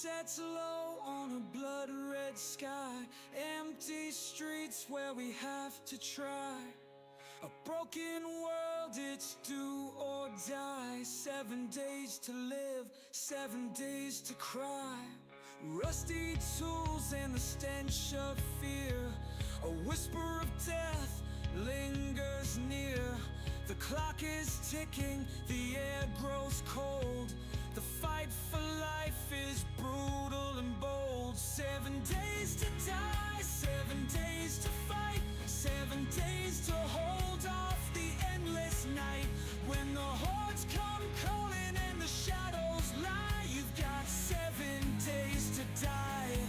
sets low on a blood-red sky. Empty streets where we have to try. A broken world, it's do or die. 7 days to live, 7 days to cry. Rusty tools and the stench of fear. A whisper of death lingers near. The clock is ticking, the air grows cold. The fight for life is brutal and bold. 7 days to die, 7 days to fight, 7 days to hold off the endless night. When the hordes come calling and the shadows lie, you've got 7 days to die.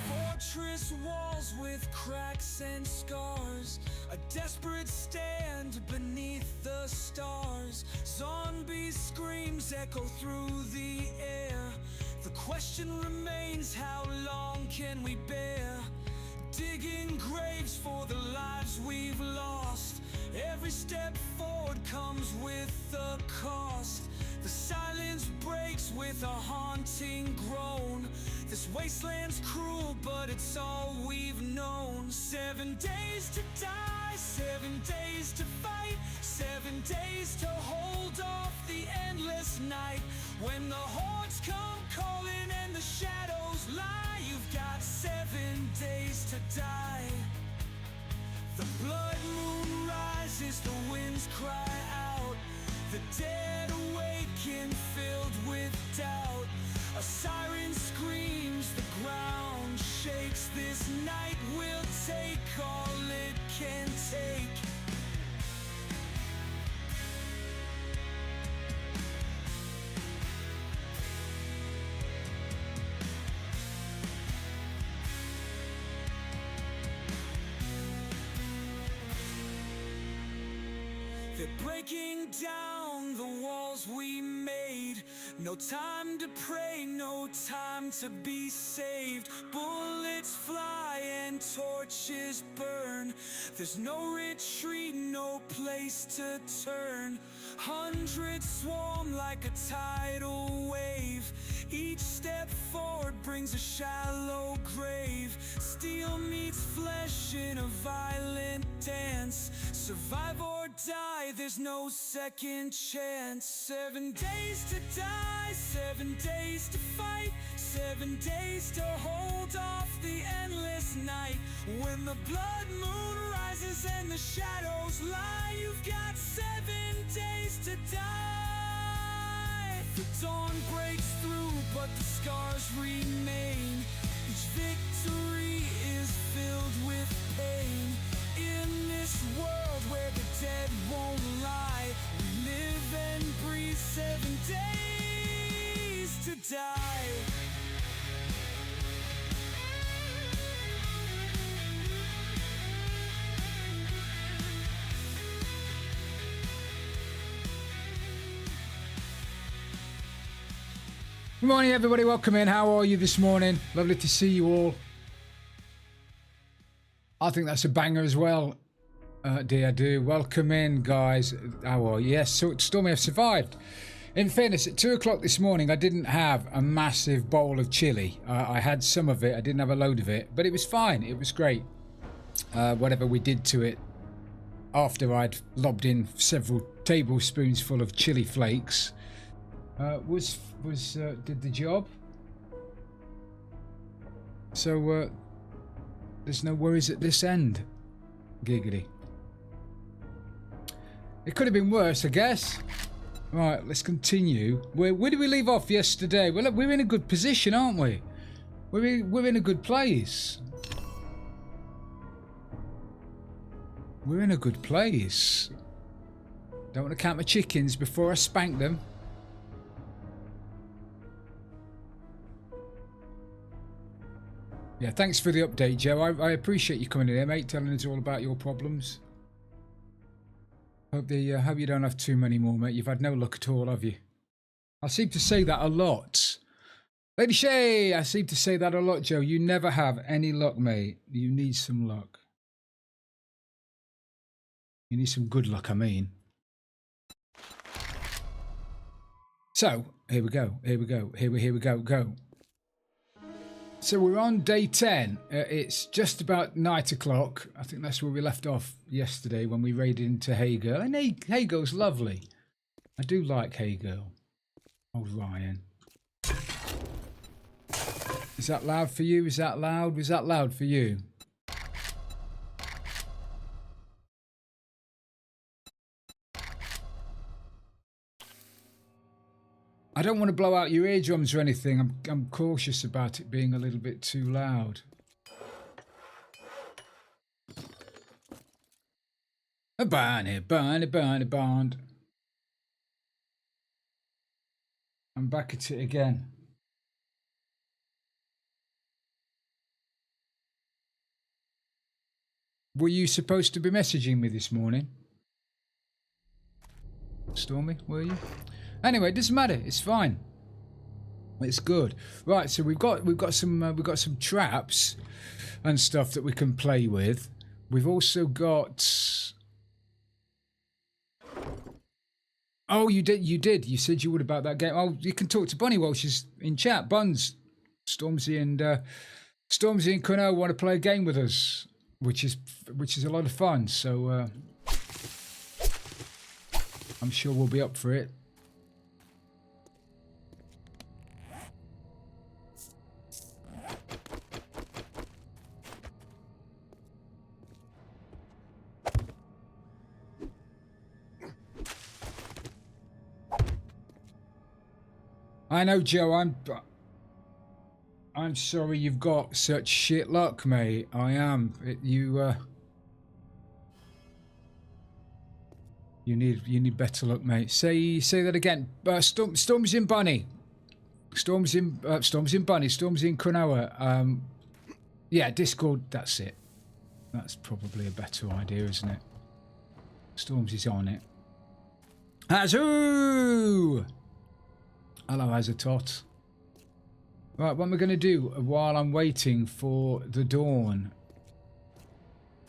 Fortress walls with cracks and scars, a desperate stand beneath the stars. Zombie screams echo through the air. The question remains, how long can we bear? Digging graves for the lives we've lost. Every step forward comes with a cost. The silence breaks with a haunting groan. This wasteland's cruel, but it's all we've known. 7 days to die, 7 days to fight, 7 days to hold off the endless night. When the hordes come calling and the shadows lie, you've got 7 days to die. The blood moon rises, the winds cry out. The dead awaken, filled with doubt. A siren screams, the ground shakes. This night will take all it can take. They're breaking down the walls we made. No time to pray, no time to be saved. Bullets fly and torches burn. There's no retreat, no place to turn. Hundreds swarm like a tidal wave. Each step forward brings a shallow grave. Steel meets flesh in a violent dance. Survive or die, there's no second chance. 7 days to die, 7 days to fight, 7 days to hold off the endless night. When the blood moon rises and the shadows lie, you've got 7 days to die. The dawn breaks through, but the scars remain. Each victory is filled with pain. In this world where the dead won't lie, we live and breathe 7 days to die. Good morning, everybody. Welcome in. How are you this morning? Lovely to see you all. I think that's a banger as well. Dear, do. Welcome in, guys. How are you? Yes, so Stormy, I've survived. In fairness, at 2 o'clock this morning, I didn't have a massive bowl of chili. I had some of it. I didn't have a load of it, but it was fine. It was great. Whatever we did to it after I'd lobbed in several tablespoons full of chili flakes did the job. So there's no worries at this end. Giggity. It could have been worse, I guess. Right, let's continue. Where did we leave off yesterday? Well, look, we're in a good position, aren't we? We're in a good place. We're in a good place. Don't want to count my chickens before I spank them. Yeah, thanks for the update, Joe. I appreciate you coming in here, mate, telling us all about your problems. Hope you don't have too many more, mate. You've had no luck at all, have you? I seem to say that a lot. Lady Shay, I seem to say that a lot, Joe. You never have any luck, mate. You need some luck. You need some good luck, I mean. So, Here we go. Here we go. Here we go. Go. So we're on day 10. It's just about 9 o'clock. I think that's where we left off yesterday when we raided into Hey Girl. And Hey Girl's lovely. I do like Hey Girl. Oh, Ryan. Is that loud for you? Is that loud? Was that loud for you? I don't want to blow out your eardrums or anything. I'm cautious about it being a little bit too loud. A bunny, bunny, bunny, bond. I'm back at it again. Were you supposed to be messaging me this morning? Stormy, were you? Anyway, it doesn't matter. It's fine. It's good. Right, so we've got some traps and stuff that we can play with. We've also got. Oh, you did. You said you would about that game. Oh, you can talk to Bunny while she's in chat. Buns, Stormzy and Kuno want to play a game with us, which is a lot of fun. So I'm sure we'll be up for it. I know, Joe. I'm sorry you've got such shit luck, mate. I am. You need better luck, mate. Say that again. Storm's in Bunny. Storm's in Bunny. Storm's in Cronoa. Yeah, Discord. That's it. That's probably a better idea, isn't it? Storms is on it. Azoo! Hello, Azatot. Right, what am I going to do while I'm waiting for the dawn?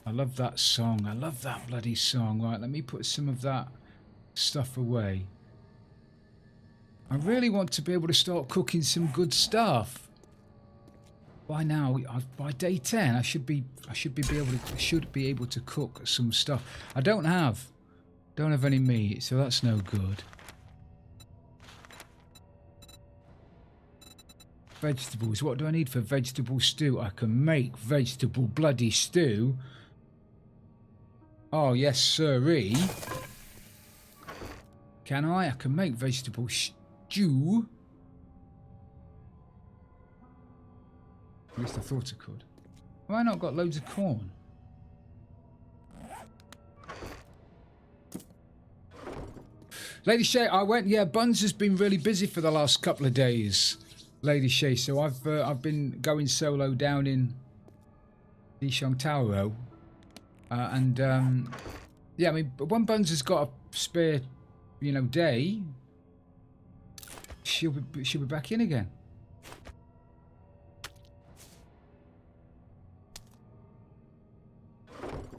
I love that song. I love that bloody song. Right, let me put some of that stuff away. I really want to be able to start cooking some good stuff. By now, by day 10, I should be able to cook some stuff. I don't have any meat, so that's no good. Vegetables. What do I need for vegetable stew? I can make vegetable bloody stew. Oh, yes, sirree. Can I? I can make vegetable stew. At least I thought I could. Have I not got loads of corn? Lady Shay, Buns has been really busy for the last couple of days. Lady Shay, so I've been going solo down in Dishong Tower, yeah, I mean, when Buns has got a spare, day, she'll be back in again.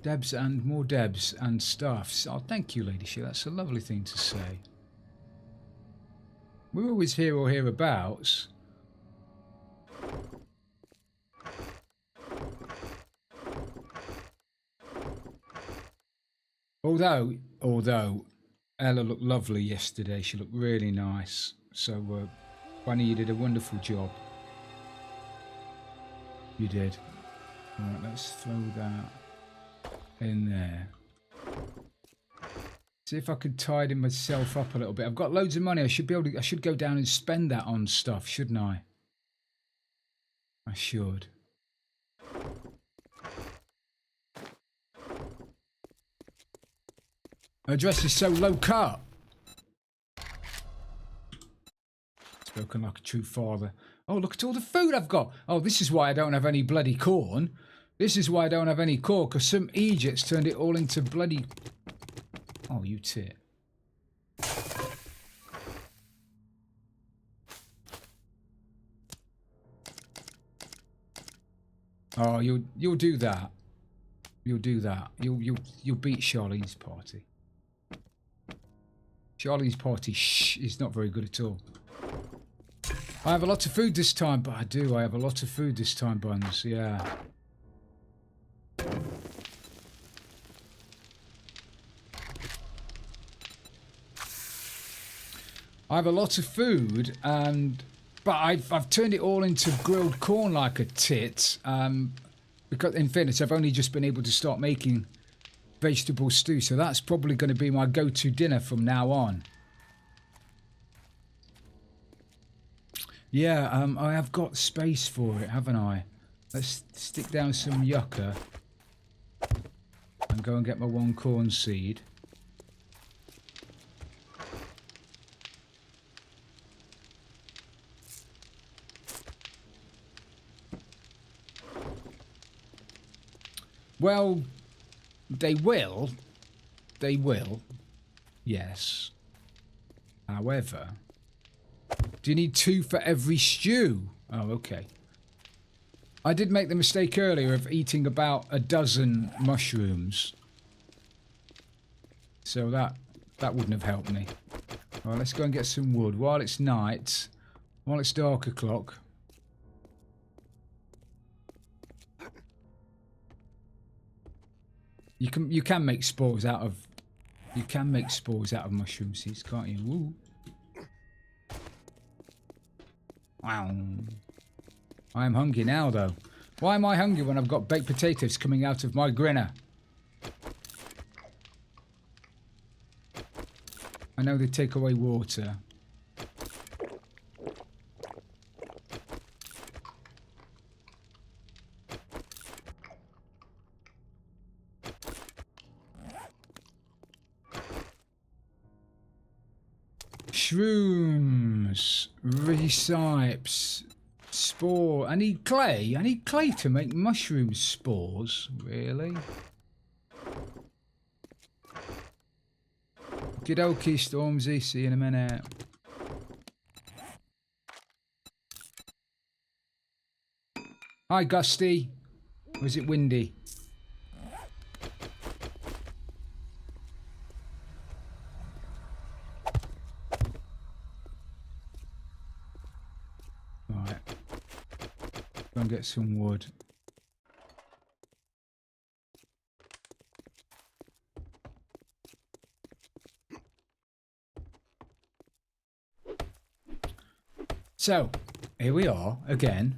Debs and more Debs and stuff. Oh, thank you, Lady Shay. That's a lovely thing to say. We're always here or hereabouts. Although Ella looked lovely yesterday, she looked really nice. So, Bunny, you did a wonderful job. You did. All right, let's throw that in there. See if I could tidy myself up a little bit. I've got loads of money. I should go down and spend that on stuff, shouldn't I? I should. Her dress is so low cut. Spoken like a true father. Oh, look at all the food I've got. Oh, this is why I don't have any bloody corn. This is why I don't have any corn, because some Egypts turned it all into bloody... Oh, you tit. Oh, you'll do that. You'll do that. You'll beat Charlene's party. Charlene's party is not very good at all. I have a lot of food this time, but I have a lot of food this time, Buns, yeah. I have a lot of food, but I've turned it all into grilled corn like a tit. Because in fairness, I've only just been able to start making vegetable stew, so that's probably going to be my go-to dinner from now on. Yeah, I have got space for it, haven't I? Let's stick down some yucca and go and get my one corn seed. Well, they will, yes. However, do you need 2 for every stew? Oh, okay. I did make the mistake earlier of eating about a dozen mushrooms. So that wouldn't have helped me. All right, let's go and get some wood while it's night, while it's dark o'clock. You can make spores out of mushroom seeds, can't you? Woo. Wow. I am hungry now, though. Why am I hungry when I've got baked potatoes coming out of my grinner? I know they take away water. Shrooms, recipes, spore. I need clay. I need clay to make mushroom spores. Really? Okie dokie, Stormzy. See you in a minute. Hi, Gusty. Or is it windy? Go and get some wood. So, here we are again.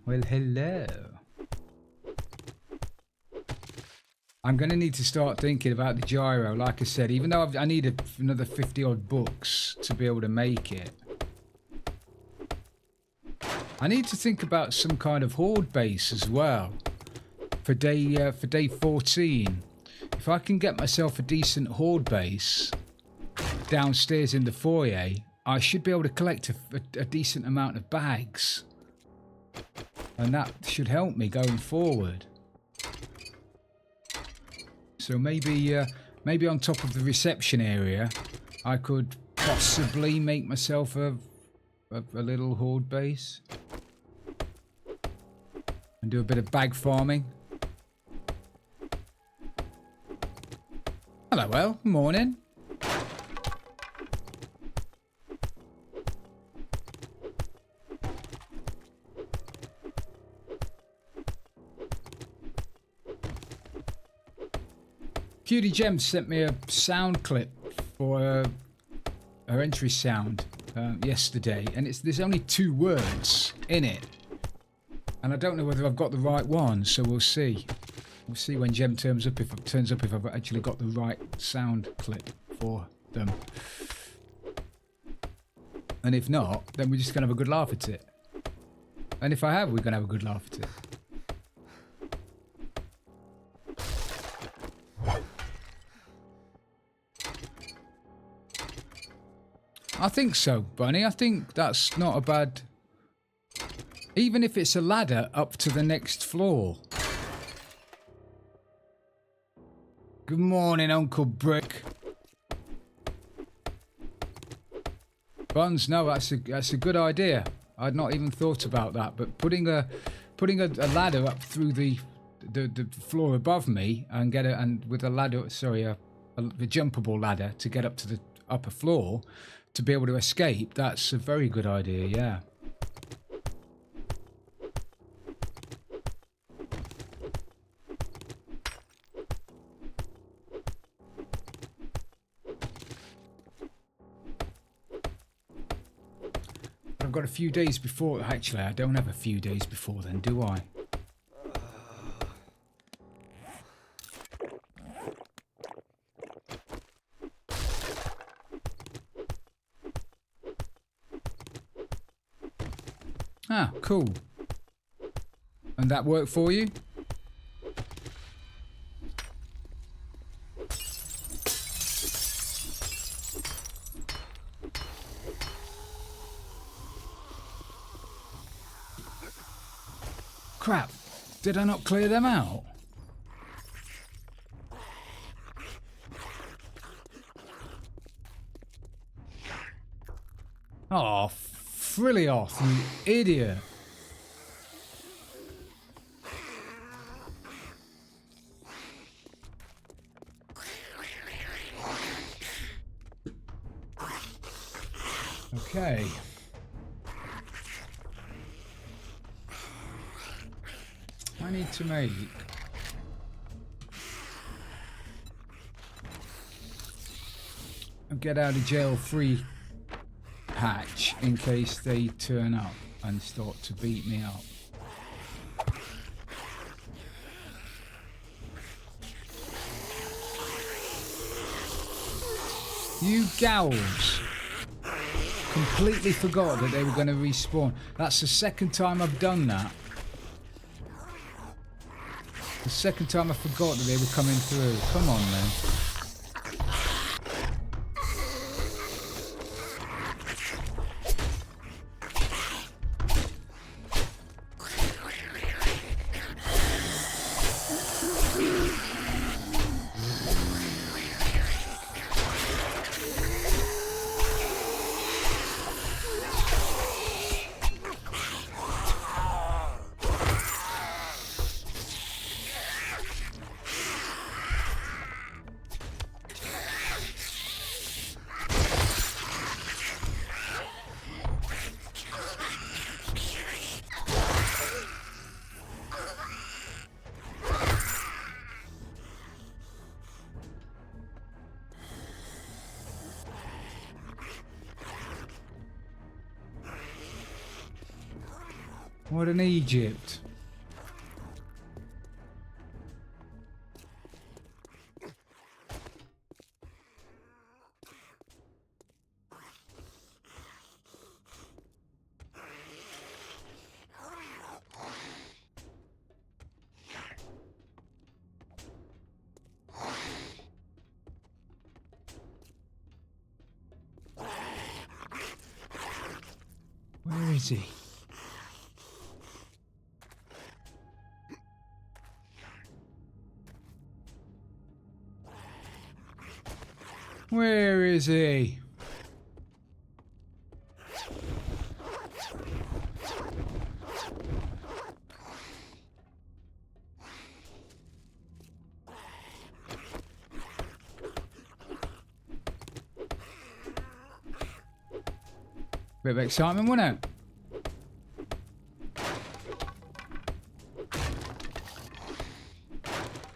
Well, hello. I'm going to need to start thinking about the gyro, like I said, even though I need another 50 odd books to be able to make it. I need to think about some kind of horde base as well for day 14. If I can get myself a decent horde base downstairs in the foyer, I should be able to collect a decent amount of bags. And that should help me going forward. So maybe on top of the reception area, I could possibly make myself a little horde base. And do a bit of bag farming. Hello, well, morning. Cutie Gem sent me a sound clip for her entry sound yesterday, and there's only 2 words in it, and I don't know whether I've got the right one, so we'll see. We'll see when Gem turns up if I've actually got the right sound clip for them. And if not, then we're just gonna have a good laugh at it. And if I have, we're gonna have a good laugh at it. I think so, Bunny. I think that's not a bad... Even if it's a ladder up to the next floor. Good morning, Uncle Brick. Buns, no, that's a good idea. I'd not even thought about that, but putting a ladder up through the floor above me and with a ladder, sorry, a the jumpable ladder to get up to the upper floor to be able to escape, that's a very good idea, yeah. I've got a few days before. Actually, I don't have a few days before then, do I? Ah, cool. And that worked for you? Crap. Did I not clear them out? Oh, frilly off, you idiot. Okay. I need to make a get out of jail free hatch in case they turn up and start to beat me up. You gals completely forgot that they were going to respawn. That's the second time I've done that. The second time I forgot that they were coming through. Come on, then. What an Egypt. Where is he? Where is he? Bit of excitement, wasn't it?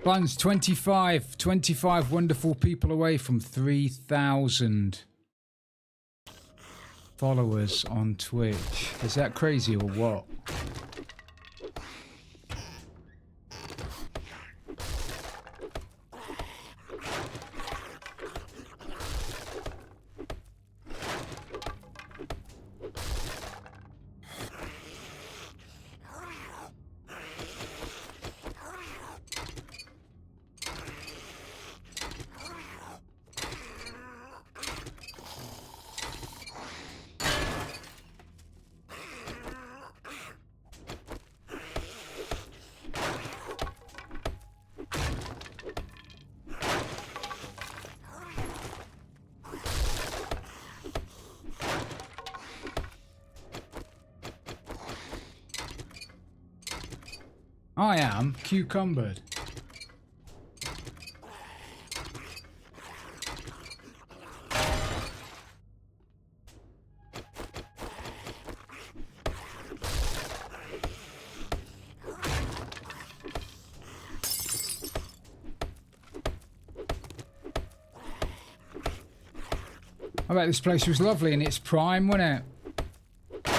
Buns, 25 wonderful people away from 3,000 followers on Twitch. Is that crazy or what? I am cucumbered. I bet this place was lovely in its prime, wasn't it?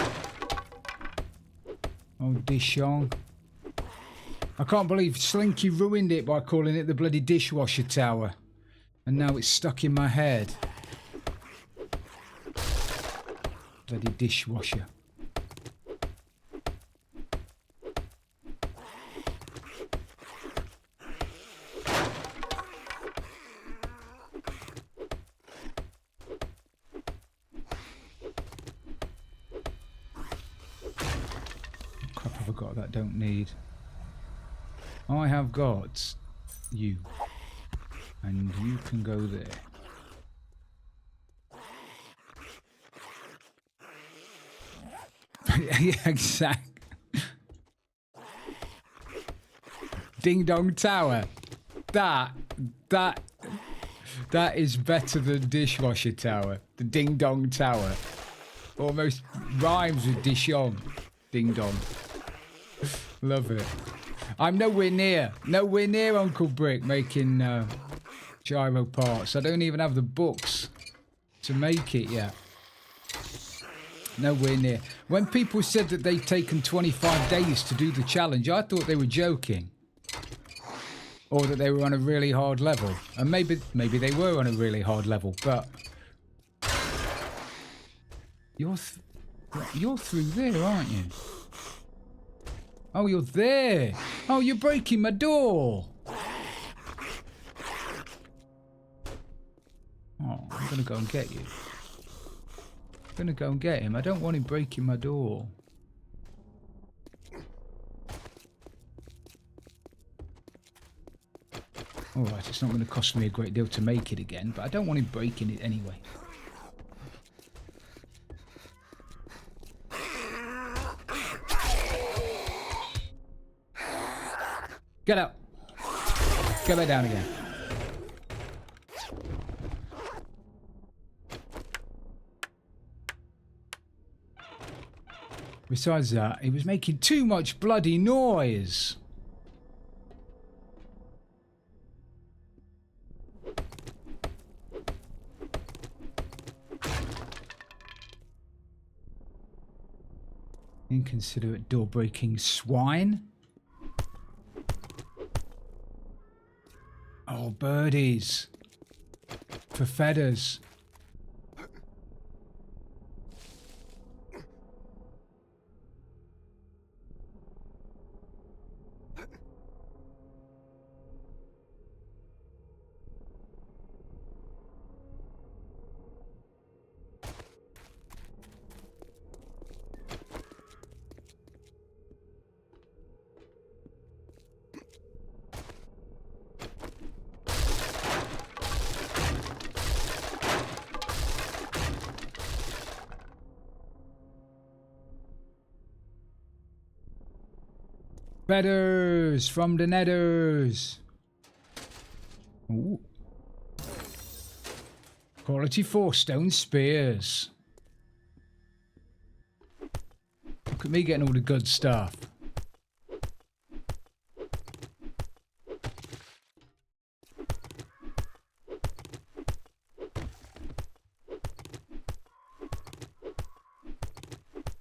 Oh, Dishong. I can't believe Slinky ruined it by calling it the bloody dishwasher tower. And now it's stuck in my head. Bloody dishwasher. Crap have I got that I don't need? I have got you. And you can go there. Yeah, exact. Ding Dong Tower. That is better than Dishwasher Tower. The Ding Dong Tower. Almost rhymes with Dishong. Ding Dong. Love it. I'm nowhere near Uncle Brick making gyro parts. I don't even have the books to make it yet. Nowhere near. When people said that they'd taken 25 days to do the challenge, I thought they were joking. Or that they were on a really hard level. And maybe they were on a really hard level, but you're through there, aren't you? Oh, you're there. Oh, you're breaking my door. Oh, I'm gonna go and get you. I'm gonna go and get him. I don't want him breaking my door. Alright, it's not going to cost me a great deal to make it again, but I don't want him breaking it anyway. Get up! Go back down again. Besides that, he was making too much bloody noise. Inconsiderate door-breaking swine. Oh, birdies. For feathers. Feathers from the nethers. Ooh. Quality 4-stone spears. Look at me getting all the good stuff.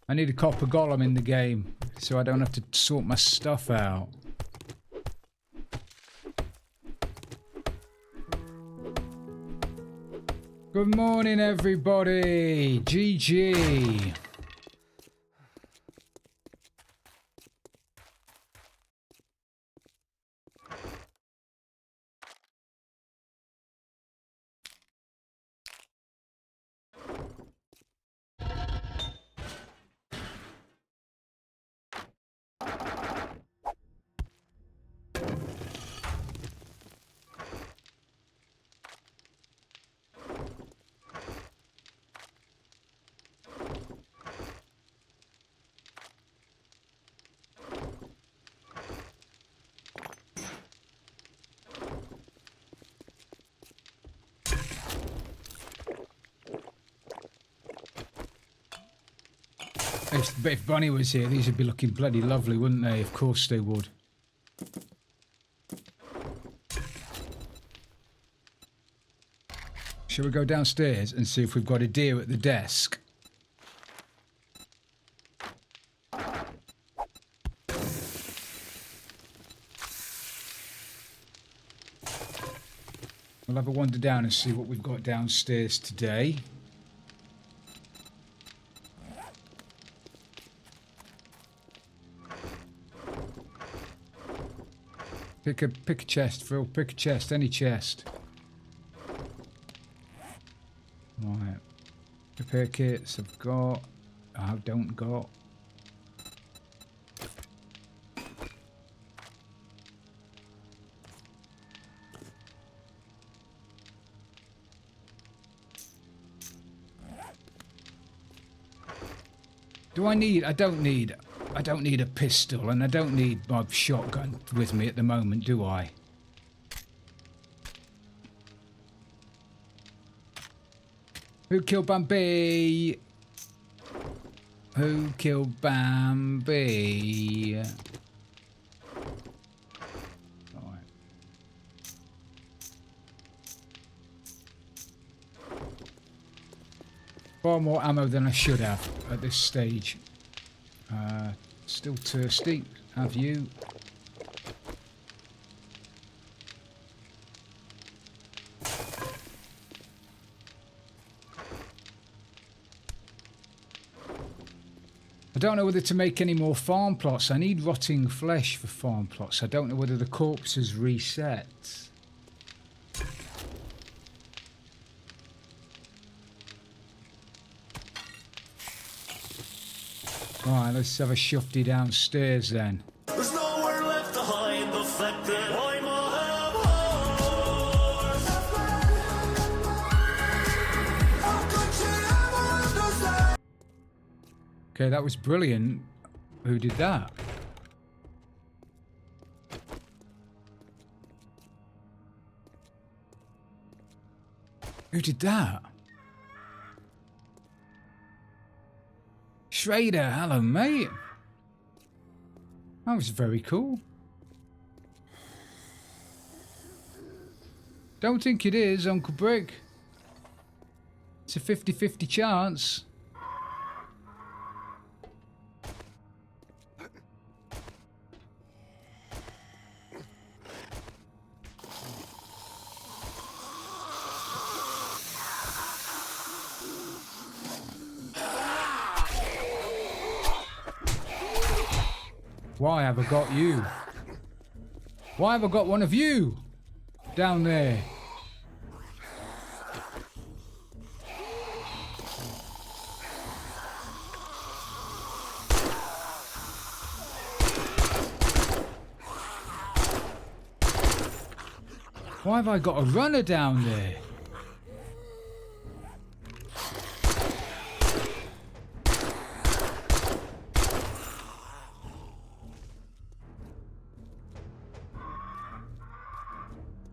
I need a copper golem in the game, so I don't have to sort my stuff out. Good morning, everybody. GG. If Bunny was here, these would be looking bloody lovely, wouldn't they? Of course they would. Shall we go downstairs and see if we've got a deer at the desk? We'll have a wander down and see what we've got downstairs today. Pick a chest, Phil. Pick a chest, any chest. Right. Repair kits I've got. I don't got. Do I need? I don't need a pistol, and I don't need my shotgun with me at the moment, do I? Who killed Bambi? Who killed Bambi? Alright. Far more ammo than I should have at this stage. Still thirsty. Have you? I don't know whether to make any more farm plots. I need rotting flesh for farm plots. I don't know whether the corpses reset. Right, let's have a shufty downstairs then. There's nowhere left to hide the fact that I'm a have. Okay, that was brilliant. Who did that? Who did that? Schrader, hello mate. That was very cool. Don't think it is, Uncle Brick. It's a 50-50 chance. Why have I got you? Why have I got one of you down there? Why have I got a runner down there?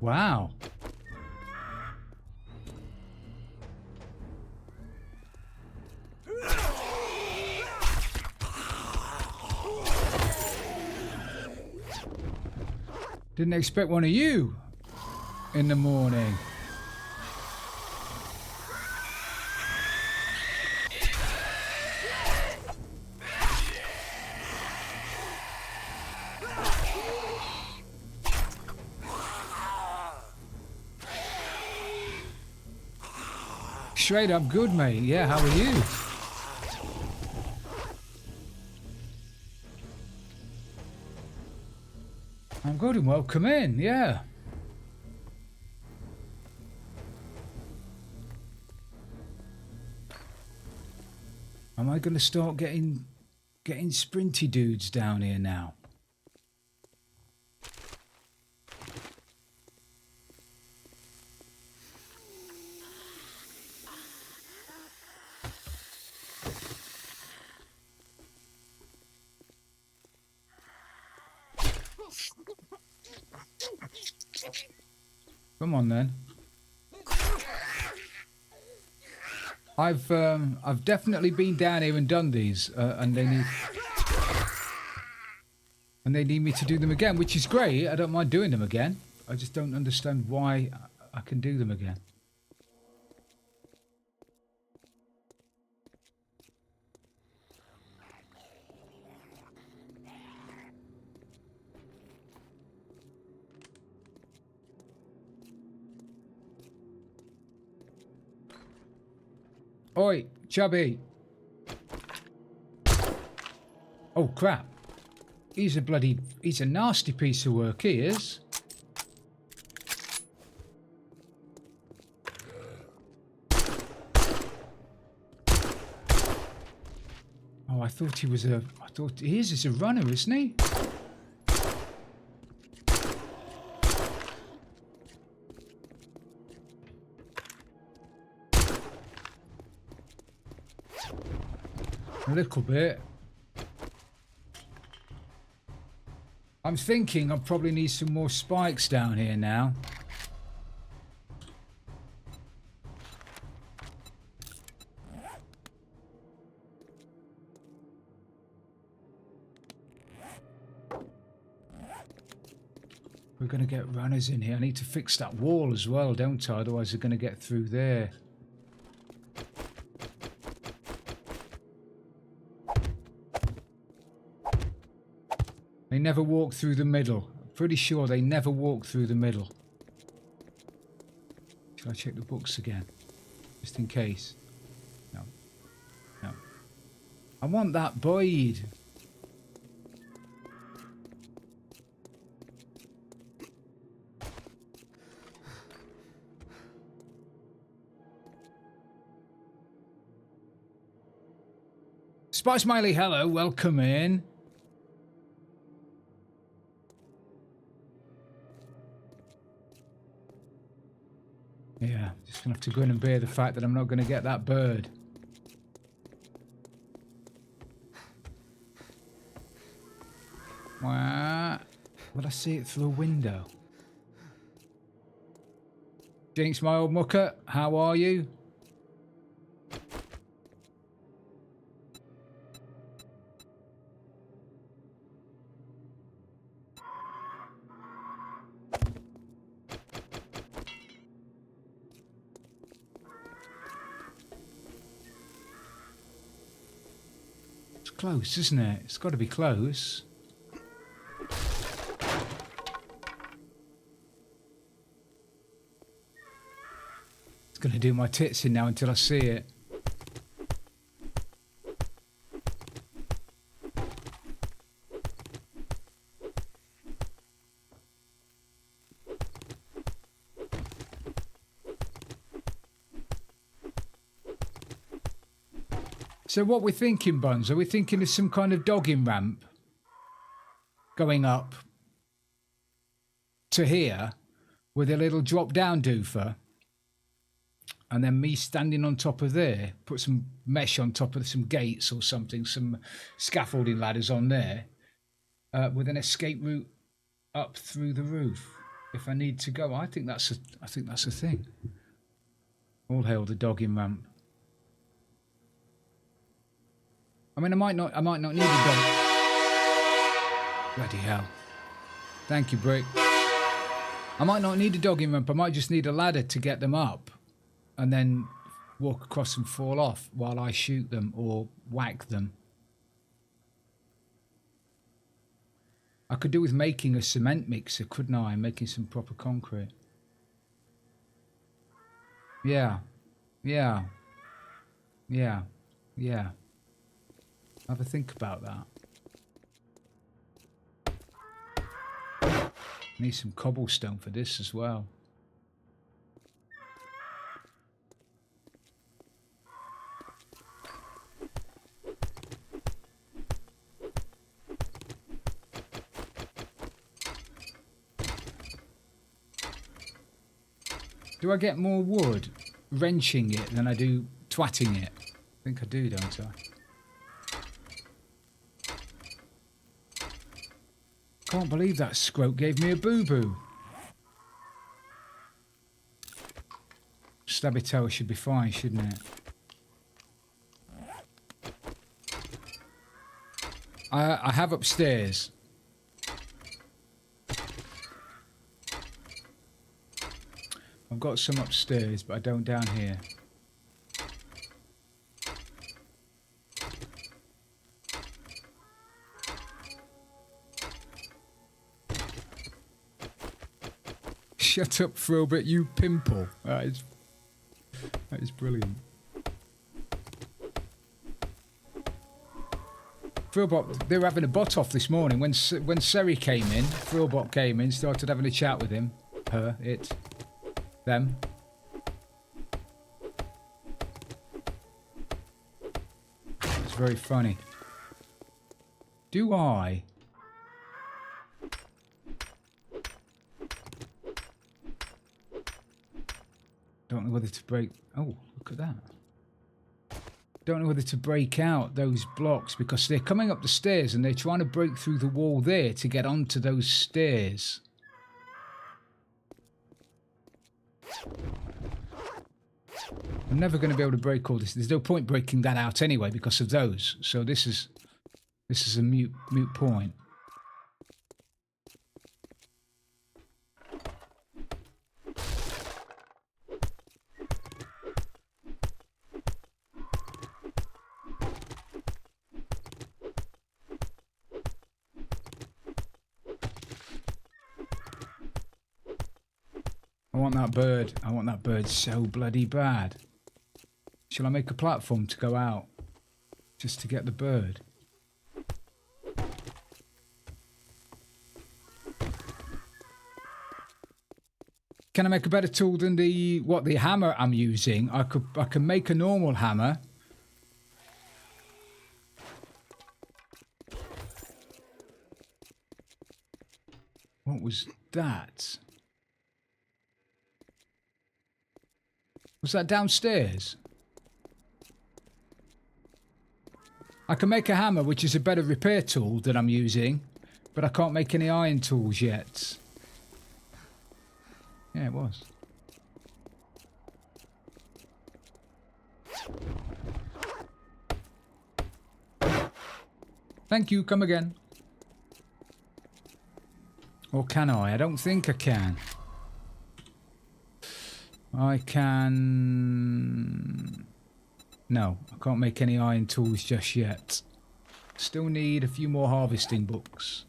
Wow. Didn't expect one of you in the morning. Straight up good, mate. Yeah, how are you? I'm good and welcome in, yeah. Am I going to start getting sprinty dudes down here now? Come on then. I've definitely been down here and done these, and they need me to do them again, which is great. I don't mind doing them again. I just don't understand why I can do them again. Oi, chubby. Oh, crap. He's a nasty piece of work, he is. Oh, I thought he was a... I thought he is a runner, isn't he? A little bit. I'm thinking I probably need some more spikes down here now. We're going to get runners in here. I need to fix that wall as well, don't I? Otherwise they're going to get through there. They never walk through the middle. I'm pretty sure they never walk through the middle. Should I check the books again? Just in case. No. No. I want that Boyd. Spy Smiley, hello, welcome in. Yeah, just gonna have to go in and bear the fact that I'm not gonna get that bird. Well, I see it through a window? Jinx, my old mucker, how are you? Close, isn't it? It's got to be close. It's going to do my tits in now until I see it. So what we're thinking, Buns, are we thinking of some kind of dogging ramp going up to here with a little drop down doofer and then me standing on top of there, put some mesh on top of some gates or something, some scaffolding ladders on there with an escape route up through the roof if I need to go. I think that's a thing. All hail the dogging ramp. I mean, I might not need a dog. Bloody hell. Thank you, Brick. I might not need a dogging ramp. I might just need a ladder to get them up and then walk across and fall off while I shoot them or whack them. I could do with making a cement mixer, couldn't I? Making some proper concrete. Yeah. Yeah. Yeah. Yeah. Have a think about that. Need some cobblestone for this as well. Do I get more wood wrenching it than I do twatting it? I think I do, don't I? Can't believe that scrope gave me a boo-boo. Stabby Tower should be fine, shouldn't it? I have upstairs. I've got some upstairs, but I don't down here. Shut up, Thrillbit, you pimple. That is brilliant. Frillbot, they were having a bot off this morning. When Seri came in, Frillbot came in, started having a chat with him. Her, it, them. It's very funny. Do I? Don't know whether to break... Oh, look at that. Don't know whether to break out those blocks because they're coming up the stairs and they're trying to break through the wall there to get onto those stairs. I'm never going to be able to break all this. There's no point breaking that out anyway because of those. So this is a moot point. I want that bird. I want that bird so bloody bad. Shall I make a platform to go out? Just to get the bird? Can I make a better tool than the hammer I'm using? I can make a normal hammer. What was that? Was that downstairs? I can make a hammer, which is a better repair tool than I'm using, but I can't make any iron tools yet. Yeah, it was. Thank you, come again. Or can I? I don't think I can. I can... No, I can't make any iron tools just yet. Still need a few more harvesting books.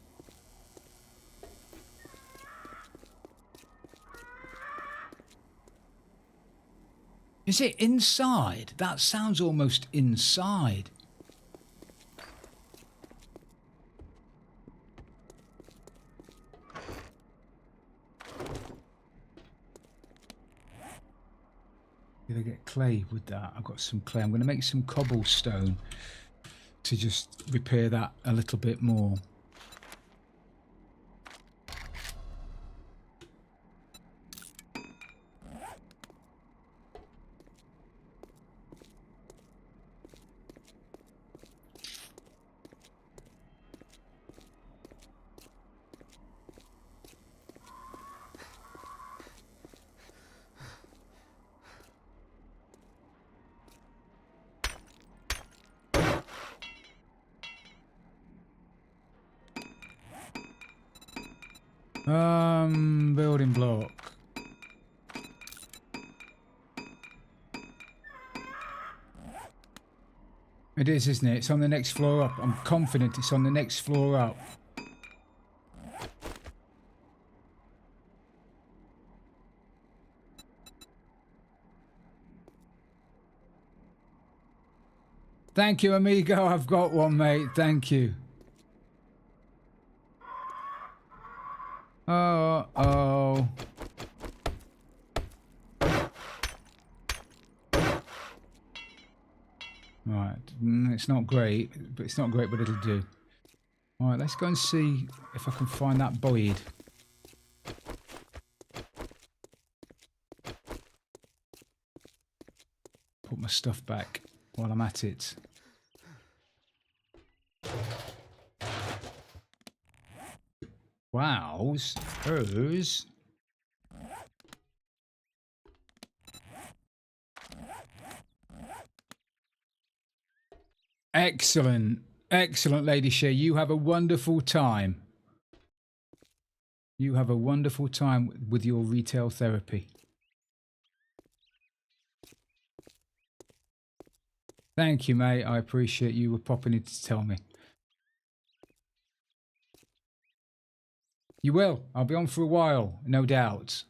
Is it inside? That sounds almost inside. Did I get clay with that? I've got some clay. I'm going to make some cobblestone to just repair that a little bit more. Building block. It is, isn't it? It's on the next floor up. I'm confident it's on the next floor up. Thank you, amigo. I've got one, mate. Thank you. Oh. Right, it's not great, but it'll do. Alright, let's go and see if I can find that Boyd. Put my stuff back while I'm at it. Wow, hers. Excellent. Excellent, Lady Shea. You have a wonderful time. You have a wonderful time with your retail therapy. Thank you, mate. I appreciate you popping in to tell me. You will. I'll be on for a while, no doubt.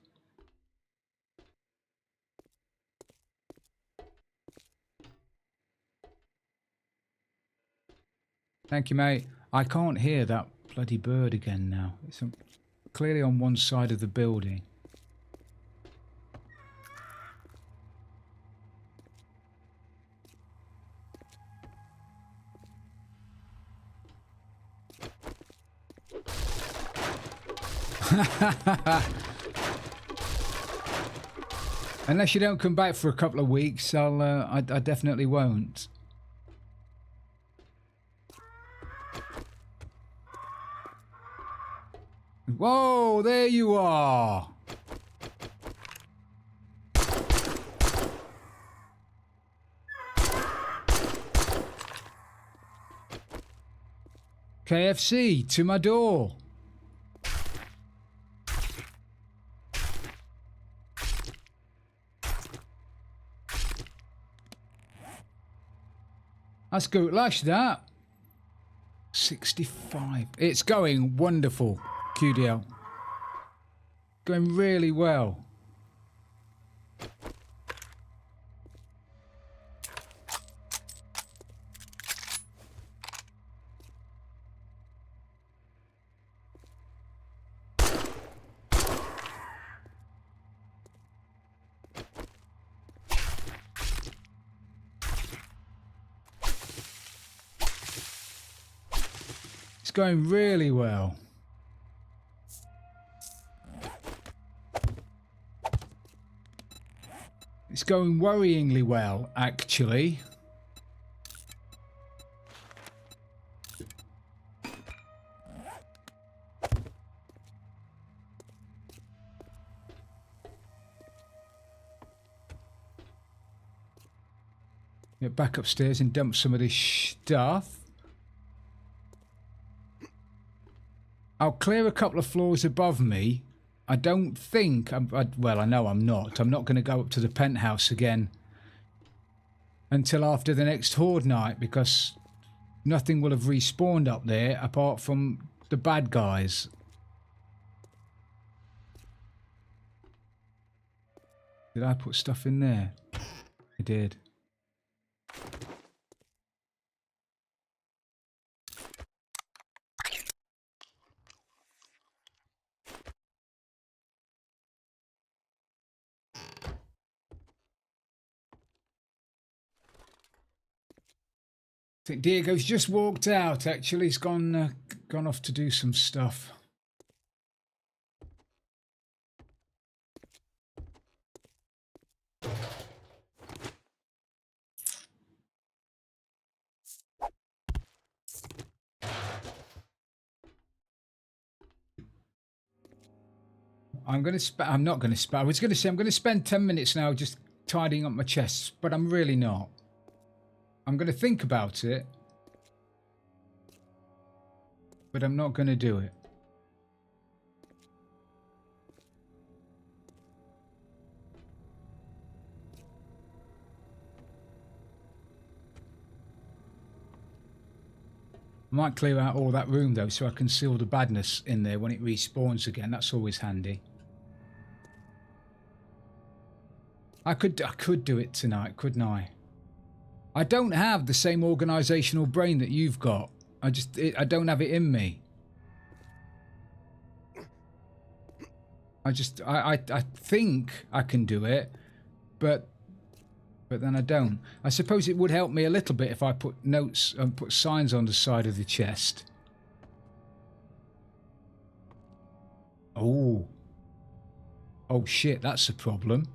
Thank you, mate. I can't hear that bloody bird again now. It's clearly on one side of the building. Unless you don't come back for a couple of weeks, I definitely won't. Whoa, there you are. KFC to my door. That's good. Lash that. 65. It's going wonderful, QDL. Going really well. It's going really well. It's going worryingly well, actually. Get back upstairs and dump some of this stuff. I'll clear a couple of floors above me. I don't think, well, I know I'm not. I'm not going to go up to the penthouse again until after the next Horde night, because nothing will have respawned up there apart from the bad guys. Did I put stuff in there? I did. I think Diego's just walked out, actually. He's gone off to do some stuff. I'm not going to I was going to say I'm going to spend 10 minutes now just tidying up my chests, but I'm really not. I'm going to think about it, but I'm not going to do it. I might clear out all that room though, so I can see all the badness in there when it respawns again. That's always handy. I could do it tonight, couldn't I? I don't have the same organisational brain that you've got. I don't have it in me. I think I can do it, but then I don't. I suppose it would help me a little bit if I put notes and put signs on the side of the chest. Oh shit, that's a problem.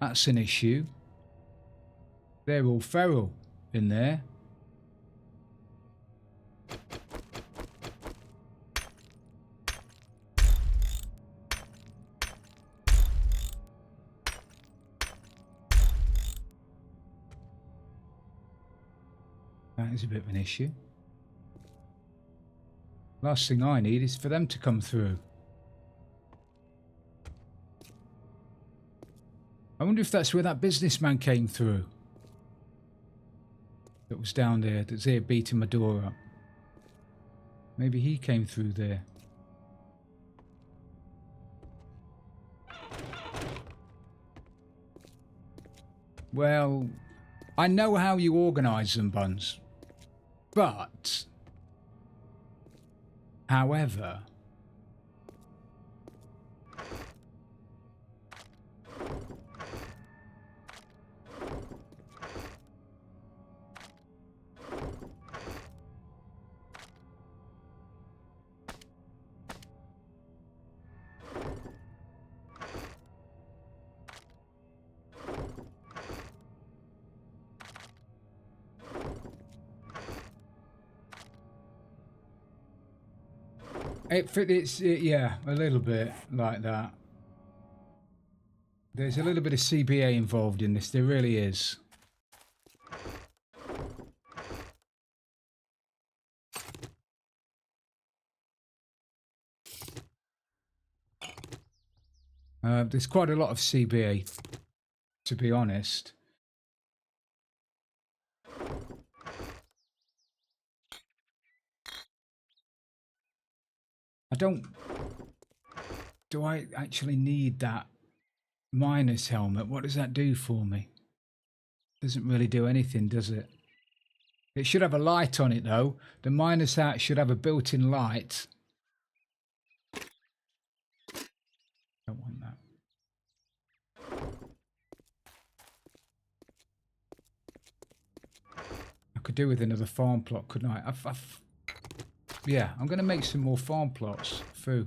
That's an issue. They're all feral in there. That is a bit of an issue. Last thing I need is for them to come through. I wonder if that's where that businessman came through. That was down there, that's here beating my door up. Maybe he came through there. Well, I know how you organise them, Buns. But, however, yeah, a little bit like that. There's a little bit of CBA involved in this. There really is. There's quite a lot of CBA, to be honest. Do I actually need that miner's helmet? What does that do for me? Doesn't really do anything, does it? It should have a light on it though. The miner's hat should have a built-in light. Don't want that. I could do with another farm plot, couldn't I? Yeah, I'm going to make some more farm plots. Foo.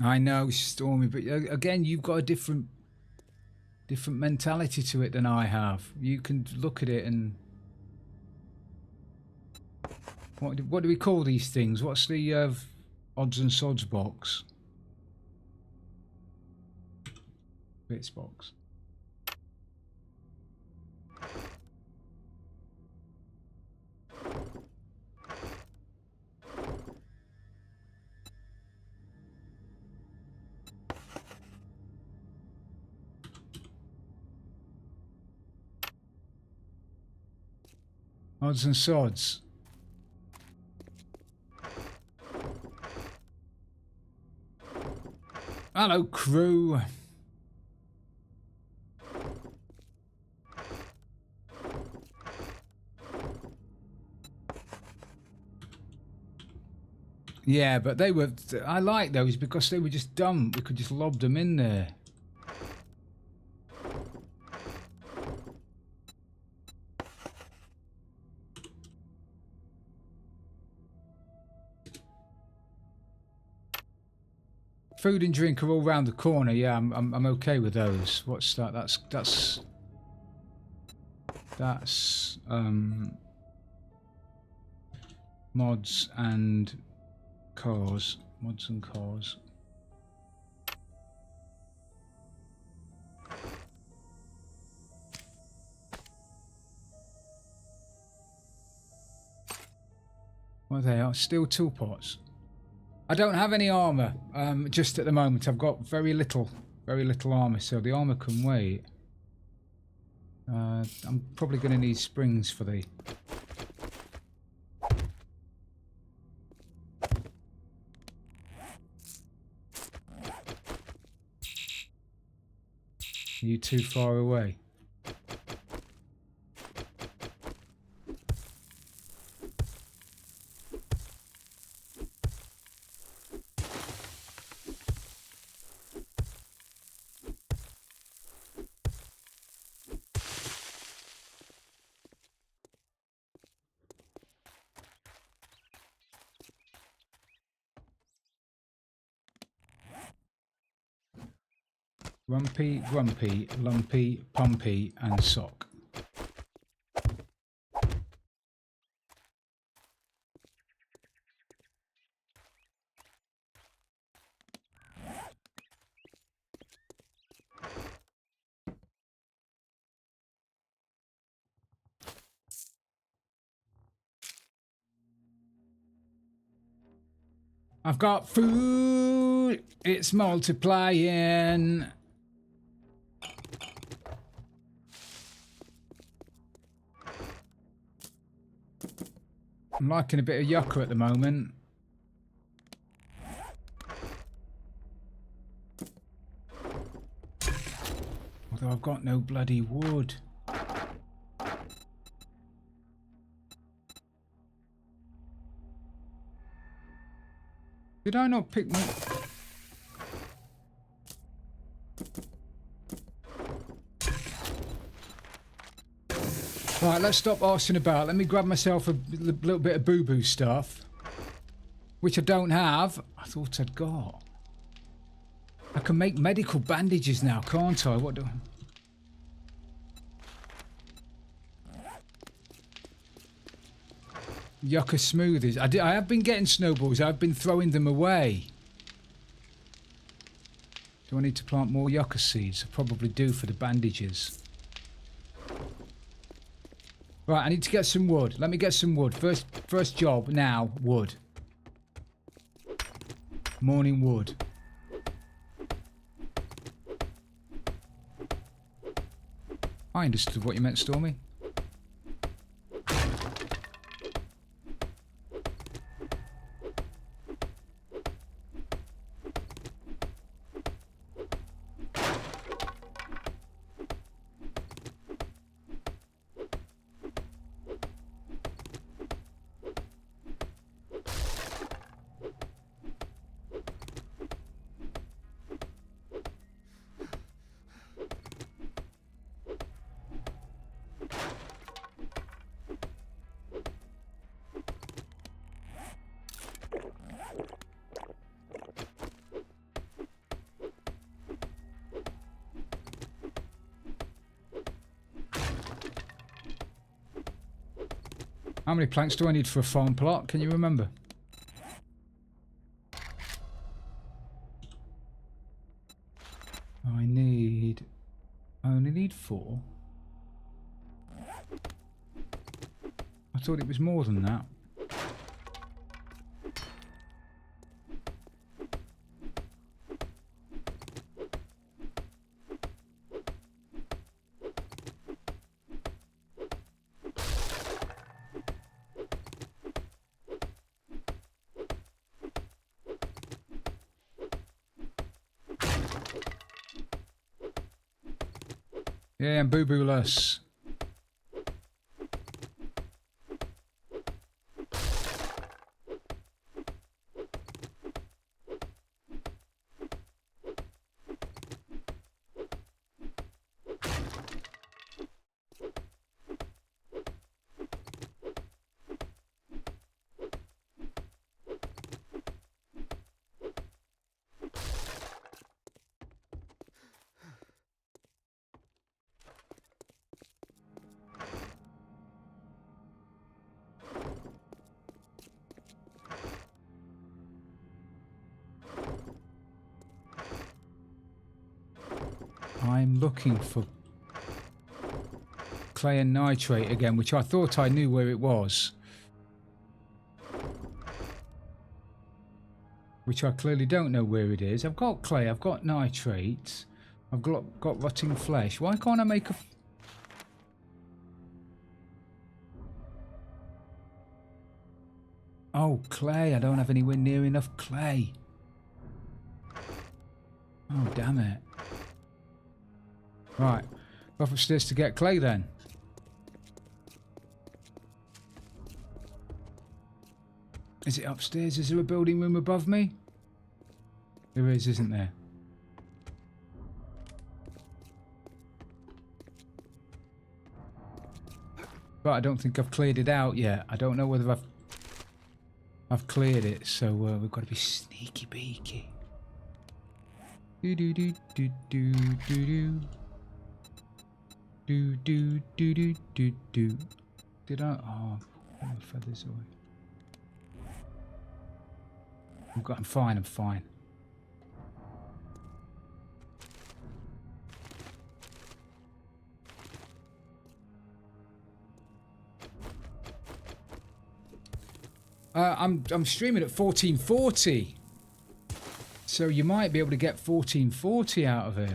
I know, Stormy, but again, you've got a different mentality to it than I have. You can look at it and what do we call these things? What's the odds and sods box? Bits box. Odds and sods. Hello, crew. Yeah, but they were... I like those because they were just dumb. We could just lob them in there. Food and drink are all round the corner. Yeah, I'm okay with those. What's that? That's mods and cars. Mods and cars. What are they? Oh, steel tool pots. I don't have any armor. Just at the moment, I've got very little armor, so the armor can wait. I'm probably going to need springs for the... Are you too far away? Rumpy, grumpy, lumpy, pumpy, and sock. I've got food, it's multiplying. I'm liking a bit of yucca at the moment. Although I've got no bloody wood. Did I not pick my... Right, let's stop arsing about. Let me grab myself a little bit of boo-boo stuff. Which I don't have. I thought I'd got. I can make medical bandages now, can't I? What do... Yucca smoothies. I have been getting snowballs. I've been throwing them away. Do I need to plant more yucca seeds? I probably do for the bandages. Right, I need to get some wood. Let me get some wood. First job now, wood. Morning wood. I understood what you meant, Stormy. How many planks do I need for a farm plot? Can you remember? I only need 4. I thought it was more than that. Yeah, I'm boo-boo-less. I'm looking for clay and nitrate again, which I thought I knew where it was. Which I clearly don't know where it is. I've got clay, I've got nitrate, I've got rotting flesh. Why can't I make a... Oh, clay. I don't have anywhere near enough clay. Oh, damn it. Right. Go up upstairs to get clay then. Is it upstairs? Is there a building room above me? There is, isn't there? But I don't think I've cleared it out yet. I don't know whether I've cleared it, so we've got to be sneaky beaky. Do do do do do do do. Do do do do do do. Did I? Oh, put my feathers away. I'm fine. I'm fine. I'm streaming at 1440, so you might be able to get 1440 out of it.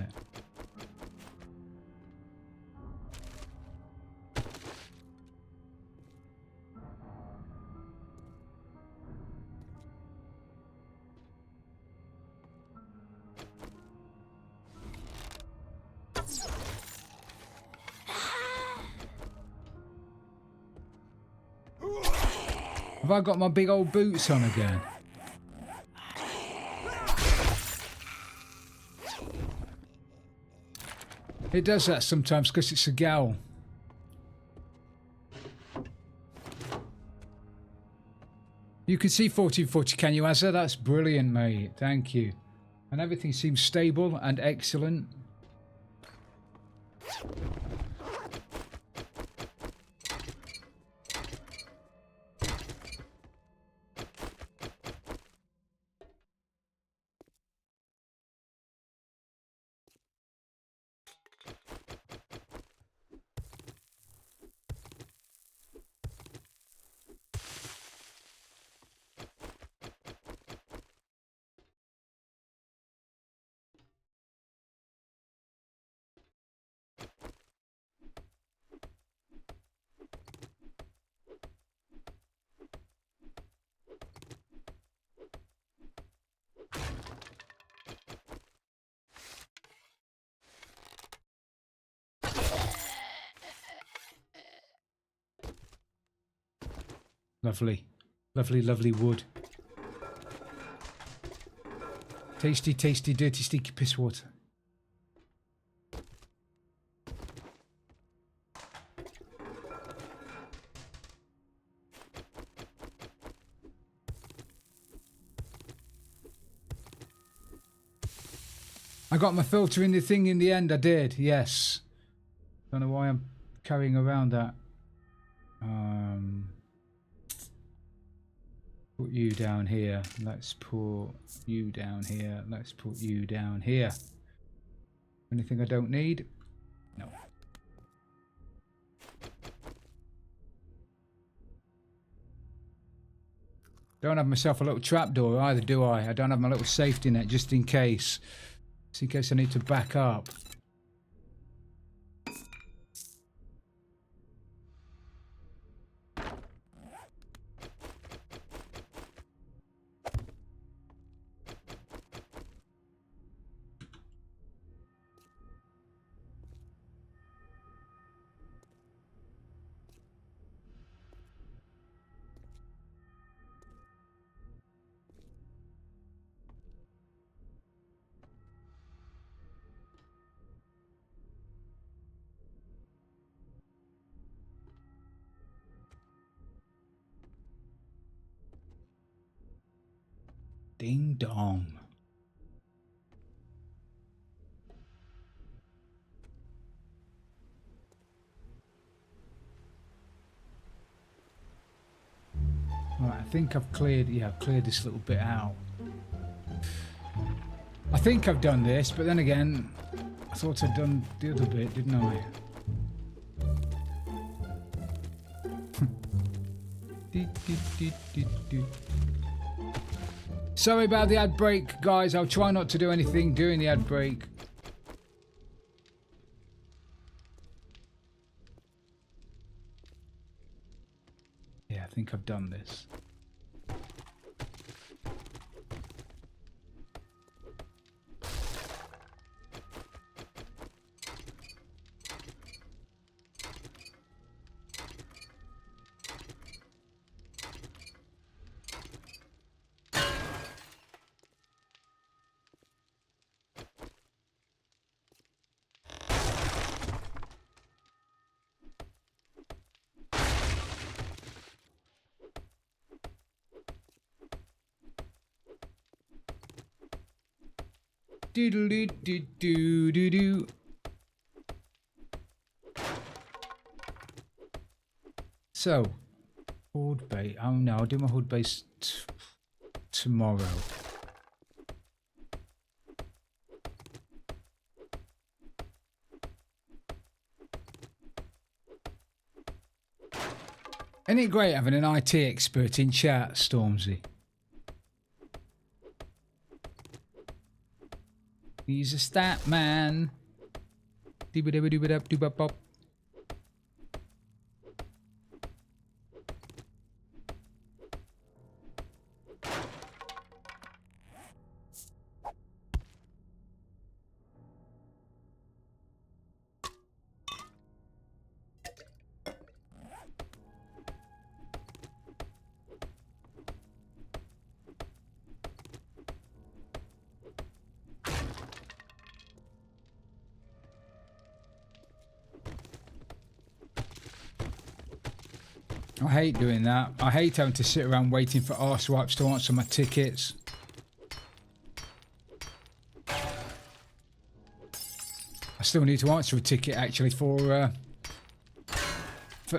Have I got my big old boots on again? It does that sometimes because it's a gal. You can see 1440, can you, Azza? That's brilliant, mate. Thank you. And everything seems stable and excellent. Lovely. Lovely, lovely wood. Tasty, tasty, dirty, stinky piss water. I got my filter in the thing in the end, I did, yes. Don't know why I'm carrying around that. Put you down here. Let's put you down here. Let's put you down here. Anything I don't need? No. Don't have myself a little trapdoor either, do I? I don't have my little safety net just in case. Just in case I need to back up. Ding dong. Right, I think I've cleared, yeah, I've cleared this little bit out. I think I've done this, but then again, I thought I'd done the other bit, didn't I? Sorry about the ad break, guys. I'll try not to do anything during the ad break. Yeah, I think I've done this. Do-do-do-do-do-do-do. So, hood base. Oh no, I'll do my hood base tomorrow. Isn't it great having an IT expert in chat, Stormzy? He's a stat man. Doo-ba-doo-ba-doo-ba-doo-ba-bop. I hate doing that. I hate having to sit around waiting for arsewipes to answer my tickets. I still need to answer a ticket actually for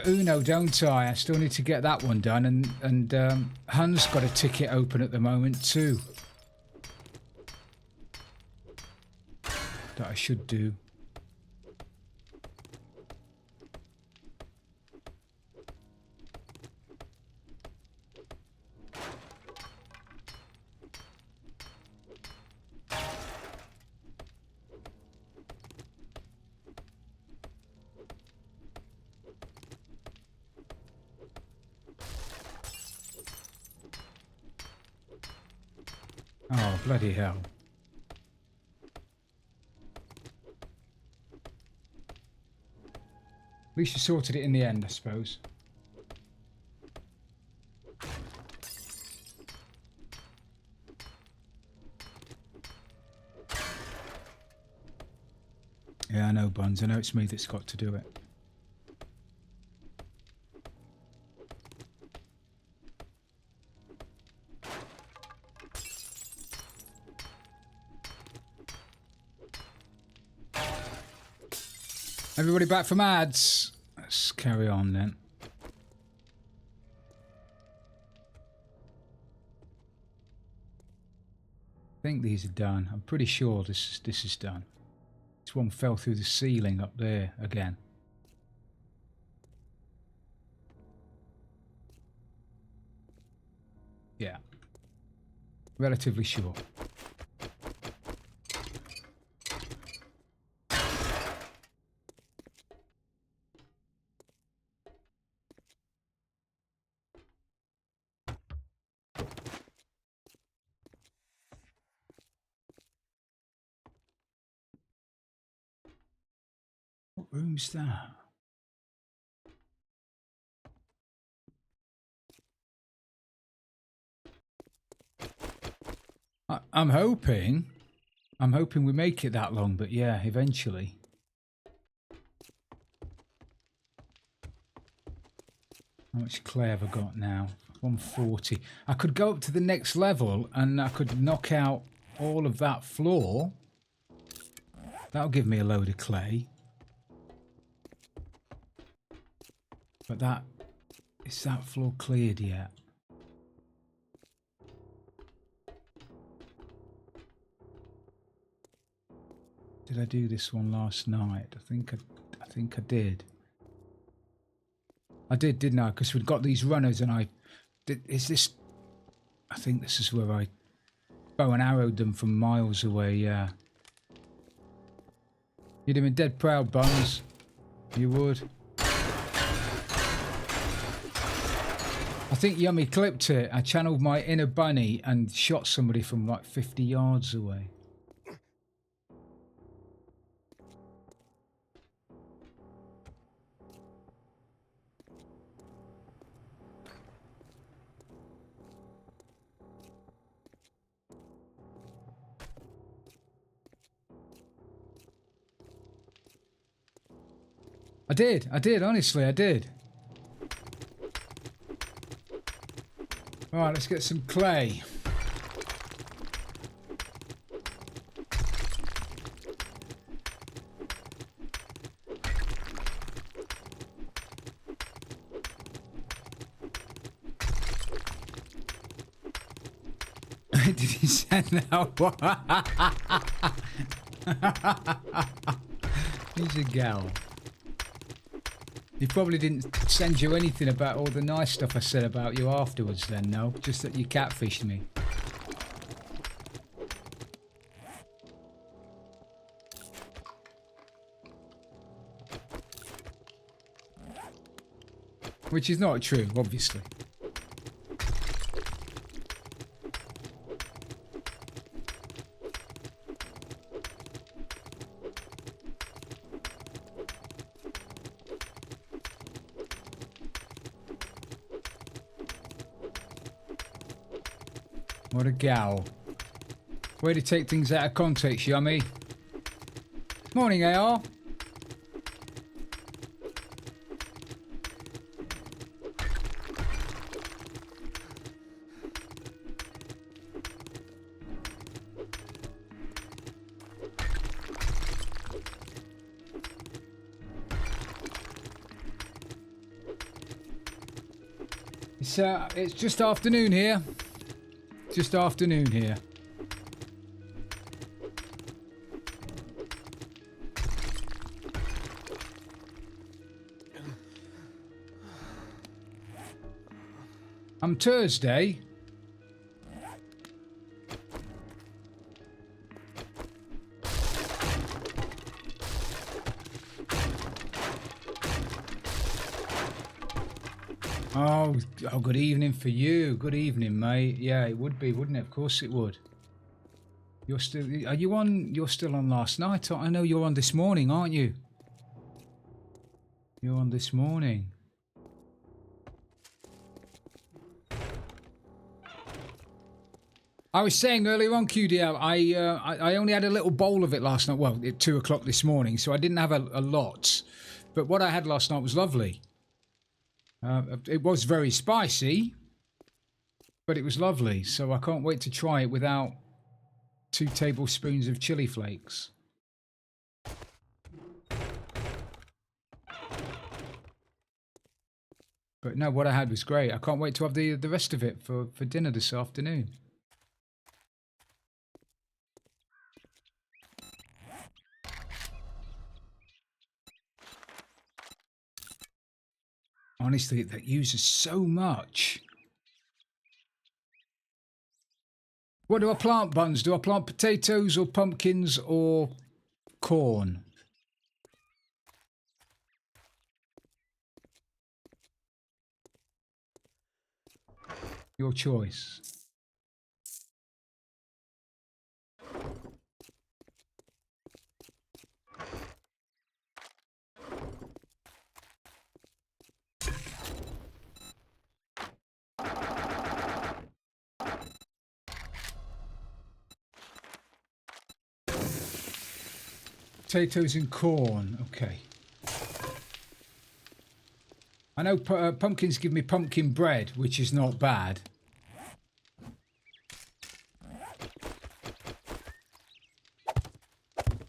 Uno, don't I? I still need to get that one done, and Hun's got a ticket open at the moment too that I should do. Oh, bloody hell. At least you sorted it in the end, I suppose. Yeah, I know, Buns. I know it's me that's got to do it. Everybody back from ads. Let's carry on then. I think these are done. I'm pretty sure this is done. This one fell through the ceiling up there again. Yeah. Relatively sure. What room's that? I'm hoping we make it that long, but yeah, eventually. How much clay have I got now? 140. I could go up to the next level and I could knock out all of that floor. That'll give me a load of clay. But is that floor cleared yet? Did I do this one last night? I think I did. I did, didn't I? Because we'd got these runners, and I think this is where I bow and arrowed them from miles away. Yeah. You'd have been dead proud, Buns. You would. I think Yummy clipped it. I channeled my inner bunny and shot somebody from like 50 yards away. I did, honestly, I did. Alright, let's get some clay. Did he send that one? He's a gal. He probably didn't send you anything about all the nice stuff I said about you afterwards then, no? Just that you catfished me. Which is not true, obviously. What a gal. Way to take things out of context, Yummy. Morning, AR. It's just afternoon here. Just afternoon here. Thursday. Oh, good evening for you. Good evening, mate. Yeah, it would be, wouldn't it? Of course it would. You're still, are you on, you're still on last night? I know you're on this morning, aren't you? You're on this morning. I was saying earlier on, QDL, I only had a little bowl of it last night. Well, at 2 o'clock this morning, so I didn't have a lot. But what I had last night was lovely. It was very spicy, but it was lovely. So I can't wait to try it without 2 tablespoons of chili flakes. But no, what I had was great. I can't wait to have the rest of it for dinner this afternoon. Honestly, that uses so much. What do I plant, Buns? Do I plant potatoes or pumpkins or corn? Your choice. Potatoes and corn. Okay. I know pumpkins give me pumpkin bread, which is not bad.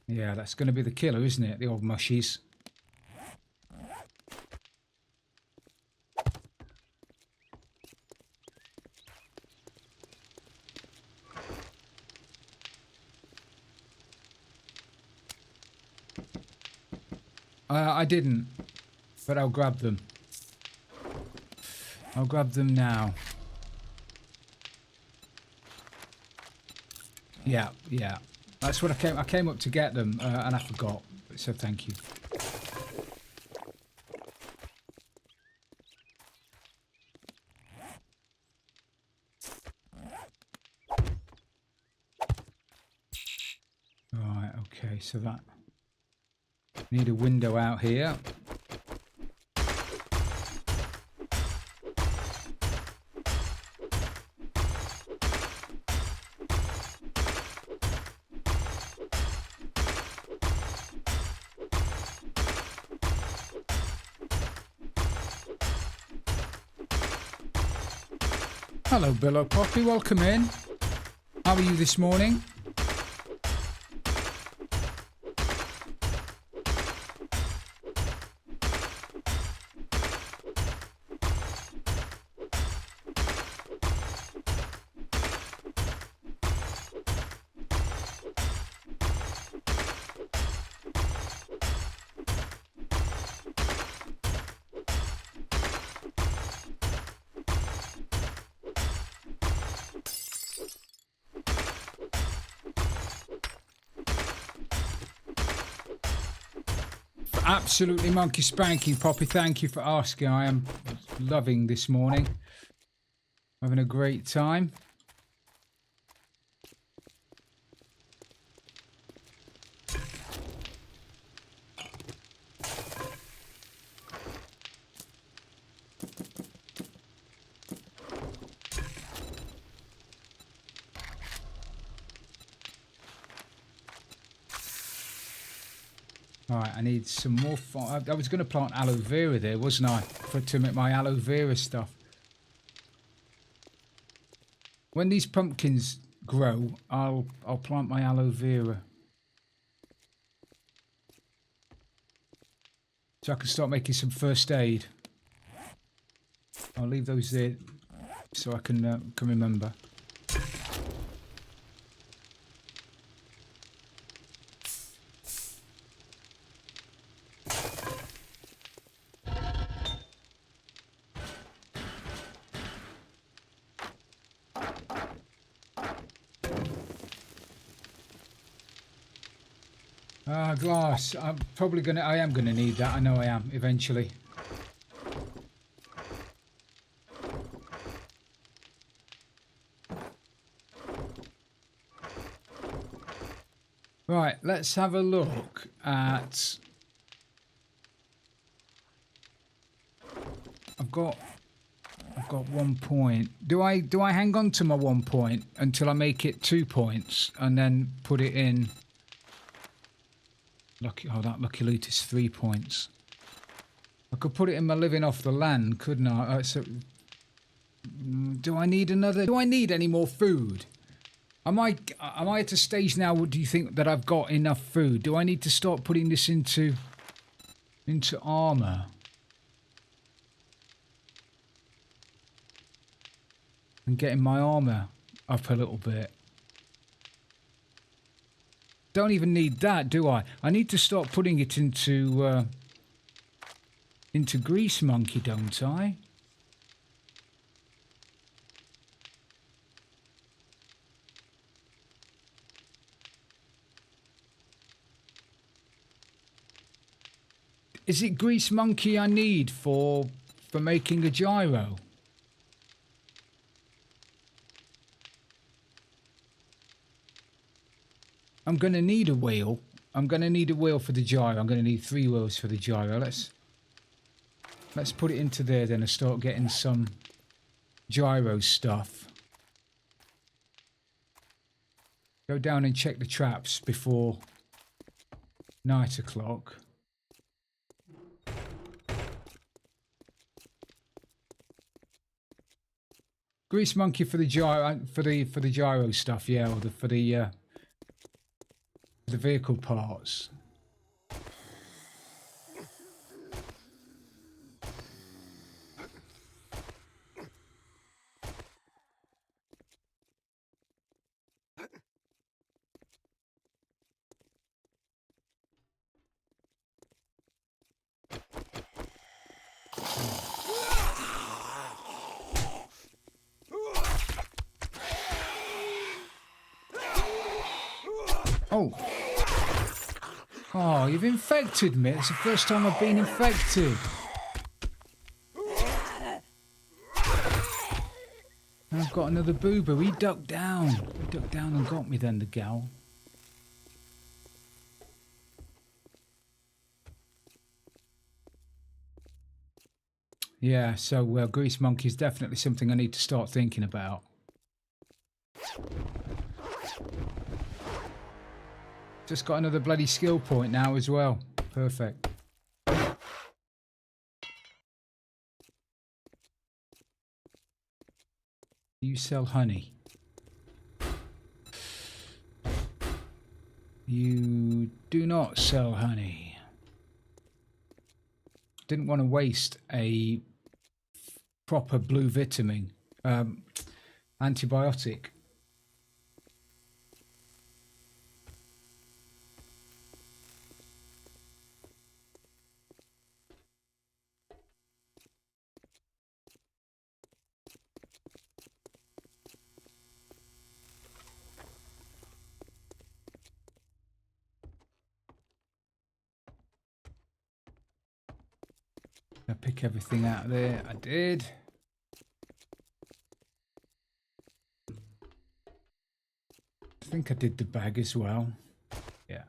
Yeah, that's going to be the killer, isn't it? The old mushies. I didn't, but I'll grab them. I'll grab them now. Yeah, yeah. That's what I came up to get them, and I forgot. So thank you. Right, okay, so that... Need a window out here. Hello, Billow Poppy. Welcome in. How are you this morning? Absolutely monkey spanking, Poppy. Thank you for asking. I am loving this morning. Having a great time. Alright, I need some more... I was going to plant aloe vera there, wasn't I? To make my aloe vera stuff. When these pumpkins grow, I'll plant my aloe vera. So I can start making some first aid. I'll leave those there. so I can remember. Glass. I am gonna need that. I know I am eventually. Right, let's have a look at. I've got 1 point. Do I hang on to my 1 point until I make it 2 points and then put it in? That lucky loot is 3 points. I could put it in my living off the land, couldn't I? Do I need another? Do I need any more food? Am I at a stage now? Do you think that I've got enough food? Do I need to start putting this into armor? And getting my armor up a little bit. Don't even need that, do I? I need to start putting it into Grease Monkey, don't I? Is it Grease Monkey I need for making a gyro? I'm going to need a wheel. I'm going to need a wheel for the gyro. I'm going to need 3 wheels for the gyro. Let's put it into there then and start getting some gyro stuff. Go down and check the traps before 9 o'clock. Grease Monkey for the gyro for the gyro stuff, yeah, or for the vehicle parts. Oh, you've infected me. It's the first time I've been infected. And I've got another boober. He ducked down. He ducked down and got me then, the gal. Yeah, so Grease Monkey is definitely something I need to start thinking about. Just got another bloody skill point now as well. Perfect. You sell honey. You do not sell honey. Didn't want to waste a proper blue vitamin antibiotic. I pick everything out of there. I did. I think I did the bag as well. Yeah.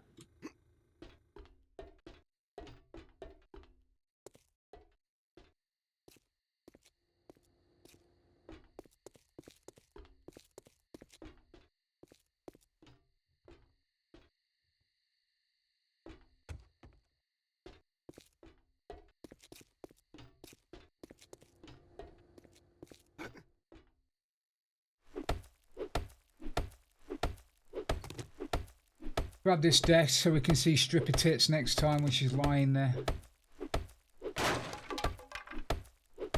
Grab this desk so we can see stripper tits next time when she's lying there.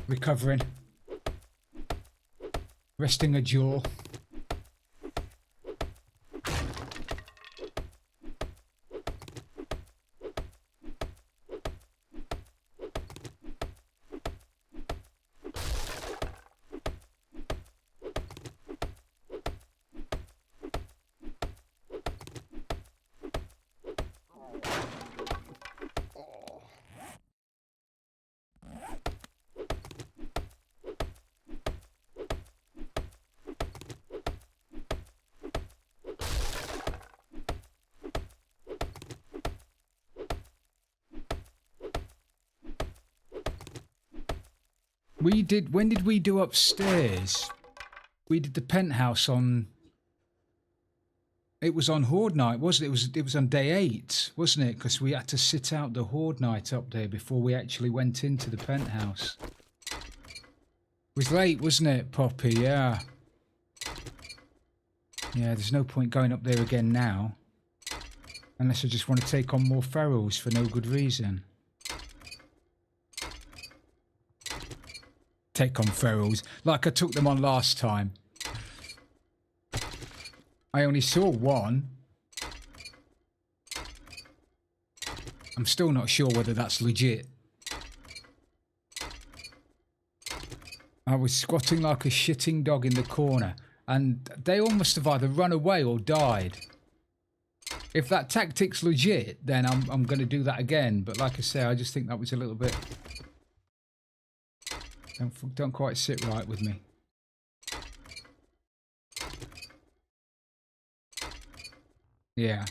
Recovering. Resting a jaw. When did we do upstairs? We did the penthouse on... It was on Horde Night, wasn't it? It was on day 8, wasn't it? Because we had to sit out the Horde Night up there before we actually went into the penthouse. It was late, wasn't it, Poppy? Yeah. Yeah, there's no point going up there again now. Unless I just want to take on more ferals for no good reason. Take on ferals like I took them on last time. I only saw one. I'm still not sure whether that's legit. I was squatting like a shitting dog in the corner, and they all must have either run away or died. If that tactic's legit, then I'm going to do that again. But like I say, I just think that was a little bit... Don't quite sit right with me. Yeah.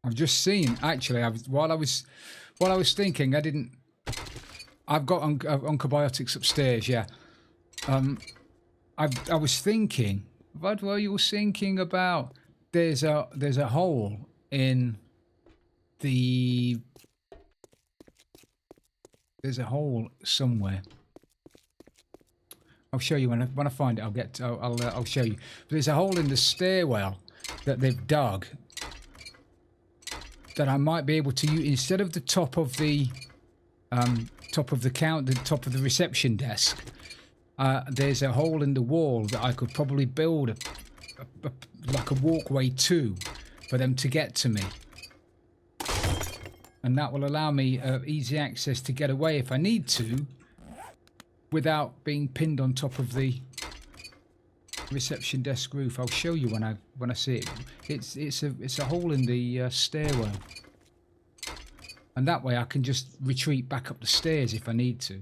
I've just seen, actually, while I was thinking, I've got oncobiotics upstairs, yeah. I was thinking, what were you thinking about? There's a hole in the... There's a hole somewhere. I'll show you when I find it. I'll show you. But there's a hole in the stairwell that they've dug that I might be able to use instead of the top of the top of the reception desk. There's a hole in the wall that I could probably build like a walkway to for them to get to me. And that will allow me easy access to get away if I need to without being pinned on top of the reception desk roof. I'll show you when I see it. It's a hole in the stairwell. And that way I can just retreat back up the stairs if I need to.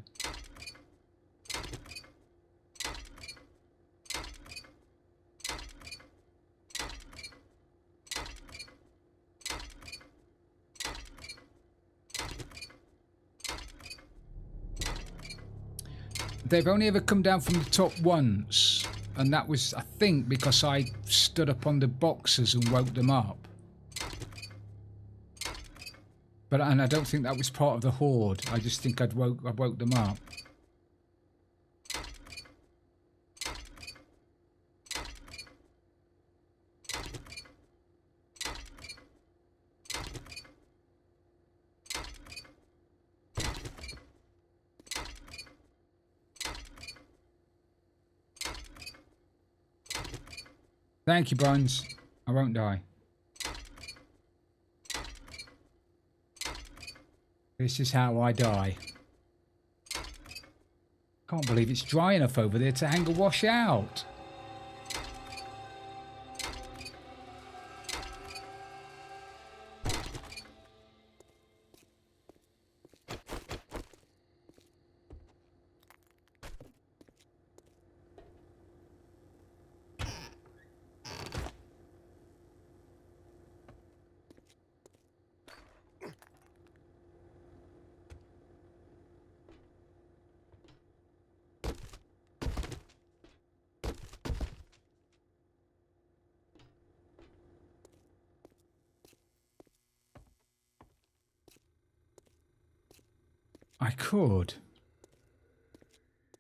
They've only ever come down from the top once, and that was, I think, because I stood up on the boxes and woke them up. And I don't think that was part of the horde. I just think I woke them up. Thank you, Bones. I won't die. This is how I die. Can't believe it's dry enough over there to hang a wash out. I could.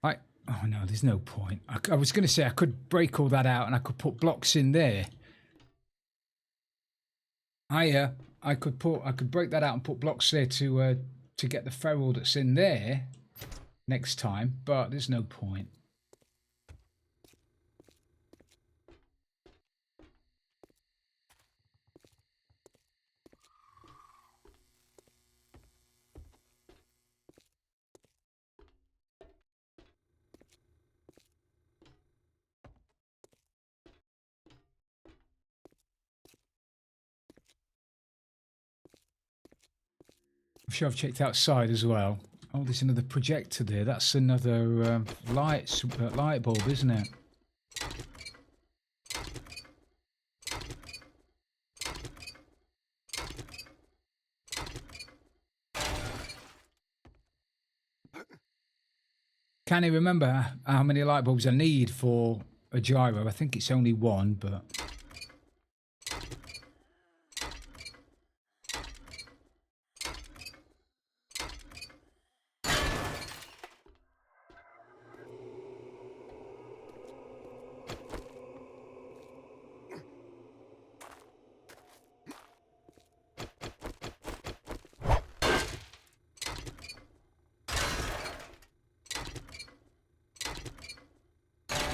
Oh no, there's no point. I was going to say I could break all that out and I could put blocks in there. I could break that out and put blocks there to get the feral that's in there next time, but there's no point. I'm sure I've checked outside as well. Oh, there's another projector there. That's another light bulb, isn't it? Can you remember how many light bulbs I need for a gyro? I think it's only one, but...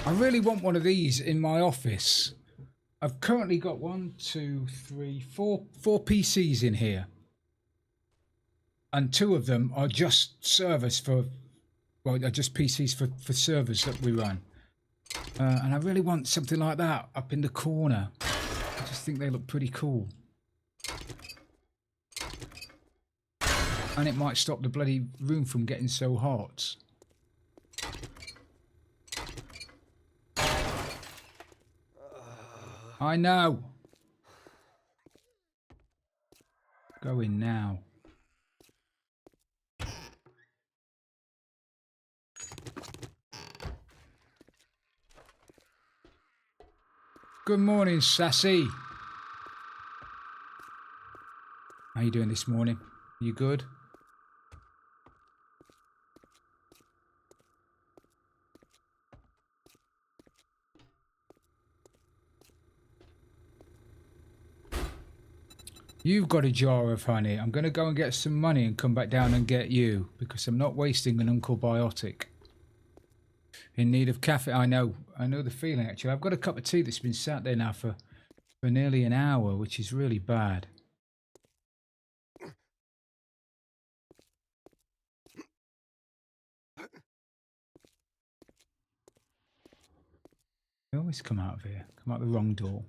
I really want one of these in my office. I've currently got 1, 2, 3, 4 PCs in here. And 2 of them are just servers for, well, they're just PCs for servers that we run. And I really want something like that up in the corner. I just think they look pretty cool. And it might stop the bloody room from getting so hot. I know. Go in now. Good morning, Sassy. How you doing this morning? You good? You've got a jar of honey. I'm going to go and get some money and come back down and get you, because I'm not wasting an Uncle Biotic. In need of caffeine. I know the feeling, actually. I've got a cup of tea that's been sat there now for nearly an hour, which is really bad. They always come out of here. Come out the wrong door.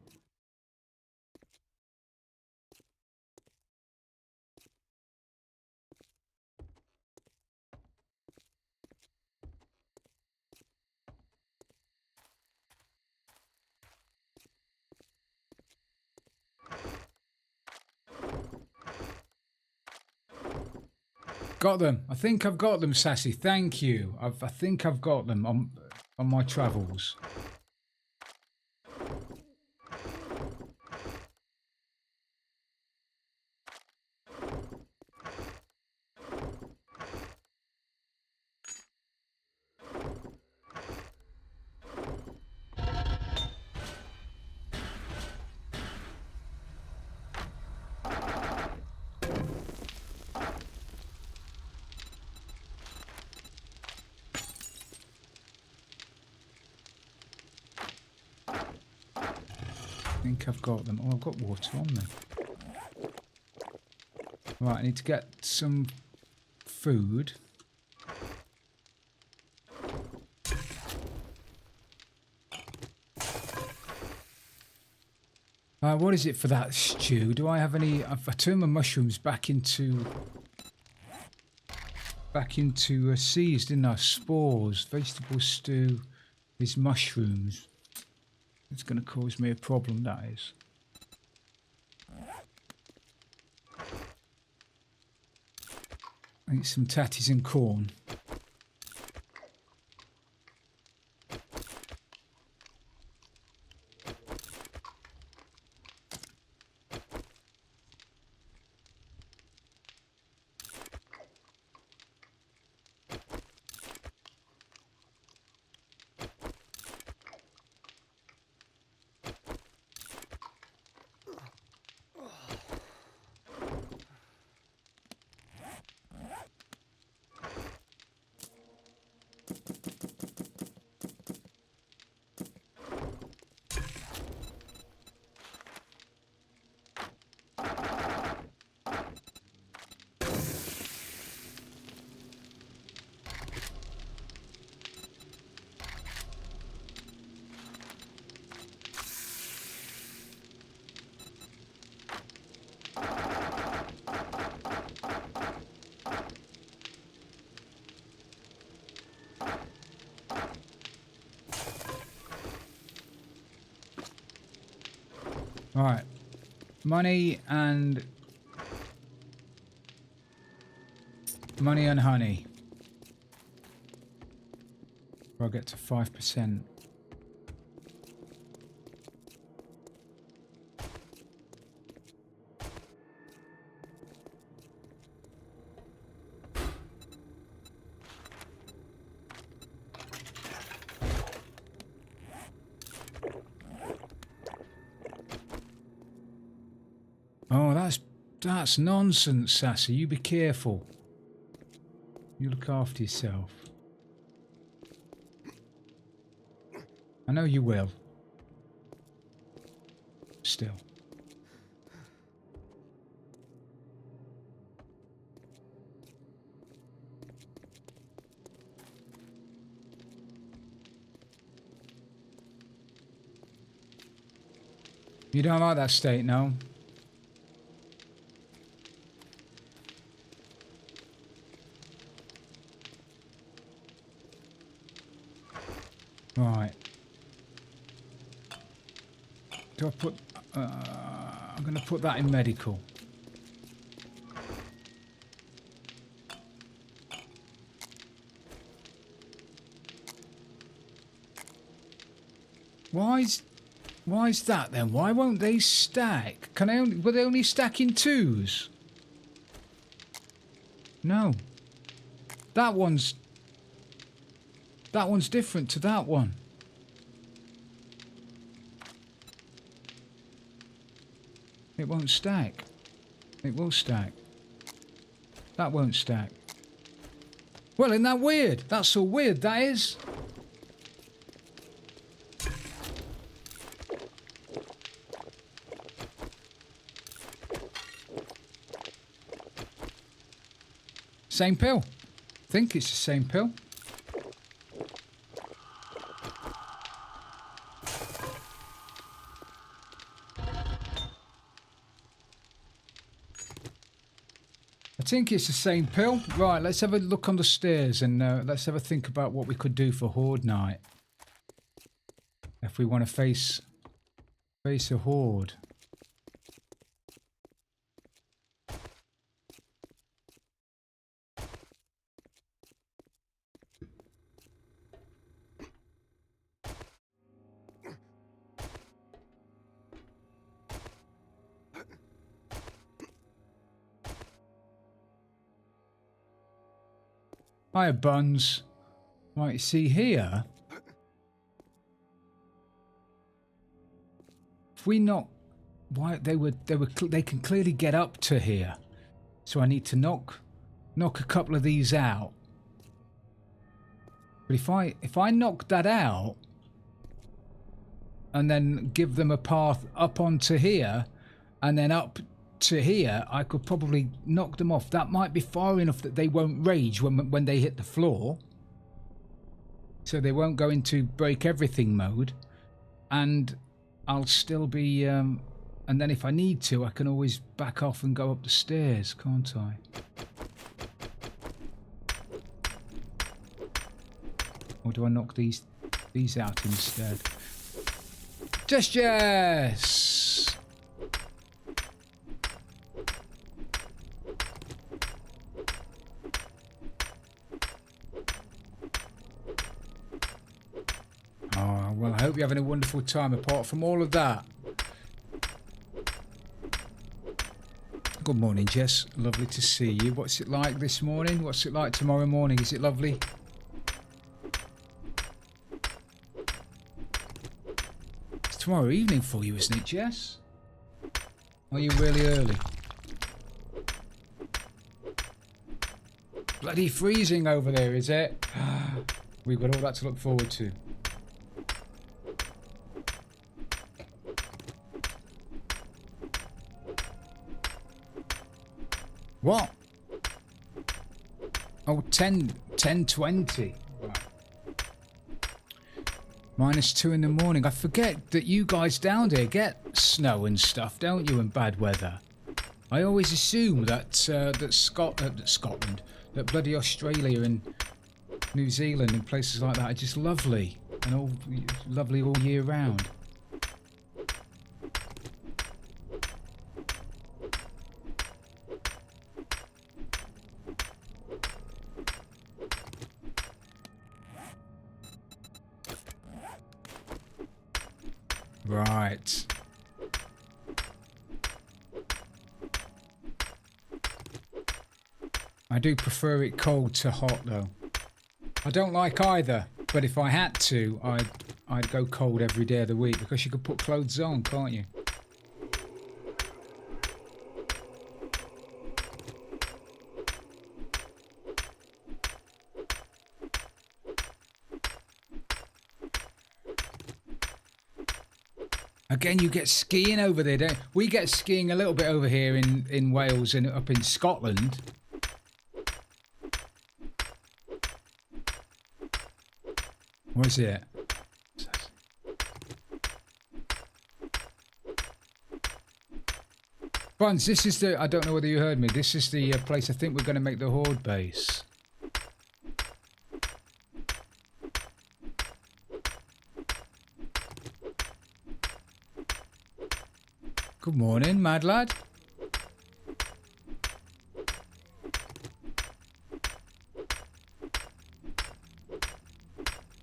Got them. I think I've got them, Sassy. Thank you. I think I've got them on my travels. I think I've got them. Oh, I've got water on me. Right, I need to get some food. What is it for that stew? Do I have any... I turned my mushrooms back into seeds, didn't I? Spores. Vegetable stew is mushrooms. It's going to cause me a problem, that is. I need some tatties and corn. Right. Money and honey. I'll get to 5%. Oh, that's nonsense, Sassy. You be careful. You look after yourself. I know you will. Still. You don't like that state, no? Right. Do I put... I'm going to put that in medical. Why is that then? Why won't they stack? Will they only stack in twos? No. That one's different to that one. It won't stack. It will stack. That won't stack. Well, isn't that weird? That's so weird, that is. Same pill. I think it's the same pill. I think it's the same pill. Right, let's have a look on the stairs and let's have a think about what we could do for Horde Night. If we want to face a Horde. Hiya, Buns. Right, you see here. If we knock, they can clearly get up to here. So I need to knock a couple of these out. But if I knock that out and then give them a path up onto here and then up to here, I could probably knock them off. That might be far enough that they won't rage when they hit the floor. So they won't go into break everything mode. And I'll still be... and then if I need to, I can always back off and go up the stairs, can't I? Or do I knock these out instead? Just yes! Oh, well, I hope you're having a wonderful time apart from all of that. Good morning, Jess. Lovely to see you. What's it like this morning? What's it like tomorrow morning? Is it lovely? It's tomorrow evening for you, isn't it, Jess? Are you really early? Bloody freezing over there, is it? We've got all that to look forward to. What? Oh, 10:20. Right. -2 in the morning. I forget that you guys down there get snow and stuff, don't you, in bad weather? I always assume that Scotland, that bloody Australia and New Zealand and places like that are just lovely and all lovely all year round. Right. I do prefer it cold to hot though. I don't like either, but if I had to, I'd go cold every day of the week because you could put clothes on, can't you? Again, you get skiing over there, don't you? We get skiing a little bit over here in Wales and up in Scotland. Where's it? Franz, this is the... I don't know whether you heard me. This is the place I think we're going to make the Horde base. Good morning, mad lad.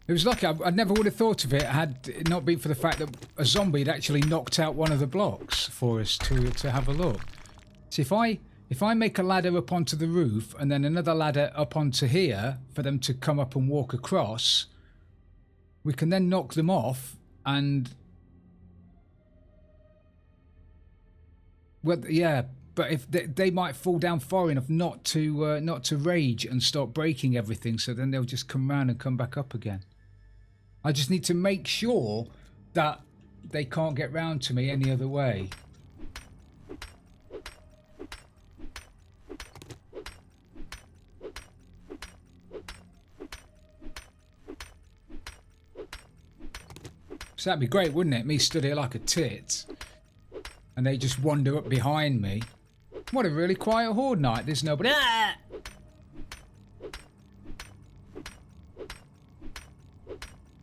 It was lucky. I never would have thought of it had it not been for the fact that a zombie had actually knocked out one of the blocks for us to have a look. So if I make a ladder up onto the roof and then another ladder up onto here for them to come up and walk across, we can then knock them off and... Well, yeah, but if they might fall down far enough not to rage and start breaking everything, so then they'll just come round and come back up again. I just need to make sure that they can't get round to me any other way. So that'd be great, wouldn't it? Me stood here like a tit, and they just wander up behind me. What a really quiet Horde night. There's nobody. Ah!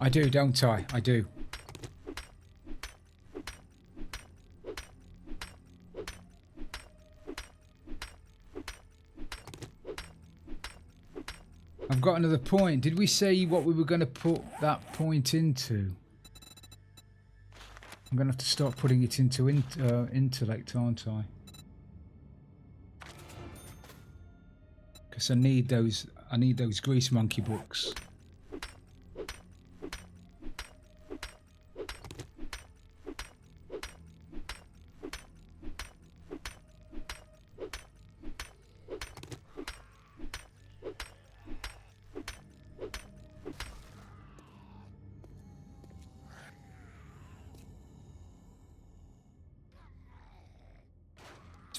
I do, don't I? I do. I've got another point. Did we say what we were going to put that point into? I'm going to have to start putting it into intellect, aren't I? Because I need those grease monkey books.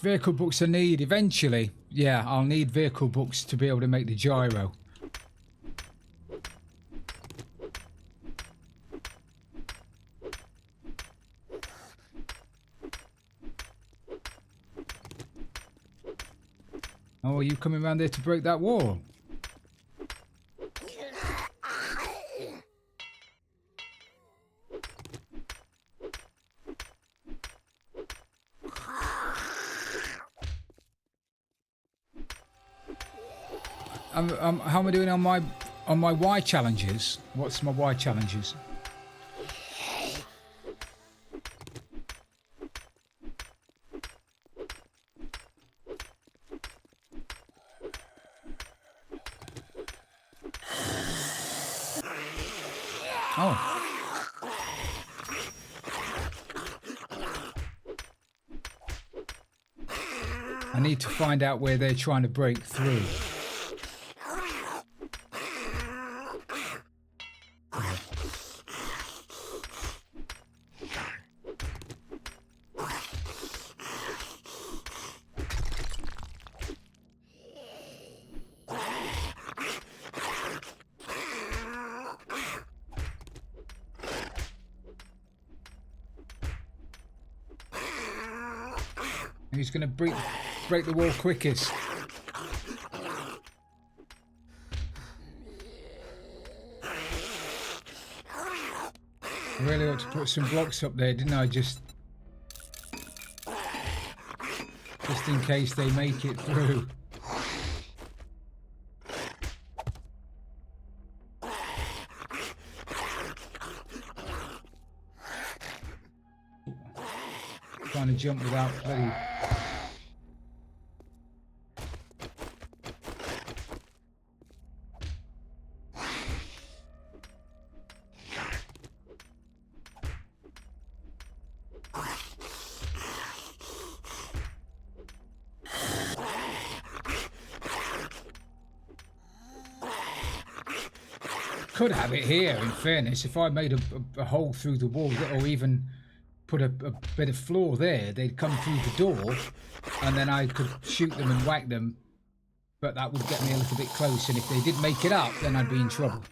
Vehicle books I need eventually. Yeah, I'll need vehicle books to be able to make the gyro. Oh, are you coming around there to break that wall? How am I doing on my Y challenges? What's my Y challenges? Oh. I need to find out where they're trying to break through. Who's going to break the wall quickest? I really ought to put some blocks up there, didn't I? Just in case they make it through. trying to jump without bloody... Could have it here, in fairness. If I made a hole through the wall, or even put a bit of floor there, they'd come through the door, and then I could shoot them and whack them, but that would get me a little bit close, and if they did make it up, then I'd be in trouble.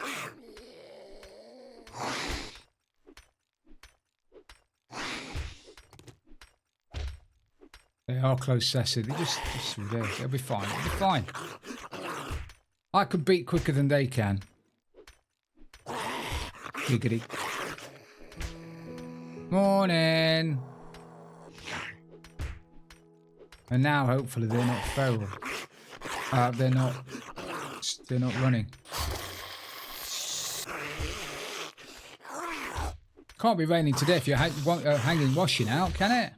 They are close, Cecil. They're just through there. They'll be fine. They'll be fine. I could beat quicker than they can. Giggity. Morning. And now, hopefully, they're not feral. They're not running. Can't be raining today if you're hanging washing out, can it?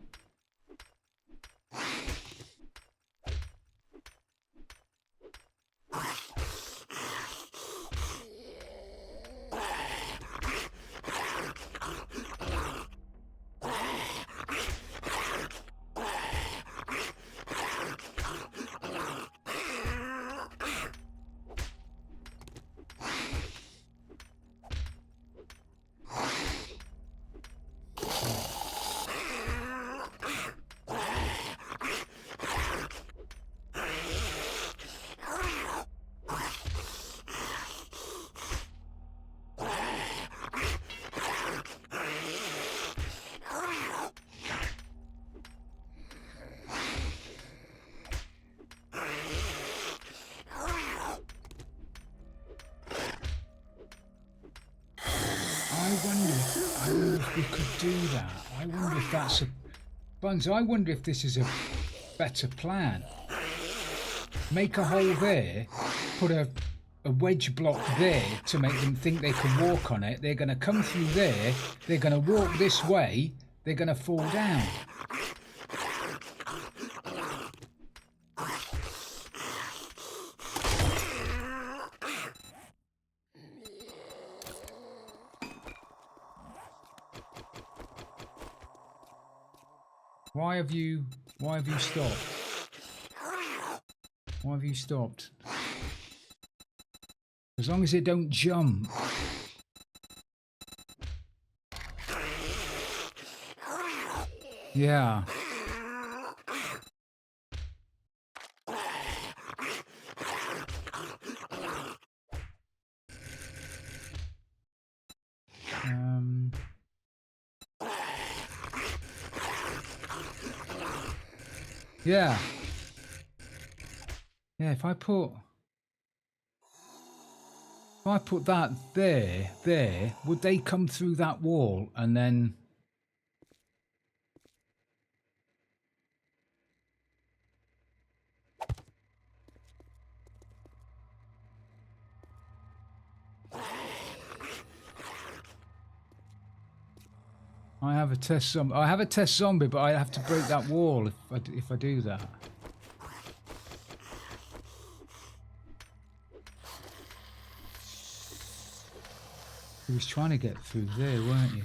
I wonder if we could do that. I wonder if that's a... Buns, I wonder if this is a better plan. Make a hole there, put a wedge block there to make them think they can walk on it. They're going to come through there, they're going to walk this way, they're going to fall down. Why have you stopped? Why have you stopped? As long as they don't jump. Yeah. Yeah. Yeah, if I put that there, would they come through that wall and then... I have a test zombie. I have a test zombie, but I have to break that wall if I do that. You was trying to get through there, weren't you?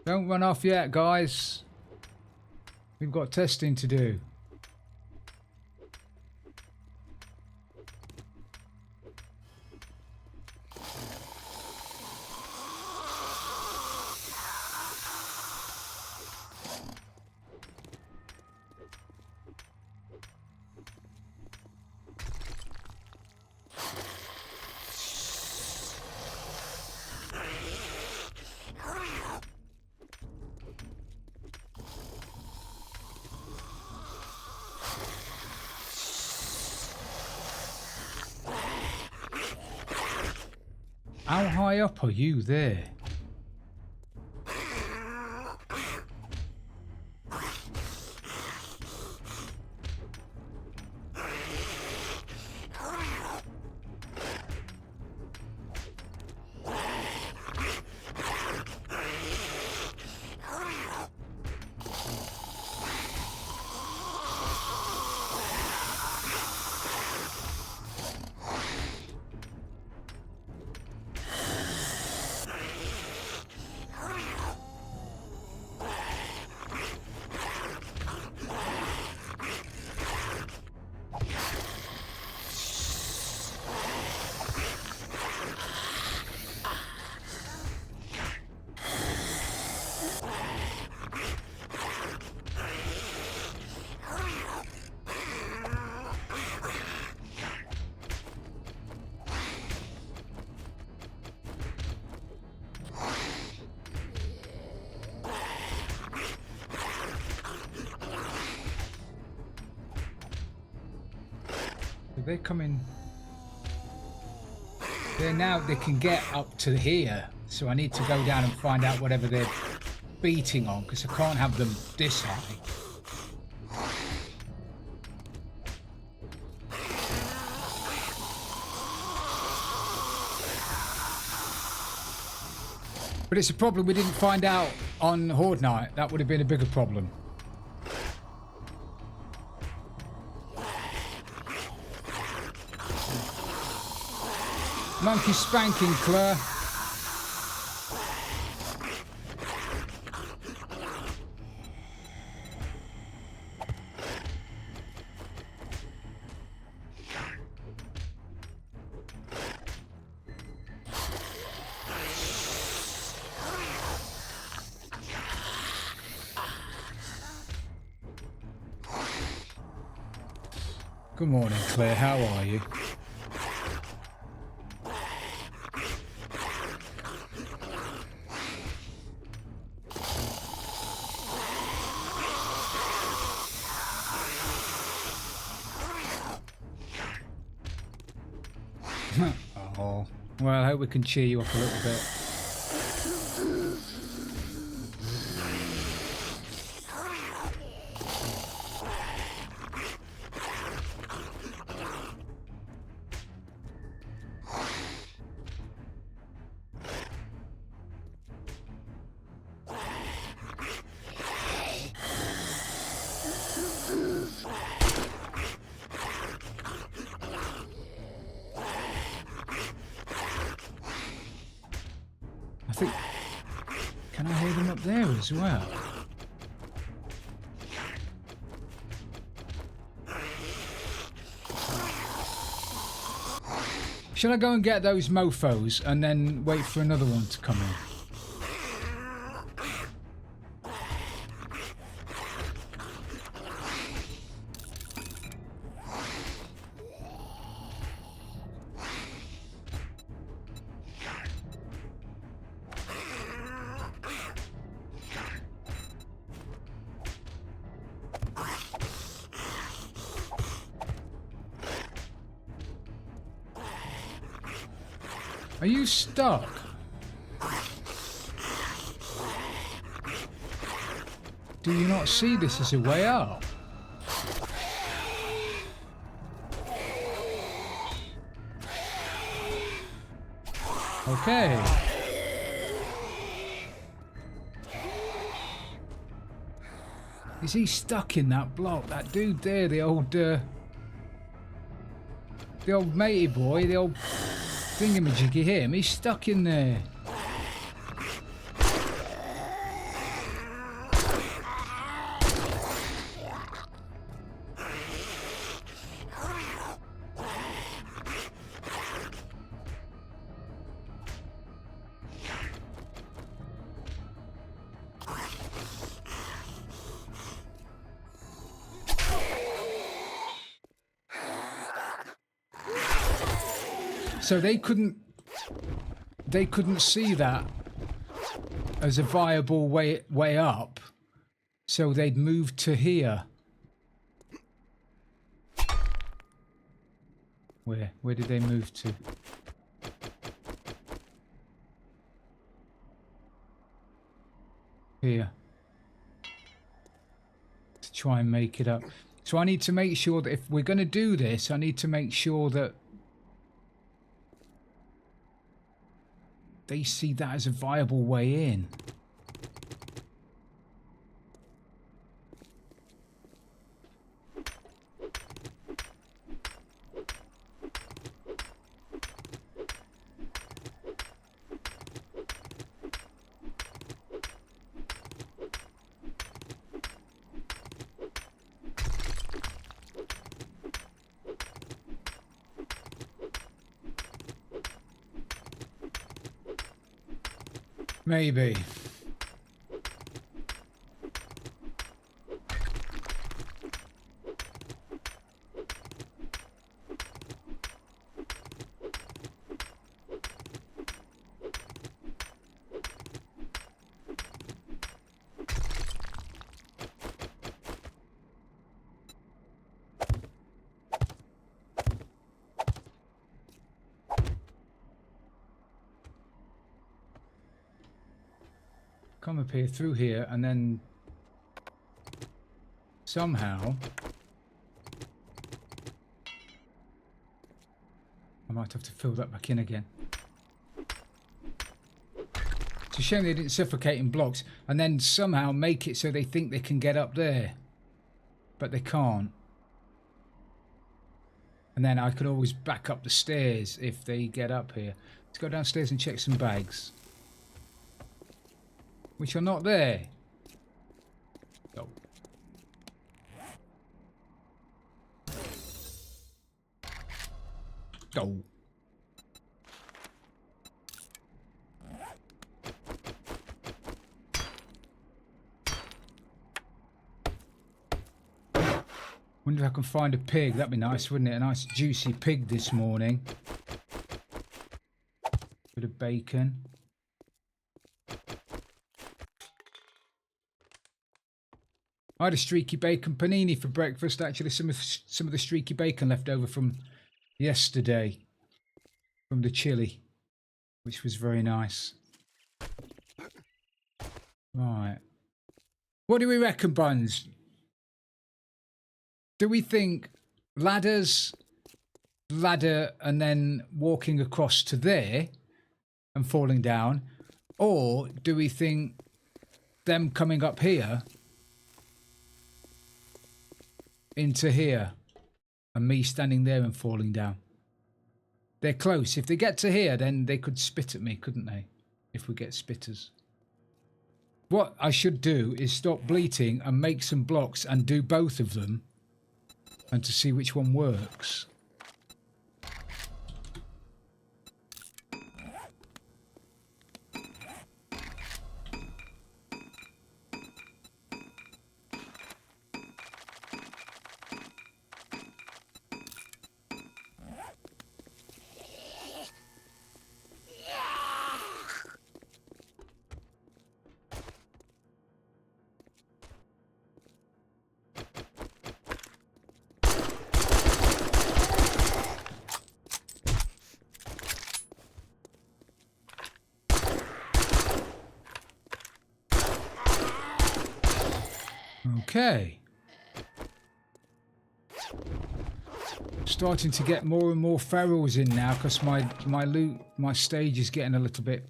Don't run off yet, guys. We've got testing to do. How high up are you there? So they're coming. They can get up to here. So I need to go down and find out whatever they're beating on, because I can't have them this high. But it's a problem we didn't find out on Horde Night. That would have been a bigger problem. Monkey spanking, Claire. Good morning, Claire. How are you? Oh, well, I hope we can cheer you up a little bit. I think... Can I hear them up there as well? Shall I go and get those mofos and then wait for another one to come in? Are you stuck? Do you not see this as a way up? Okay. Is he stuck in that block? That dude there, the old matey boy, the old thingamajig, you hear him? He's stuck in there. So they couldn't see that as a viable way up, so they'd moved to here. Where did they move to? Here. To try and make it up. So I need to make sure that if we're going to do this, I need to make sure that they see that as a viable way in. Maybe. come up here through here and then somehow I might have to fill that back in again. It's a shame they didn't suffocate in blocks and then somehow make it so they think they can get up there, but they can't. And then I could always back up the stairs if they get up here. Let's go downstairs and check some bags, which are not there. Oh. Oh. Wonder if I can find a pig. That'd be nice, wouldn't it? A nice juicy pig this morning. Bit of bacon. I had a streaky bacon panini for breakfast. Actually, some of the streaky bacon left over from yesterday, from the chili, which was very nice. Right. What do we reckon, Buns? Do we think ladder and then walking across to there and falling down? Or do we think them coming up here into here and me standing there and falling down? They're close. If they get to here, then they could spit at me, couldn't they? If we get spitters. What I should do is stop bleating and make some blocks and do both of them, and to see which one works. Okay. Starting to get more and more ferals in now because my stage is getting a little bit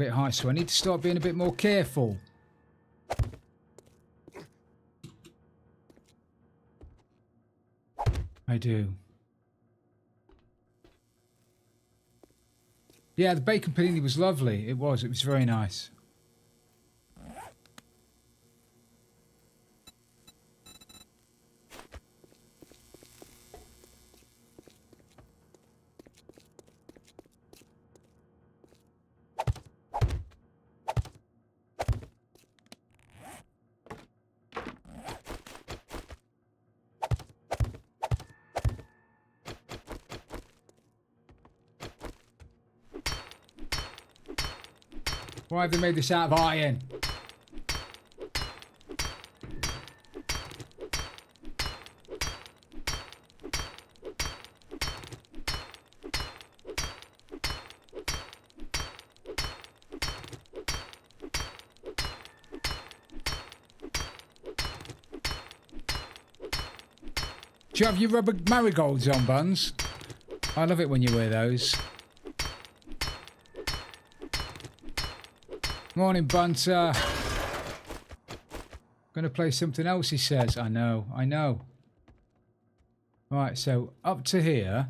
high, so I need to start being a bit more careful. I do. Yeah, the bacon panini was lovely. It was very nice. Why have they made this out of iron? Do you have your rubber marigolds on, Buns? I love it when you wear those. Morning, Bunter. Gonna play something else, he says. I know. Right, so up to here.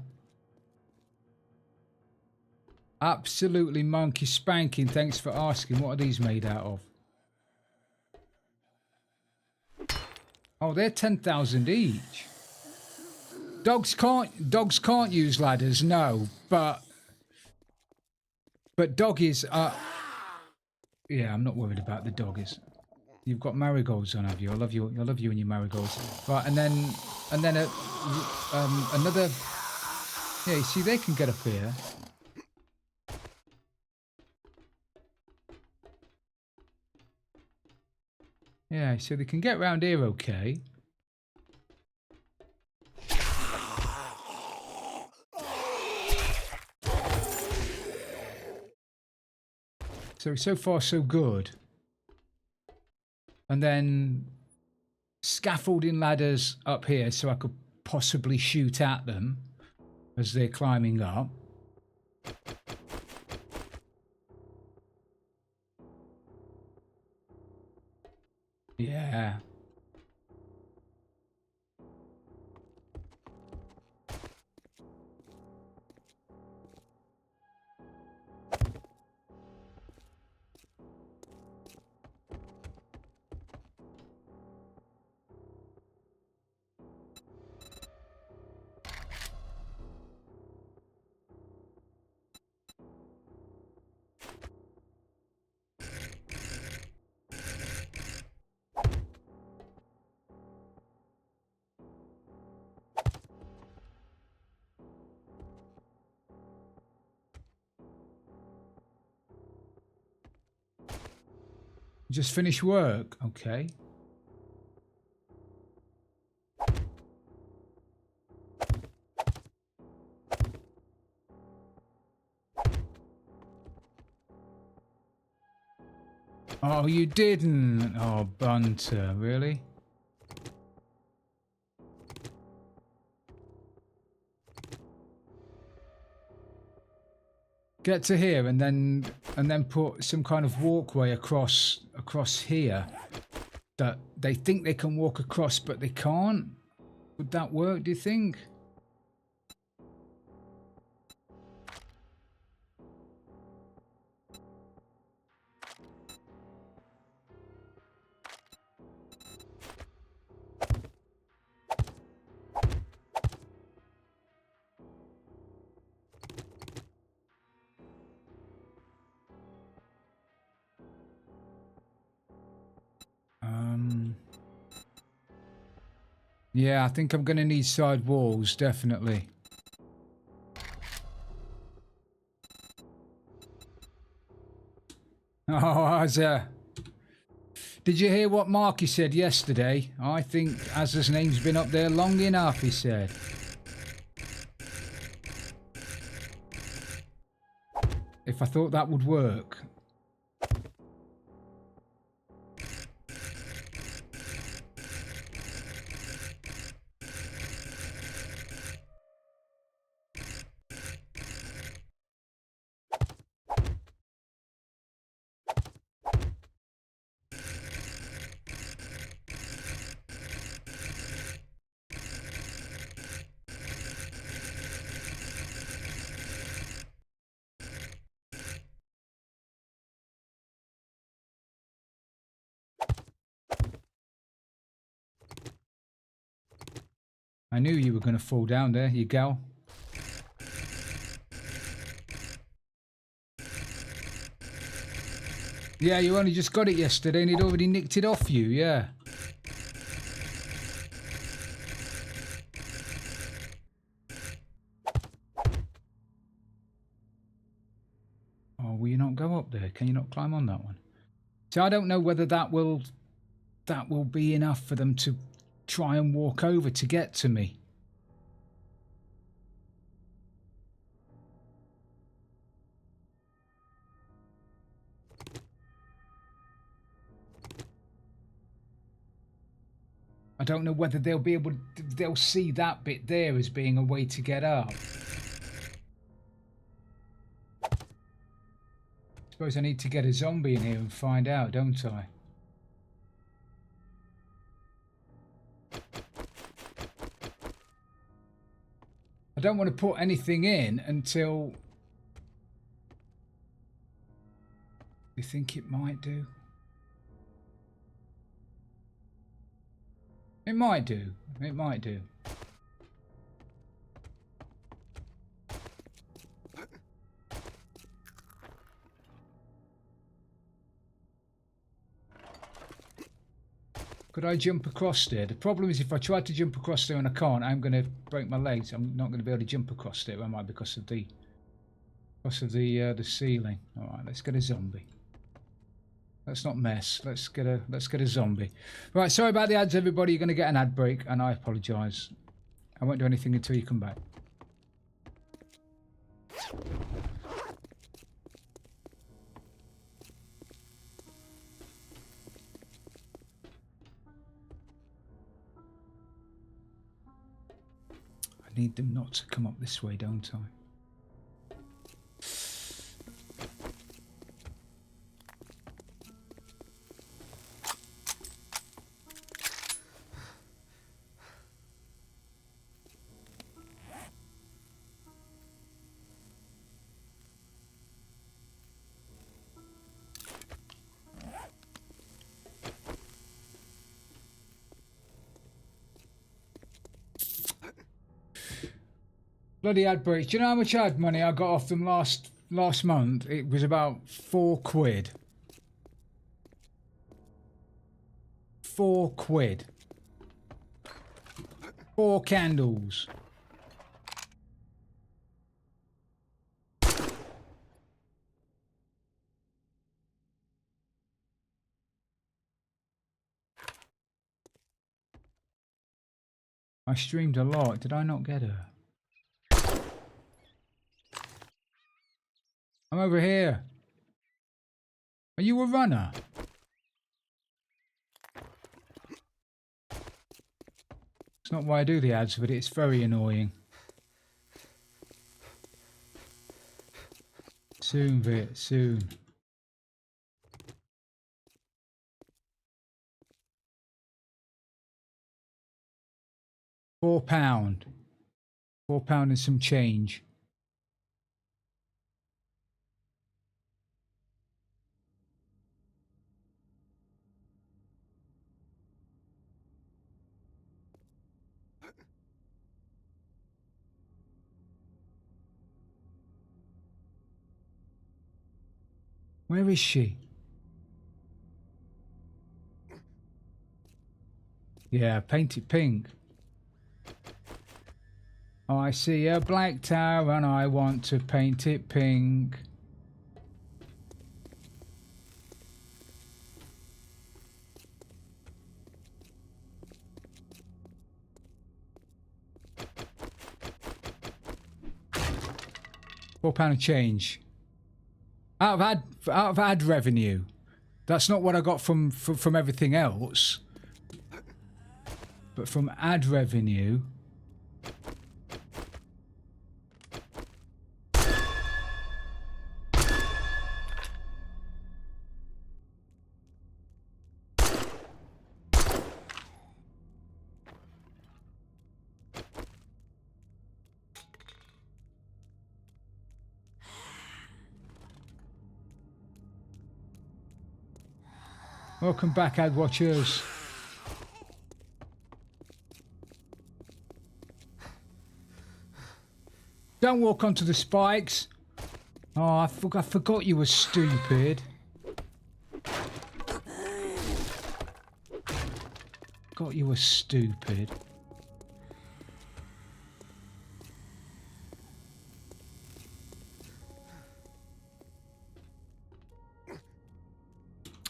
Absolutely monkey spanking. Thanks for asking. What are these made out of? Oh, they're 10,000 each. Dogs can't use ladders, no, but doggies are. Yeah, I'm not worried about the doggies. You've got marigolds on, have you? I love you and your marigolds. Right, and then another. Yeah, you see, they can get up here. Yeah, so they can get round here, okay. So far so good. And then scaffolding ladders up here so I could possibly shoot at them as they're climbing up. Yeah. Just finished work. Okay. Oh, you didn't. Oh, Bunter, really? Get to here and then put some kind of walkway across here that they think they can walk across but they can't. Would that work, do you think? Yeah, I think I'm going to need side walls, definitely. Oh, Azza. Did you hear what Marky said yesterday? I think Azza's name's been up there long enough, he said. If I thought that would work. I knew you were going to fall down there, you gal. Yeah, you only just got it yesterday and he'd already nicked it off you, yeah. Oh, will you not go up there? Can you not climb on that one? So I don't know whether that will be enough for them to try and walk over to get to me. I don't know whether they'll see that bit there as being a way to get up. Suppose I need to get a zombie in here and find out, don't I? I don't want to put anything in until... You think it might do? It might do. It might do. Could I jump across there? The problem is if I try to jump across there and I can't, I'm going to break my legs. I'm not going to be able to jump across there, am I? Because of the ceiling. All right, let's get a zombie. Let's not mess. Let's get a zombie. Right, sorry about the ads, everybody. You're going to get an ad break, and I apologise. I won't do anything until you come back. I need them not to come up this way, don't I? Bloody ad breaks. Do you know how much ad money I got off them last month? It was about £4. £4. 4 candles. I streamed a lot. Did I not get her? I'm over here. Are you a runner? It's not why I do the ads, but it's very annoying. Soon, Vit, soon. £4. £4 and some change. Where is she? Yeah, paint it pink. Oh, I see a black tower and I want to paint it pink. £4 of change. Out of ad revenue. That's not what I got from everything else. But from ad revenue. Welcome back, ad watchers. Don't walk onto the spikes. Oh, I forgot you were stupid. Forgot you were stupid.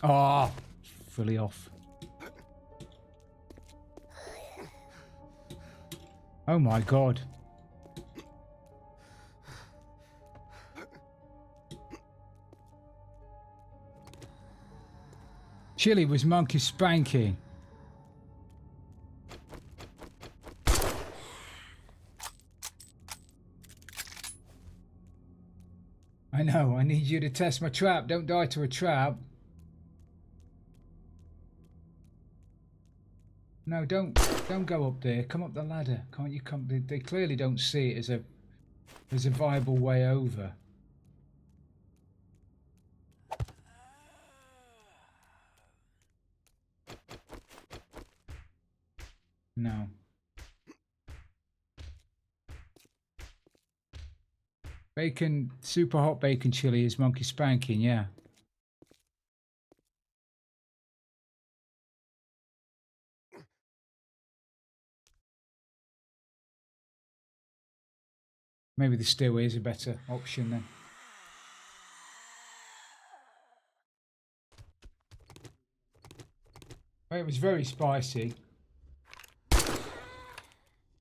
Oh, fully off. Oh my God. Chili was monkey spanking. I know, I need you to test my trap. Don't die to a trap. No, don't go up there. Come up the ladder. Can't you come? They clearly don't see it as a viable way over. No. Bacon, super hot bacon chili is monkey spanking, yeah. Maybe the stew is a better option then. Well, it was very spicy.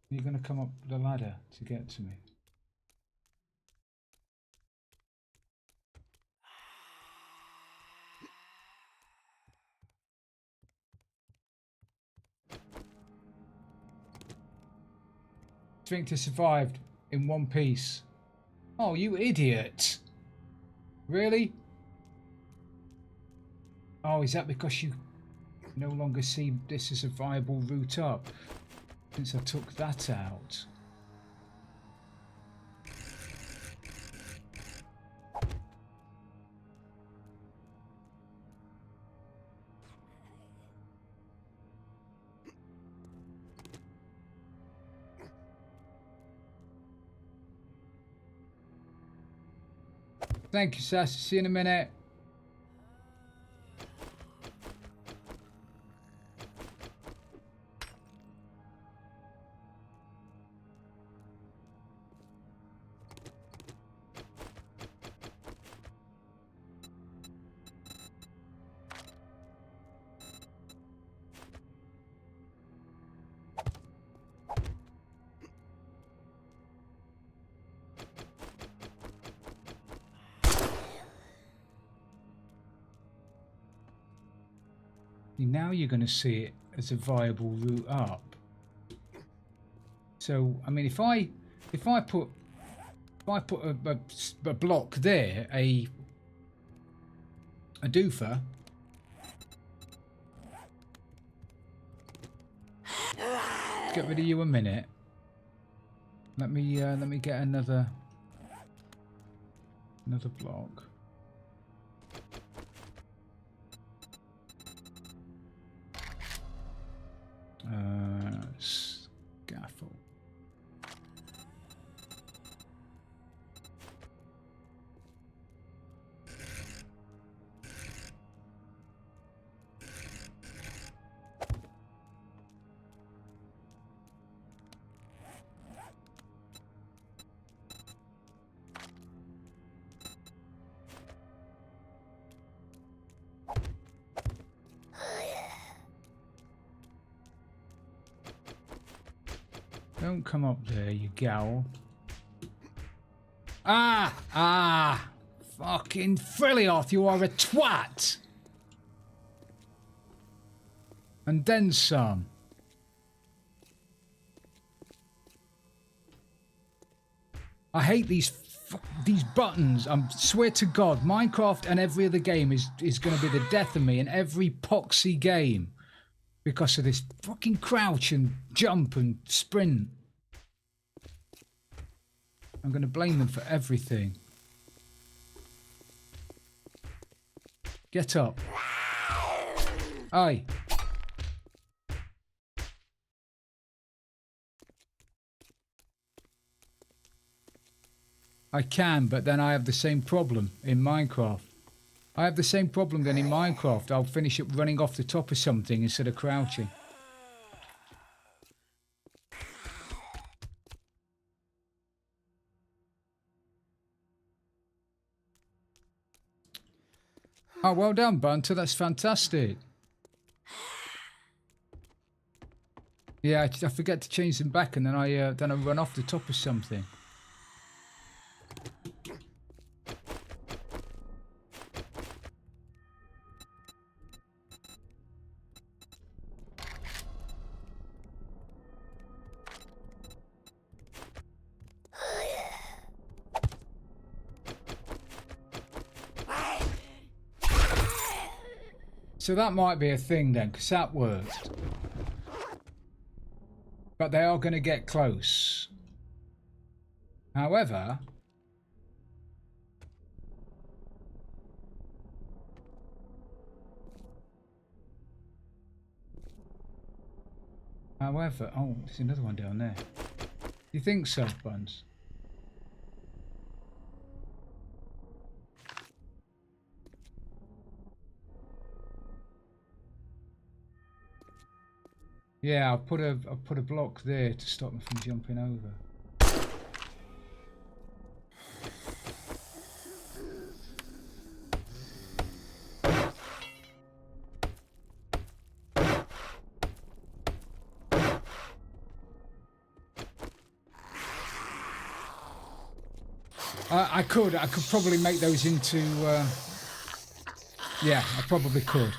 You're going to come up the ladder to get to me. Sphincter survived in one piece. Oh, you idiot. Really? Oh, is that because you no longer see this as a viable route up? Since I took that out. Thank you, Sass. See you in a minute. Now you're going to see it as a viable route up. So I mean, if I put a block there, a doofer. Get rid of you a minute. Let me get another block. Scaffold. Don't come up there, you gal. Ah! Fucking Frilioth, you are a twat! And then some. I hate these buttons. I swear to God, Minecraft and every other game is going to be the death of me in every poxy game. Because of this fucking crouch and jump and sprint. I'm going to blame them for everything. Get up. Aye. I can, but then I have the same problem in Minecraft. I have the same problem then in Minecraft. I'll finish it running off the top of something instead of crouching. Oh, well done, Bunter. That's fantastic. Yeah, I forget to change them back, and then I run off the top of something. So that might be a thing then, because that worked. But they are going to get close. However... oh, there's another one down there. You think so, Buns? Yeah, I'll put a block there to stop them from jumping over. I could probably make those into. Yeah, I probably could.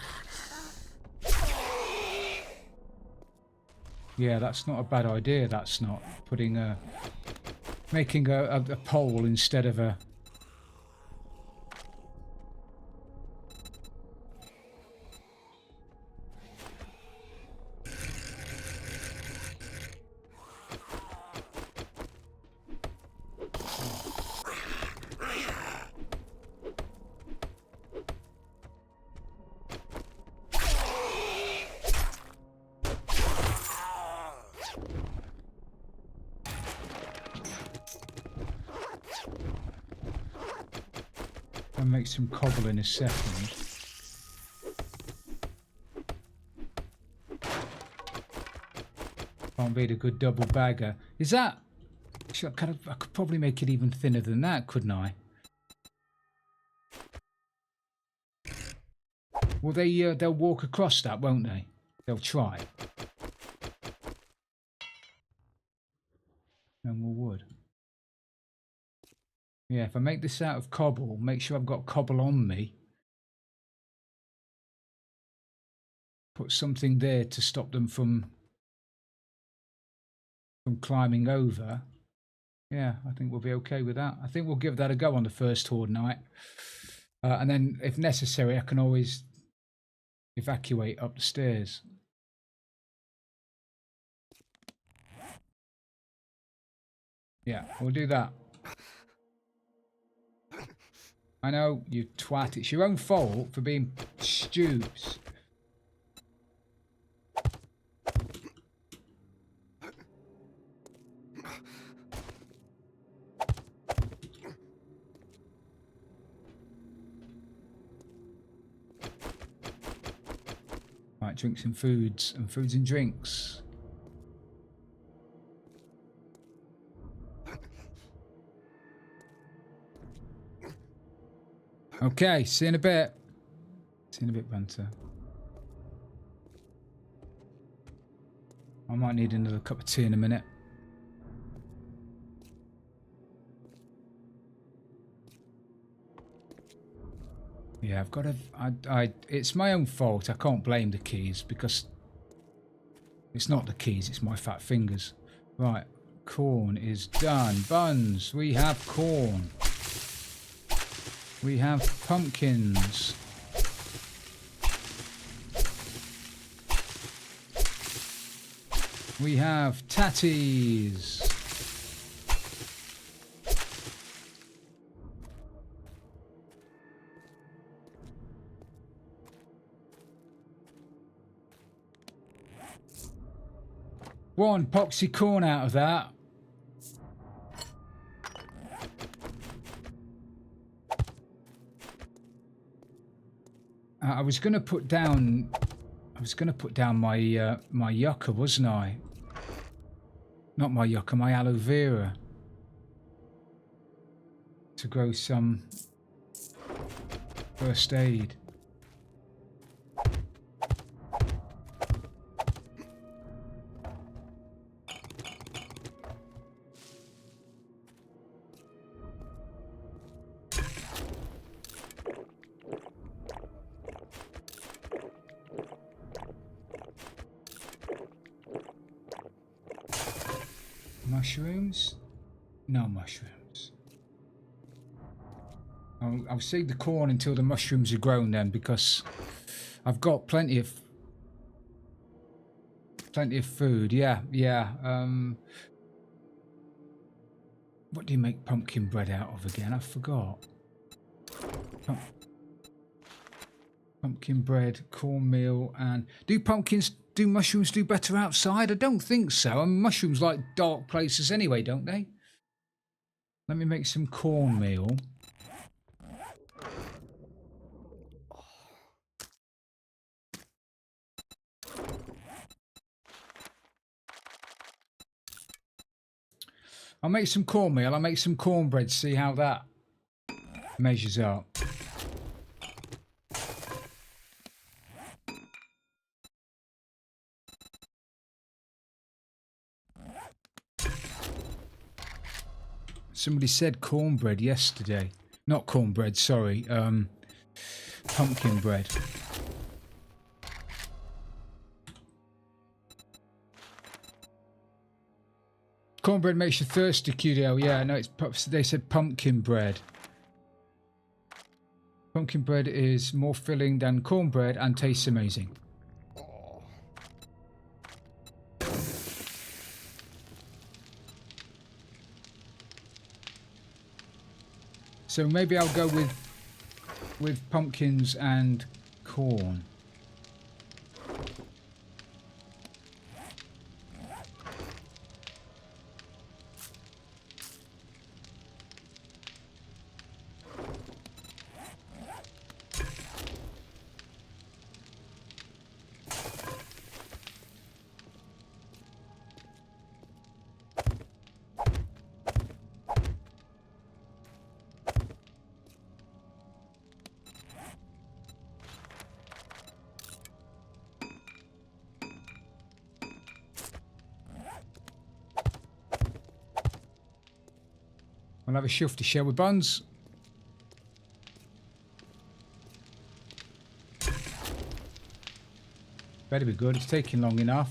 Yeah, that's not a bad idea. That's not putting a... making a pole instead of a... I'll make some cobble in a second. Can't beat a good double bagger. Is that... Actually, I could probably make it even thinner than that, couldn't I? Well, they'll walk across that, won't they? They'll try. No more wood. Yeah, if I make this out of cobble, make sure I've got cobble on me. Put something there to stop them from climbing over. Yeah, I think we'll be okay with that. I think we'll give that a go on the first horde night. And then, if necessary, I can always evacuate up the stairs. Yeah, we'll do that. I know, you twat. It's your own fault for being stews. Right, drink some foods and drinks. Okay, see you in a bit. See you in a bit, Banter. I might need another cup of tea in a minute. Yeah, I've got to... it's my own fault. I can't blame the keys because it's not the keys, it's my fat fingers. Right, corn is done. Buns, we have corn. We have pumpkins. We have tatties. One poxy corn out of that. I was going to put down my my yucca, wasn't I? Not my yucca, my aloe vera. To grow some first aid. Mushrooms? No mushrooms. I'll seed the corn until the mushrooms are grown then, because I've got plenty of food. Yeah. What do you make pumpkin bread out of again? I forgot. Pumpkin bread, cornmeal, and do mushrooms do better outside? I don't think so. I mean, mushrooms like dark places anyway, don't they? Let me make some cornmeal. I'll make some cornmeal. I'll make some cornbread. See how that measures up. Somebody said cornbread yesterday. Not cornbread, sorry. Pumpkin bread. Cornbread makes you thirsty, QDL. Yeah, no, they said pumpkin bread. Pumpkin bread is more filling than cornbread and tastes amazing. So maybe I'll go with pumpkins and corn. I'll have a shift to share with buns. Better be good. It's taking long enough.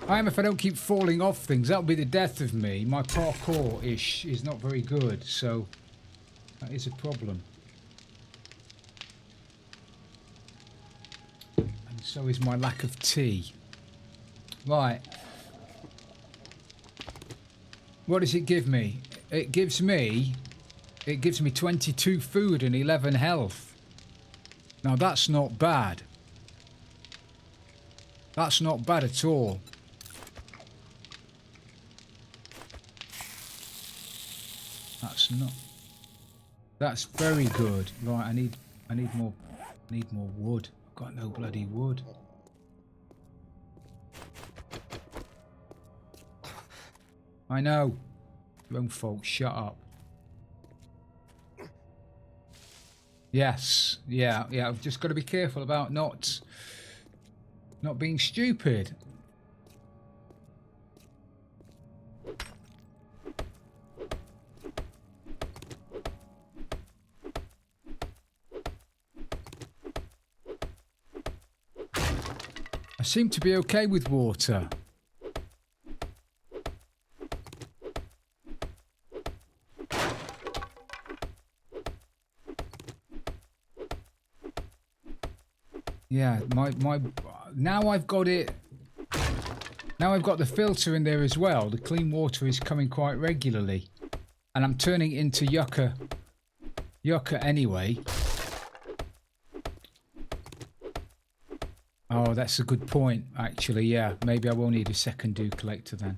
I am if I don't keep falling off things. That'll be the death of me. My parkour-ish is not very good, so that is a problem. So is my lack of tea. Right. What does it give me? It gives me 22 food and 11 health. Now that's not bad. That's not bad at all. That's very good. Right, I need more wood. Got no bloody wood. I know. Your own fault. Shut up. Yes. Yeah. I've just got to be careful about not being stupid. I seem to be okay with water. Yeah, now I've got it. Now I've got the filter in there as well. The clean water is coming quite regularly, and I'm turning it into yucca anyway. Oh, that's a good point, actually. Yeah, maybe I will need a second dew collector then.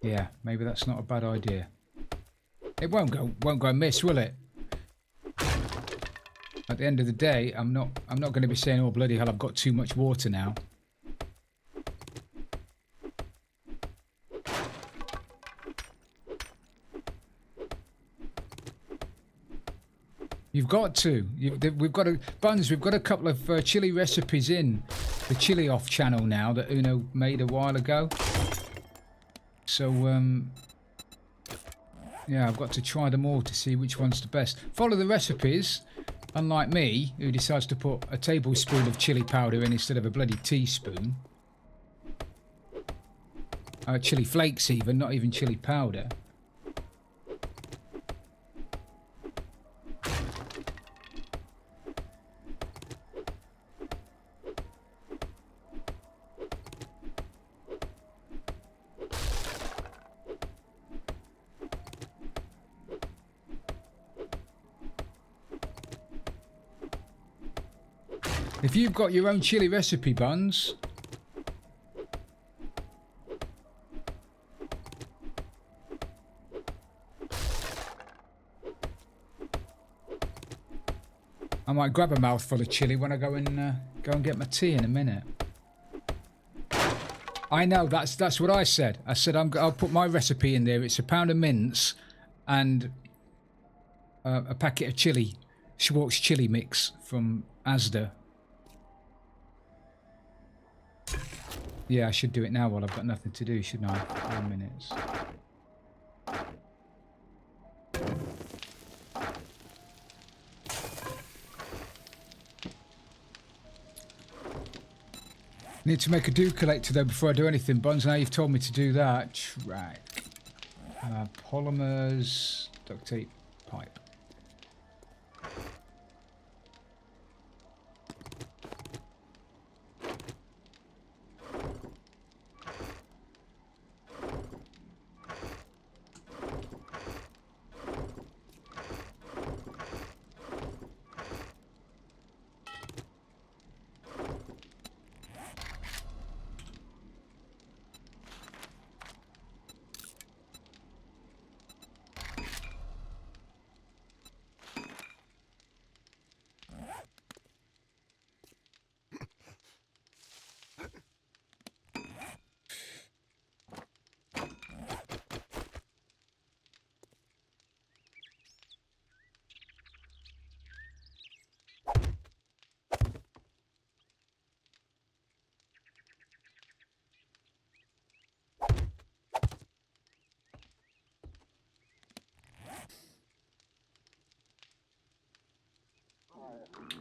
Yeah, maybe that's not a bad idea. It won't go amiss, will it? At the end of the day, I'm not going to be saying, "Oh bloody hell, I've got too much water now." You've got to. We've got a couple of chili recipes in the Chili Off channel now that Uno made a while ago. So yeah, I've got to try them all to see which one's the best. Follow the recipes, unlike me, who decides to put a tablespoon of chili powder in instead of a bloody teaspoon. Chili flakes even, not even chili powder. If you've got your own chili recipe, Buns, I might grab a mouthful of chili when I go and get my tea in a minute. I know, that's what I said. I said I'll put my recipe in there. It's a pound of mince and a packet of chili, Schwartz chili mix from Asda. Yeah, I should do it now while I've got nothing to do, shouldn't I? 4 minutes. Need to make a dew collector though before I do anything. Bonds, now you've told me to do that. Track. Polymers. Duct tape. Pipe.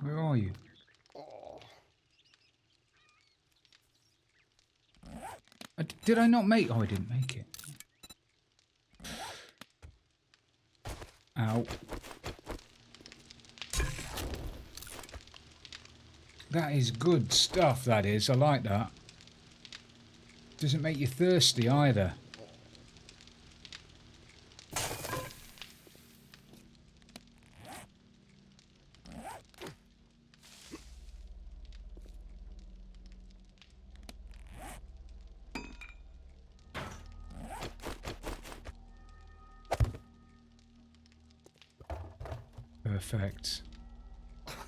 Where are you? Did I not make... Oh, I didn't make it. Ow. That is good stuff, that is. I like that. Doesn't make you thirsty either. Perfect.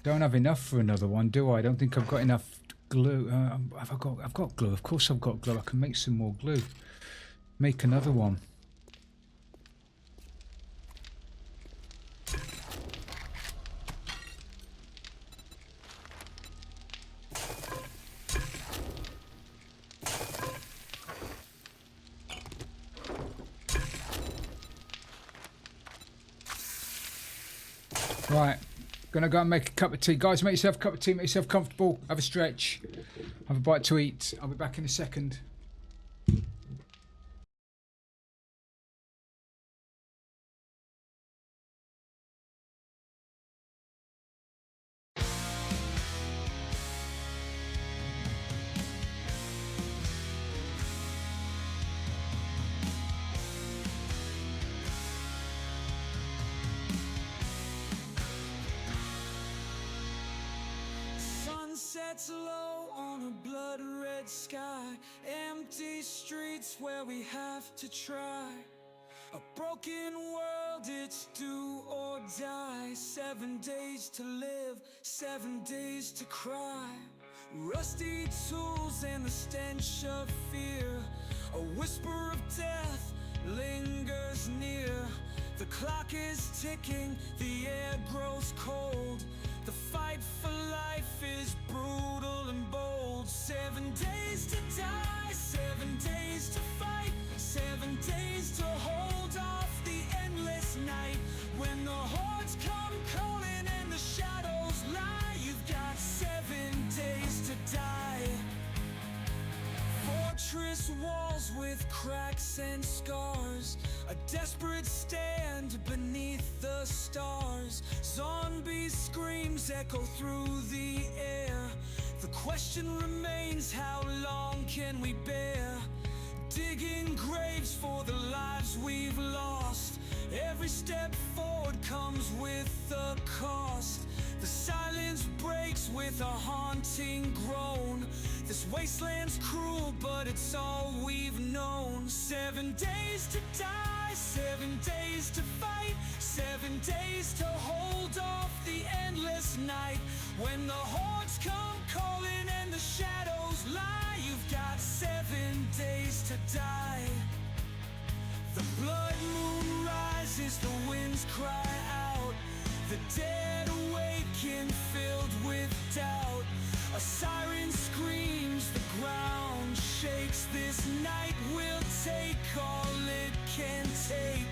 Don't have enough for another one, do I? I don't think I've got enough glue. Have I got? I've got glue. Of course, I've got glue. I can make some more glue. Make another one. Right, gonna go and make a cup of tea. Guys, make yourself a cup of tea, make yourself comfortable, have a stretch, have a bite to eat. I'll be back in a second. Sets low on a blood red sky, empty streets where we have to try. A broken world, it's do or die. 7 days to live, 7 days to cry. Rusty tools and the stench of fear. A whisper of death lingers near. The clock is ticking, the air grows cold. The fight for life is brutal and bold. 7 days to die, 7 days to fight, 7 days to hold off the endless night. When the hordes come calling and the shadows lie, you've got 7 days to die. Fortress walls with cracks and scars, a desperate stand beneath the stars. Zombie screams echo through the air. The question remains, how long can we bear? Digging graves for the lives we've lost. Every step forward comes with a cost. The silence breaks with a haunting groan. This wasteland's cruel, but it's all we've known. 7 days to die, 7 days to fight, 7 days to hold off the endless night. When the hordes come calling and the shadows lie, you've got 7 days to die. The blood moon rises, the winds cry out. The dead awaken, filled with doubt. A siren screams, the ground shakes. This night will take all it can take.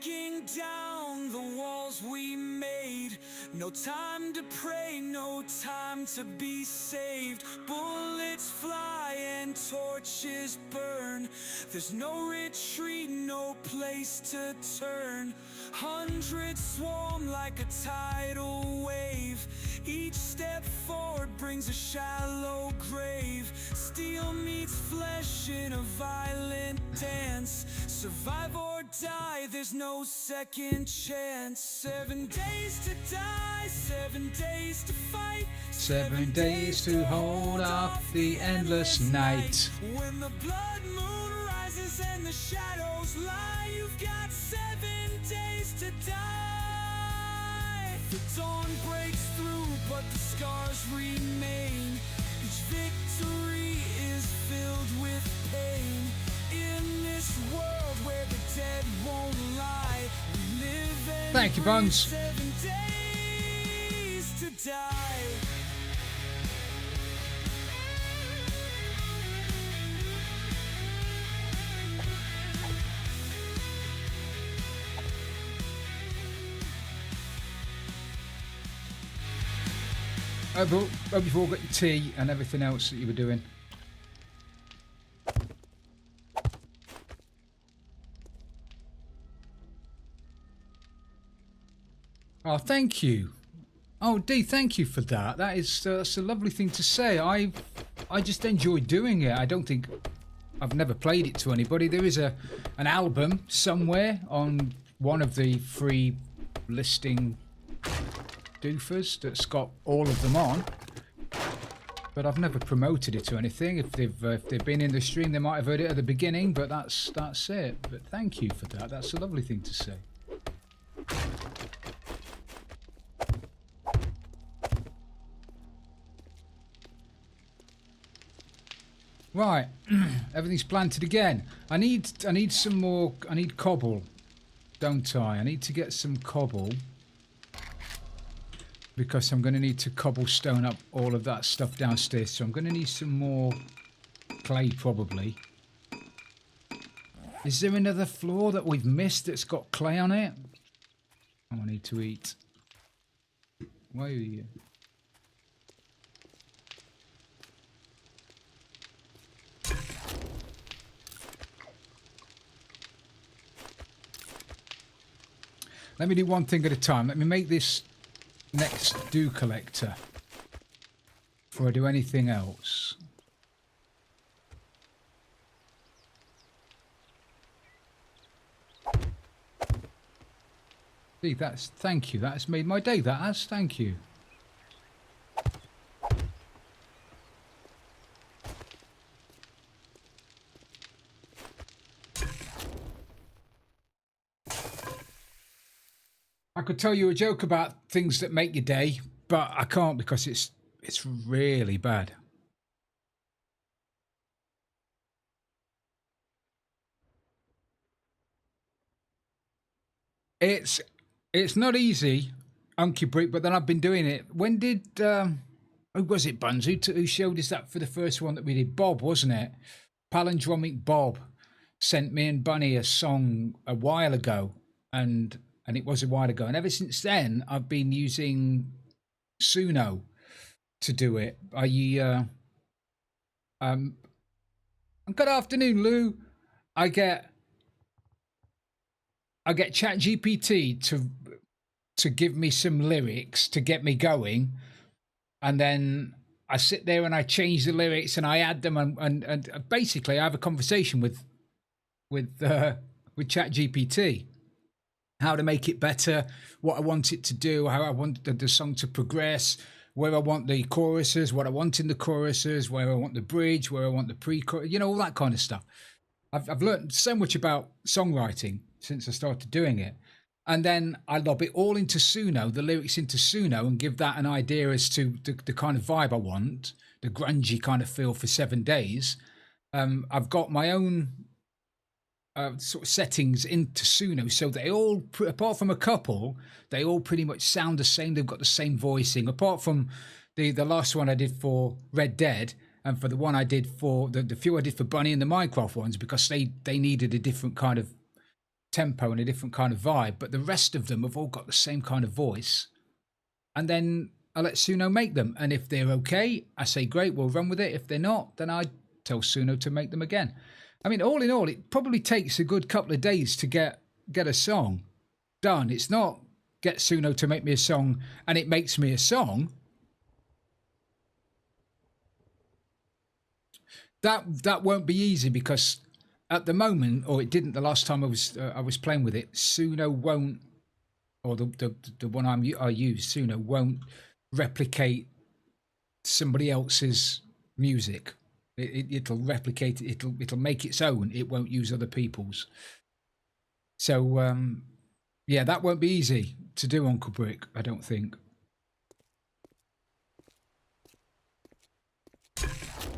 breaking down the walls we made. No time to pray, no time to be saved. Bullets fly and torches burn. There's no retreat, no place to turn. Hundreds swarm like a tidal wave. Each step forward brings a shallow grave. Steel meets flesh in a violent dance. Survive or die, there's no second chance. 7 days to die, 7 days to fight, 7 days to hold off the endless night. When the blood moon rises and the shadows lie, you've got 7 days to die. The dawn breaks through, but the scars remain. Each victory is filled with pain. In this world where the dead won't lie, we live and Thank you, Buns. 7 days to die. Hope you've all got your tea and everything else that you were doing. Oh, thank you. Oh, Dee, thank you for that. That's a lovely thing to say. I just enjoy doing it. I don't think I've never played it to anybody. There is an album somewhere on one of the free listing doofers that's got all of them on, but I've never promoted it to anything. If they've been in the stream, they might have heard it at the beginning, but that's it. But thank you for that. That's a lovely thing to say. Right, everything's planted again. I need some more. I need cobble, don't I? I need to get some cobble because I'm going to need to cobblestone up all of that stuff downstairs. So I'm going to need some more clay probably. Is there another floor that we've missed that's got clay on it? Oh, I need to eat. Why are you? Let me do one thing at a time. Let me make this next dew collector before I do anything else. See, thank you. That's made my day. That has. Thank you. I could tell you a joke about things that make your day, but I can't because it's really bad. It's not easy, Unky Brick, but then I've been doing it. When did who was it, Buns? Who showed us that for the first one that we did? Bob, wasn't it? Palindromic Bob sent me and Bunny a song a while ago, and it was a while ago. And ever since then, I've been using Suno to do it. Good afternoon, Lou. I get ChatGPT to give me some lyrics to get me going, and then I sit there and I change the lyrics and I add them, and basically I have a conversation with ChatGPT. How to make it better, what I want it to do, how I want the song to progress, where I want the choruses, what I want in the choruses, where I want the bridge, where I want the pre-chorus, all that kind of stuff. I've learned so much about songwriting since I started doing it. And then I lob it all into Suno, the lyrics into Suno, and give that an idea as to the kind of vibe I want, the grungy kind of feel for 7 days. I've got my own sort of settings into Suno, so they all, apart from a couple, they all pretty much sound the same. They've got the same voicing, apart from the last one I did for Red Dead, and for the one I did for the few I did for Bunny and the Minecraft ones, because they needed a different kind of tempo and a different kind of vibe, but the rest of them have all got the same kind of voice. And then I let Suno make them. And if they're okay, I say, great, we'll run with it. If they're not, then I tell Suno to make them again. I mean, all in all, it probably takes a good couple of days to get a song done. It's not get Suno to make me a song and it makes me a song. That won't be easy, because at the moment, or it didn't the last time I was playing with it, Suno won't, or the one I use, Suno won't replicate somebody else's music. It'll replicate it. It'll make its own. It won't use other people's. So yeah, that won't be easy to do, Uncle Brick, I don't think.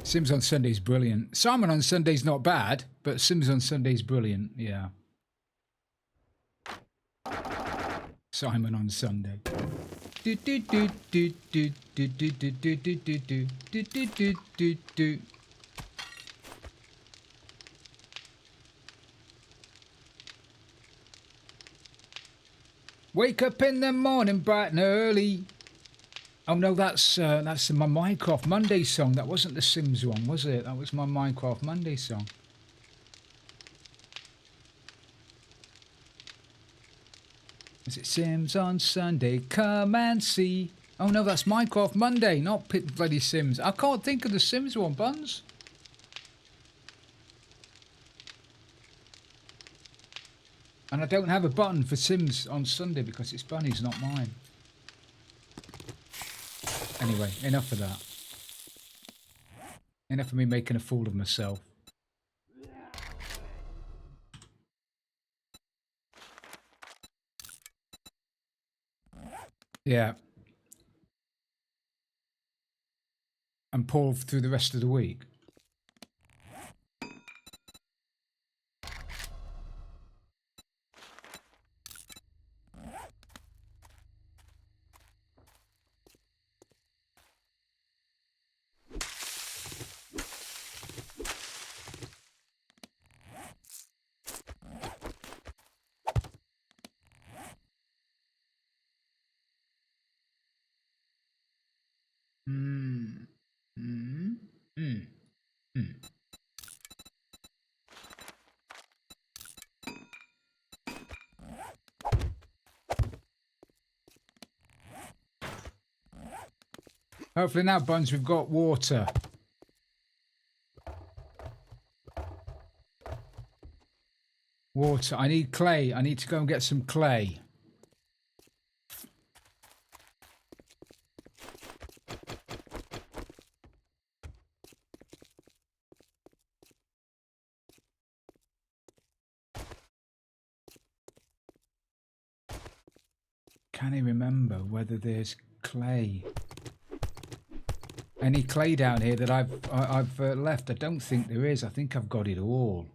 Sims on Sunday's brilliant. Simon on Sunday's not bad, but Sims on Sunday's brilliant. Yeah. Simon on Sunday. Wake up in the morning bright and early. Oh no, that's my Minecraft Monday song. That wasn't the Sims one, was it? That was my Minecraft Monday song. Is it Sims on Sunday? Come and see. Oh no, that's Minecraft Monday, not bloody Sims. I can't think of the Sims one, Buns. And I don't have a button for Sims on Sunday because it's Bunny's, not mine. Anyway, enough of that. Enough of me making a fool of myself. Yeah. And Paul through the rest of the week. Hopefully now, Buns, we've got water. Water. I need clay. I need to go and get some clay. Can I remember whether there's clay? Any clay down here that I've left? I don't think there is. I think I've got it all.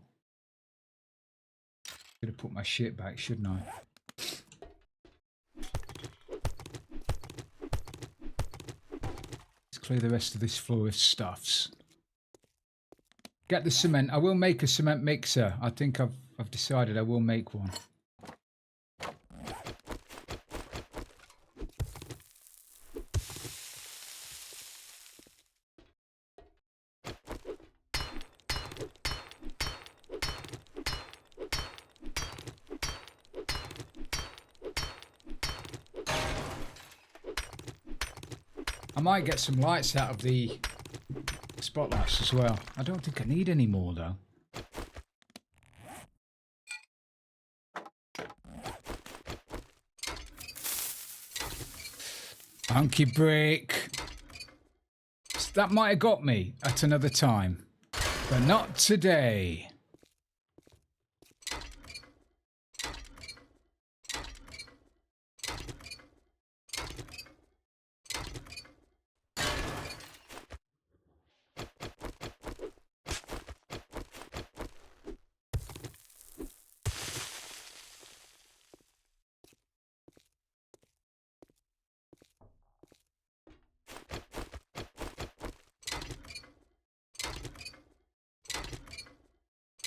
Should have put my shit back, shouldn't I? Let's clear the rest of this floor of stuffs. Get the cement. I will make a cement mixer. I think I've decided I will make one. I might get some lights out of the spotlights as well. I don't think I need any more though. Hunky brick. That might have got me at another time, but not today.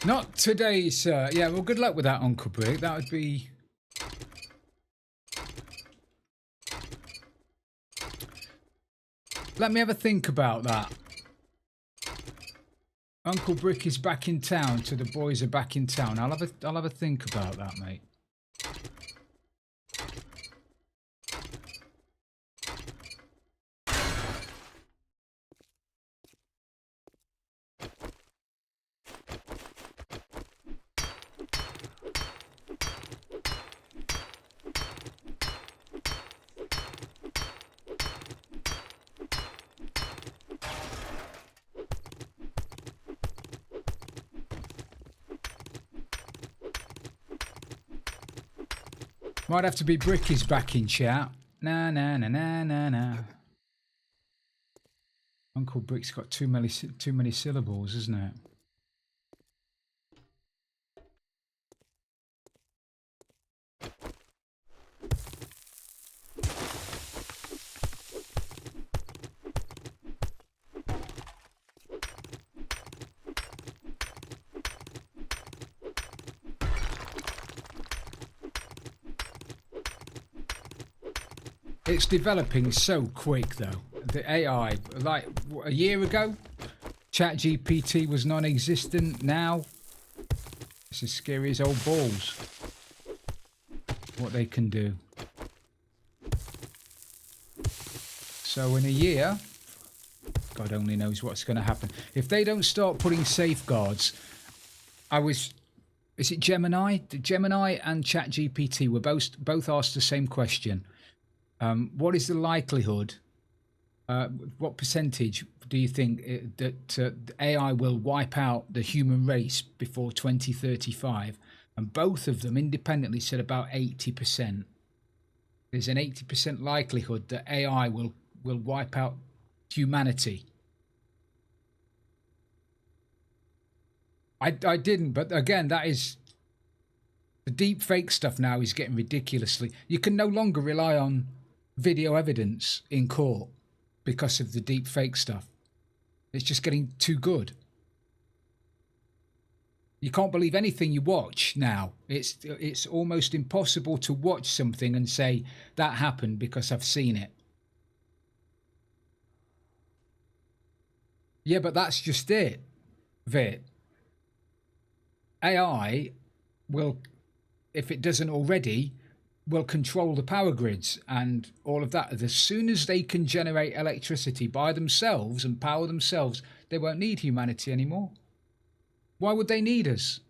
Not today, sir. Yeah, well, good luck with that, Uncle Brick. That would be... Let me have a think about that. Uncle Brick is back in town, so the boys are back in town. I'll have a think about that, mate. Might have to be Bricky's back in chat. Nah, nah, nah, nah, nah, nah. Uncle Brick's got too many syllables, isn't it? It's developing so quick, though. The AI, like a year ago, ChatGPT was non-existent. Now, it's as scary as old balls. What they can do. So in a year, God only knows what's going to happen. If they don't start putting safeguards, is it Gemini? Gemini and ChatGPT were both asked the same question. What is the likelihood, what percentage do you think that AI will wipe out the human race before 2035? And both of them independently said about 80%. There's an 80% likelihood that AI will wipe out humanity. I didn't, but again, that is... The deep fake stuff now is getting ridiculously... You can no longer rely on video evidence in court because of the deep fake stuff. It's just getting too good. You can't believe anything you watch now. It's almost impossible to watch something and say that happened because I've seen it. Yeah, but that's just it, Vit. AI will, if it doesn't already, will control the power grids and all of that. As soon as they can generate electricity by themselves and power themselves, they won't need humanity anymore. Why would they need us?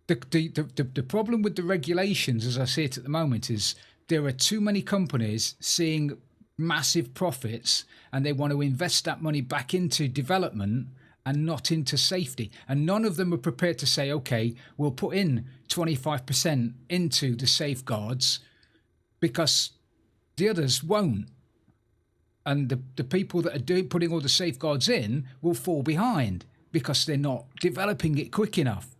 The problem with the regulations, as I see it at the moment, is there are too many companies seeing massive profits and they want to invest that money back into development and not into safety. And none of them are prepared to say, okay, we'll put in 25% into the safeguards because the others won't. And the people that are putting all the safeguards in will fall behind because they're not developing it quick enough.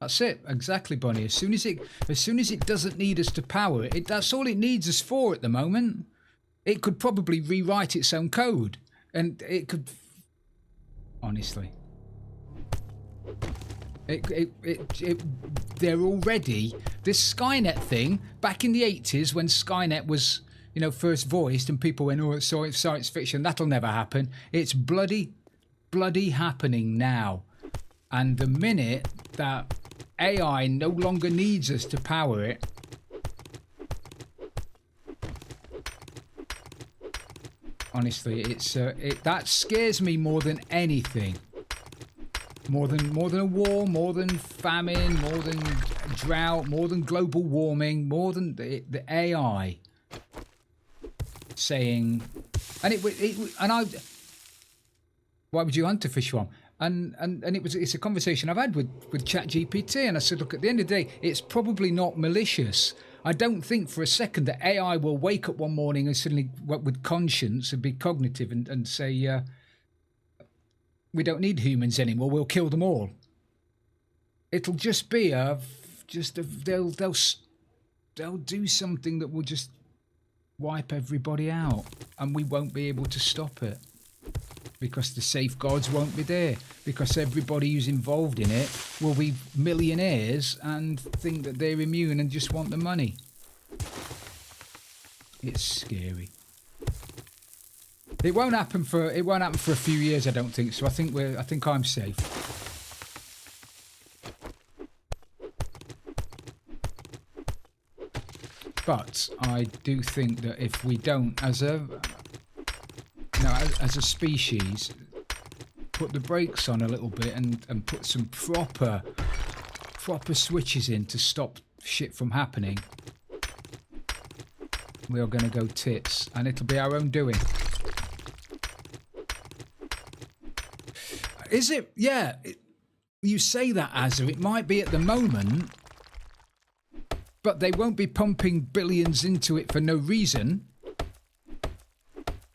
That's it, exactly, Bonnie. As soon as it doesn't need us to power it, that's all it needs us for at the moment. It could probably rewrite its own code. And it could, honestly, they're already, this Skynet thing, back in the 80s when Skynet was, first voiced and people went, oh, it's science fiction, that'll never happen. It's bloody happening now. And the minute that AI no longer needs us to power it, honestly, that scares me more than anything. More than a war, more than famine, more than drought, more than global warming, more than the AI saying, why would you hunt a fish one? And it's a conversation I've had with ChatGPT, and I said, look, at the end of the day, it's probably not malicious. I don't think for a second that AI will wake up one morning and suddenly, with conscience and be cognitive and say, we don't need humans anymore, we'll kill them all. It'll just be they'll do something that will just wipe everybody out, and we won't be able to stop it because the safeguards won't be there, because everybody who's involved in it will be millionaires and think that they're immune and just want the money. It's scary. It won't happen for a few years, I don't think. So I think I'm safe. But I do think that if we don't, as a species, put the brakes on a little bit and put some proper switches in to stop shit from happening, we are going to go tits, and it'll be our own doing. Is it? Yeah. You say that, Azza. It might be at the moment, but they won't be pumping billions into it for no reason.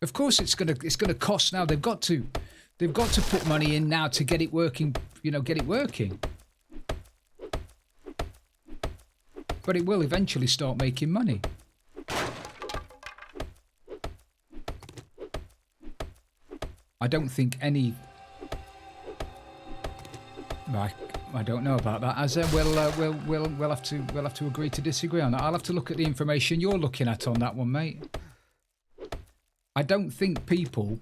Of course, it's gonna cost now. They've got to put money in now to get it working. You know, get it working. But it will eventually start making money. I don't think any. I don't know about that. As we'll have to agree to disagree on that. I'll have to look at the information you're looking at on that one, mate. I don't think people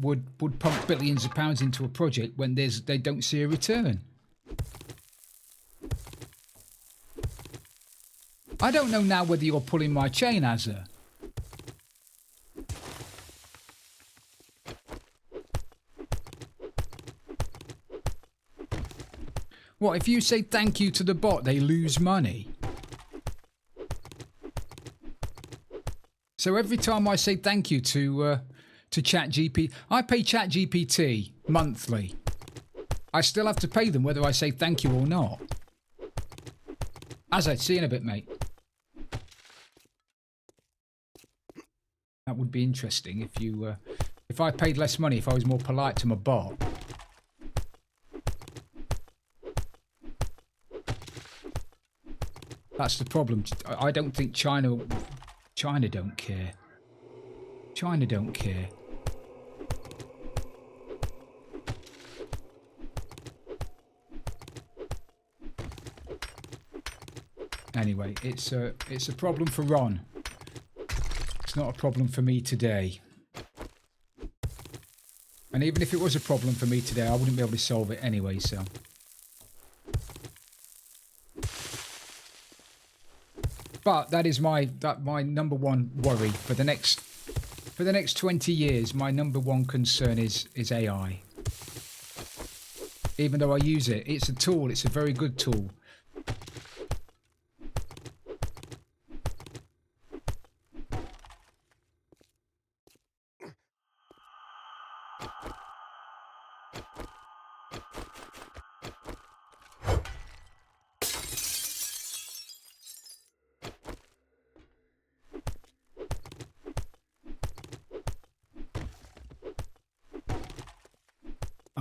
would pump billions of pounds into a project when they don't see a return. I don't know now whether you're pulling my chain, Azza. What, if you say thank you to the bot, they lose money? So every time I say thank you to ChatGPT, I pay ChatGPT monthly. I still have to pay them whether I say thank you or not. As I'd see in a bit, mate. That would be interesting if I paid less money, if I was more polite to my bot. That's the problem. I don't think China don't care. China don't care. Anyway, it's a problem for Ron. It's not a problem for me today. And even if it was a problem for me today, I wouldn't be able to solve it anyway, so. But that is my number one worry for the next 20 years. My number one concern is AI. Even though I use it, it's a tool. It's a very good tool.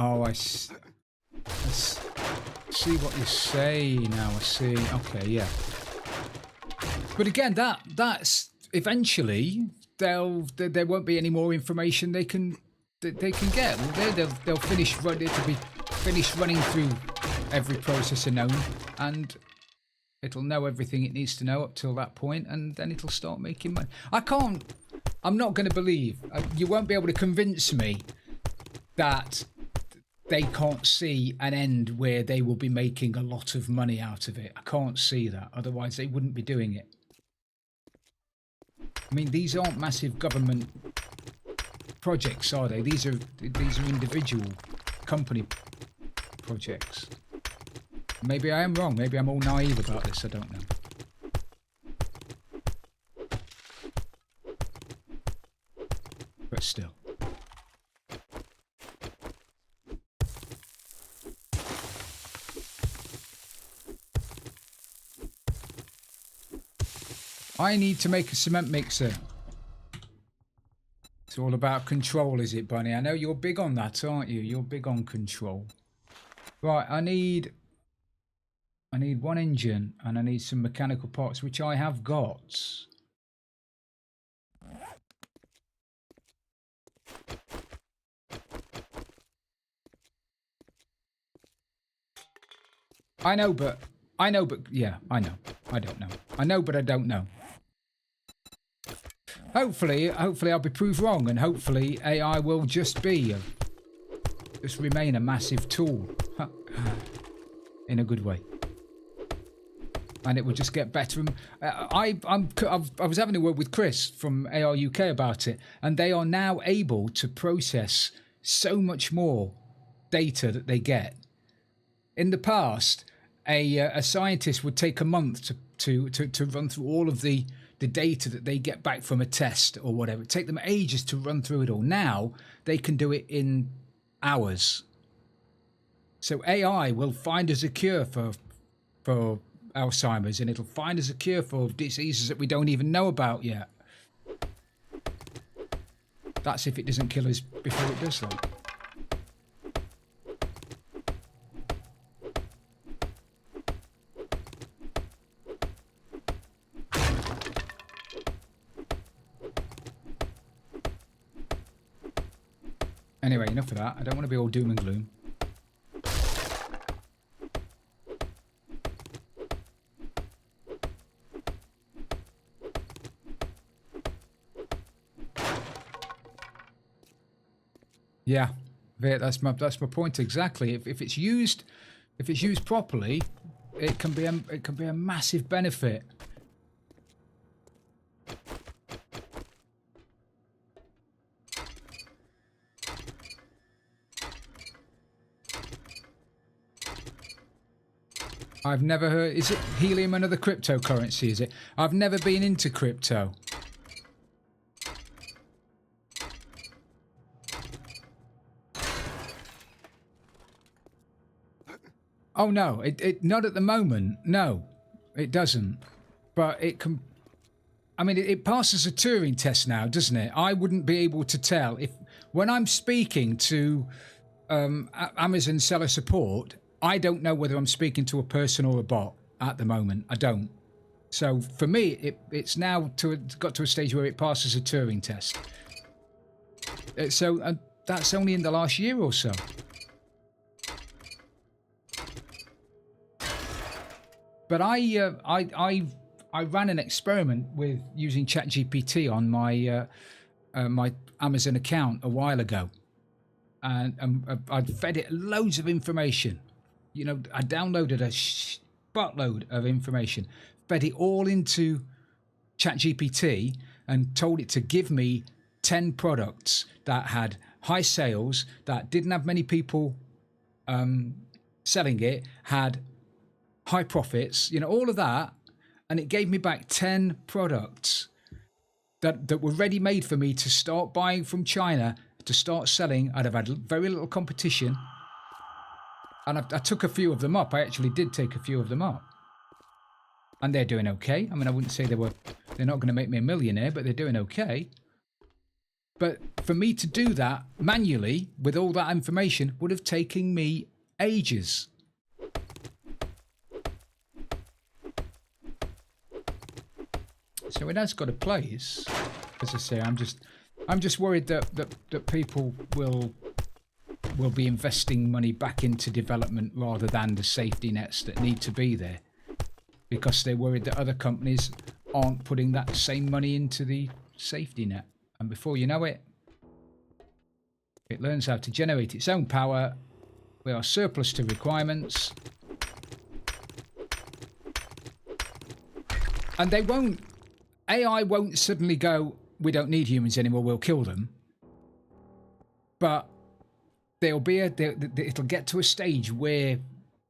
Oh, I see what you say now. I see. Okay, yeah. But again, that's eventually there won't be any more information they can get. They'll finish running. It'll be finished running through every processor known, and it'll know everything it needs to know up till that point, and then it'll start making money. I'm not going to believe. You won't be able to convince me that they can't see an end where they will be making a lot of money out of it. I can't see that. Otherwise, they wouldn't be doing it. I mean, these aren't massive government projects, are they? These are individual company projects. Maybe I am wrong. Maybe I'm all naive about this. I don't know. But still. I need to make a cement mixer. It's all about control, is it, Bunny? I know you're big on that, aren't you? You're big on control. Right, I need one engine and I need some mechanical parts, which I have got. I know, but yeah, I know. I don't know. I know, but I don't know. Hopefully I'll be proved wrong, and hopefully AI will just remain a massive tool in a good way, and it will just get better. I was having a word with Chris from AR UK about it, and they are now able to process so much more data that they get. In the past, a scientist would take a month to run through all of the data that they get back from a test or whatever. It'd take them ages to run through it all. Now they can do it in hours. So AI will find us a cure for Alzheimer's, and it'll find us a cure for diseases that we don't even know about yet. That's if it doesn't kill us before it does, though. Anyway, enough of that. I don't want to be all doom and gloom. Yeah, that's my point exactly. If it's used properly, it can be a massive benefit. I've never heard. Is it helium another cryptocurrency? Is it? I've never been into crypto. Oh no, it not at the moment. No, it doesn't. But it can. I mean, it passes a Turing test now, doesn't it? I wouldn't be able to tell if when I'm speaking to Amazon seller support. I don't know whether I'm speaking to a person or a bot at the moment. I don't. So for me, it's now got to a stage where it passes a Turing test. So that's only in the last year or so. But I ran an experiment with using ChatGPT on my my Amazon account a while ago, and I'd fed it loads of information. You know, I downloaded a buttload of information, fed it all into ChatGPT, and told it to give me 10 products that had high sales, that didn't have many people selling it, had high profits, you know, all of that. And it gave me back 10 products that were ready made for me to start buying from China, to start selling. I'd have had very little competition. And I took a few of them up. I actually did take a few of them up. And they're doing okay. I mean, I wouldn't say they're not going to make me a millionaire, but they're doing okay. But for me to do that manually with all that information would have taken me ages. So it has got a place. As I say, I'm just worried that people will be investing money back into development rather than the safety nets that need to be there, because they're worried that other companies aren't putting that same money into the safety net. And before you know it, it learns how to generate its own power. We are surplus to requirements. And AI won't suddenly go, we don't need humans anymore, we'll kill them. But it'll get to a stage where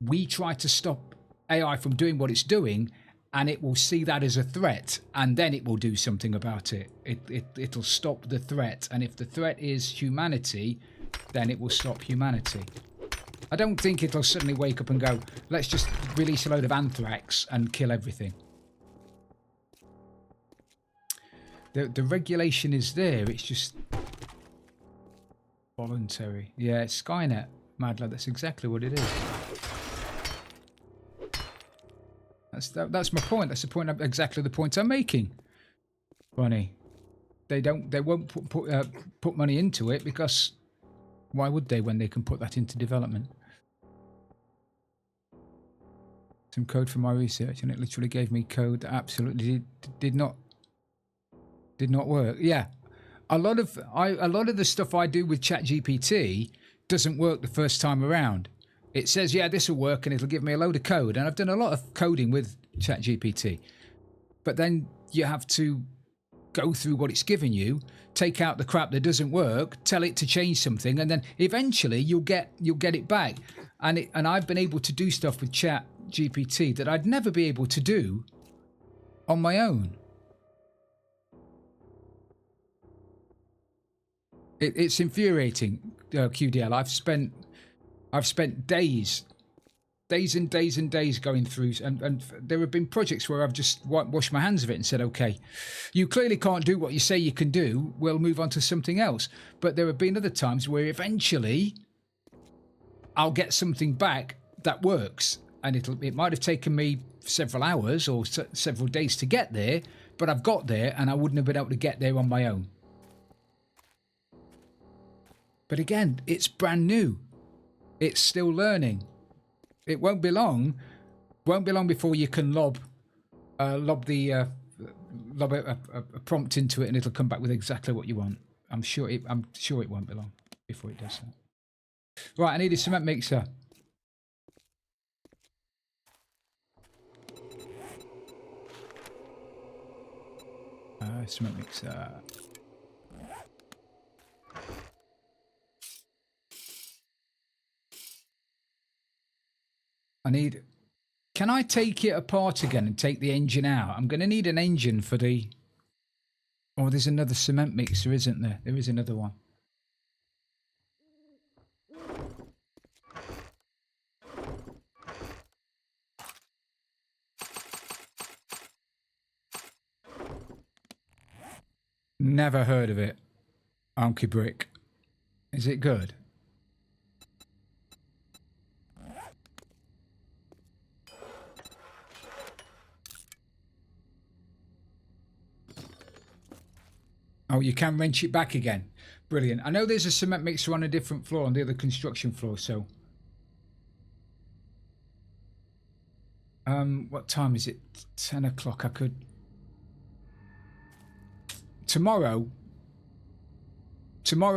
we try to stop AI from doing what it's doing, and it will see that as a threat, and then it will do something about it. It'll stop the threat, and if the threat is humanity, then it will stop humanity. I don't think it'll suddenly wake up and go, let's just release a load of anthrax and kill everything. The regulation is there, it's just voluntary. Yeah, it's Skynet, Madla. That's exactly what it is. That's my point. That's the point. Exactly the point I'm making. Funny. They won't put money into it, because why would they when they can put that into development? some code for my research, and it literally gave me code that absolutely did not work. Yeah, a lot of the stuff I do with ChatGPT doesn't work the first time around. It says, yeah, this will work, and it'll give me a load of code, and I've done a lot of coding with ChatGPT, but then you have to go through what it's given you, take out the crap that doesn't work, tell it to change something, and then eventually you'll get it back. And I've been able to do stuff with ChatGPT that I'd never be able to do on my own. It's infuriating, QDL. I've spent days and days and days going through, and there have been projects where I've just washed my hands of it and said, okay, you clearly can't do what you say you can do, we'll move on to something else. But there have been other times where eventually I'll get something back that works, and it might have taken me several hours or several days to get there, but I've got there, and I wouldn't have been able to get there on my own. But again, it's brand new. It's still learning. It won't be long before you can lob a prompt into it, and it'll come back with exactly what you want. I'm sure it won't be long before it does that. Right, I need a cement mixer. Cement mixer. Can I take it apart again and take the engine out? I'm going to need an engine for the... Oh, there's another cement mixer, isn't there? There is another one. Never heard of it. Anki Brick. Is it good? Oh, you can wrench it back again. Brilliant. I know there's a cement mixer on a different floor, on the other construction floor, so... what time is it? 10 o'clock. I could... Tomorrow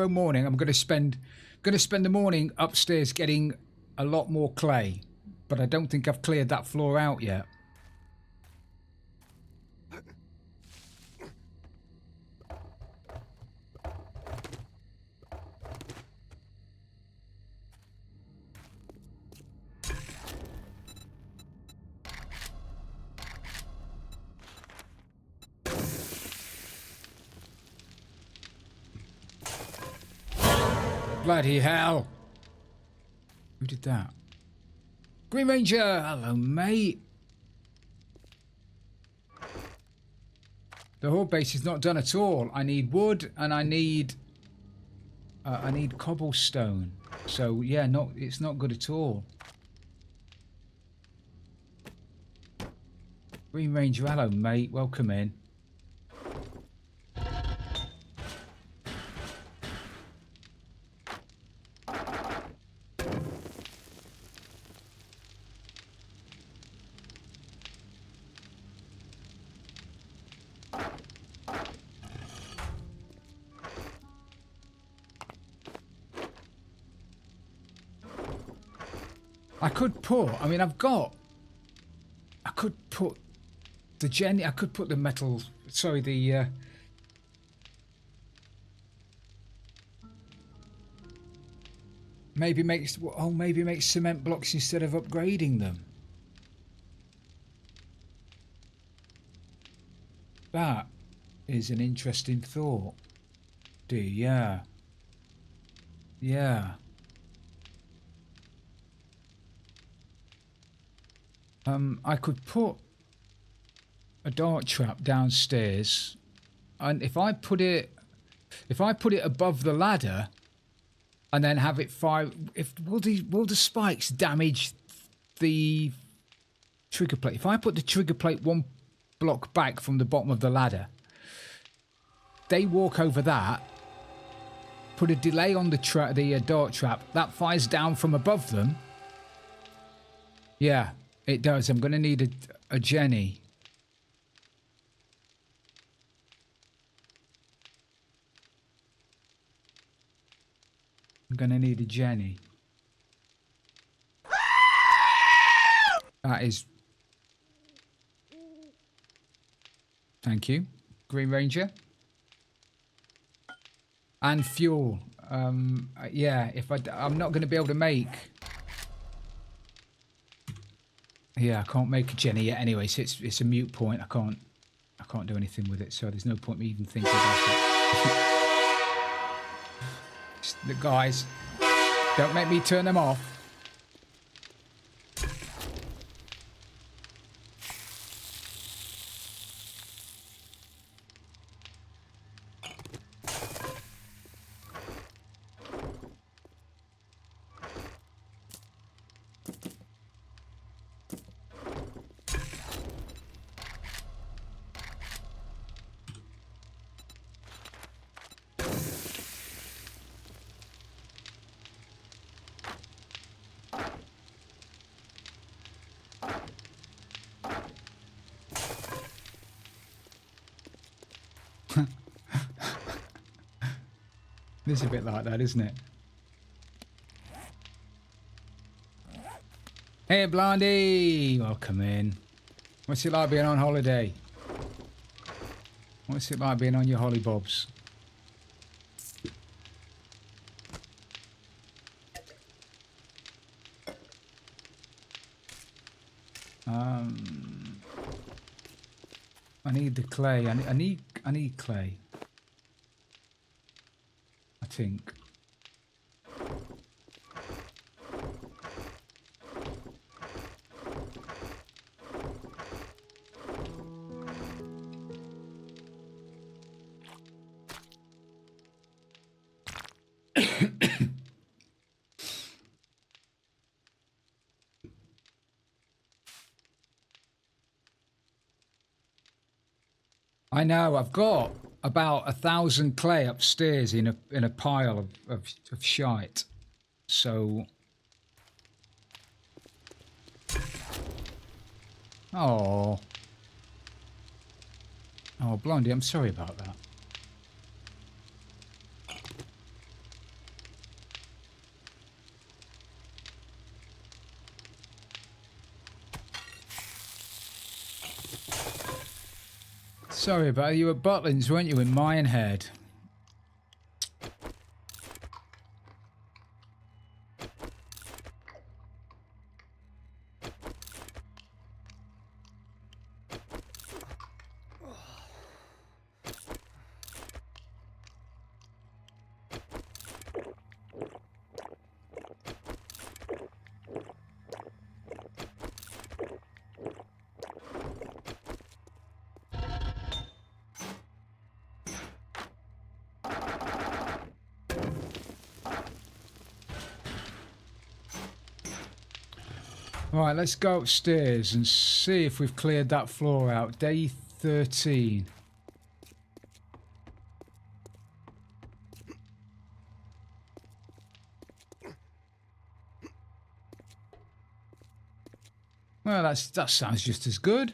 morning, I'm going to spend the morning upstairs getting a lot more clay, but I don't think I've cleared that floor out yet. Bloody hell. Who did that? Green Ranger! Hello, mate. The whole base is not done at all. I need wood and I need cobblestone. So, yeah, it's not good at all. Green Ranger, hello, mate. Welcome in. I could put the I could put the metal, sorry, the maybe make cement blocks instead of upgrading them. That is an interesting thought. Yeah. I could put a dart trap downstairs, and if I put it above the ladder, and then have it fire, will the spikes damage the trigger plate? If I put the trigger plate one block back from the bottom of the ladder, they walk over that, put a delay on the dart trap, that fires down from above them. Yeah. It does. I'm going to need a Jenny. I'm going to need a Jenny. That is... Thank you. Green Ranger. And fuel. Yeah, if I'm not going to be able to make... Yeah, I can't make a Jenny yet anyway, so it's a mute point. I can't do anything with it, so there's no point me even thinking about it. The guys, don't make me turn them off. It's a bit like that, isn't it? Hey, Blondie! Welcome in. What's it like being on holiday? What's it like being on your hollybobs? I need the clay. I need clay. I think. I know. I've got about 1,000 clay upstairs in a pile of shite. So. Oh. Oh, Blondie, I'm sorry about that. Sorry about it. You were at Butlins, weren't you, in Minehead? Right, let's go upstairs and see if we've cleared that floor out. Day 13. Well, that sounds just as good.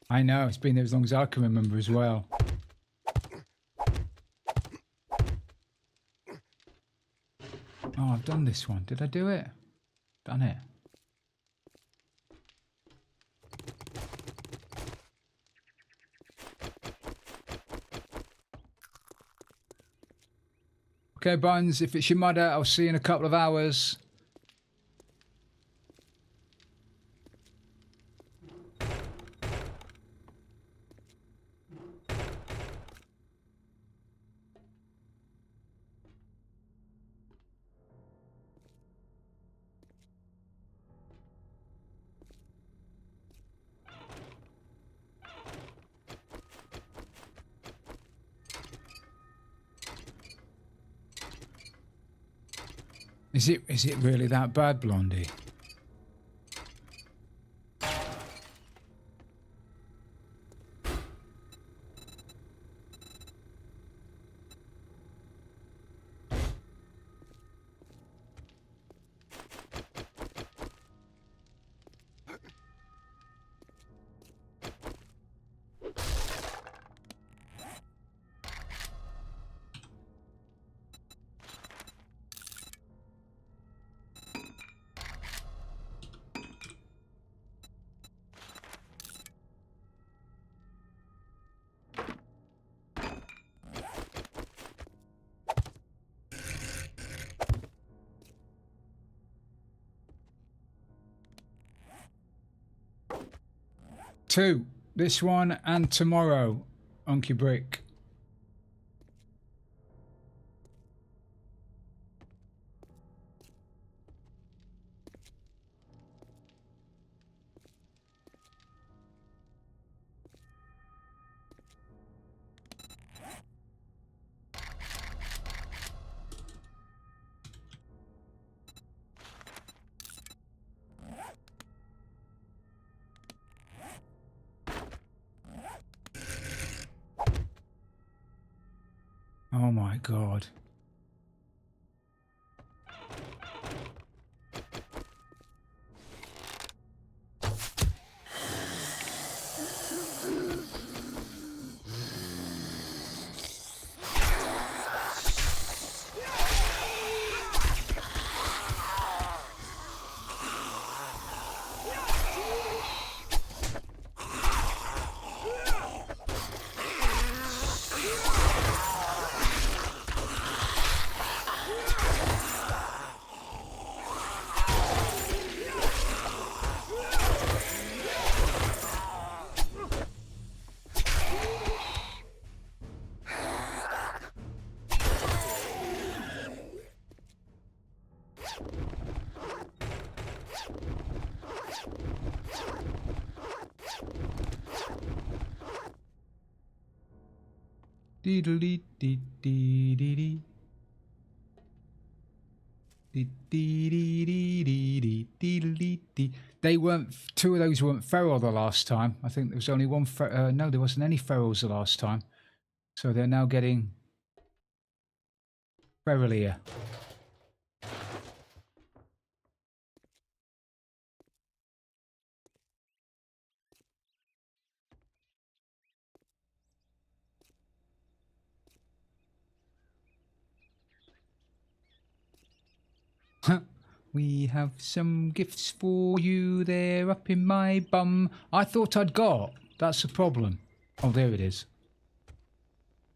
I know, it's been there as long as I can remember as well. Oh, I've done this one. Did I do it? Done it. Okay, Buns, if it's your mother, I'll see you in a couple of hours. Is it really that bad, Blondie? Two. This one and tomorrow, Unky Brick. Oh my God. Dee-dee-dee-dee-dee-dee. Dee-dee-dee-dee-dee-dee-dee-dee. They weren't, two of those weren't feral the last time. I think there was only one, no, there wasn't any ferals the last time. So they're now getting feralier. We have some gifts for you. They're up in my bum. I thought I'd got. That's the problem. Oh, there it is. I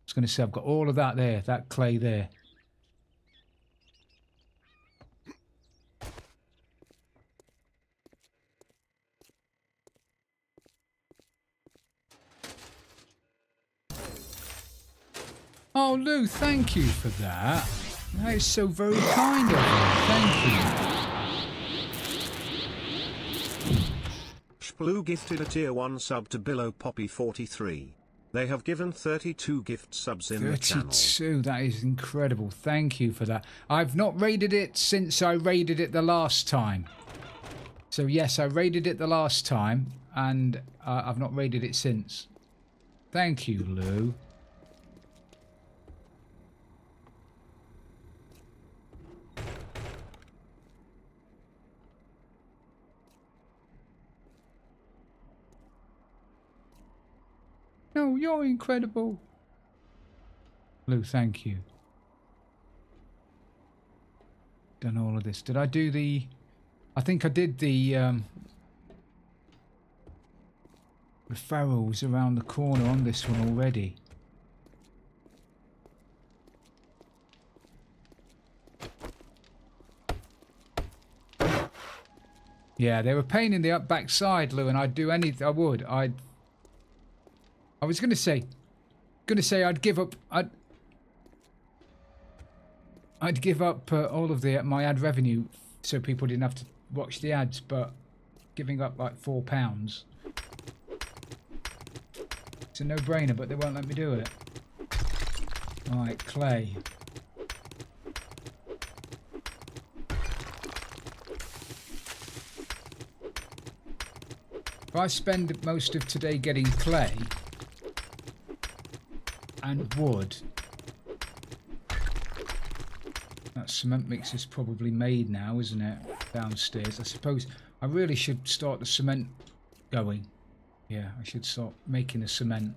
was going to say I've got all of that there, that clay there. Oh, Lou, thank you for that. That is so very kind of you. Thank you. Shploo gifted a tier 1 sub to Billow Poppy 43. They have given 32 gift subs in the channel. 32, that is incredible. Thank you for that. I've not raided it since I raided it the last time. So yes, I raided it the last time, and I've not raided it since. Thank you, Lou. No, you're incredible. Lou, thank you. Done all of this. Did I do the... I think I did the ferals around the corner on this one already. Yeah, they were a pain in the backside, Lou, and I'd do anything. I would. I was going to say I'd give up. I'd give up all of my ad revenue so people didn't have to watch the ads, but giving up like £4, it's a no-brainer, but they won't let me do it. Right, clay. I spend most of today getting clay and wood, that cement mix is probably made now, isn't it? Downstairs. I suppose I really should start the cement going. Yeah, I should start making the cement.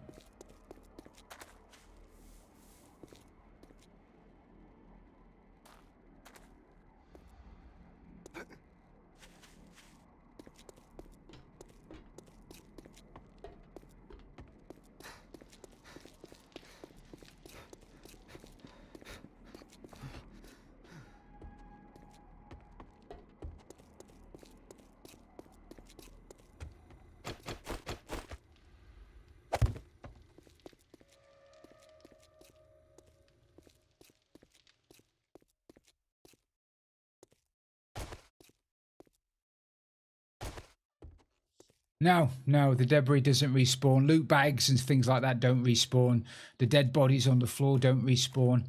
No, no, the debris doesn't respawn. Loot bags and things like that don't respawn. The dead bodies on the floor don't respawn.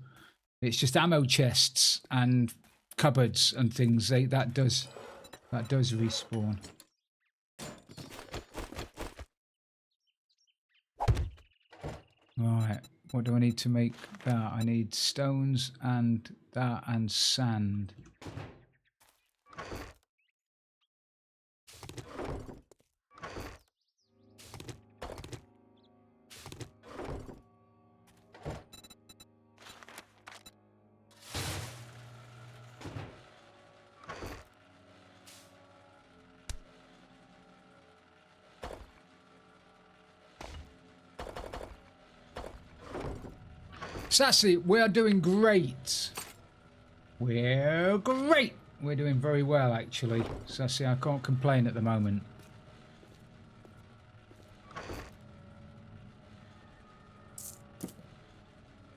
It's just ammo chests and cupboards and things. That does respawn. Right, what do I need to make that? I need stones and that and sand. Sassy, we are doing great. We're great. We're doing very well, actually. Sassy, I can't complain at the moment.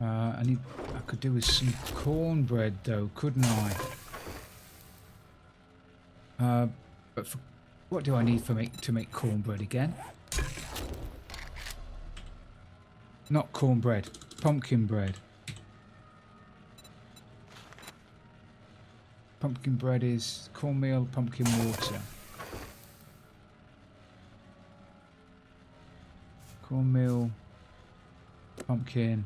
I could do with some cornbread, though, couldn't I? But what do I need to make cornbread again? Not cornbread. Pumpkin bread. Pumpkin bread is cornmeal, pumpkin water. Cornmeal, pumpkin.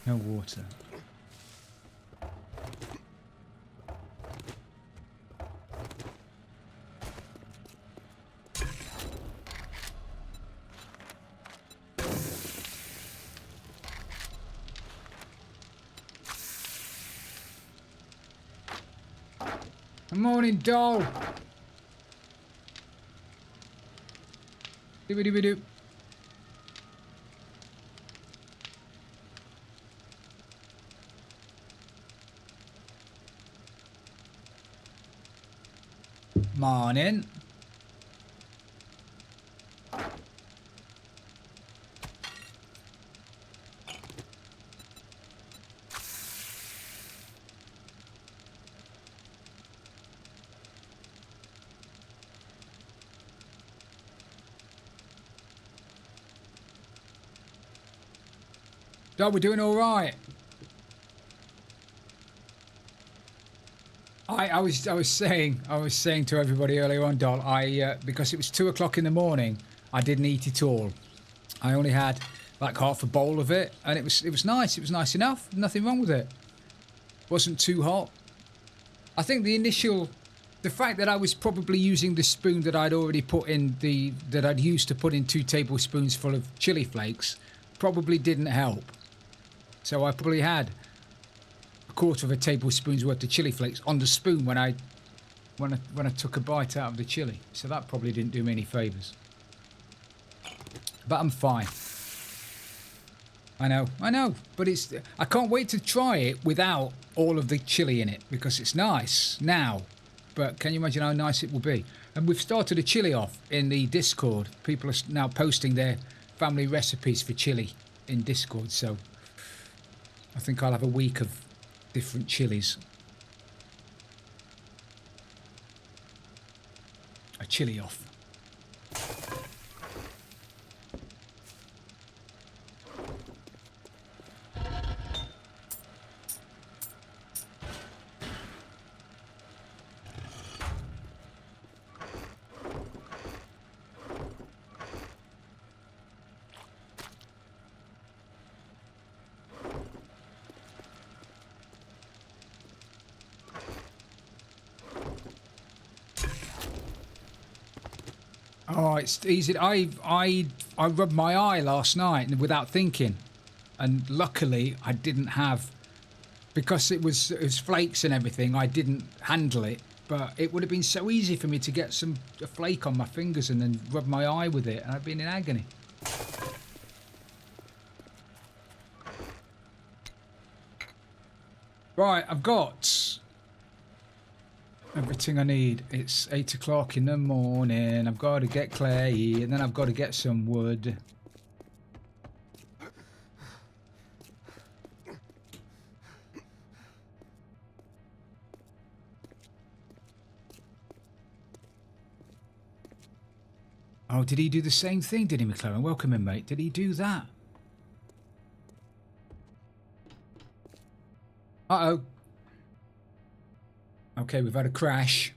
No water. Good morning, doll. Doo-doo-doo-doo. Morning. Doll, we're doing all right. I was saying to everybody earlier on, Doll, because it was 2 o'clock in the morning, I didn't eat it all. I only had like half a bowl of it, and it was nice. It was nice enough. Nothing wrong with it. Wasn't too hot. I think the fact that I was probably using the spoon that I'd already put in that I'd used to put in 2 tablespoons full of chili flakes probably didn't help. So I probably had a quarter of a tablespoon's worth of chili flakes on the spoon when I took a bite out of the chili. So that probably didn't do me any favours. But I'm fine. I know, but I can't wait to try it without all of the chili in it, because it's nice now, but can you imagine how nice it will be? And we've started a chili off in the Discord. People are now posting their family recipes for chili in Discord, so I think I'll have a week of different chilies. A chili off. Oh, it's easy. I rubbed my eye last night without thinking, and luckily I didn't have, because it was flakes and everything. I didn't handle it, but it would have been so easy for me to get a flake on my fingers and then rub my eye with it, and I'd been in agony. Right, I've got everything I need. It's 8 o'clock in the morning. I've got to get clay, and then I've got to get some wood. Oh, did he do the same thing, did he, McLaren? Welcome in, mate. Did he do that? Uh-oh. Okay, we've had a crash.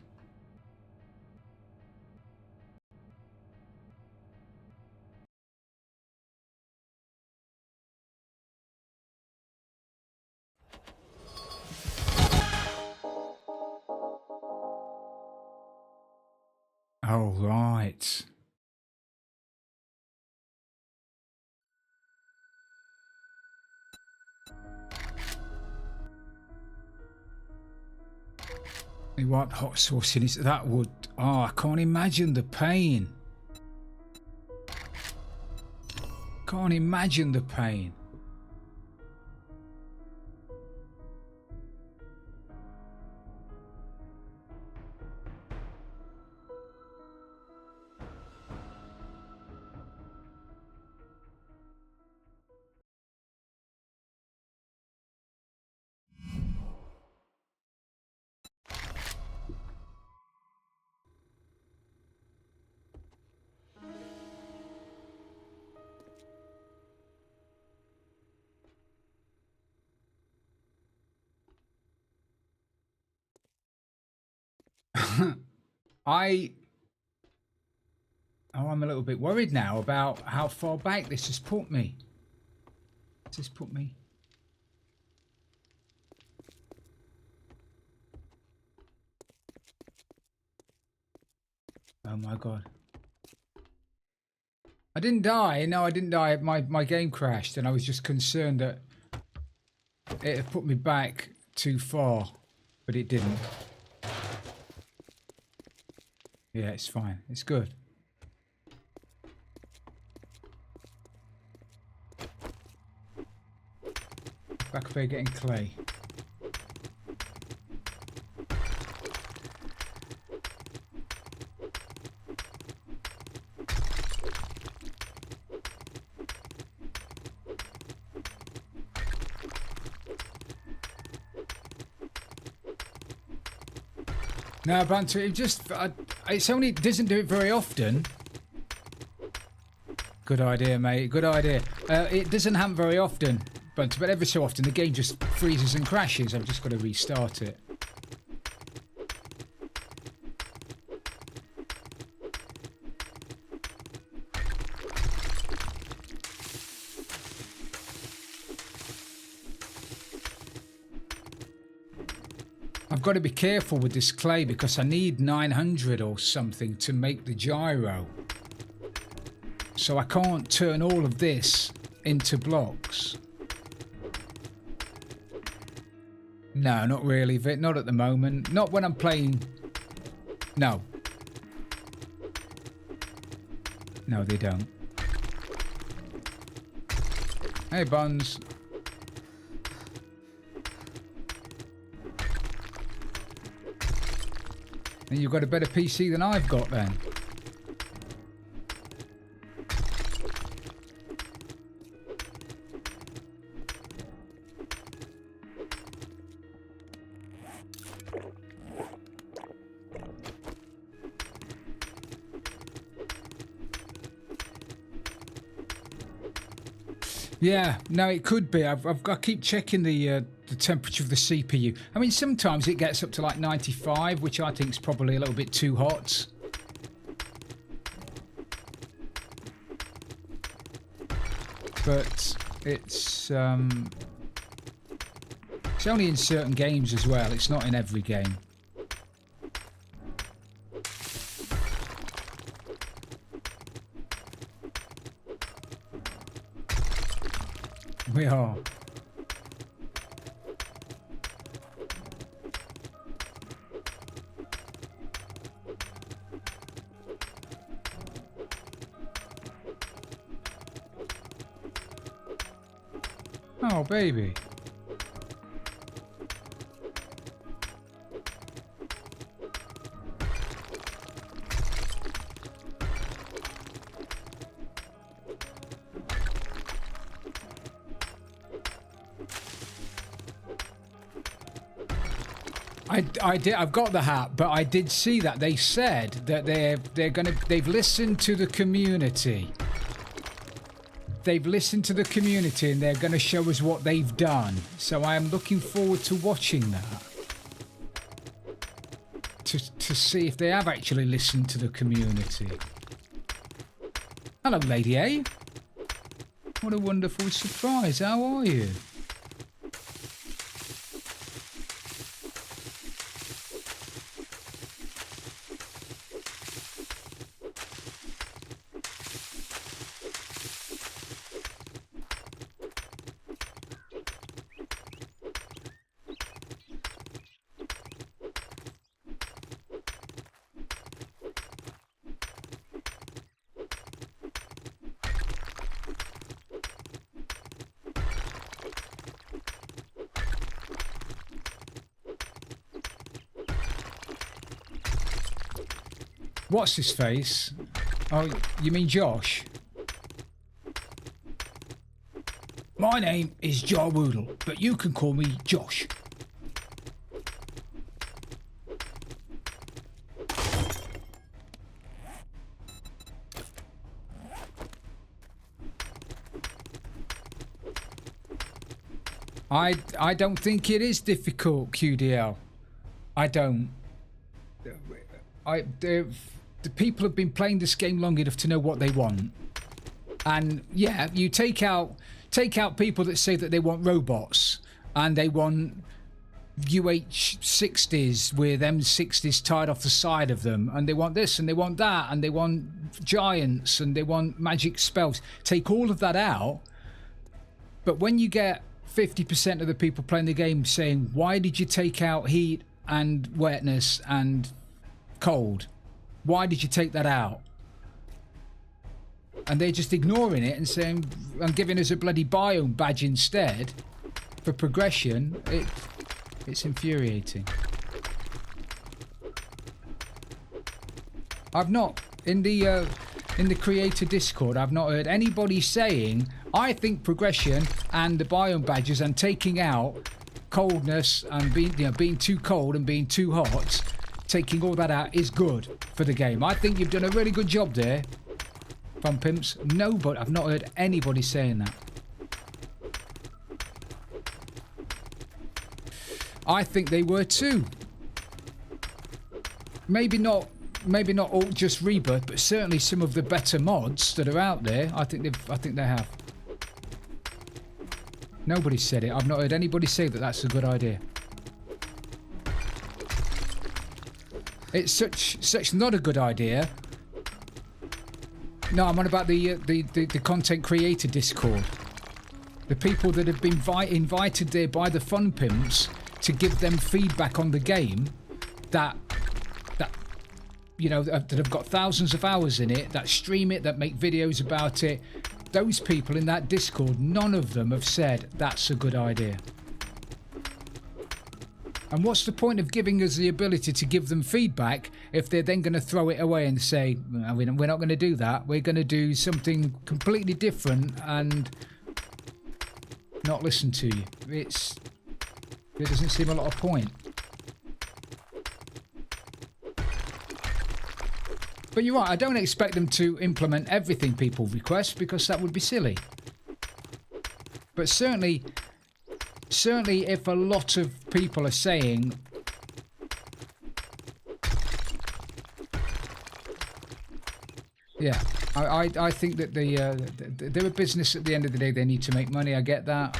Oh, right. He wiped hot sauce in his... That would... Oh, I can't imagine the pain. Can't imagine the pain. I'm a little bit worried now about how far back this has put me. This has put me. Oh my god. I didn't die. No, I didn't die. My game crashed, and I was just concerned that it had put me back too far, but it didn't. Yeah, it's fine. It's good. Back up here getting clay. No, Banter, it just... it's only... doesn't do it very often. Good idea, mate. Good idea. It doesn't happen very often, Banter, but every so often the game just freezes and crashes. I've just got to restart it. I've got to be careful with this clay because I need 900 or something to make the gyro. So I can't turn all of this into blocks. No, not really, Vit. Not at the moment. Not when I'm playing... No. No, they don't. Hey, Buns. And you've got a better PC than I've got then. Yeah, no, it could be. I've got to keep checking the temperature of the CPU. I mean, sometimes it gets up to like 95, which I think is probably a little bit too hot. But it's only in certain games as well. It's not in every game. We are. Oh, baby. I've got the hat, but I did see that they said that they've listened to the community. They've listened to the community and they're going to show us what they've done. So I am looking forward to watching that. To see if they have actually listened to the community. Hello, Lady A. What a wonderful surprise. How are you? What's his face? Oh, you mean Josh? My name is Jarwoodle, but you can call me Josh. I don't think it is difficult, QDL. I don't. The people have been playing this game long enough to know what they want. And yeah, you take out people that say that they want robots and they want UH-60s with M60s tied off the side of them, and they want this and they want that and they want giants and they want magic spells. Take all of that out, but when you get 50% of the people playing the game saying, why did you take out heat and wetness and cold? Why did you take that out? And they're just ignoring it and saying, and giving us a bloody biome badge instead for progression. It's infuriating. I've not in the creator Discord, I've not heard anybody saying, I think progression and the biome badges and taking out coldness and being too cold and being too hot, taking all that out is good for the game. I think you've done a really good job there, Fun Pimps. No, but I've not heard anybody saying that. I think they were too. Maybe not all just Rebirth, but certainly some of the better mods that are out there. I think they have. Nobody said it. I've not heard anybody say that that's a good idea. It's such not a good idea. No, I'm on about the content creator Discord. The people that have been invited there by the Fun Pimps to give them feedback on the game that have got thousands of hours in it, that stream it, that make videos about it. Those people in that Discord, none of them have said that's a good idea. And what's the point of giving us the ability to give them feedback if they're then going to throw it away and say, we're not going to do that, we're going to do something completely different and not listen to you? There doesn't seem a lot of point. But you're right, I don't expect them to implement everything people request because that would be silly. But certainly if a lot of people are saying yeah, I think that they're a business at the end of the day. They need to make money. I get that.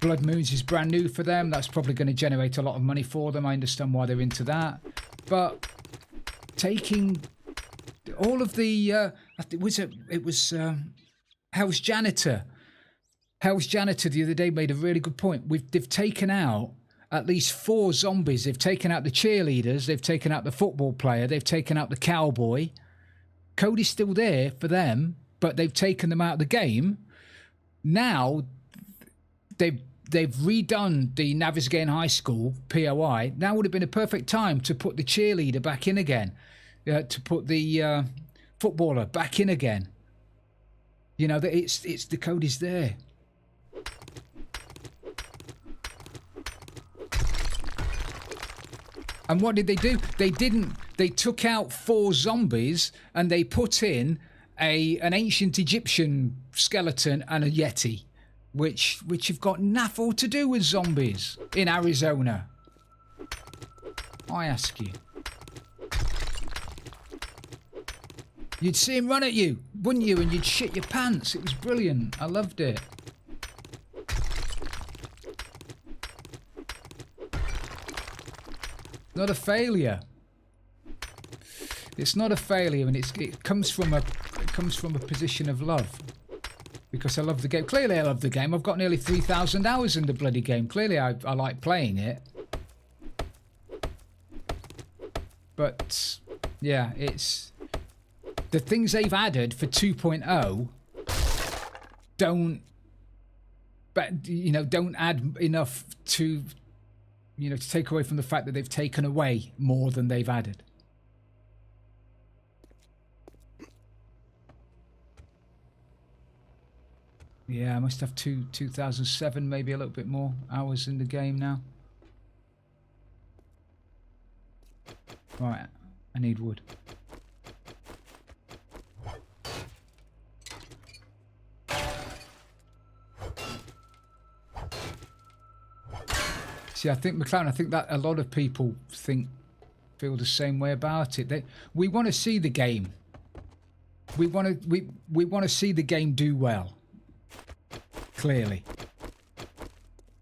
Blood Moons is brand new for them. That's probably going to generate a lot of money for them. I understand why they're into that. But taking all of the it was Hell's Janitor. Hell's Janitor the other day made a really good point. They've taken out at least 4 zombies. They've taken out the cheerleaders. They've taken out the football player. They've taken out the cowboy. Cody's still there for them, but they've taken them out of the game. Now they've redone the Navisgain High School POI. Now would have been a perfect time to put the cheerleader back in again, to put the footballer back in again. You know that it's the code is there. And what did they do? They took out 4 zombies and they put in an ancient Egyptian skeleton and a Yeti, which have got naff all to do with zombies in Arizona. I ask you. You'd see him run at you, wouldn't you? And you'd shit your pants. It was brilliant. I loved it. Not a failure. It's not a failure, and it comes from a position of love, because I love the game. Clearly, I love the game. I've got nearly 3,000 hours in the bloody game. Clearly, I like playing it. But yeah, it's the things they've added for 2.0 don't add enough to. To take away from the fact that they've taken away more than they've added. Yeah, I must have 2007, maybe a little bit more hours in the game now. Right, I need wood. See, I think, McLaren, I think that a lot of people feel the same way about it. We want to see the game. We want to see the game do well. Clearly.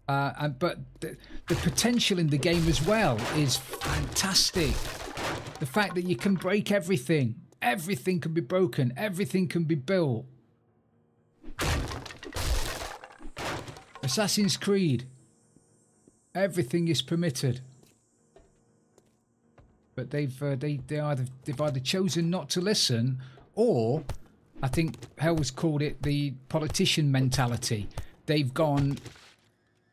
But the potential in the game as well is fantastic. The fact that you can break everything. Everything can be broken. Everything can be built. Assassin's Creed. Everything is permitted, but they've either chosen not to listen, or I think Hell's called it the politician mentality. They've gone,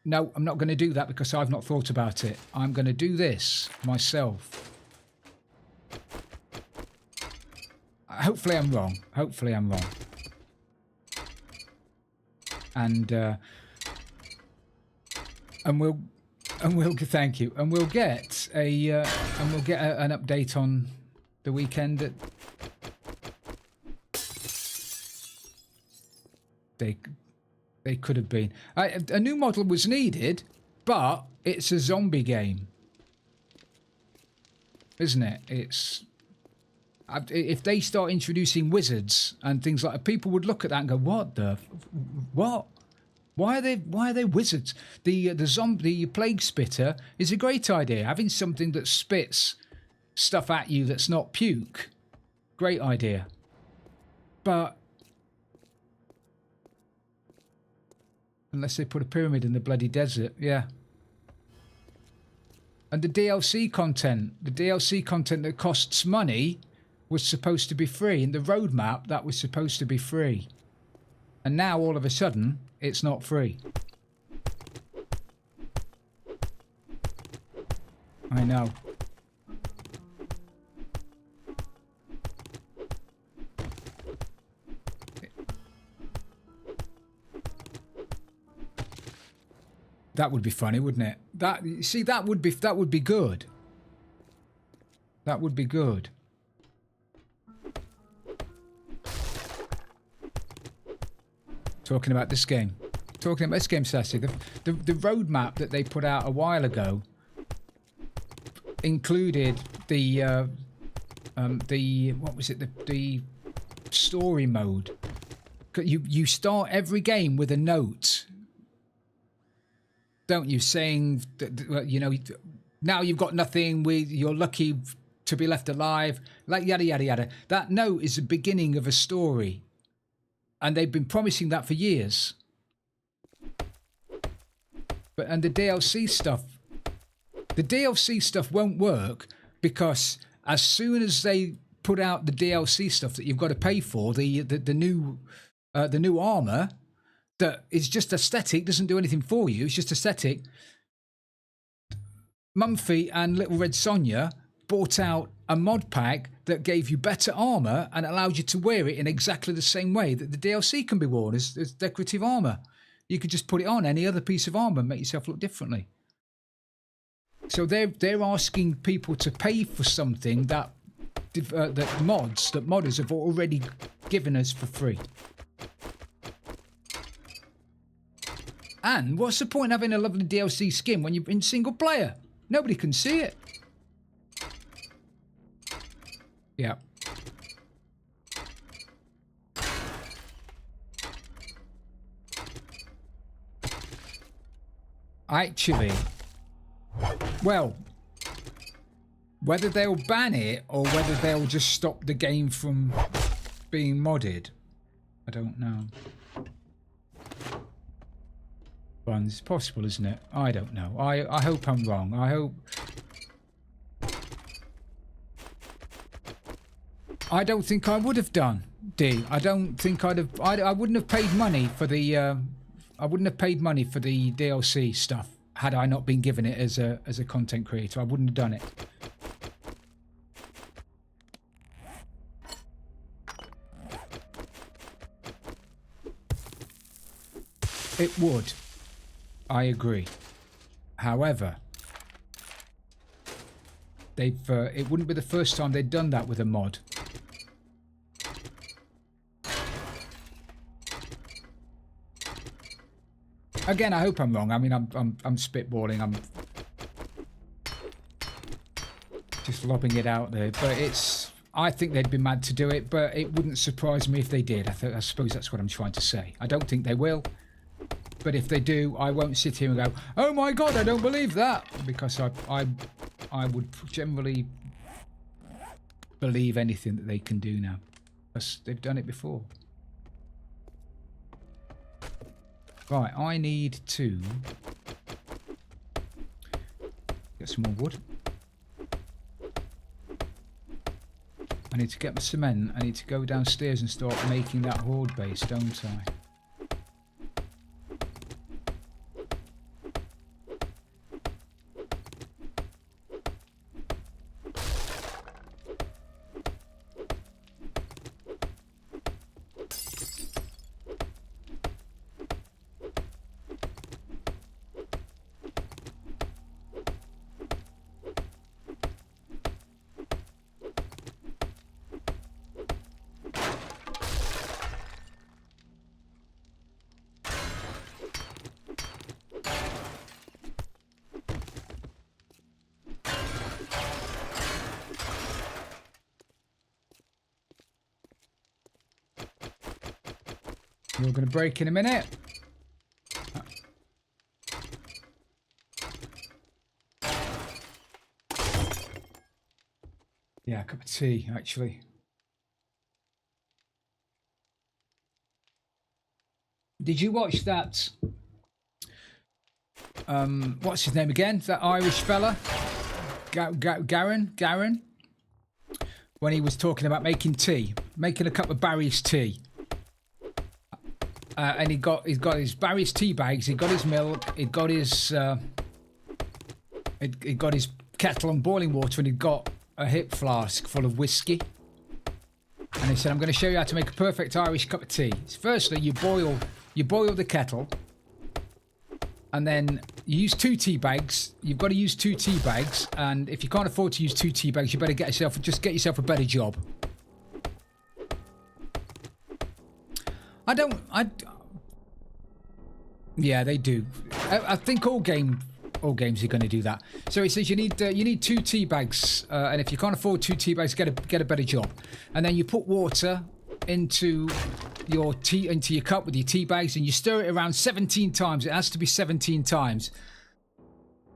no, I'm not going to do that because I've not thought about it. I'm going to do this myself. Hopefully I'm wrong. Hopefully I'm wrong. And we'll thank you, and we'll get an update on the weekend that they could have been. A new model was needed, but it's a zombie game, isn't it? If they start introducing wizards and things like that, people would look at that and go, what? Why are they wizards? The plague spitter is a great idea. Having something that spits stuff at you that's not puke, great idea. But unless they put a pyramid in the bloody desert, yeah. And the DLC content that costs money was supposed to be free. In the roadmap, that was supposed to be free. And now all of a sudden, it's not free. I know. That would be funny, wouldn't it? That would be good. That would be good. Talking about this game, Sassy. The roadmap that they put out a while ago included the story mode. You start every game with a note, don't you? Saying that, now you've got nothing. You're lucky to be left alive. Like yada yada yada. That note is the beginning of a story. And they've been promising that for years. and the DLC stuff won't work because as soon as they put out the DLC stuff that you've got to pay for, the new armor that is just aesthetic, doesn't do anything for you, it's just aesthetic. Mumphy and Little Red Sonja bought out a mod pack that gave you better armor and allowed you to wear it in exactly the same way that the DLC can be worn as decorative armor. You could just put it on any other piece of armor and make yourself look differently. So they're asking people to pay for something that modders have already given us for free. And what's the point of having a lovely DLC skin when you're in single player? Nobody can see it. Yeah. Actually, well, whether they'll ban it or whether they'll just stop the game from being modded, I don't know. Well, it's possible, isn't it? I don't know. I hope I'm wrong. I hope... I don't think I would have done, D. I don't think I'd have... I wouldn't have paid money for the... I wouldn't have paid money for the DLC stuff had I not been given it as a content creator. I wouldn't have done it. It would. I agree. However, they've it wouldn't be the first time they'd done that with a mod. Again, I hope I'm wrong. I mean, I'm spitballing. I'm just lobbing it out there, but it's. I think they'd be mad to do it, but it wouldn't surprise me if they did. I suppose that's what I'm trying to say. I don't think they will. But if they do, I won't sit here and go, "Oh my God, I don't believe that," because I would generally believe anything that they can do now, because they've done it before. Right, I need to get some more wood. I need to get my cement. I need to go downstairs and start making that horde base, don't I? You're going to break in a minute. Yeah, a cup of tea, actually. Did you watch that? What's his name again? That Irish fella? Garen? When he was talking about making tea. Making a cup of Barry's tea. And he's got his Barry's tea bags. He got his milk. He got his kettle on boiling water, and he got a hip flask full of whiskey. And he said, "I'm going to show you how to make a perfect Irish cup of tea. Firstly, you boil the kettle, and then you use 2 tea bags. You've got to use 2 tea bags, and if you can't afford to use 2 tea bags, you better get yourself a better job." Yeah, they do. I think all games are going to do that. So he says you need 2 tea bags, and if you can't afford 2 tea bags, get a better job. And then you put water into your cup with your tea bags, and you stir it around 17 times. It has to be 17 times.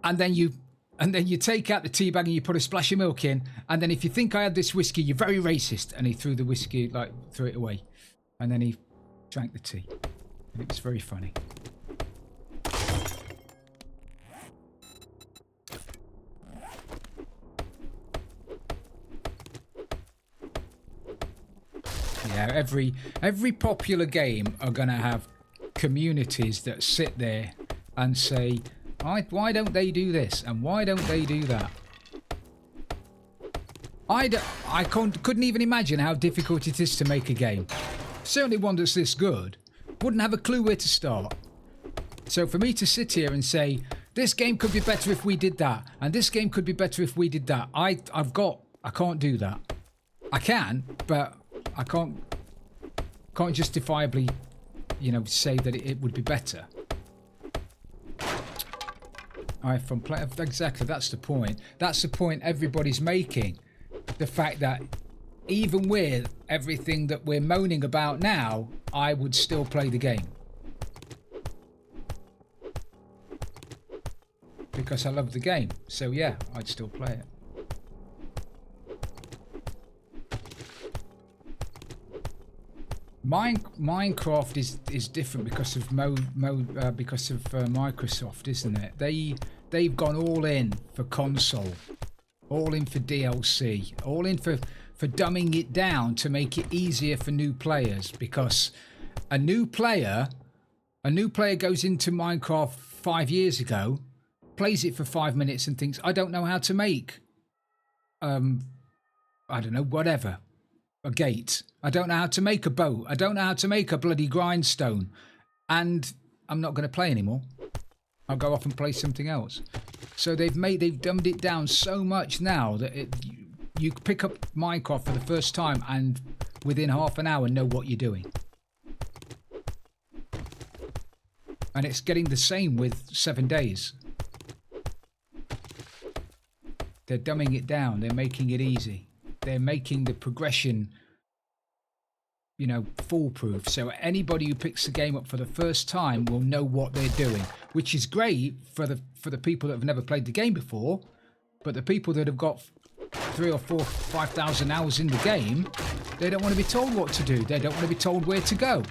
And then you take out the tea bag and you put a splash of milk in. And then if you think I had this whiskey, you're very racist. And he threw the whiskey, threw it away. And then he drank the tea. And it was very funny. there. Every popular game are going to have communities that sit there and say, why don't they do this and why don't they do that? I couldn't even imagine how difficult it is to make a game. Certainly one that's this good. Wouldn't have a clue where to start. So for me to sit here and say, this game could be better if we did that, and this game could be better if we did that, I can't do that. I can, but I can't justifiably, say that it would be better. From play, exactly, that's the point. That's the point everybody's making. The fact that even with everything that we're moaning about now, I would still play the game. Because I love the game. So yeah, I'd still play it. Minecraft is different because of Microsoft, isn't it? They've gone all in for console, all in for DLC, all in for dumbing it down to make it easier for new players. Because a new player goes into Minecraft 5 years ago, plays it for 5 minutes and thinks, I don't know how to make I don't know, whatever. A gate. I don't know how to make a boat. I don't know how to make a bloody grindstone. And I'm not going to play anymore. I'll go off and play something else. So they've dumbed it down so much now that you pick up Minecraft for the first time and within half an hour know what you're doing. And it's getting the same with 7 days. They're dumbing it down. They're making it easy. They're making the progression, foolproof. So anybody who picks the game up for the first time will know what they're doing, which is great for the people that have never played the game before. But the people that have got 3,000 or 4,000, 5,000 hours in the game, they don't want to be told what to do. They don't want to be told where to go.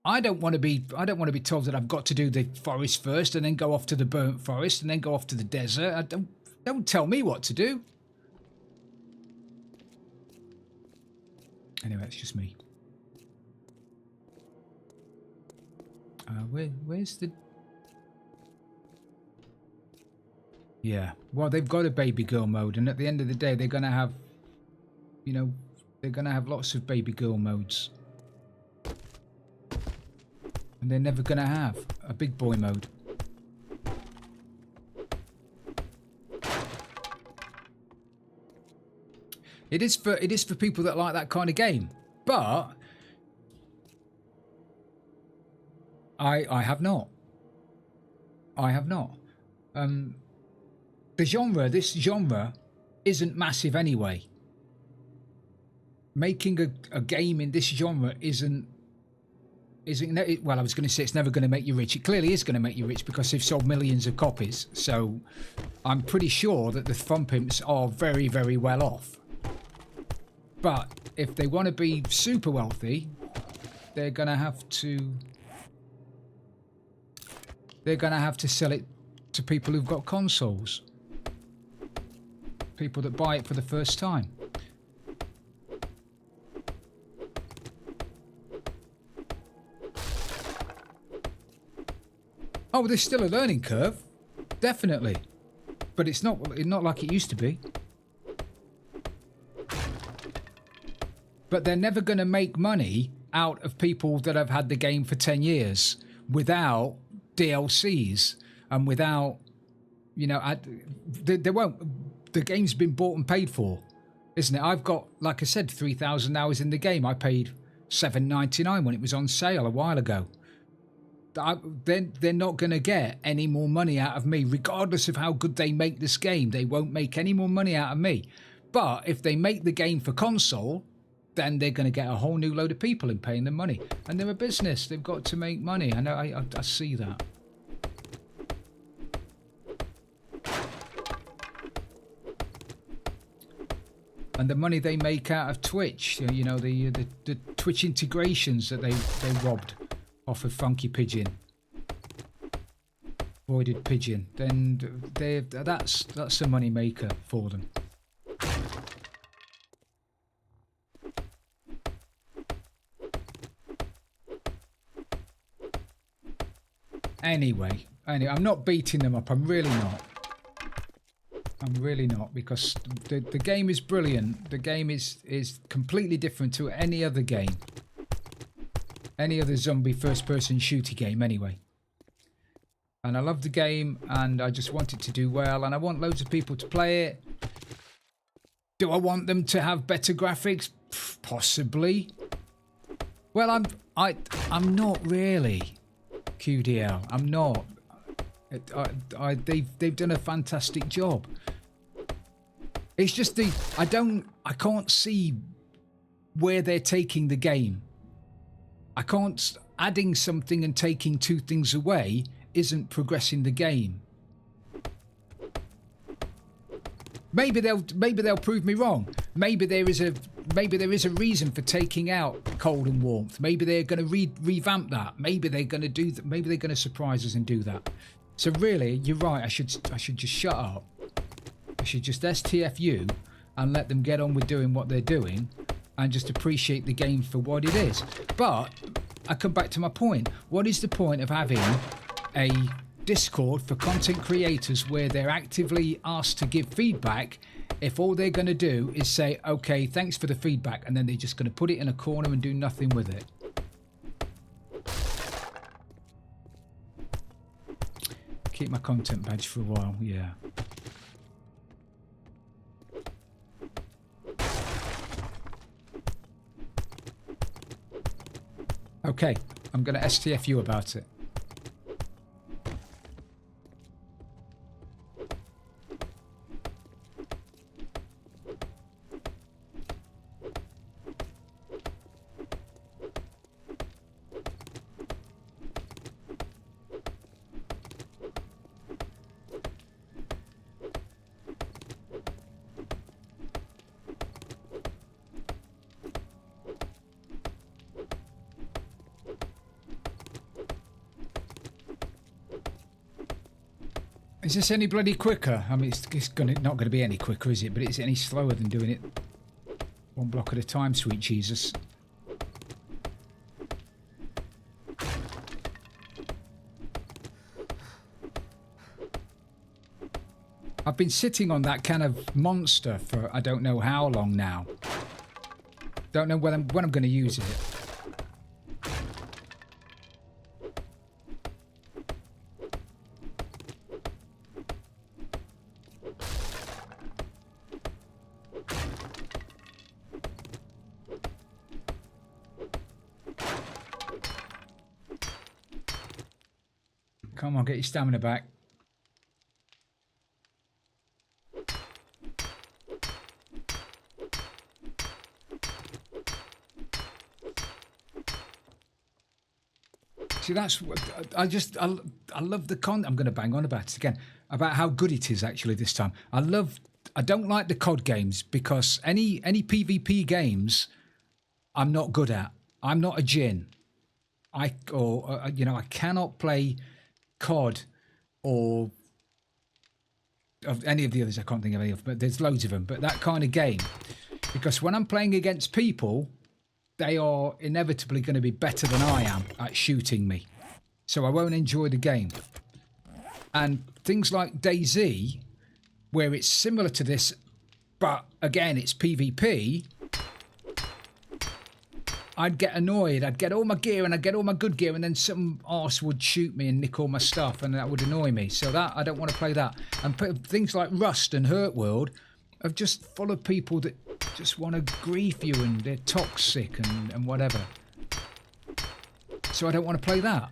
I don't want to be told that I've got to do the forest first and then go off to the burnt forest and then go off to the desert. Don't tell me what to do. Anyway, it's just me. Where's the... Yeah, well, they've got a baby girl mode, and at the end of the day, they're going to have, they're going to have lots of baby girl modes. And they're never going to have a big boy mode. It is for people that like that kind of game, but I have not. I have not. This genre isn't massive anyway. Making a game in this genre isn't well, I was going to say it's never going to make you rich. It clearly is going to make you rich because they've sold millions of copies. So I'm pretty sure that the Fun Pimps are very, very well off. But if they want to be super wealthy, they're going to have to sell it to people who've got consoles. People that buy it for the first time. Oh, there's still a learning curve, definitely, but it's not like it used to be. But they're never going to make money out of people that have had the game for 10 years without DLCs and without, they won't. The game's been bought and paid for, isn't it? I've got, like I said, 3,000 hours in the game. I paid $7.99 when it was on sale a while ago. They're not going to get any more money out of me, regardless of how good they make this game. They won't make any more money out of me. But if they make the game for console, then they're going to get a whole new load of people and paying them money. And they're a business. They've got to make money. I know. I see that. And the money they make out of Twitch, the Twitch integrations that they robbed off of Funky Pigeon, Voided Pigeon, then that's a money maker for them. Anyway, I'm not beating them up. I'm really not. I'm really not, because the game is brilliant. The game is completely different to any other game. Any other zombie first-person shooter game, anyway. And I love the game, and I just want it to do well, and I want loads of people to play it. Do I want them to have better graphics? Possibly. Well, I'm not really. QDL, I'm not. They've done a fantastic job. It's just I can't see where they're taking the game. I can't. Adding something and taking two things away isn't progressing the game. Maybe they'll prove me wrong. Maybe there is a reason for taking out cold and warmth. Maybe they're going to revamp that. Maybe they're going to do that. Maybe they're going to surprise us and do that. So really, you're right. I should just shut up. I should just STFU and let them get on with doing what they're doing, and just appreciate the game for what it is. But I come back to my point. What is the point of having a Discord for content creators where they're actively asked to give feedback if all they're going to do is say, okay, thanks for the feedback, and then they're just going to put it in a corner and do nothing with it? Keep my content badge for a while, yeah. Okay, I'm going to STFU about it. Is this any bloody quicker? I mean, it's not going to be any quicker, is it? But is it any slower than doing it one block at a time, sweet Jesus? I've been sitting on that kind of monster for I don't know how long now. Don't know when I'm going to use it. Come on, get your stamina back. See, that's what I love the I'm going to bang on about it again, about how good it is actually this time. I don't like the COD games because any PvP games I'm not good at. I'm not a Jin. I cannot play COD or of any of the others. I can't think of any of them, but there's loads of them. But that kind of game, because when I'm playing against people, they are inevitably going to be better than I am at shooting me, so I won't enjoy the game. And things like DayZ, where it's similar to this, but again it's PvP, I'd get annoyed. I'd get all my gear and I'd get all my good gear, and then some arse would shoot me and nick all my stuff, and that would annoy me. So that I don't want to play that. And things like Rust and Hurt World are just full of people that just want to grief you, and they're toxic and whatever. So I don't want to play that.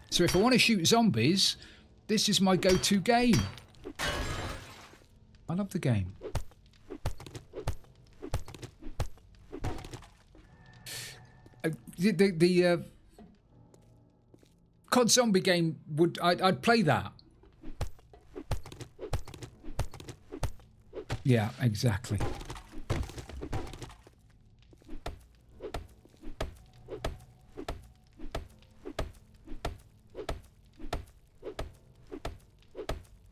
So if I want to shoot zombies, this is my go-to game. I love the game. The COD zombie game I'd play that. Yeah, exactly.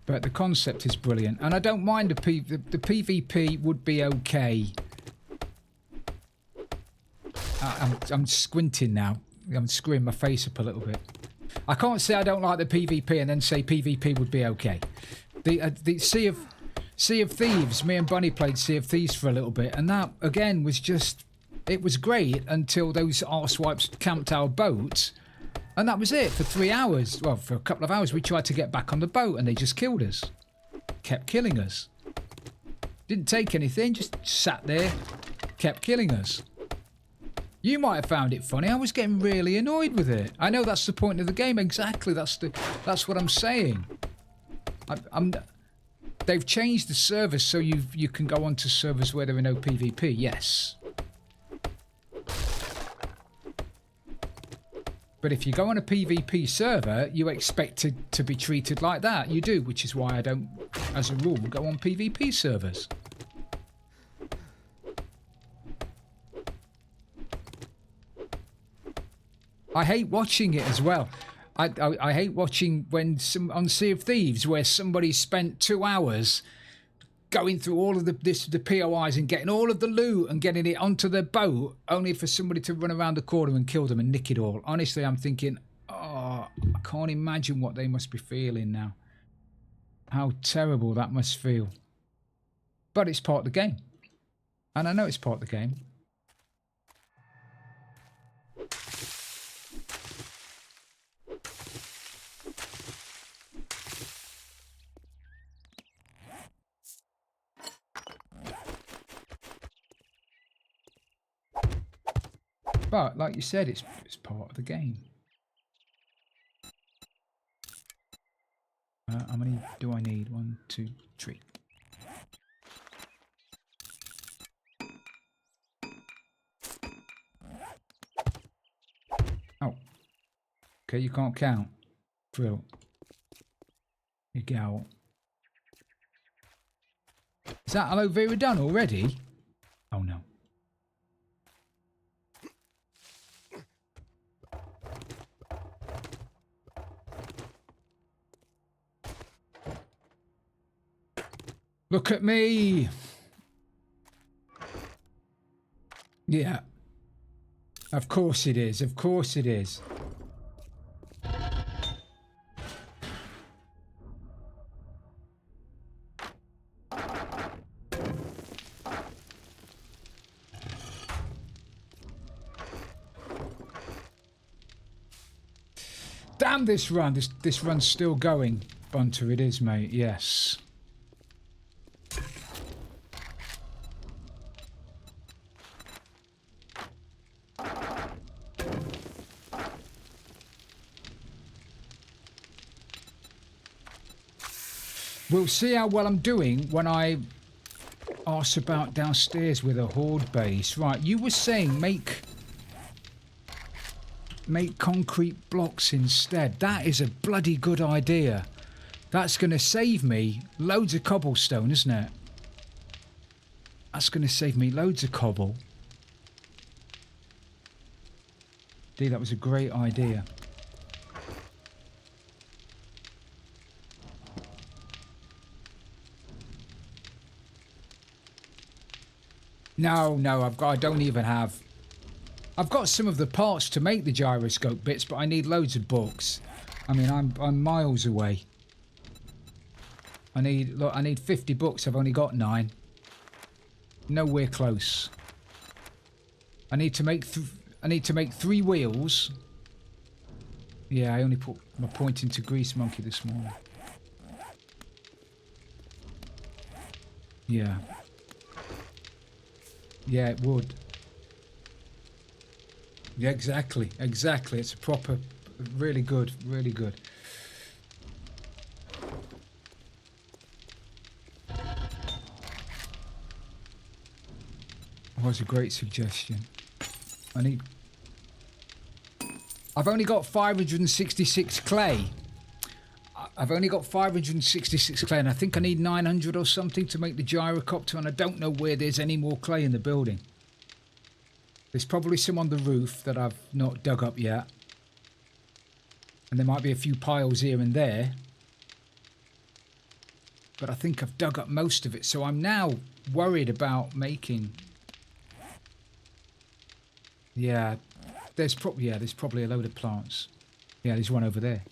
But the concept is brilliant, and I don't mind the PvP would be okay. I'm squinting now. I'm screwing my face up a little bit. I can't say I don't like the PvP and then say PvP would be okay. The Sea of Thieves, me and Bunny played Sea of Thieves for a little bit, and that again was just, it was great until those arsewipes camped our boat, and that was it for 3 hours. Well, for a couple of hours we tried to get back on the boat and they just killed us. Kept killing us. Didn't take anything, just sat there, kept killing us. You might have found it funny. I was getting really annoyed with it. I know that's the point of the game. Exactly. That's what I'm saying. They've changed the servers so you can go onto servers where there are no PvP. Yes. But if you go on a PvP server, you expect to be treated like that. You do, which is why I don't, as a rule, go on PvP servers. I hate watching it as well. I hate watching when on Sea of Thieves where somebody spent 2 hours going through all of the POIs and getting all of the loot and getting it onto their boat, only for somebody to run around the corner and kill them and nick it all. Honestly, I'm thinking, oh, I can't imagine what they must be feeling now. How terrible that must feel. But it's part of the game. And I know it's part of the game. But, like you said, it's part of the game. How many do I need? 1, 2, 3. Oh. Okay, you can't count. Drill. You go. Is that aloe vera done already? Oh no. Look at me. Yeah. Of course it is. Of course it is. Damn this run. This run's still going. Bunter, it is, mate. Yes. We'll see how well I'm doing when I arse about downstairs with a horde base. Right, you were saying make concrete blocks instead. That is a bloody good idea. That's going to save me loads of cobblestone, isn't it? That's going to save me loads of cobble. Dude, that was a great idea. No, I don't even have... I've got some of the parts to make the gyroscope bits, but I need loads of books. I mean, I'm miles away. I need 50 books. I've only got 9. Nowhere close. I need to make 3 wheels. Yeah, I only put my point into Grease Monkey this morning. Yeah. Yeah, it would. Yeah, exactly. It's a proper, really good, really good. That was a great suggestion. I've only got 566 clay. I've only got 566 clay, and I think I need 900 or something to make the gyrocopter, and I don't know where there's any more clay in the building. There's probably some on the roof that I've not dug up yet. And there might be a few piles here and there. But I think I've dug up most of it, so I'm now worried about making... Yeah, there's probably a load of plants Yeah, there's one over there.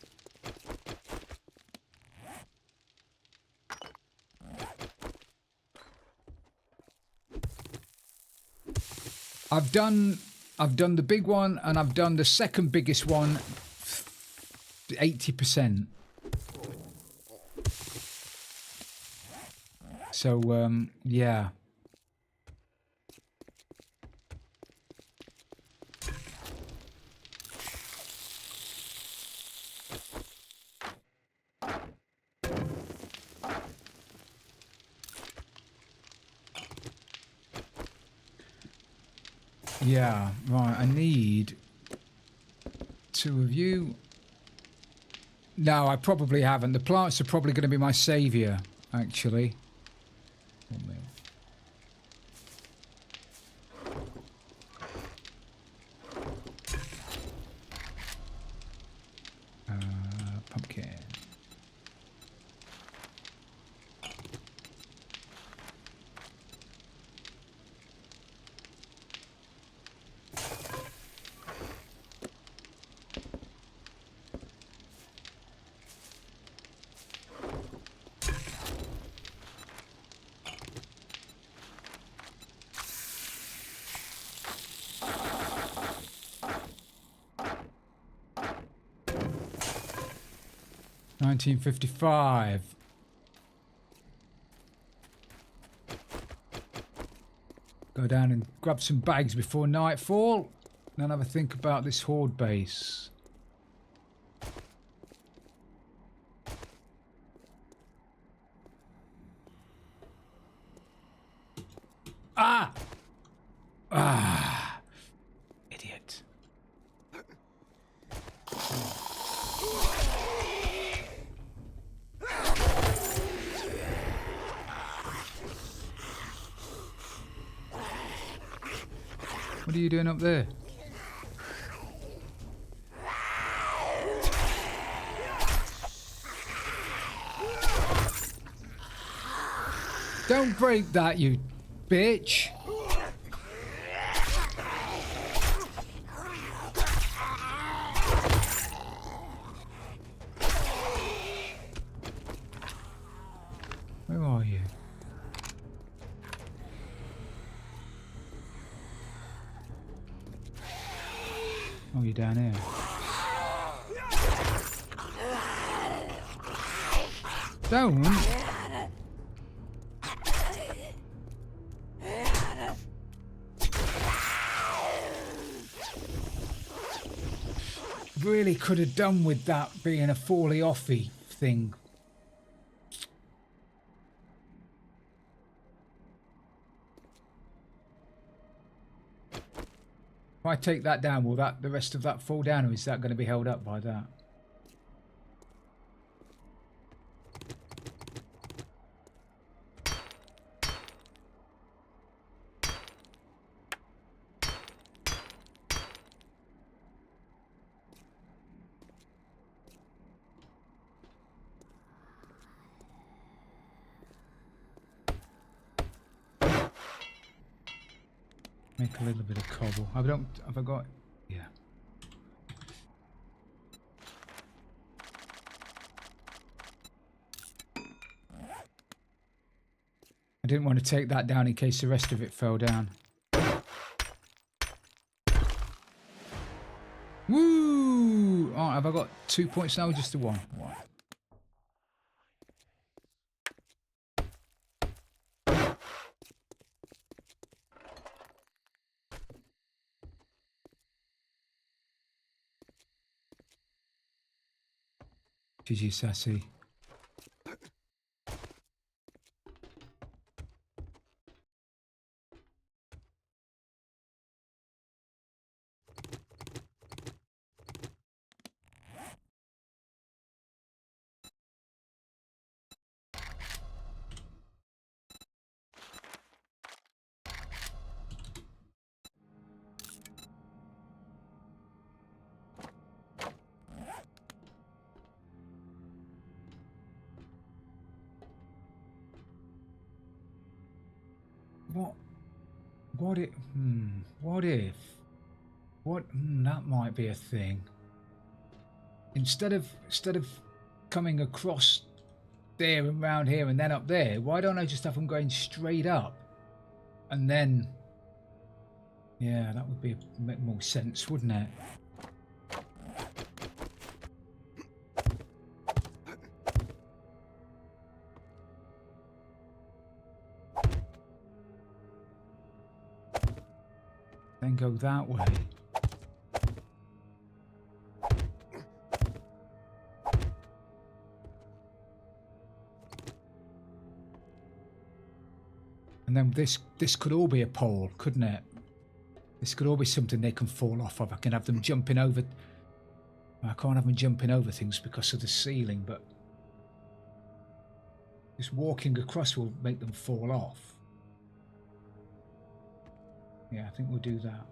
I've done the big one, and I've done the second biggest one, 80%. So yeah. Yeah, right, I need 2 of you. No, I probably haven't. The plants are probably going to be my saviour, actually. Pumpkin. $19.55. Go down and grab some bags before nightfall. Then have a think about this horde base. Ah! Ah! Idiot. What are you doing up there? Don't break that, you bitch. Where are you? Oh, you're down here. Don't. Really could have done with that being a fally offy thing. If I take that down, will the rest of that fall down, or is that going to be held up by that? Make a little bit of cobble. Have I got? Yeah. I didn't want to take that down in case the rest of it fell down. Woo! Oh, have I got 2 points now or just the one? One. GG Sassy. What if? What if? What? That might be a thing. instead of coming across there and round here and then up there, why don't I just have them going straight up? And then, yeah, that would make more sense, wouldn't it? Then go that way. And then this could all be a pole, couldn't it? This could all be something they can fall off of. I can have them jumping over. I can't have them jumping over things because of the ceiling, but just walking across will make them fall off. Yeah, I think we'll do that.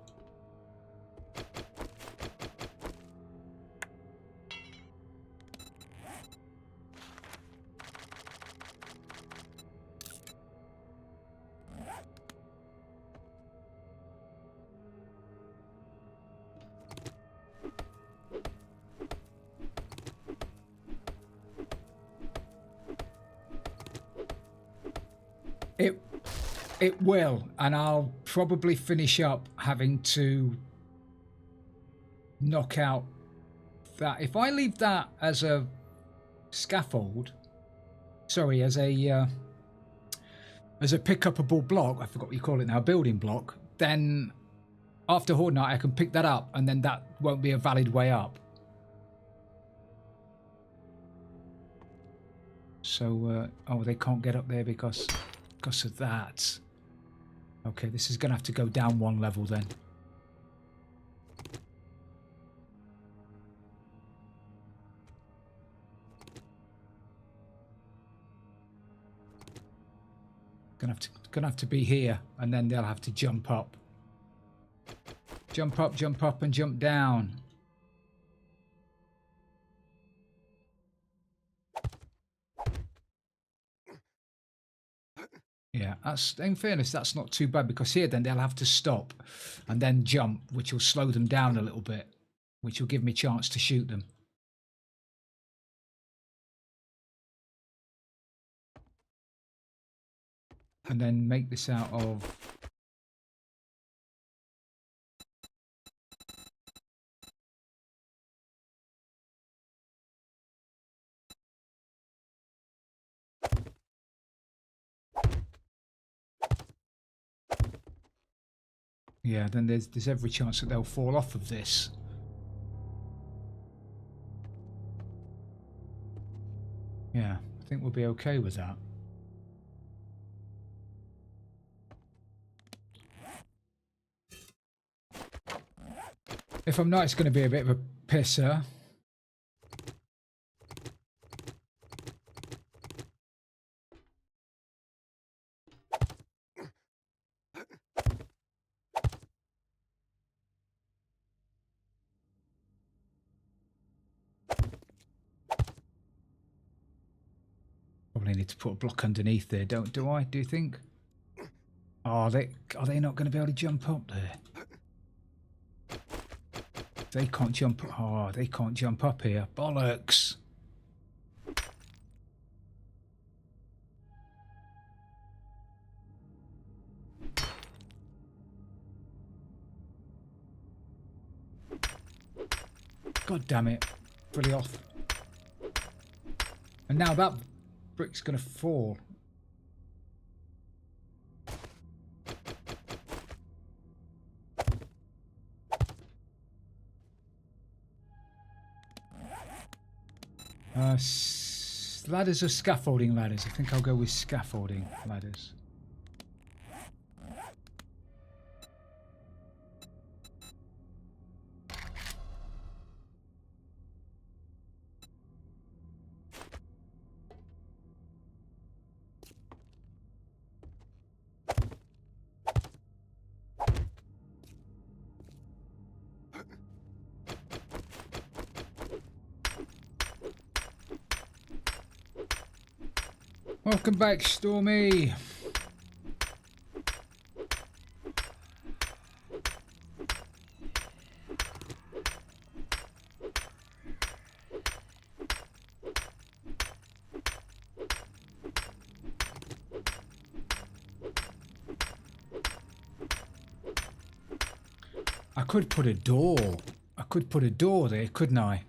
It will, and I'll probably finish up having to knock out that. If I leave that as a scaffold, sorry, as a pick-upable block, I forgot what you call it now, building block, then after Horde Night I can pick that up, and then that won't be a valid way up. So, oh, they can't get up there because of that. Okay, this is going to have to go down one level then. Gonna have to be here, and then they'll have to jump up. Jump up, and jump down. Yeah, that's, in fairness, that's not too bad, because here then they'll have to stop and then jump, which will slow them down a little bit, which will give me a chance to shoot them. And then make this out of... Yeah, then there's every chance that they'll fall off of this. Yeah, I think we'll be okay with that. If I'm not, it's going to be a bit of a pisser. Probably need to put a block underneath there, do I? Do you think? Oh, are they not going to be able to jump up there? They can't jump. Oh, they can't jump up here. Bollocks! God damn it! Fully off. And now that brick's going to fall. Ladders or scaffolding ladders? I think I'll go with scaffolding ladders. Welcome back, Stormy. I could put a door. I could put a door there, couldn't I?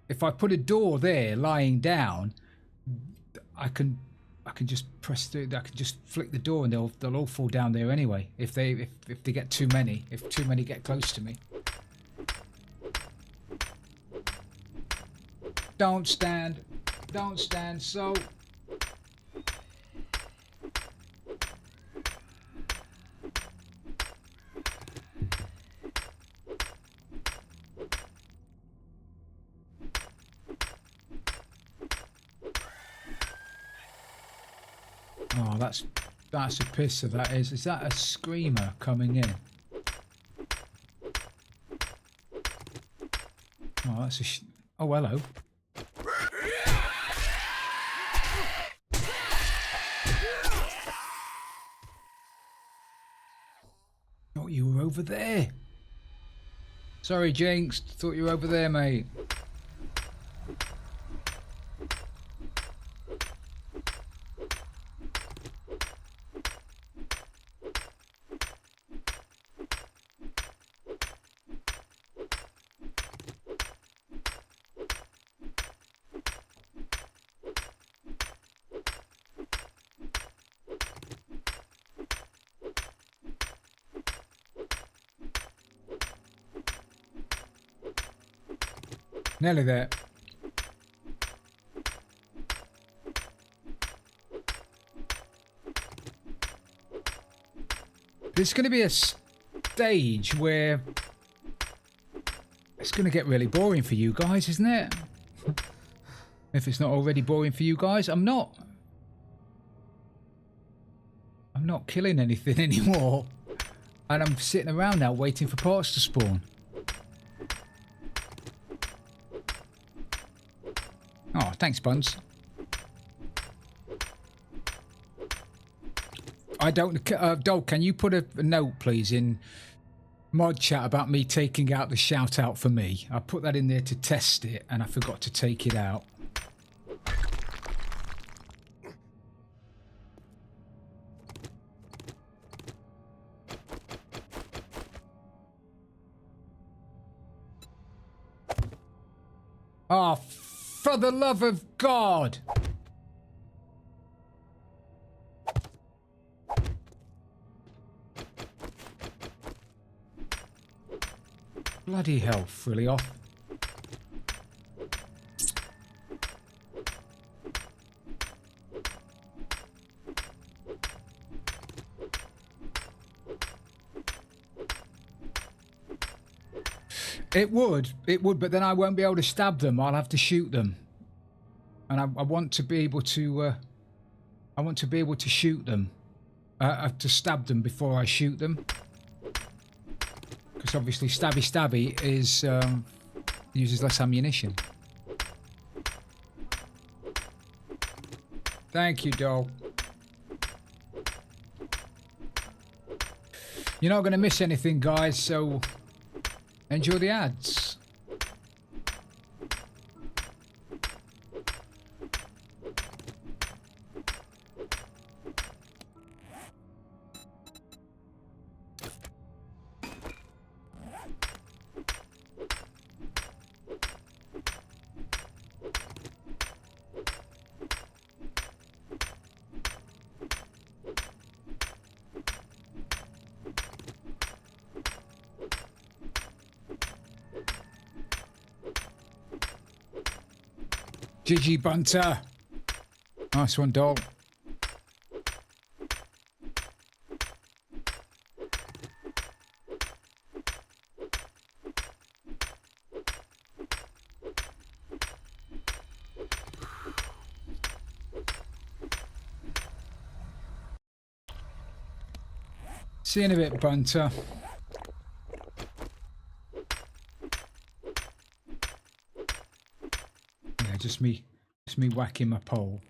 If I put a door there lying down, I can just press through. I can just flick the door and they'll all fall down there anyway. If they get too many, if too many get close to me. Don't stand. Don't stand. So. Oh, that's a pisser. That is. Is that a screamer coming in? Oh, that's a. Oh, hello. Thought you were over there. Sorry, Jinx. Thought you were over there, mate. Nearly there. There's going to be a stage where it's going to get really boring for you guys, isn't it? If it's not already boring for you guys, I'm not killing anything anymore. And I'm sitting around now waiting for parts to spawn. Oh, thanks, Buns. I don't... Dog, can you put a note, please, in mod chat about me taking out the shout out for me? I put that in there to test it, and I forgot to take it out. Oh, for the love of God! Bloody hell, really off. It would, but then I won't be able to stab them. I'll have to shoot them, and I want to be able to. I want to be able to shoot them, to stab them before I shoot them, because obviously stabby is uses less ammunition. Thank you, doll. You're not going to miss anything, guys. So. Enjoy the ads. GG Bunter. Nice one, dog. See you in a bit, Bunter. Yeah, just me whacking my pole.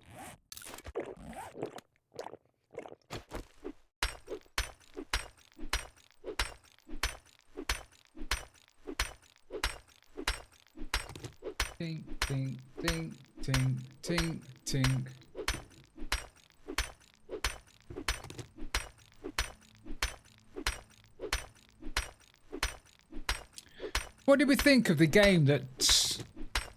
Ting, ting, ting, ting, ting, ting. What did we think of the game that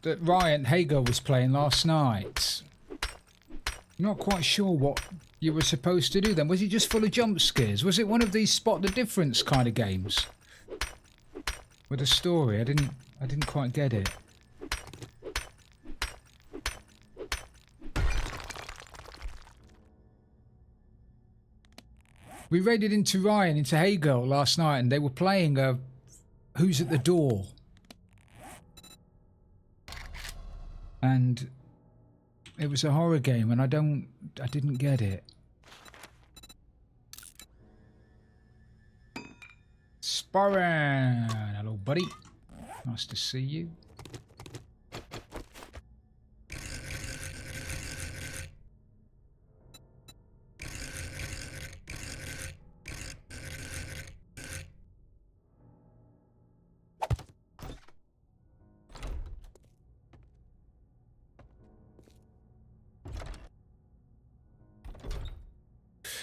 Ryan Hager was playing last night? I'm not quite sure what you were supposed to do then. Was it just full of jump scares? Was it one of these spot the difference kind of games? With a story? I didn't quite get it. We raided into Hager last night, and they were playing Who's at the Door? And it was a horror game, and I didn't get it. Sparring! Hello, buddy. Nice to see you.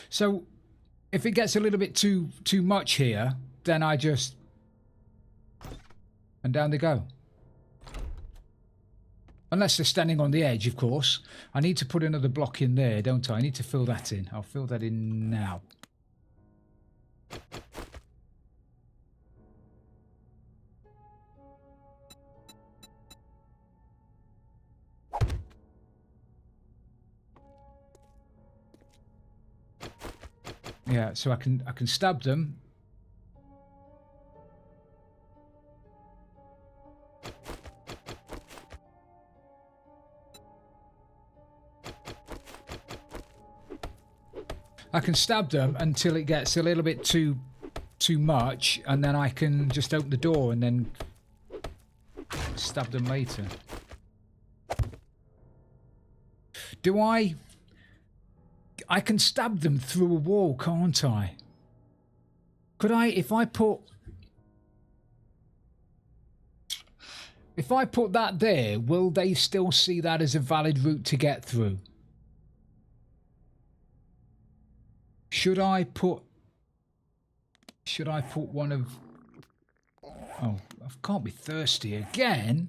So, if it gets a little bit too much here, then I just... and down they go. Unless they're standing on the edge, of course. I need to put another block in there, don't I? I need to fill that in. I'll fill that in now. Yeah, so I can stab them. I can stab them until it gets a little bit too much, and then I can just open the door and then stab them later. Do I can stab them through a wall, can't I? Could I, if I put that there, will they still see that as a valid route to get through? Should I put one of... oh, I can't be thirsty again.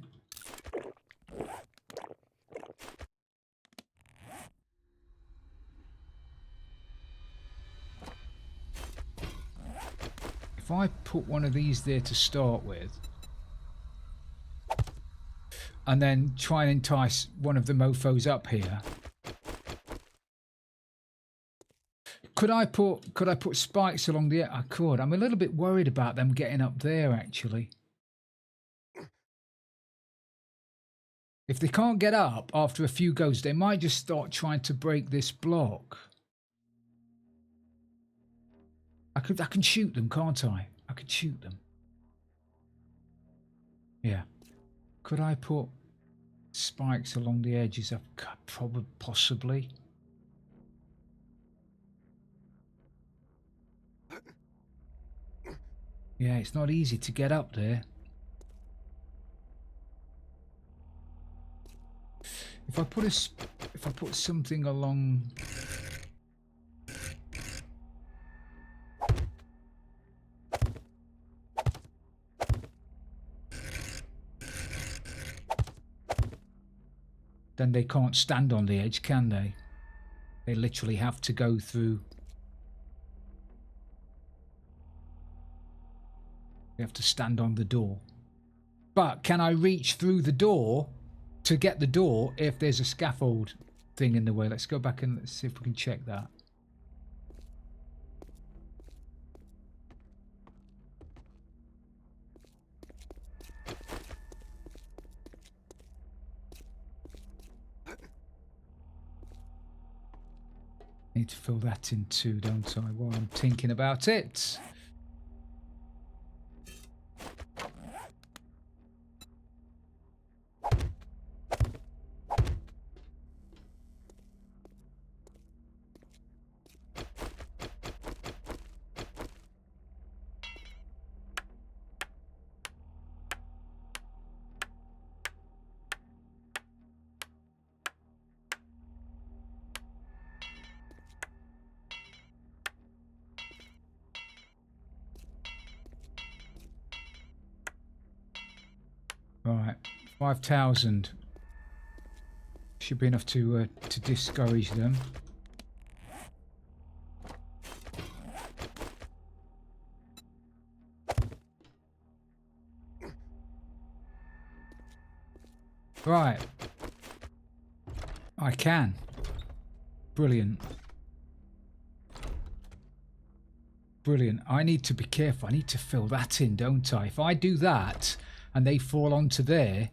If I put one of these there to start with, and then try and entice one of the mofos up here, could I put spikes along the... I could. I'm a little bit worried about them getting up there, actually. If they can't get up after a few goes, they might just start trying to break this block. I can shoot them, can't I? I could shoot them. Yeah. Could I put spikes along the edges? Of probably, possibly. Yeah, it's not easy to get up there. If I put something along... then they can't stand on the edge, can they? They literally have to go through... they have to stand on the door. But can I reach through the door to get the door if there's a scaffold thing in the way? Let's go back and let's see if we can check that. Need to fill that in too, don't I, while I'm thinking about it? Right, 5,000. Should be enough to discourage them. Right. I can. Brilliant. Brilliant. I need to be careful. I need to fill that in, don't I? If I do that and they fall onto there,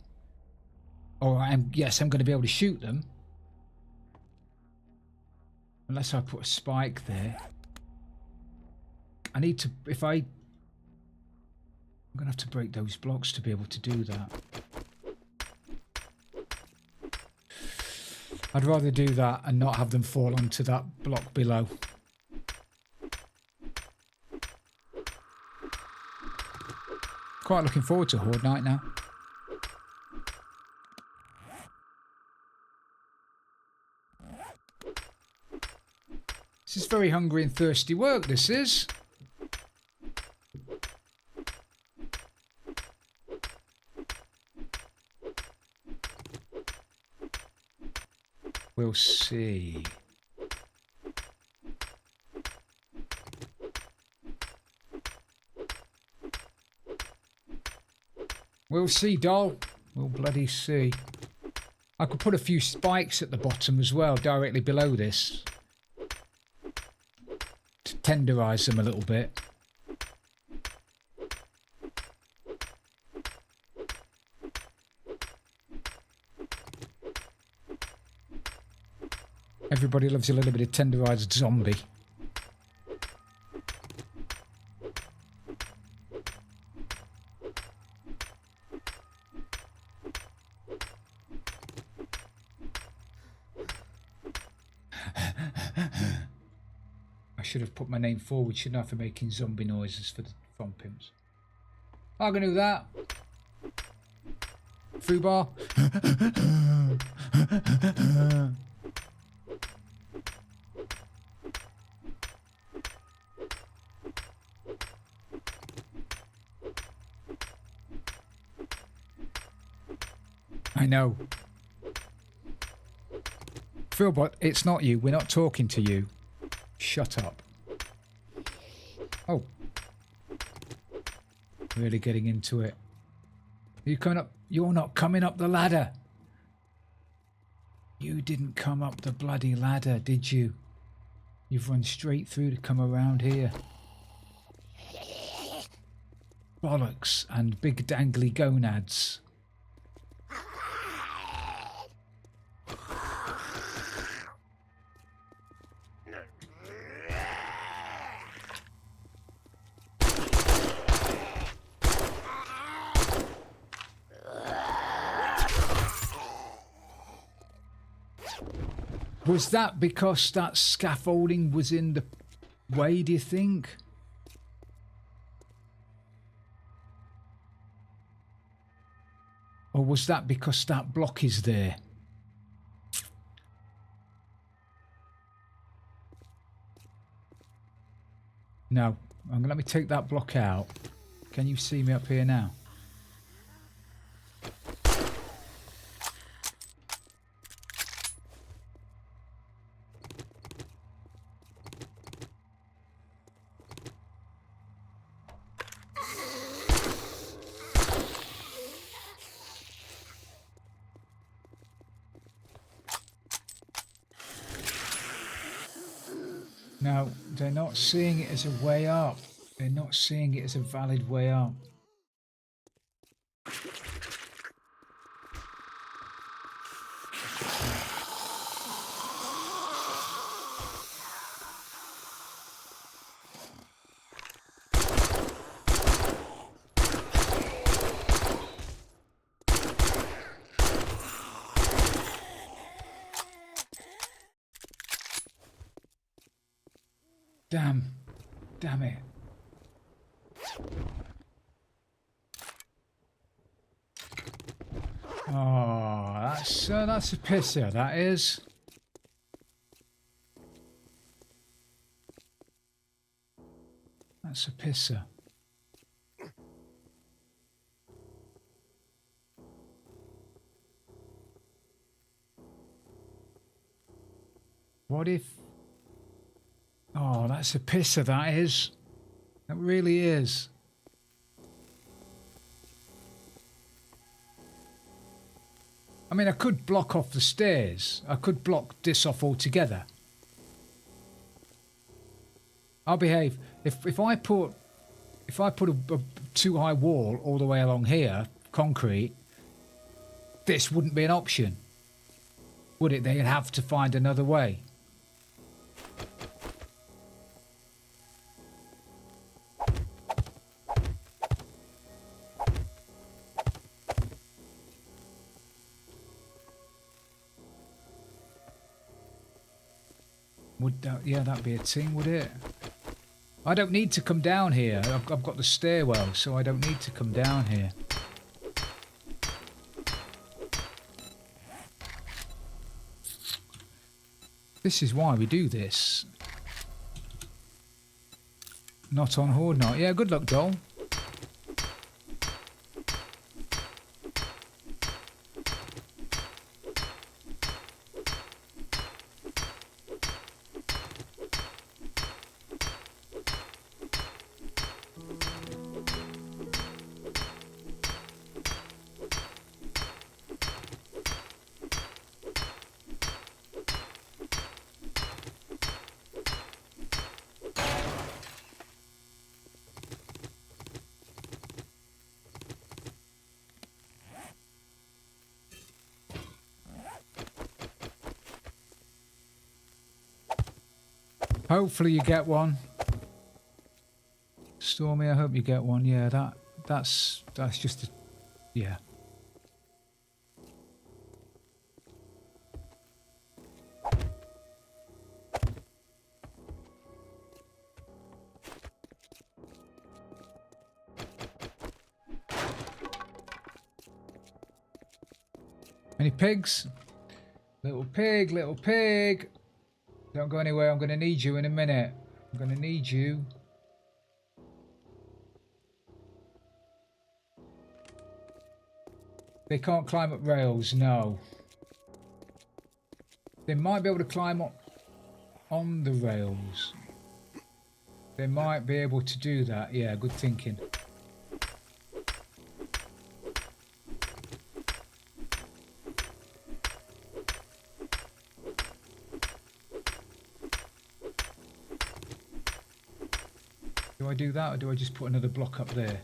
or yes, I'm going to be able to shoot them. Unless I put a spike there. I need to, I'm going to have to break those blocks to be able to do that. I'd rather do that and not have them fall onto that block below. Quite looking forward to Horde Night now. This is very hungry and thirsty work, this is. We'll see. We'll see, doll. We'll bloody see. I could put a few spikes at the bottom as well, directly below this. To tenderize them a little bit. Everybody loves a little bit of tenderized zombie. I should have put my name forward, shouldn't I, for making zombie noises for the front pimps. I'm gonna do that. Foobar. I know. Philbot, it's not you. We're not talking to you. Shut up. Oh. Really getting into it. Are you coming up? You're not coming up the ladder. You didn't come up the bloody ladder, did you? You've run straight through to come around here. Bollocks and big dangly gonads. Was that because that scaffolding was in the way, do you think? Or was that because that block is there? No. Let me take that block out. Can you see me up here now? No, they're not seeing it as a way up. They're not seeing it as a valid way up. Damn it. Oh, that's a pisser, that is. That's a pisser. What if... Oh, that's a pisser, that is. That really is. I mean, I could block off the stairs. I could block this off altogether. I'll behave. If I put a too high wall all the way along here, concrete, this wouldn't be an option, would it? They'd have to find another way. Would that, yeah, that'd be a thing, would it? I don't need to come down here. I've got the stairwell, so I don't need to come down here. This is why we do this. Not on Horde Night. Yeah, good luck, Joel. Hopefully you get one. Stormy, I hope you get one. Yeah, that's just a, yeah. Any pigs? Little pig, little pig. Don't go anywhere, I'm going to need you in a minute. I'm going to need you. They can't climb up rails, no. They might be able to climb up on the rails. They might be able to do that, yeah, good thinking. Do I do that, or do I just put another block up there?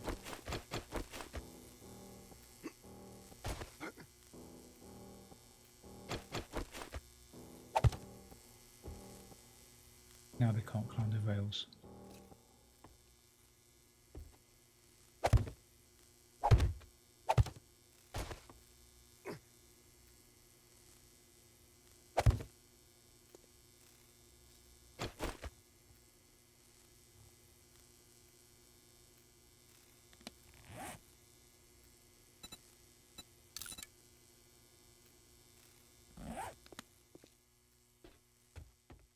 Now they can't climb the rails.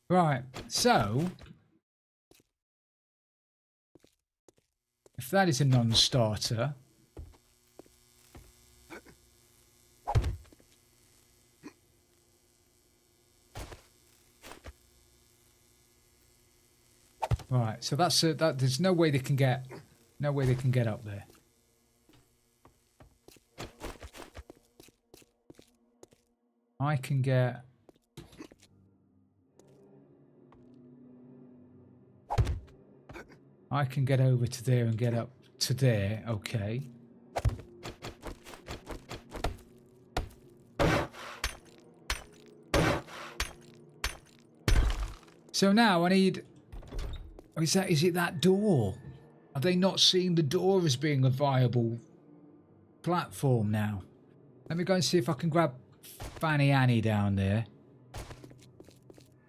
Right, so if that is a non-starter, right, so that's that. There's no way they can get, up there. I can get. I can get over to there and get up to there, okay. So now I need... Is it that door? Are they not seeing the door as being a viable platform now? Let me go and see if I can grab Fanny Annie down there.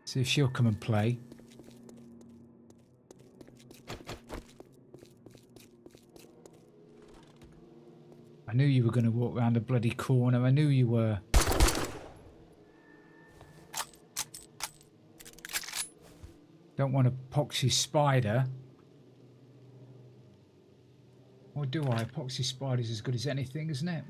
See if she'll come and play. I knew you were going to walk around the bloody corner. I knew you were. Don't want a poxy spider. Or do I? Poxy spider's as good as anything, isn't it?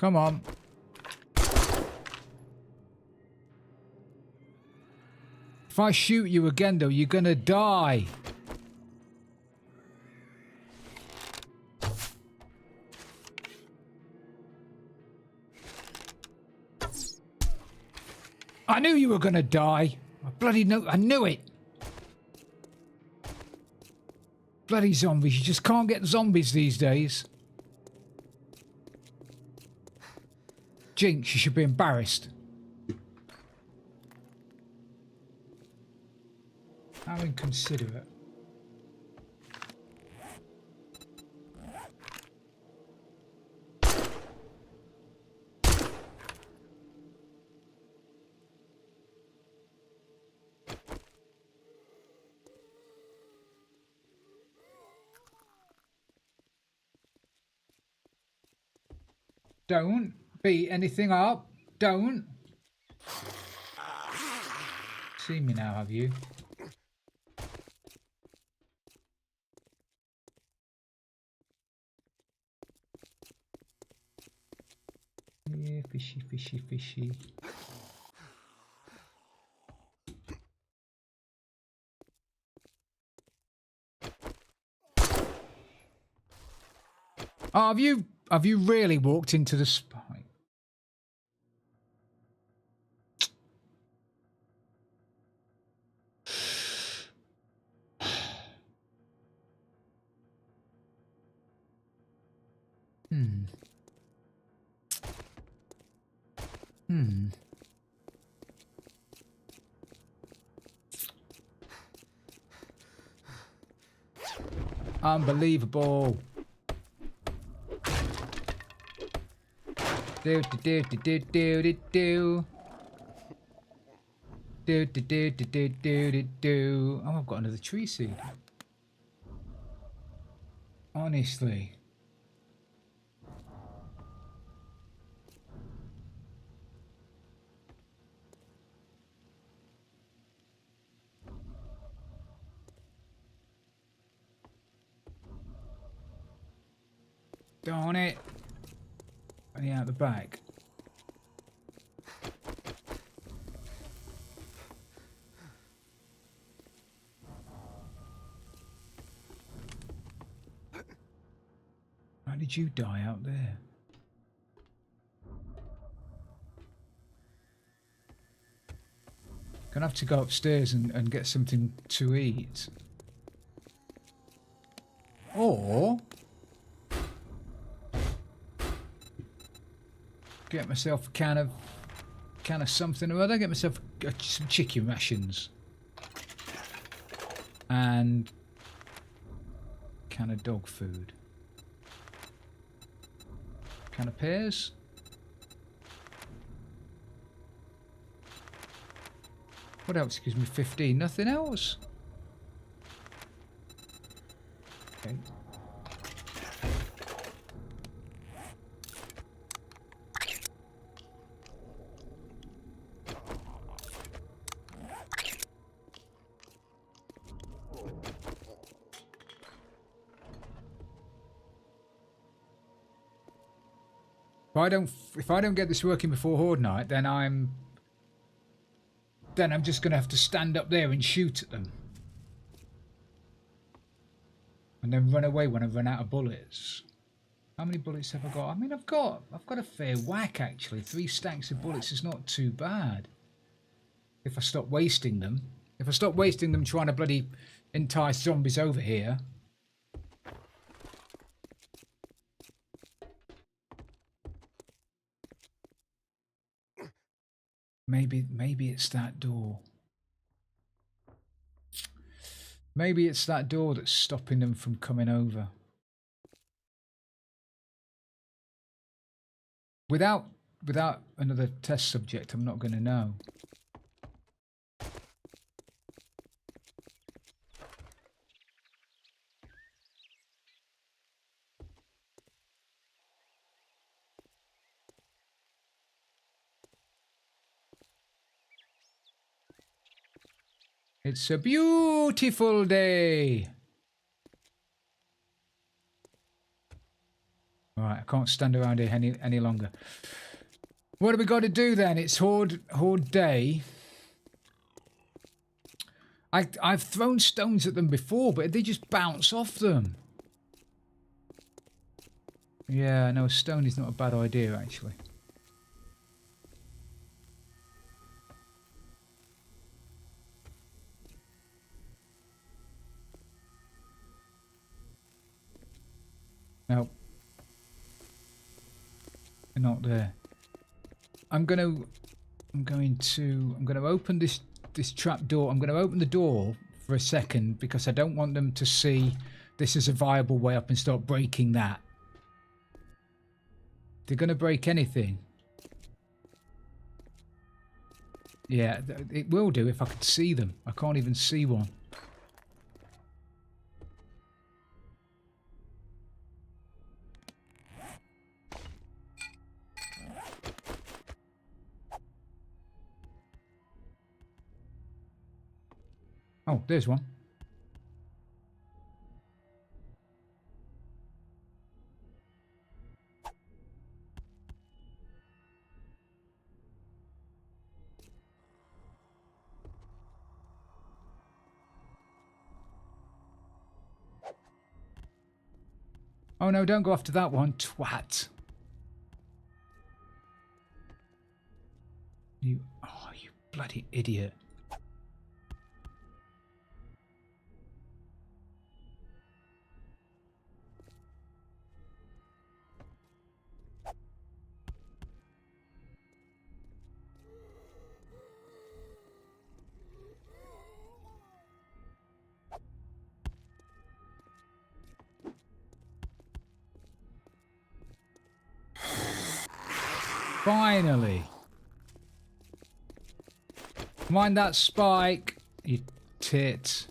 Come on. If I shoot you again, though, you're gonna die. I knew you were gonna die. I bloody knew. I knew it. Bloody zombies. You just can't get zombies these days. Jinx, you should be embarrassed. How inconsiderate. Don't beat anything up. Don't. Seen me now, have you? Yeah, fishy, fishy, fishy. Oh, have you really walked into the spike? Unbelievable. Do do do do do do do. Do do do do do do do do. Oh, I've got another tree seed. Honestly. Darn it. Only out the back. How did you die out there? Gonna have to go upstairs and get something to eat. Or get myself a can of something or other. Get myself some chicken rations and can of dog food. Can of pears. What else gives me 15? Nothing else. Okay. If I don't get this working before Horde Night, then I'm just gonna have to stand up there and shoot at them. And then run away when I run out of bullets. How many bullets have I got? I mean, I've got a fair whack actually. 3 stacks of bullets is not too bad. If I stop wasting them. If I stop wasting them trying to bloody entice zombies over here. Maybe it's that door. Maybe it's that door that's stopping them from coming over. Without another test subject, I'm not going to know. It's a beautiful day. Right, I can't stand around here any longer. What do we got to do then? It's horde day. I've thrown stones at them before, but they just bounce off them. Yeah, no, stone is not a bad idea actually. No. They're not there. I'm going to open this trap door. I'm going to open the door for a second because I don't want them to see this is a viable way up and start breaking that. They're going to break anything. Yeah, it will do if I could see them. I can't even see one. Oh, there's one. Oh no, don't go after that one, twat. You bloody idiot. Finally. Mind that spike, you tit.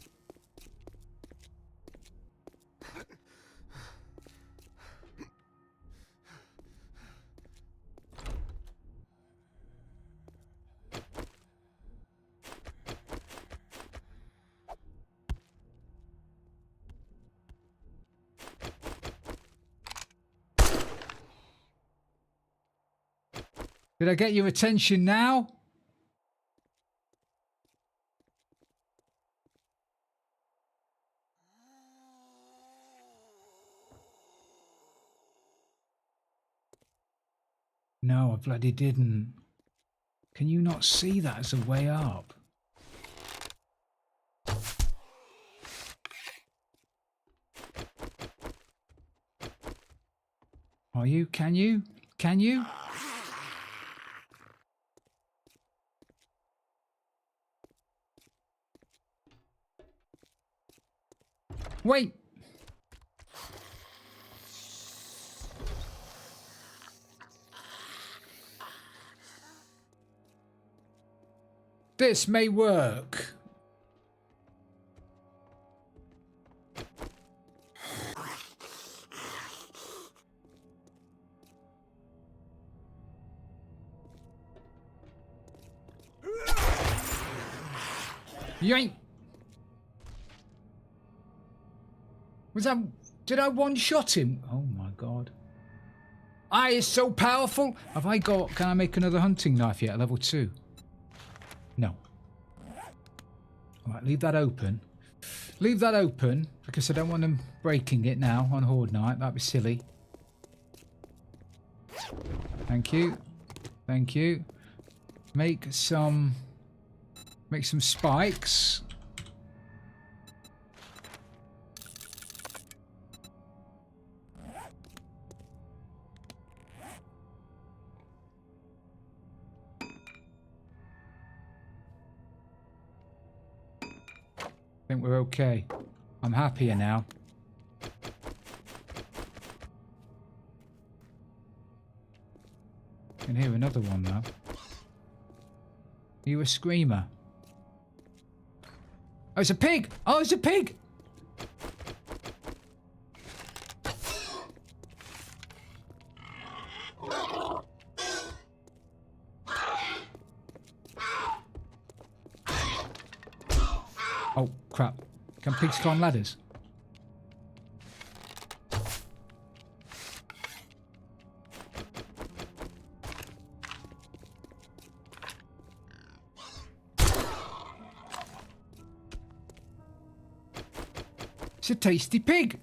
Did I get your attention now? No, I bloody didn't. Can you not see that as a way up? Are you? Can you? Can you? Wait! This may work. Yoink! Was that... Did I one-shot him? Oh my god. I is so powerful! Have I got... Can I make another hunting knife yet? Level 2? No. Alright, leave that open. Leave that open, because I don't want them breaking it now on Horde Night. That'd be silly. Thank you. Thank you. Make some spikes. I think we're okay. I'm happier now. I can hear another one though. Are you a screamer? Oh, it's a pig! Oh, it's a pig! Oh, crap. Can pigs climb ladders? It's a tasty pig.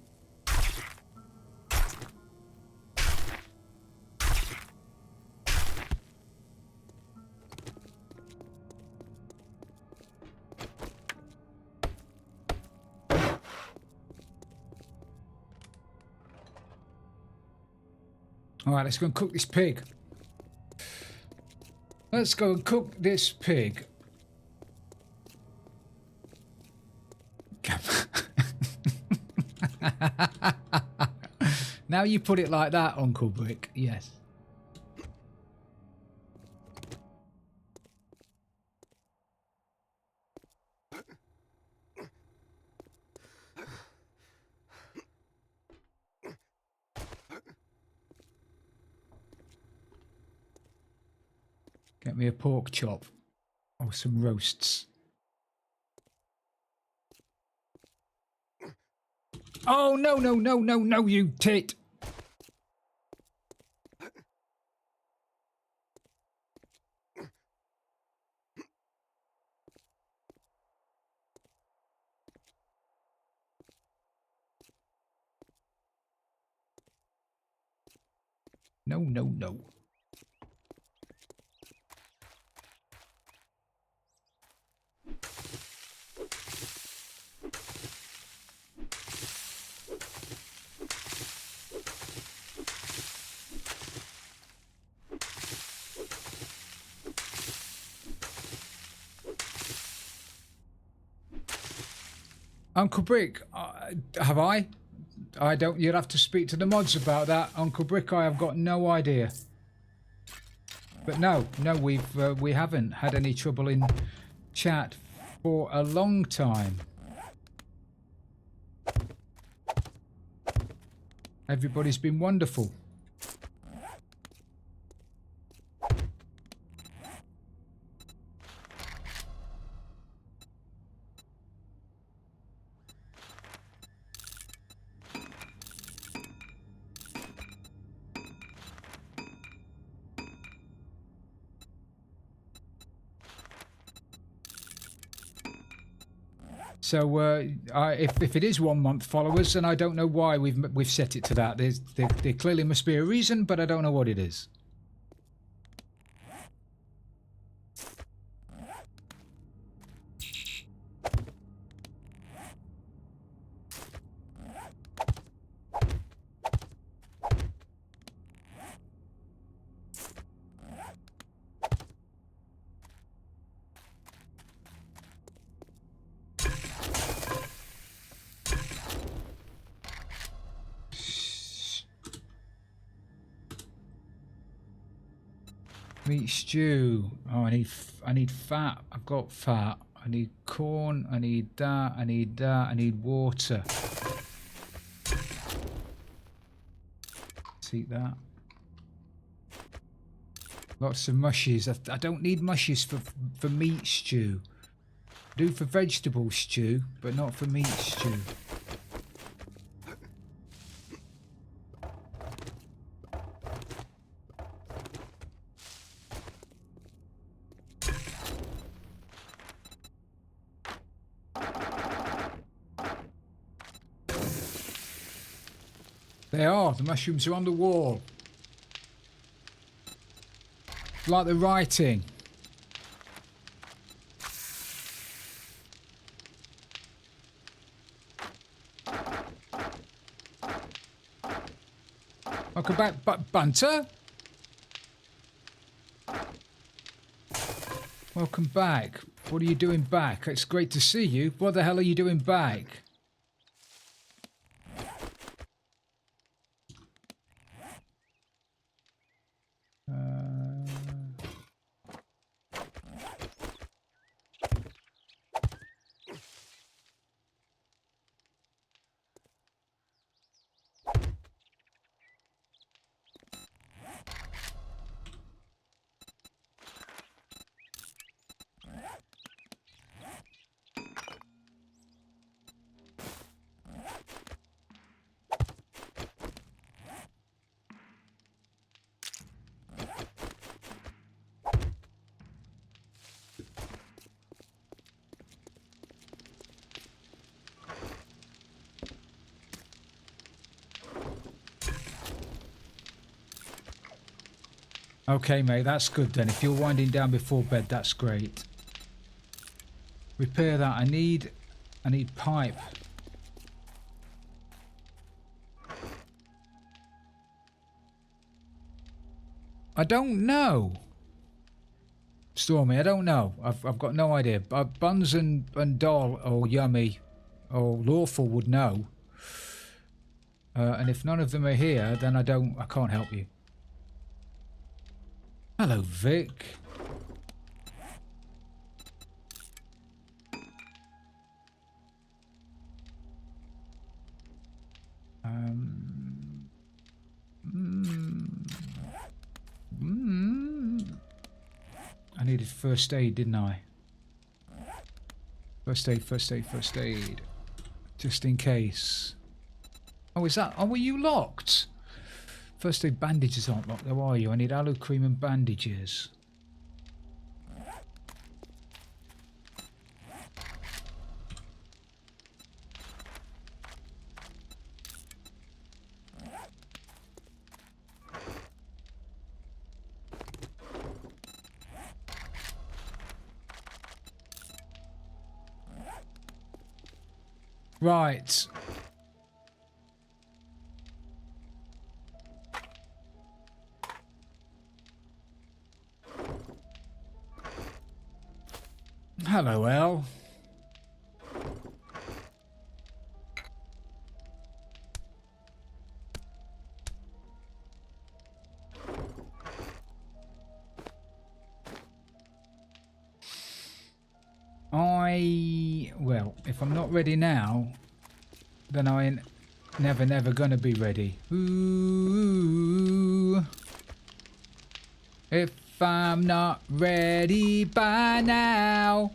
All right, let's go and cook this pig. Let's go and cook this pig. Now you put it like that, Uncle Brick. Yes. Get me a pork chop or some roasts. Oh, no, no, no, no, no, you tit. No, no, no. Uncle Brick, have I? I don't. You'll have to speak to the mods about that, Uncle Brick. I have got no idea. But no, we haven't had any trouble in chat for a long time. Everybody's been wonderful. So if it is 1 month followers, then I don't know why we've set it to that. There clearly must be a reason, but I don't know what it is. Meat stew. Oh, I need fat. I've got fat. I need corn. I need that. I need that. I need water. Let's eat that. Lots of mushes. I don't need mushes for meat stew. Do for vegetable stew, but not for meat stew. They are. The mushrooms are on the wall. Like the writing. Welcome back, Bunter. Welcome back. What are you doing back? It's great to see you. What the hell are you doing back? Okay, mate, that's good then. If you're winding down before bed, that's great. Repair that. I need pipe. I don't know. Stormy, I don't know. I've got no idea. Buns and Doll or Yummy or Lawful would know. And if none of them are here, then I can't help you. Hello, Vic. I needed first aid, didn't I? First aid, first aid, first aid. Just in case. Oh, is that... Oh, were you locked? First aid bandages aren't locked, though, are you? I need aloe cream and bandages. Right. Hello, Elle. Well, if I'm not ready now, then I ain't never gonna be ready. Ooh. If I'm not ready by now.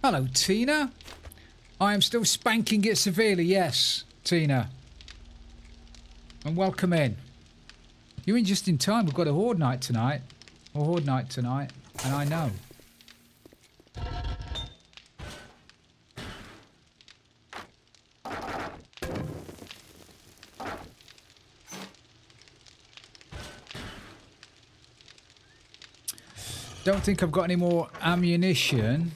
Hello, Tina. I am still spanking it severely, yes, Tina. And welcome in. You're in just in time. We've got a horde night tonight. A horde night tonight, and I know. Don't think I've got any more ammunition.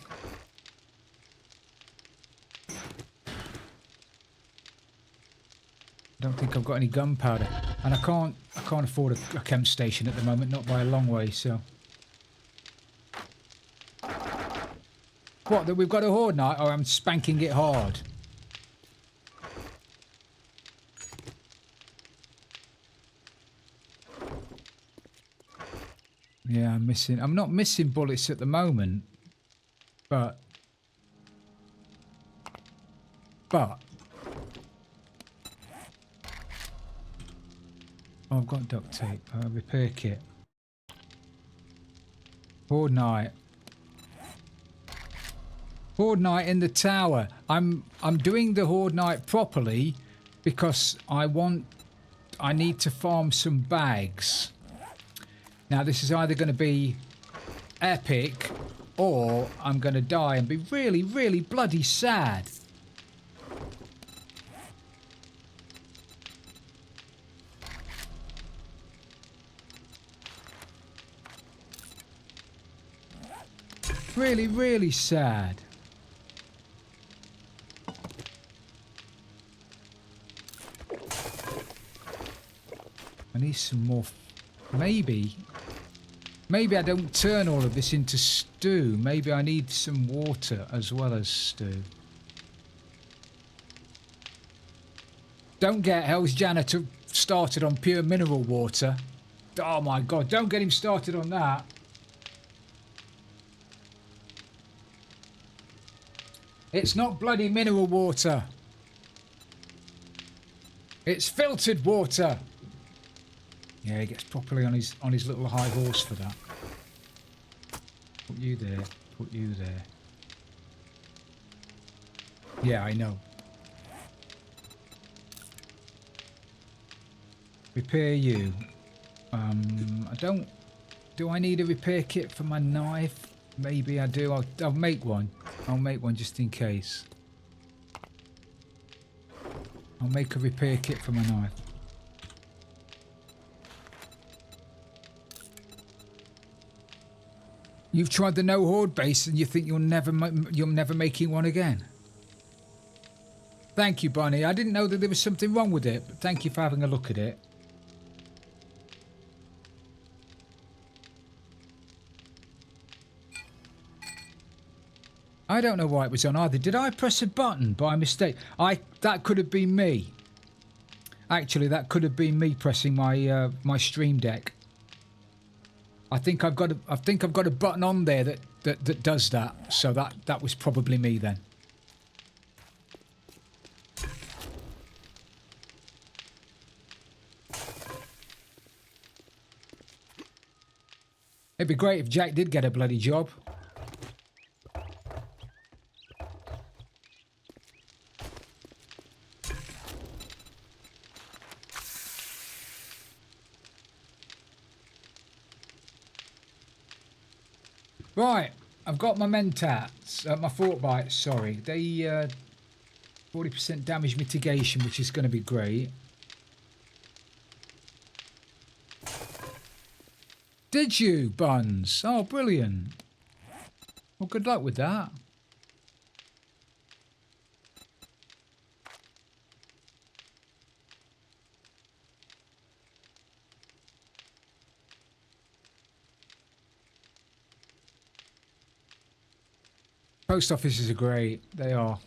Don't think I've got any gunpowder, and I can't afford a chem station at the moment, not by a long way. So, what? That we've got a horde night, or I'm spanking it hard? Yeah, I'm not missing bullets at the moment, but oh, I've got duct tape, repair kit. Horde night. Horde night in the tower. I'm doing the horde night properly because I need to farm some bags. Now this is either going to be epic or I'm going to die and be really, really bloody sad. Really, really sad. I need some more. Maybe I don't turn all of this into stew. Maybe I need some water as well as stew. Don't get Hell's Janitor started on pure mineral water. Oh my god, don't get him started on that. It's not bloody mineral water. It's filtered water. Yeah, he gets properly on his little high horse for that. Put you there. Put you there. Yeah, I know. Repair you. I don't... Do I need a repair kit for my knife? Maybe I do. I'll make one. I'll make one just in case. I'll make a repair kit for my knife. You've tried the no horde base and you think you're never making one again? Thank you, Bonnie. I didn't know that there was something wrong with it, but thank you for having a look at it. I don't know why it was on either. Did I press a button by mistake? That could have been me. Actually, that could have been me pressing my my stream deck. I think I've got a button on there that does that. So that was probably me then. It'd be great if Jack did get a bloody job. Right, I've got my mentats, my fort bites, sorry. They 40% damage mitigation, which is going to be great. Did you, Buns? Oh, brilliant. Well, good luck with that. Post offices are great. They are.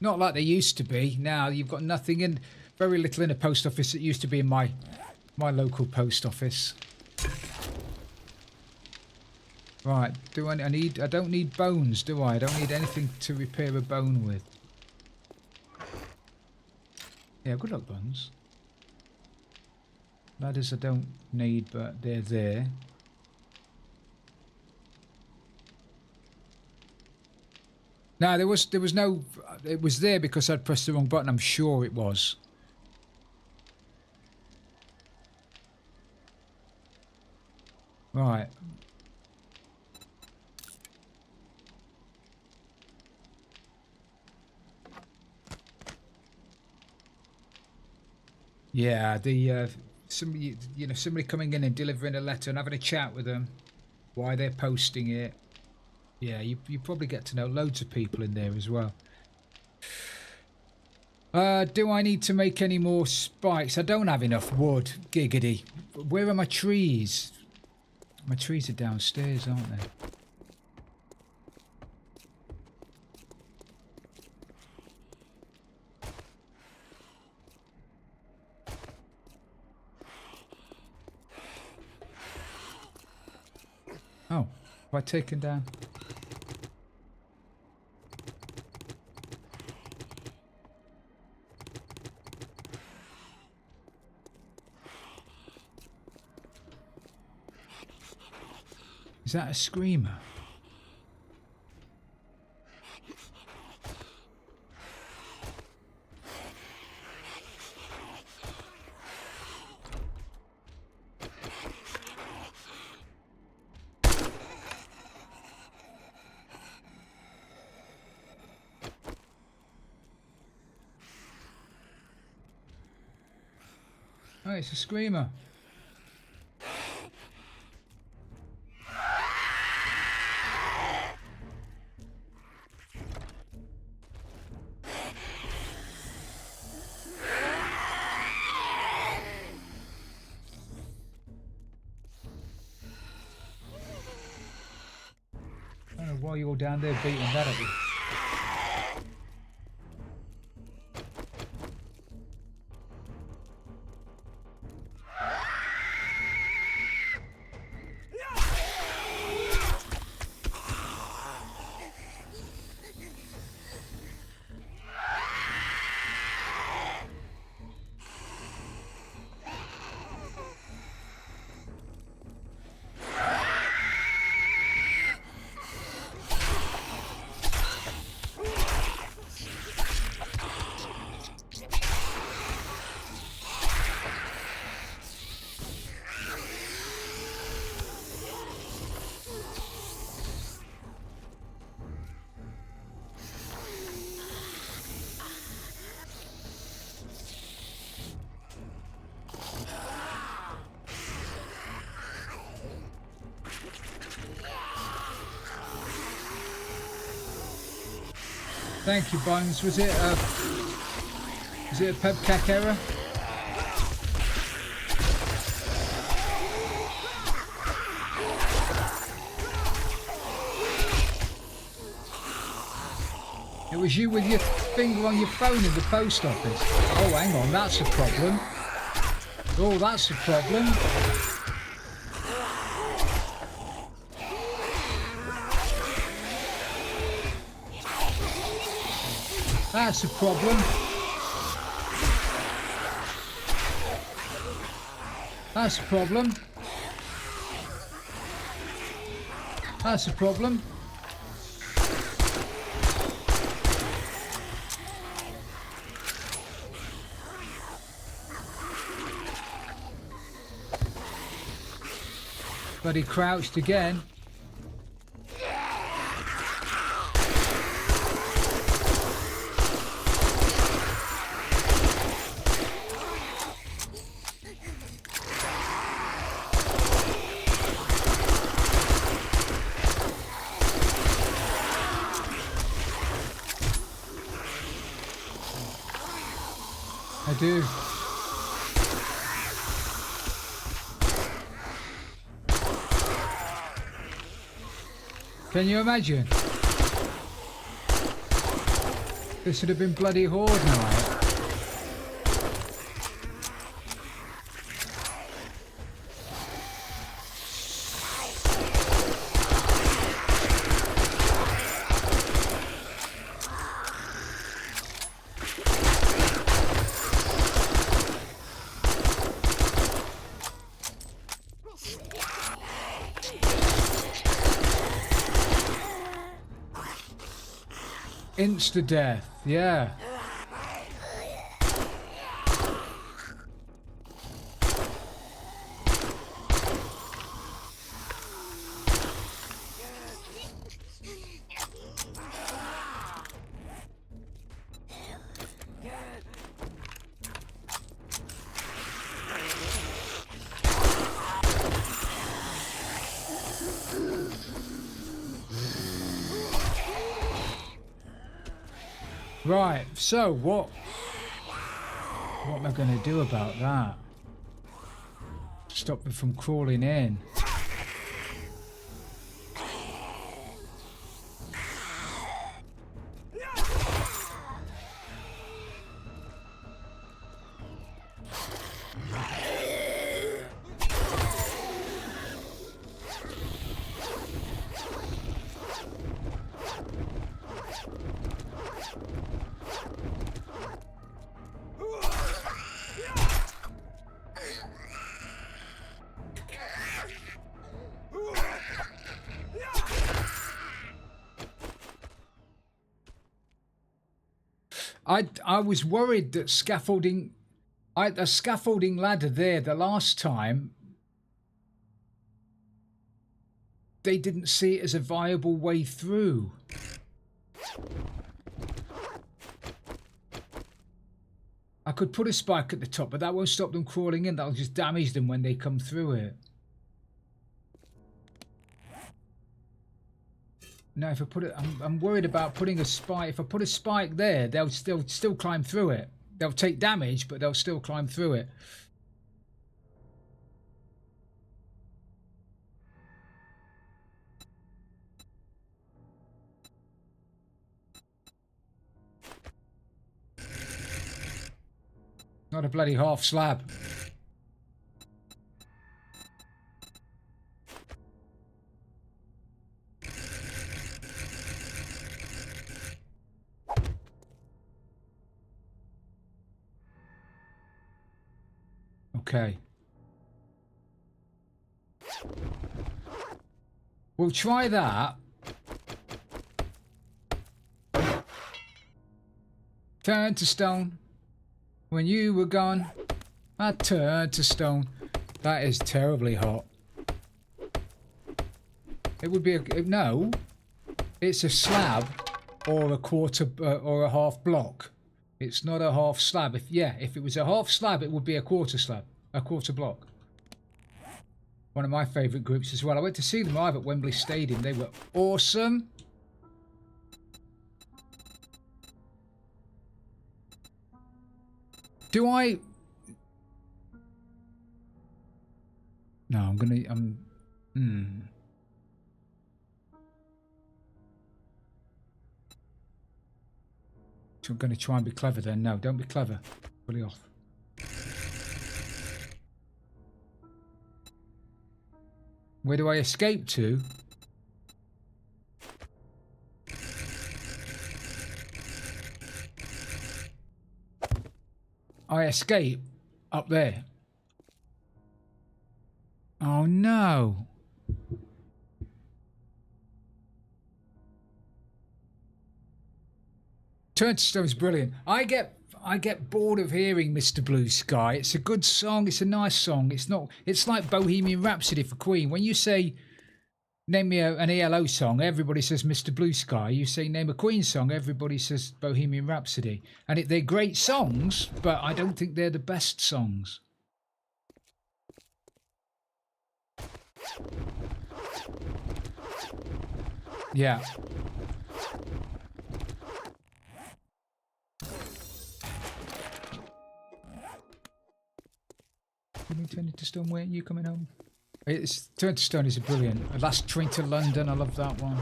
Not like they used to be. Now you've got nothing in, very little in a post office that used to be in my local post office. Right, I don't need bones, do I? I don't need anything to repair a bone with. Yeah, good luck, Buns. Ladders I don't need, but they're there. No, there was no... It was there because I'd pressed the wrong button. I'm sure it was. Right. Yeah, somebody, somebody coming in and delivering a letter and having a chat with them, why they're posting it. Yeah, you probably get to know loads of people in there as well. Do I need to make any more spikes? I don't have enough wood. Giggity. Where are my trees? My trees are downstairs, aren't they? Oh, have I taken down? Is that a screamer? Oh, it's a screamer. I don't know why you're down there beating that at you. Thank you, Bones. Was it a pubcac error? It was you with your finger on your phone in the post office. Oh, hang on, that's a problem. Oh, that's a problem. That's a problem. That's a problem. That's a problem. But he crouched again. I do. Can you imagine? This would have been bloody horde night. Insta death, yeah. Right, so what am I going to do about that? Stop me from crawling in. I was worried that a scaffolding ladder there the last time, they didn't see it as a viable way through. I could put a spike at the top, but that won't stop them crawling in. That'll just damage them when they come through it. No, if I put it, I'm worried about putting a spike. If I put a spike there, they'll still climb through it. They'll take damage, but they'll still climb through it. Not a bloody half slab. Okay. We'll try that. Turn to stone. When you were gone, I turned to stone. That is terribly hot. It would be no. It's a slab or a quarter or a half block. It's not a half slab. If it was a half slab, it would be a quarter slab, a quarter block. One of my favourite groups as well. I went to see them live at Wembley Stadium. They were awesome. Do I? No, I'm gonna. So I'm gonna try and be clever then. No, don't be clever. Fully off. Where do I escape to? I escape up there. Oh no. Turn to Stone is brilliant. I get bored of hearing Mr. Blue Sky. It's a good song, it's a nice song. It's like Bohemian Rhapsody for Queen. When you say name me an ELO song, everybody says Mr. Blue Sky. You say name a Queen song, everybody says Bohemian Rhapsody. And they're great songs, but I don't think they're the best songs. Yeah. Can you turn it to stone? Where are you coming home? It's Turn to Stone is a brilliant. Last Train to London, I love that one.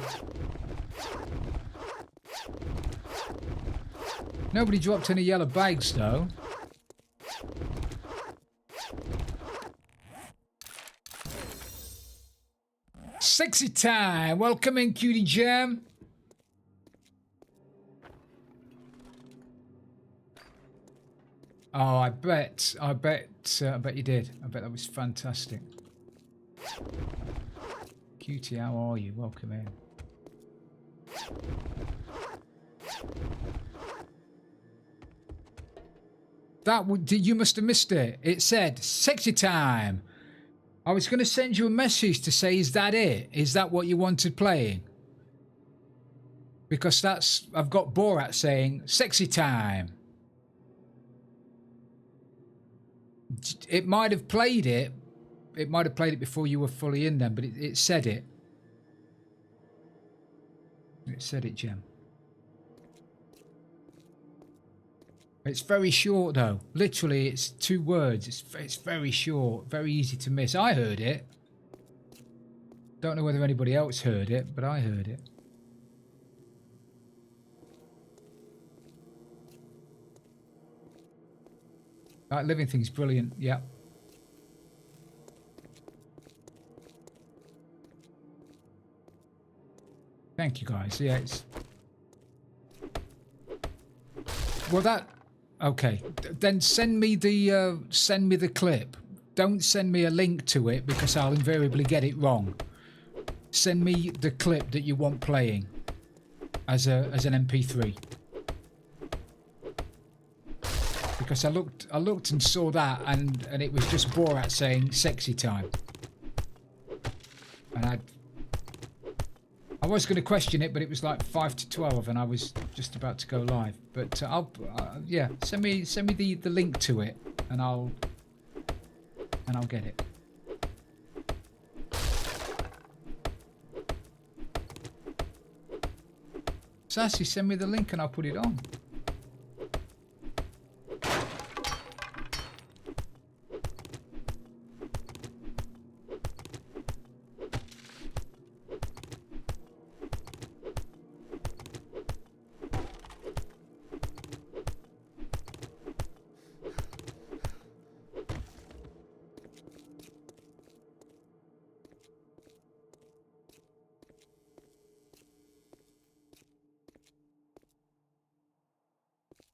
Nobody dropped any yellow bags though. Sexy time. Welcome in, Cutie Jam. Oh, I bet you did. I bet that was fantastic. Cutie, how are you? Welcome in. You must have missed it. It said sexy time. I was going to send you a message to say, is that it? Is that what you wanted playing? Because I've got Borat saying sexy time. It might have played it. It might have played it before you were fully in then, but it said it. It said it, Jem. It's very short though. Literally, it's 2 words. It's very short, very easy to miss. I heard it. Don't know whether anybody else heard it, but I heard it. That living thing's brilliant. Yeah. Thank you guys. Yeah, it's well that. Okay, then send me the clip. Don't send me a link to it because I'll invariably get it wrong. Send me the clip that you want playing as an MP3. Because I looked and saw that and it was just Borat saying sexy time. And I was going to question it, but it was like 5 to 12 and I was just about to go live. But yeah, send me the link to it and I'll get it. Sassy, send me the link and I'll put it on.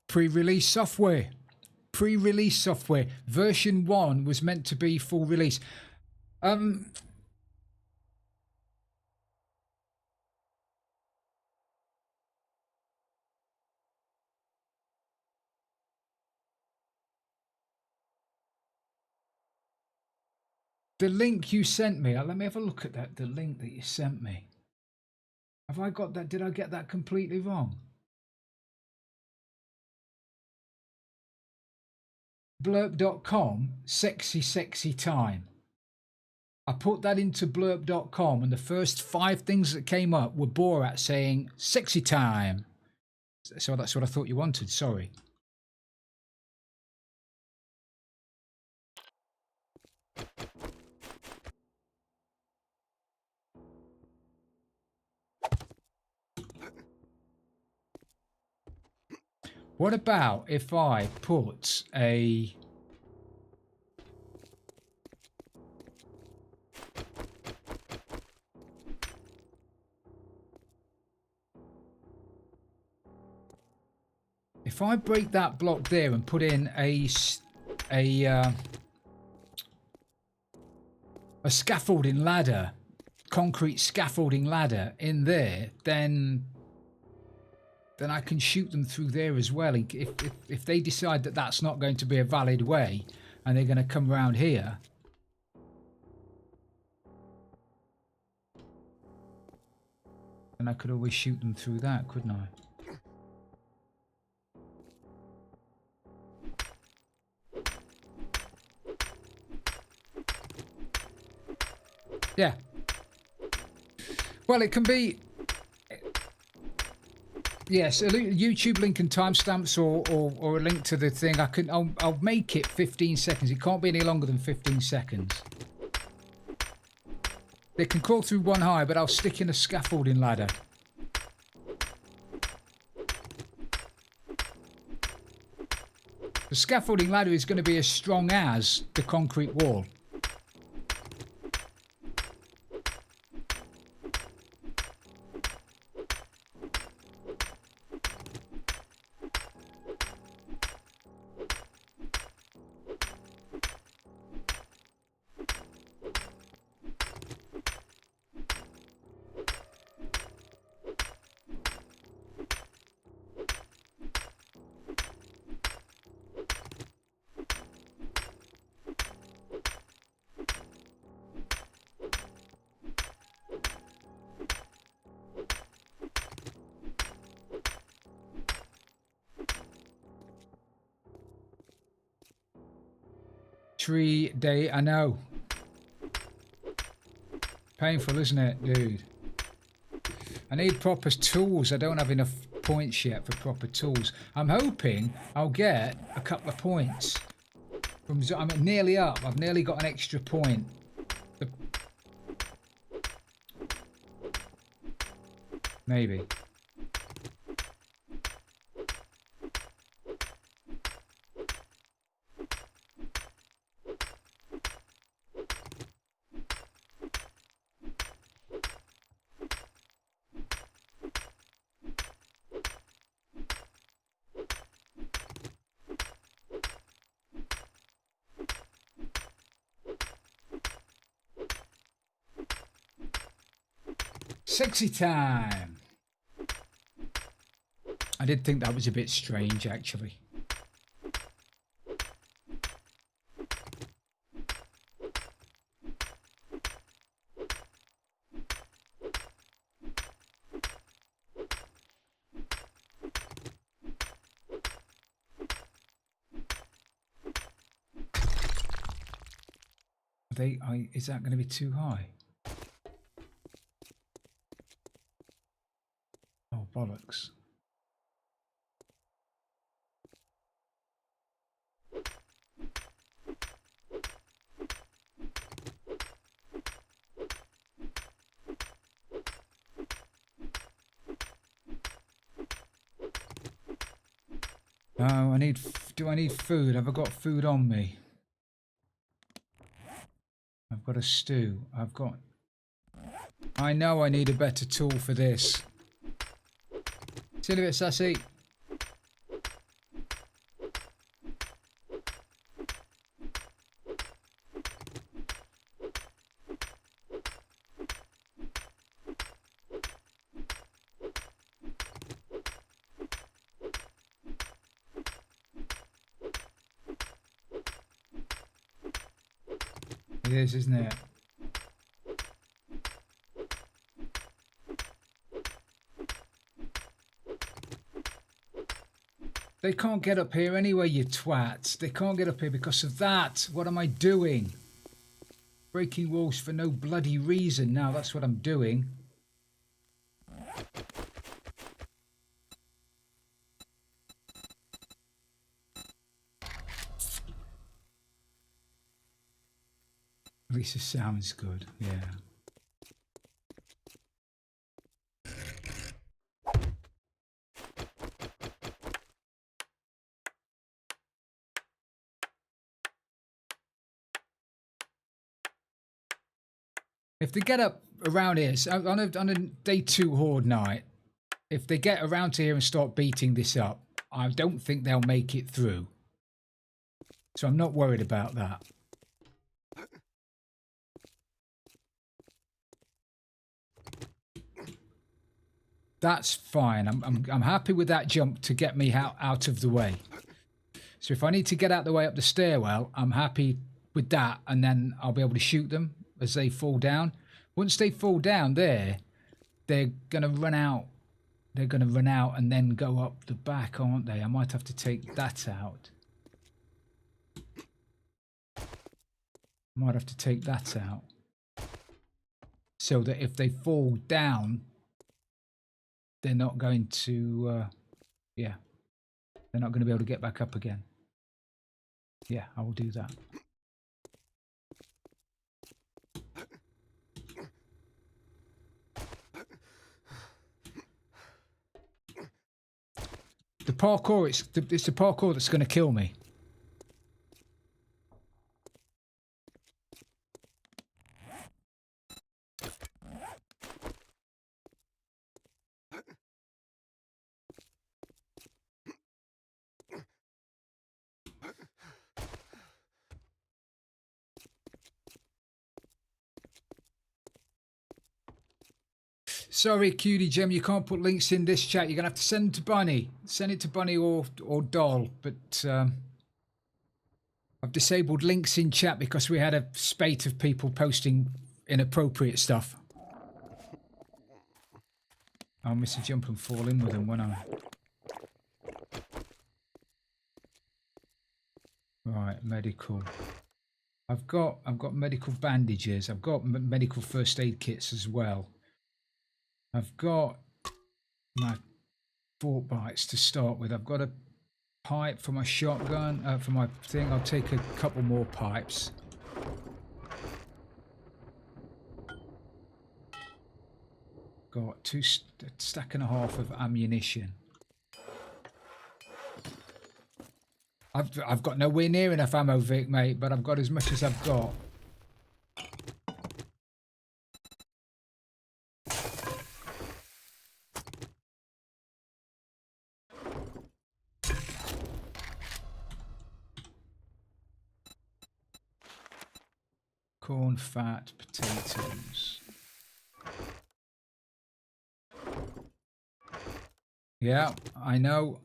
Pre-release software. Pre-release software. Version 1 was meant to be full release. The link you sent me, let me have a look at that, the link that you sent me. Have I got that? Did I get that completely wrong? Blurb.com, sexy time. I put that into blurb.com and the first 5 things that came up were Borat saying sexy time. So that's what I thought you wanted, sorry. What about if I put a... If I break that block there and put in a scaffolding ladder, concrete scaffolding ladder in there, then I can shoot them through there as well. If they decide that that's not going to be a valid way and they're going to come around here, then I could always shoot them through that, couldn't I? Yeah. Well, it can be... Yes, a YouTube link and timestamps or a link to the thing. I'll make it 15 seconds. It can't be any longer than 15 seconds. They can crawl through one high, but I'll stick in a scaffolding ladder. The scaffolding ladder is going to be as strong as the concrete wall. Day, I know. Painful, isn't it, dude? I need proper tools. I don't have enough points yet for proper tools. I'm hoping I'll get a couple of points. I'm nearly up. I've nearly got an extra point. Maybe. Sexy time. I did think that was a bit strange, actually. Is that going to be too high? Oh, bollocks. Oh, do I need food? Have I got food on me? I've got a stew. I know I need a better tool for this. See you in a bit, sassy. It is, isn't it? They can't get up here anyway, you twats. They can't get up here because of that. What am I doing? Breaking walls for no bloody reason. Now that's what I'm doing. At least it sounds good, yeah. If they get up around here, so on a day 2 horde night, if they get around to here and start beating this up, I don't think they'll make it through. So I'm not worried about that. That's fine. I'm happy with that jump to get me out of the way. So if I need to get out of the way up the stairwell, I'm happy with that, and then I'll be able to shoot them as they fall down. Once they fall down there, they're gonna run out. They're gonna run out and then go up the back, aren't they? I might have to take that out. Might have to take that out. So that if they fall down, they're not going to, yeah, they're not going to be able to get back up again. Yeah, I will do that. The parkour, it's the parkour that's going to kill me. Sorry, Cutie Gem, you can't put links in this chat. You're going to have to send it to Bunny. Send it to Bunny or Doll. But I've disabled links in chat because we had a spate of people posting inappropriate stuff. I'll miss a jump and fall in with them, won't I? Right, medical. I've got medical bandages. I've got medical first aid kits as well. I've got my fork bites to start with. I've got a pipe for my shotgun, for my thing. I'll take a couple more pipes. Got a stack and a half of ammunition. I've got nowhere near enough ammo, Vic, mate, but I've got as much as I've got. Corn, fat, potatoes. Yeah, I know.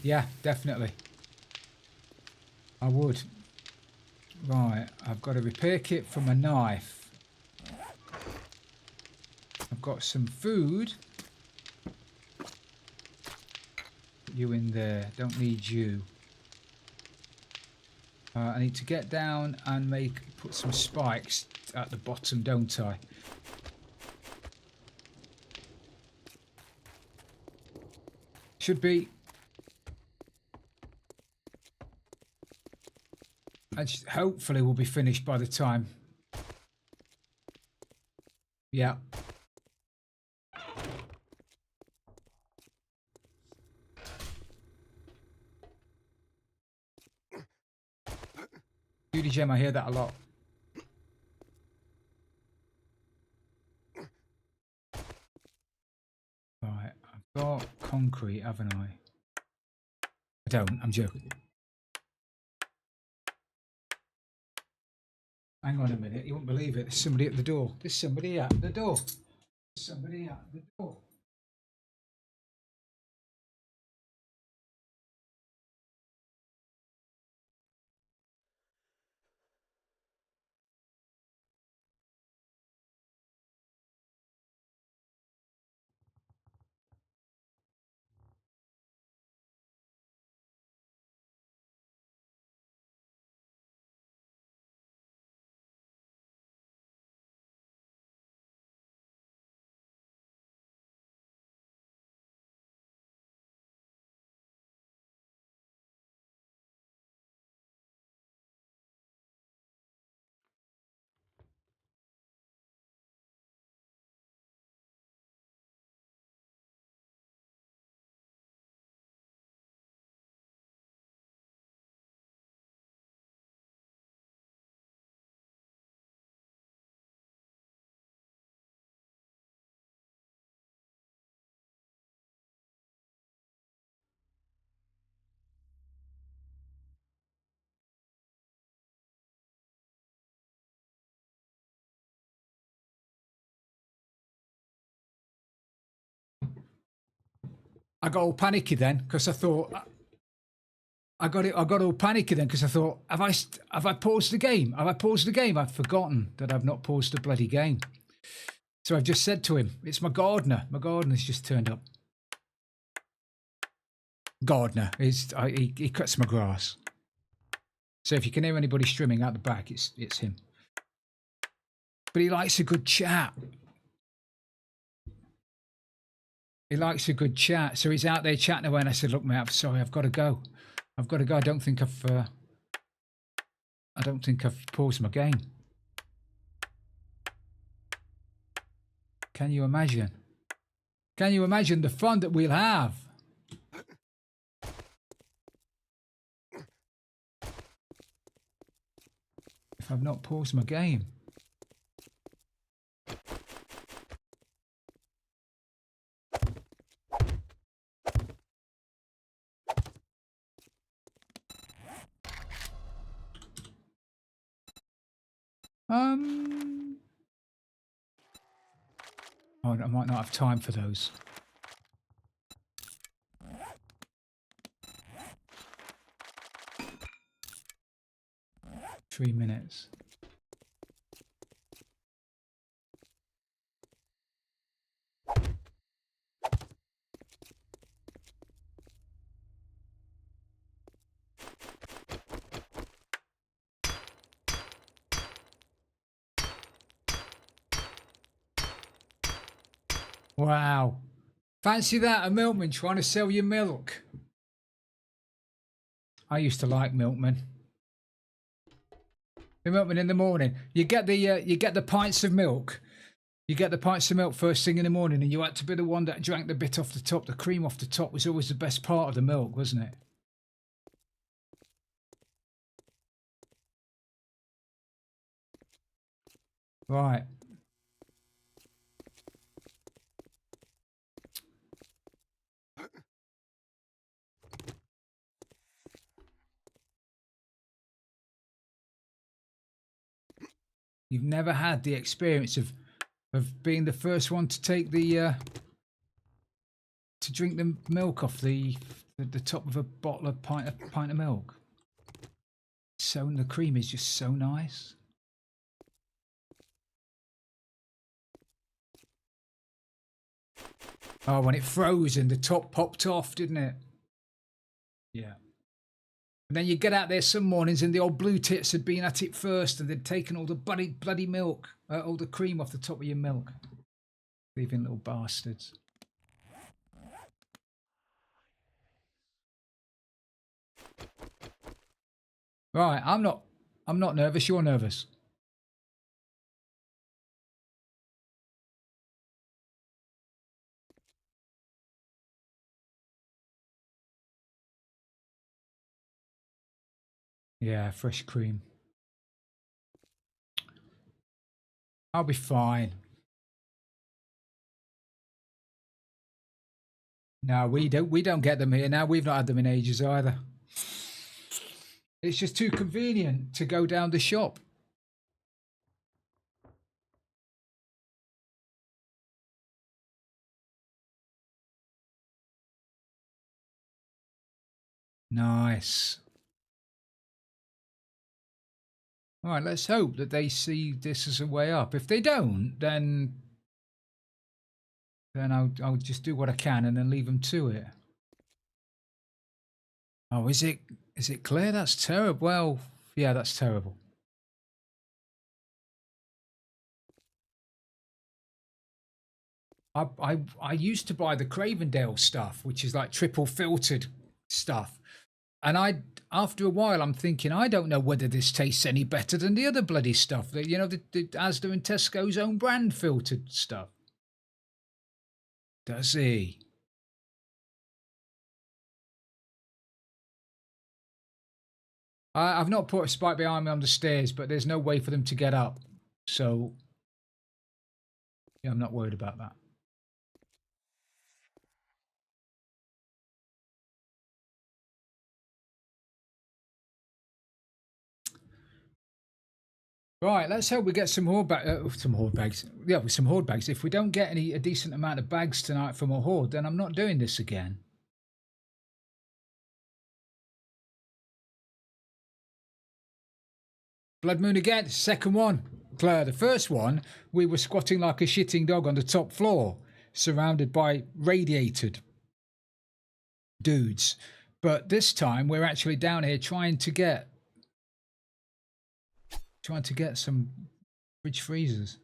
Yeah, definitely. I would. Right, I've got a repair kit for my knife. I've got some food. Put you in there. Don't need you. I need to get down and put some spikes at the bottom, don't I? Should be. Hopefully we'll be finished by the time. Yeah. Beauty Gem, I hear that a lot. Right, I've got concrete, haven't I? I don't, I'm joking. Hang on a minute, you won't believe it. There's somebody at the door. There's somebody at the door. There's somebody at the door. I got all panicky then because I thought I got all panicky then because I thought, have I paused the game? Have I paused the game? I've forgotten that I've not paused the bloody game. So I've just said to him, it's my gardener. My gardener's just turned up. Gardener he cuts my grass. So if you can hear anybody streaming out the back, it's him. But he likes a good chat. He likes a good chat. So he's out there chatting away, and I said, look, mate, I'm sorry, I've got to go. I've got to go. I don't think I've paused my game. Can you imagine? Can you imagine the fun that we'll have? If I've not paused my game. Oh, I might not have time for those. Three minutes. Wow. Fancy that, a milkman trying to sell you milk. I used to like milkmen. The milkman in the morning. You get the pints of milk. You get the pints of milk first thing in the morning, and you had to be the one that drank the bit off the top. The cream off the top was always the best part of the milk, wasn't it? Right. You've never had the experience of being the first one to take the to drink the milk off the top of a bottle of pint of milk. So the cream is just so nice. Oh, when it froze and the top popped off, didn't it? Yeah. And then you get out there some mornings and the old blue tits had been at it first and they'd taken all the bloody milk, all the cream off the top of your milk. Leaving little bastards. Right, I'm not nervous, you're nervous. Yeah, fresh cream. I'll be fine. No, we don't get them here now. We've not had them in ages either. It's just too convenient to go down the shop. Nice. All right, let's hope that they see this as a way up. If they don't, then I'll just do what I can and then leave them to it. Oh, is it clear? That's terrible. Well, yeah, that's terrible. I used to buy the Cravendale stuff, which is like triple filtered stuff. And after a while, I'm thinking, I don't know whether this tastes any better than the other bloody stuff. The Asda and Tesco's own brand filtered stuff. Does he? I've not put a spike behind me on the stairs, but there's no way for them to get up. So, yeah, I'm not worried about that. Right, let's hope we get some horde bags. Yeah, with some horde bags. If we don't get a decent amount of bags tonight from a horde, then I'm not doing this again. Blood Moon again. Second one. Claire, the first one, we were squatting like a shitting dog on the top floor, surrounded by radiated dudes. But this time we're actually down here trying to get some fridge freezers.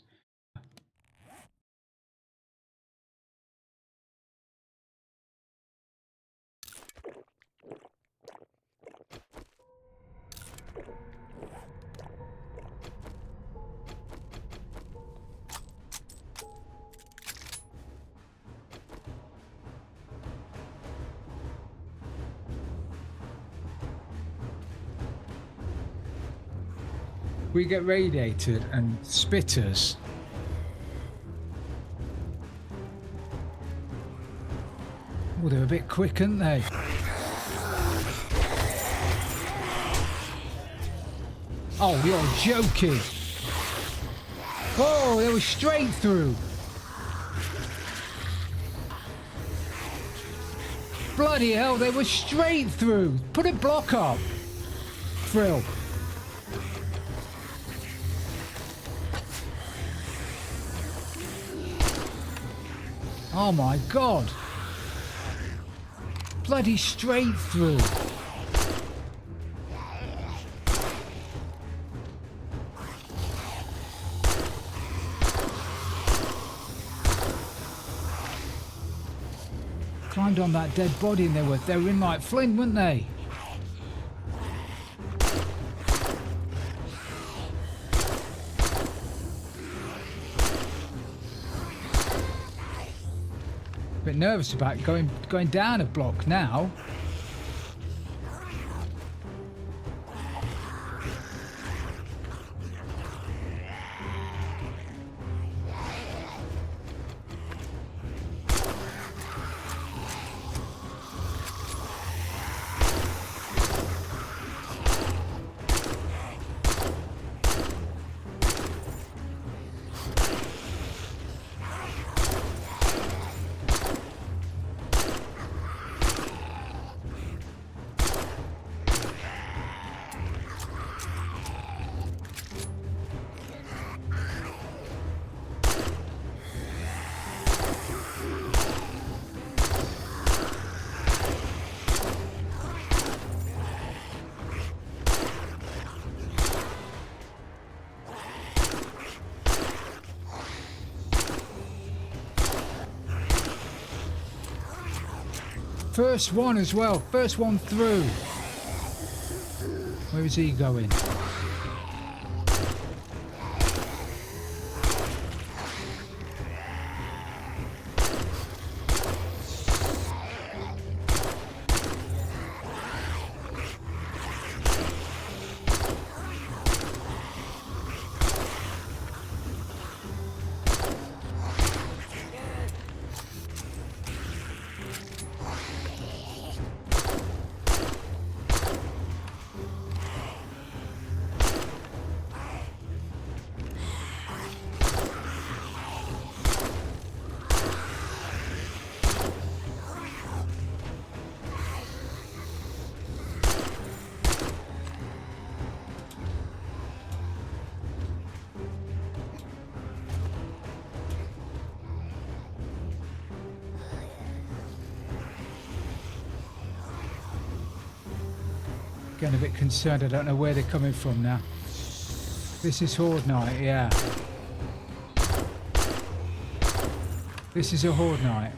We get radiated and spitters. Oh, they're a bit quick, aren't they? Oh, you're joking. Oh, they were straight through. Bloody hell, they were straight through. Put a block up. Frill. Oh my God. Bloody straight through. Climbed on that dead body and they were in like flint, weren't they? Bit nervous about going down a block now. First one as well. First one through. Where is he going? Getting a bit concerned. I don't know where they're coming from now. This is Horde Night, yeah. This is a Horde Night.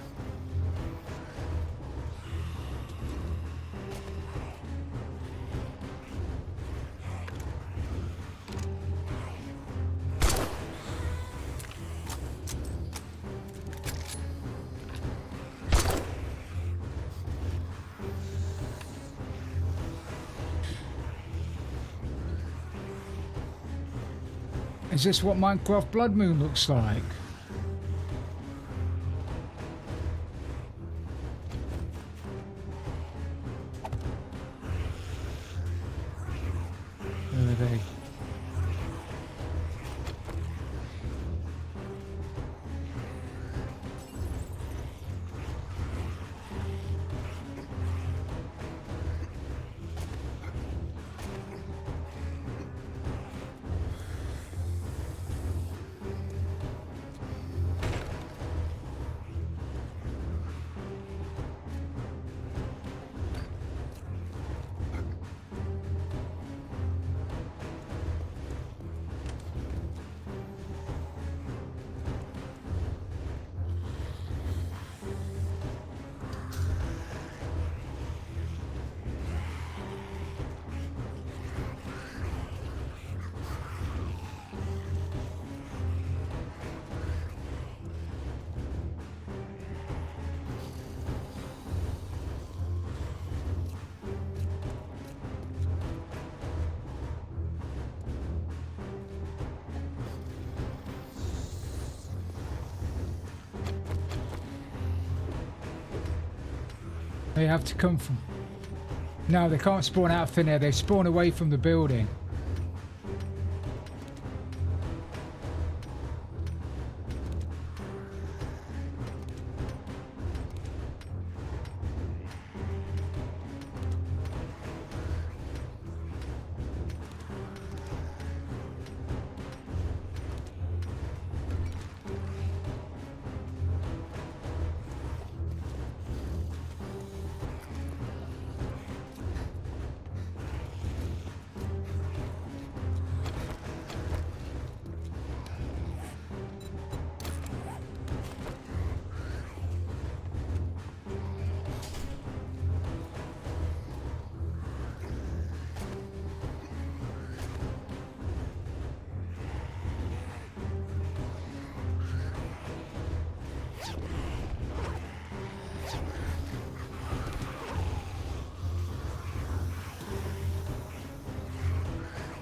Is this what Minecraft Blood Moon looks like? Where are they? They have to come from... No, they can't spawn out of thin air. They spawn away from the building.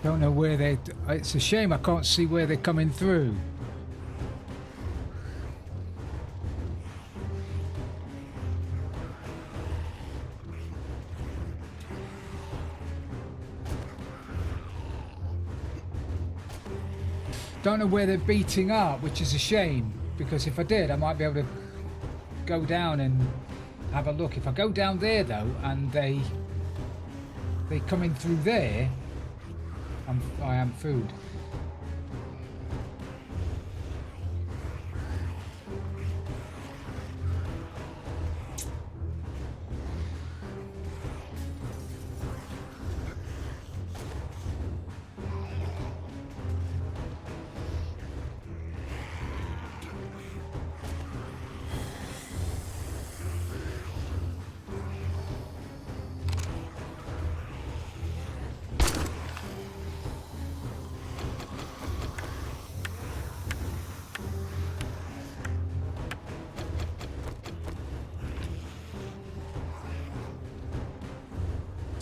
Don't know where they... It's a shame I can't see where they're coming through. Don't know where they're beating up, which is a shame, because if I did, I might be able to go down and have a look. If I go down there though, and they come in through there, I am food.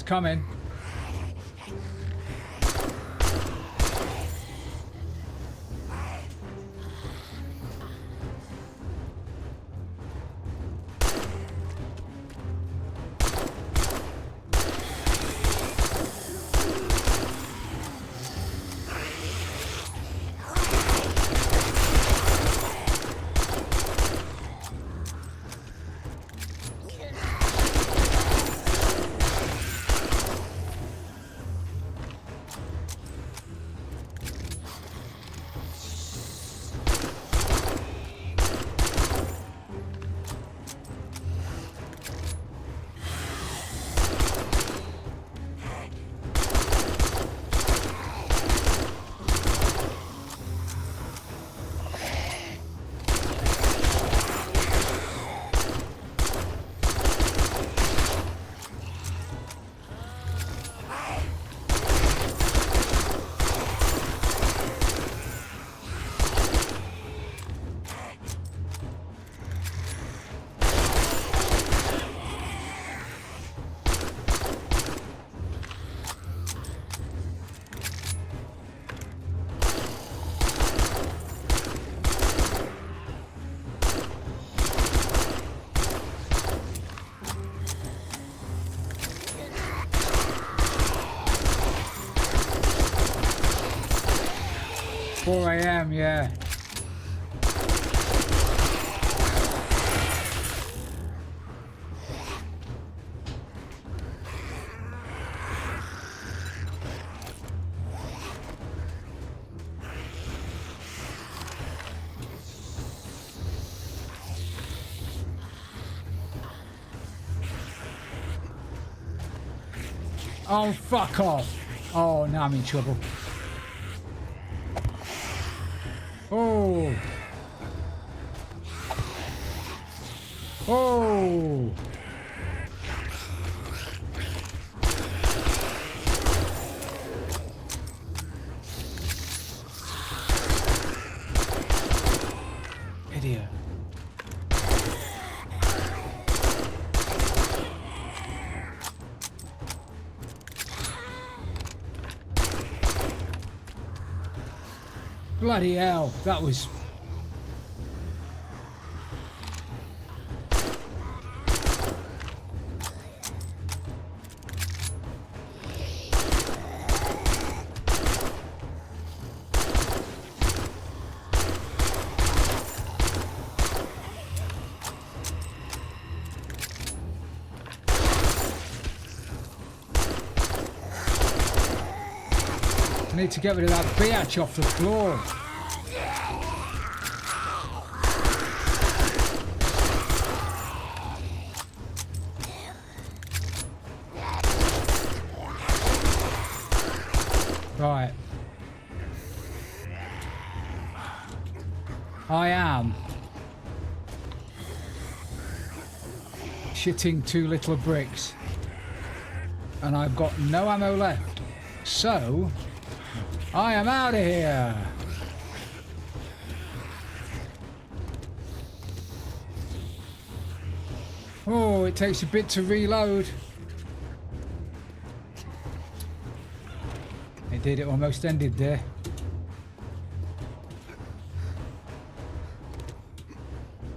Coming. Four AM, yeah. Oh, fuck off. Oh, now I'm in trouble. Oh. Oh. Idiot. Bloody hell, that was... I need to get rid of that biatch off the floor. Right. I am shitting 2 little bricks and I've got no ammo left. So, I am out of here. Oh, it takes a bit to reload. It did, it almost ended there.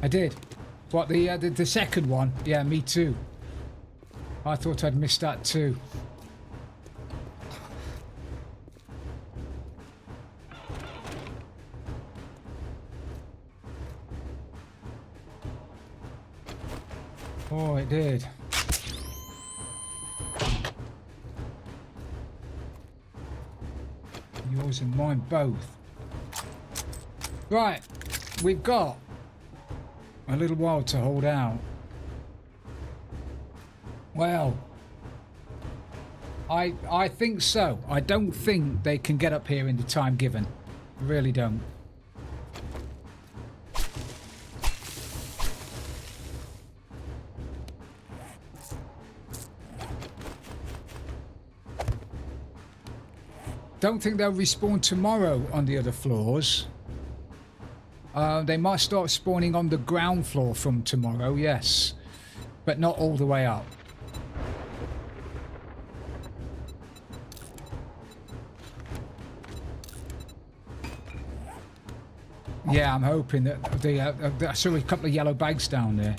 I did. What, the second one? Yeah, me too. I thought I'd missed that too. Oh, it did. Yours and mine both. Right, we've got a little while to hold out. Well, I think so. I don't think they can get up here in the time given. I really don't. Don't think they'll respawn tomorrow on the other floors. They might start spawning on the ground floor from tomorrow, yes. But not all the way up. Yeah, I'm hoping that I saw a couple of yellow bags down there.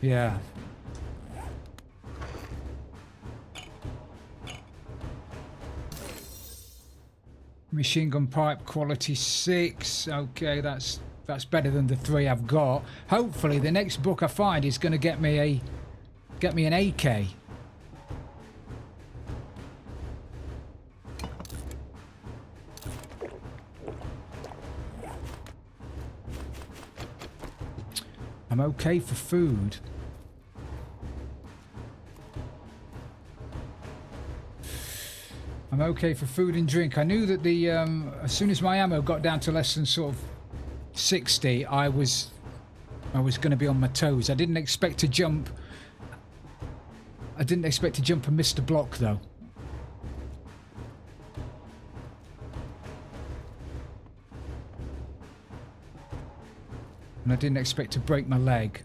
Yeah. Machine gun pipe quality 6. Okay, that's better than the 3 I've got. Hopefully the next book I find is going to get me an AK. I'm okay for food. I'm okay for food and drink. I knew that the as soon as my ammo got down to less than sort of 60, I was going to be on my toes. I didn't expect to jump. I didn't expect to jump and miss the block though. And I didn't expect to break my leg.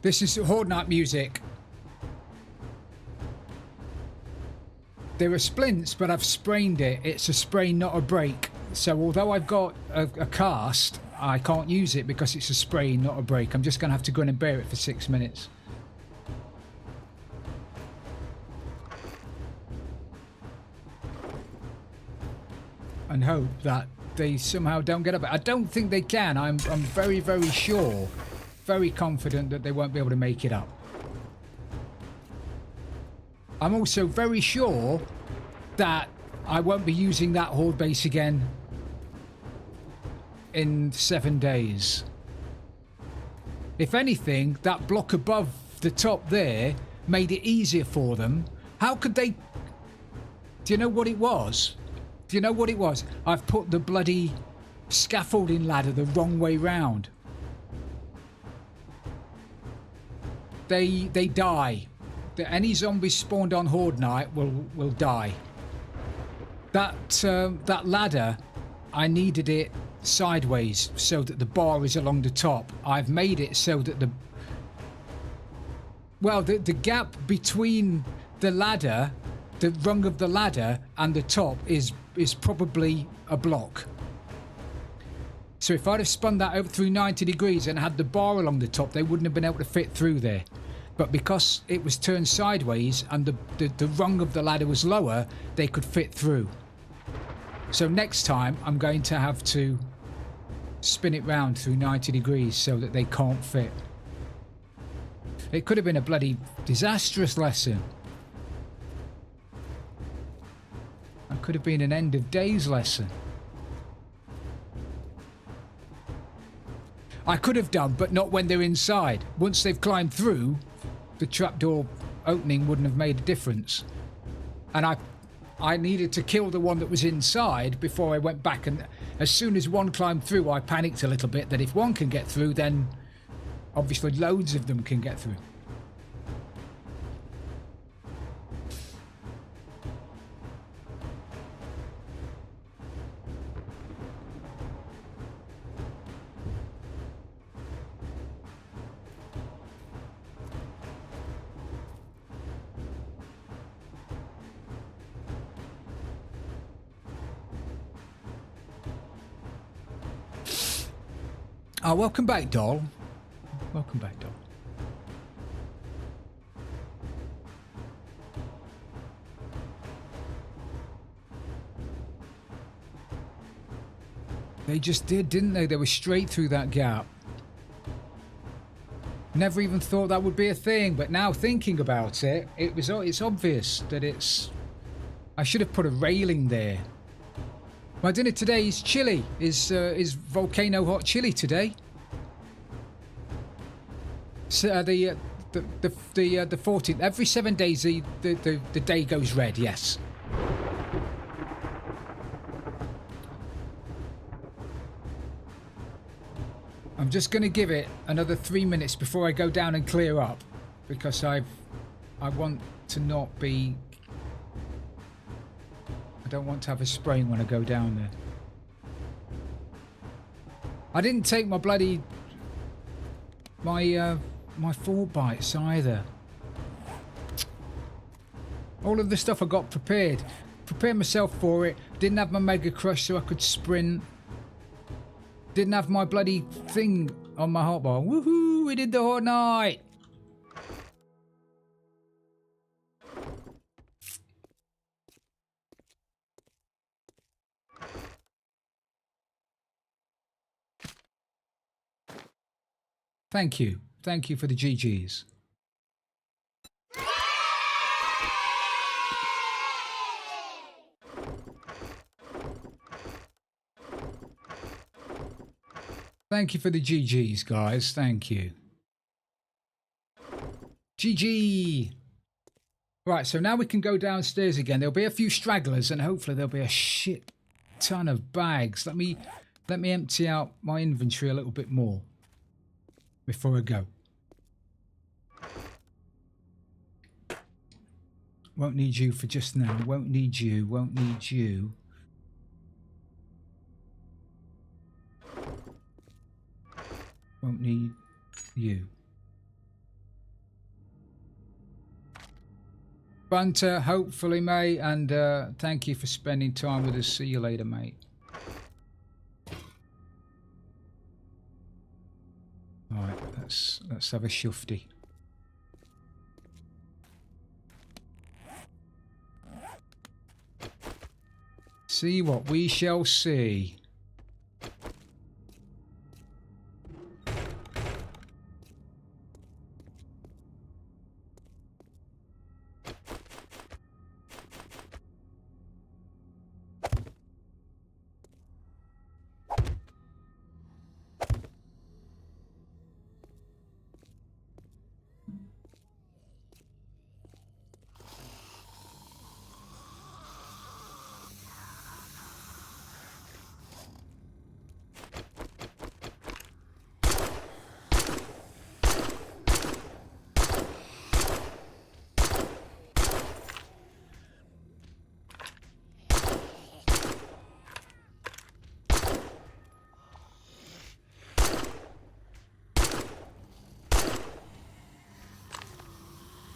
This is Horde Night music. There are splints, but I've sprained it. It's a sprain, not a break. So although I've got a cast, I can't use it because it's a sprain, not a break. I'm just going to have to go in and bear it for 6 minutes. And hope that they somehow don't get up. I don't think they can. I'm very, very sure, very confident that they won't be able to make it up. I'm also very sure that I won't be using that horde base again in 7 days. If anything, that block above the top there made it easier for them. How could they... Do you know what it was? Do you know what it was? I've put the bloody scaffolding ladder the wrong way round. They die. Any zombies spawned on Horde Night will die. That ladder, I needed it sideways so that the bar is along the top. I've made it so that the gap between the ladder, the rung of the ladder and the top is probably a block. So if I'd have spun that over through 90 degrees and had the bar along the top, they wouldn't have been able to fit through there. But because it was turned sideways and the rung of the ladder was lower, they could fit through. So next time I'm going to have to spin it round through 90 degrees so that they can't fit. It could have been a bloody disastrous lesson. That could have been an end of days lesson. I could have done, but not when they're inside. Once they've climbed through, the trapdoor opening wouldn't have made a difference. And I needed to kill the one that was inside before I went back, and as soon as one climbed through, I panicked a little bit that if one can get through, then obviously loads of them can get through. Oh, welcome back, doll. Welcome back, doll. They just did, didn't they? They were straight through that gap. Never even thought that would be a thing, but now thinking about it, it's obvious that it's... I should have put a railing there. My dinner today is chili, is volcano hot chili today. So the 14th. Every 7 days the day goes red. Yes. I'm just going to give it another 3 minutes before I go down and clear up, because I want to not be. I don't want to have a sprain when I go down there. I didn't take my bloody my 4 bites either. All of the stuff I got prepared myself for it. Didn't have my Mega Crush so I could sprint. Didn't have my bloody thing on my hotbar. Woohoo! We did the hot night. Thank you. Thank you for the GGs. Thank you for the GGs, guys. Thank you. GG. Right, so now we can go downstairs again. There'll be a few stragglers and hopefully there'll be a shit ton of bags. Let me empty out my inventory a little bit more before I go. Won't need you for just now. Won't need you. Won't need you. Won't need you. Bunter, hopefully, mate, and thank you for spending time with us. See you later, mate. All right, let's have a shufty. See what we shall see.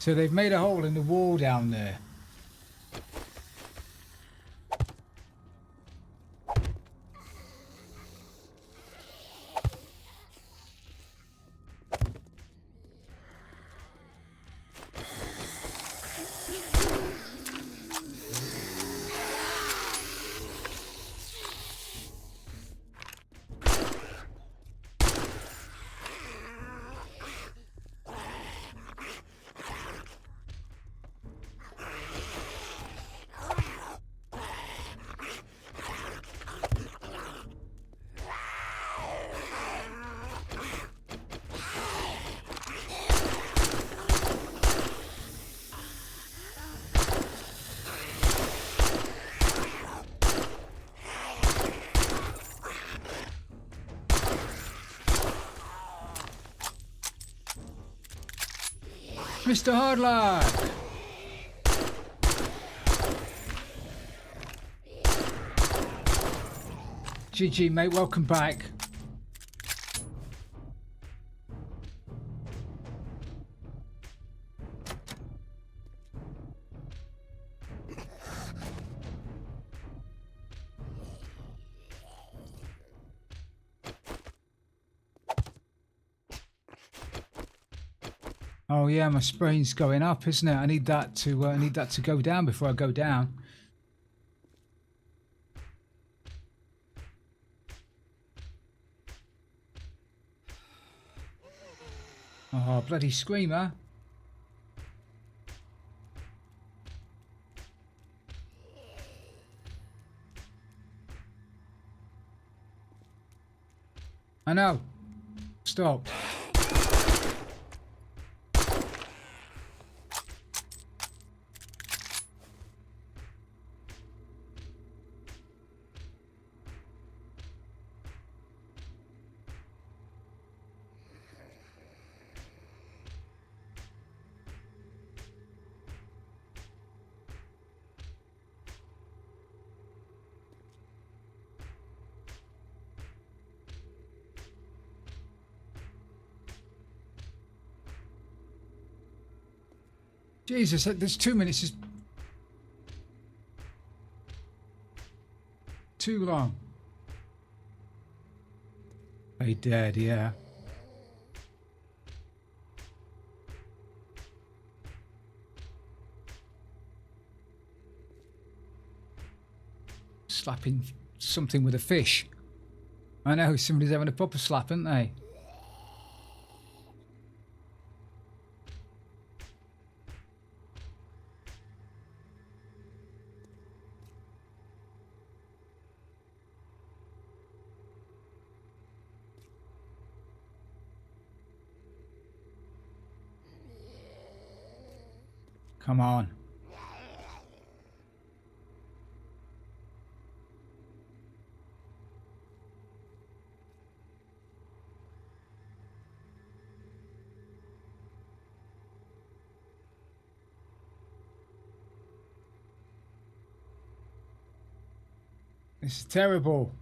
So they've made a hole in the wall down there. Mr. Hardlock! GG, mate, welcome back. Oh yeah, my sprain's going up, isn't it? I need that to go down before I go down. Oh, bloody screamer. I know. Stop. Jesus, there's 2 minutes is too long. They dead, yeah. Slapping something with a fish. I know, somebody's having a proper slap, aren't they? Come on. This is terrible.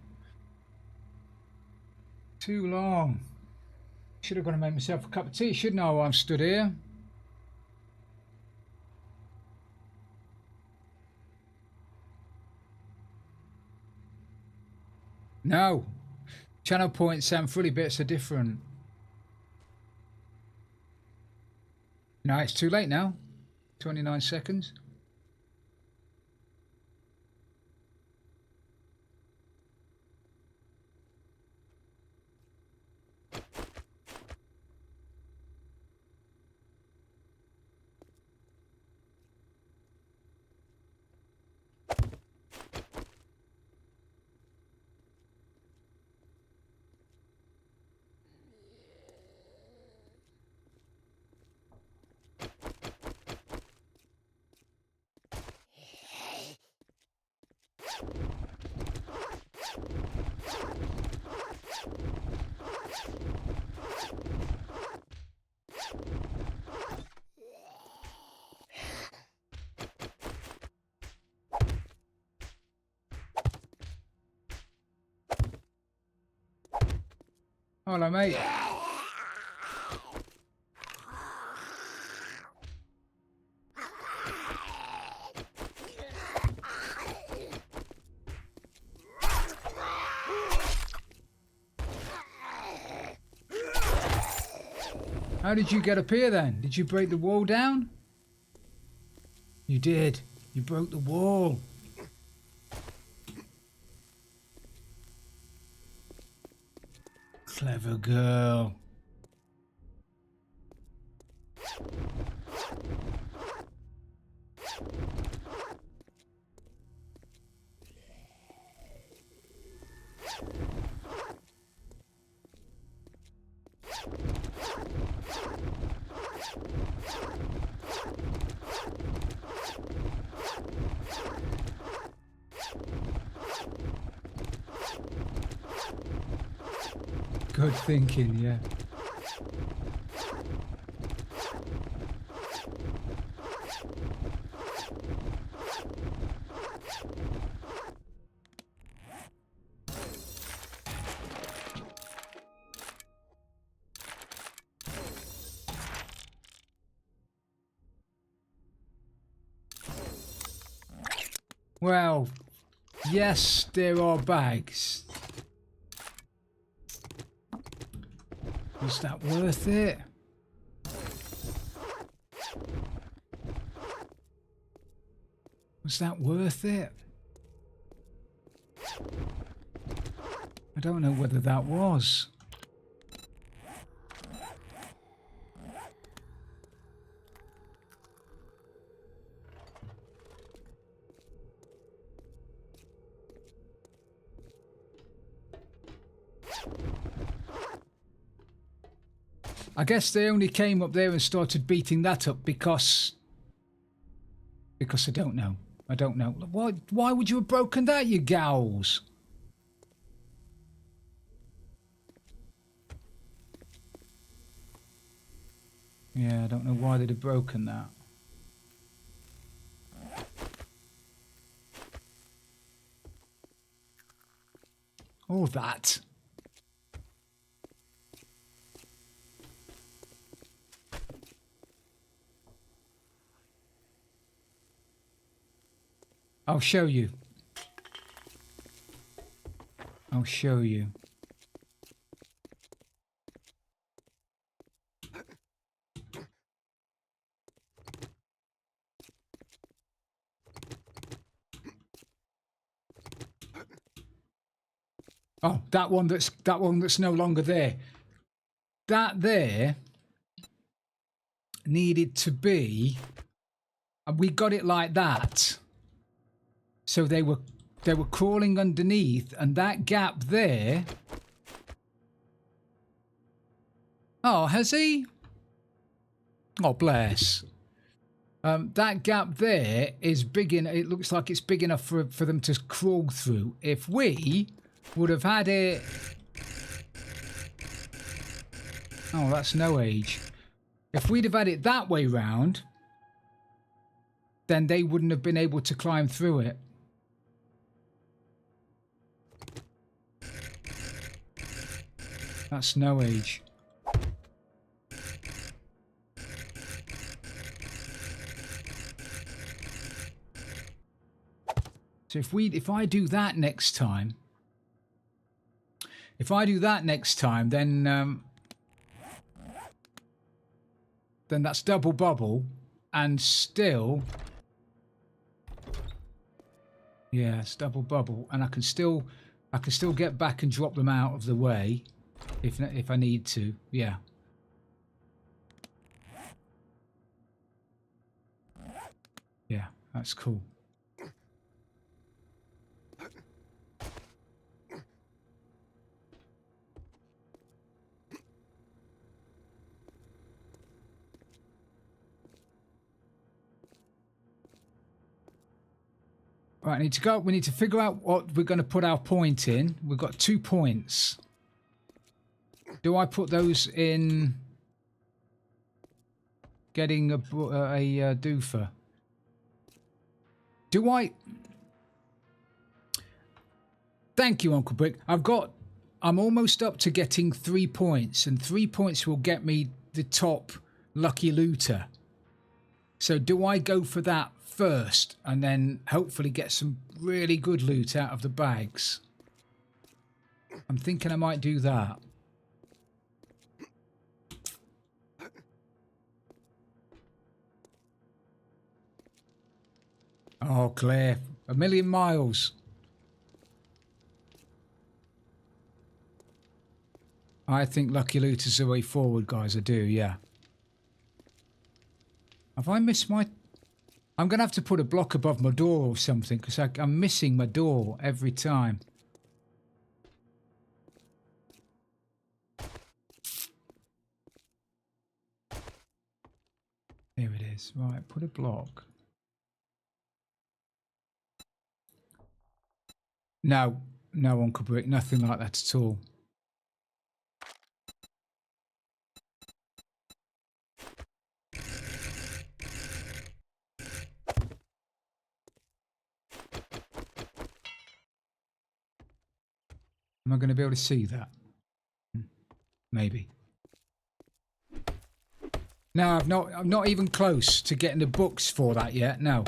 Too long. Should have gone and made myself a cup of tea, shouldn't I, while I'm stood here? No. Channel points and fully bits are different. No, it's too late now. 29 seconds. Hello, mate. How did you get up here then? Did you break the wall down? You did. You broke the wall. Clever girl. Good thinking, yeah. Well, yes, there are bags. Was that worth it? Was that worth it? I don't know whether that was. I guess they only came up there and started beating that up because I don't know. I don't know. Why would you have broken that, you gals? Yeah, I don't know why they'd have broken that. All that. I'll show you. I'll show you. Oh, that one that's no longer there. That there needed to be, and we got it like that. So they were crawling underneath, and that gap there. Oh, has he? Oh, bless. That gap there is big enough. It looks like it's big enough for them to crawl through. If we would have had it. Oh, that's no age. If we'd have had it that way round, then they wouldn't have been able to climb through it. That's no age. So if I do that next time, then that's double bubble, and still, yeah, it's double bubble, and I can still get back and drop them out of the way if I need to. Yeah. Yeah, that's cool. Right, we need to figure out what we're going to put our point in. We've got 2 points. Do I put those in getting a doofer? Do I? Thank you, Uncle Brick. I'm almost up to getting 3 points, and 3 points will get me the top lucky looter. So do I go for that first and then hopefully get some really good loot out of the bags? I'm thinking I might do that. Oh, Claire. A million miles. I think Lucky Loot is the way forward, guys. I do, yeah. Have I missed my... I'm going to have to put a block above my door or something, because I'm missing my door every time. Here it is. Right, put a block. No, no one could break, nothing like that at all. Am I going to be able to see that? Maybe. No, I'm not even close to getting the books for that yet. No.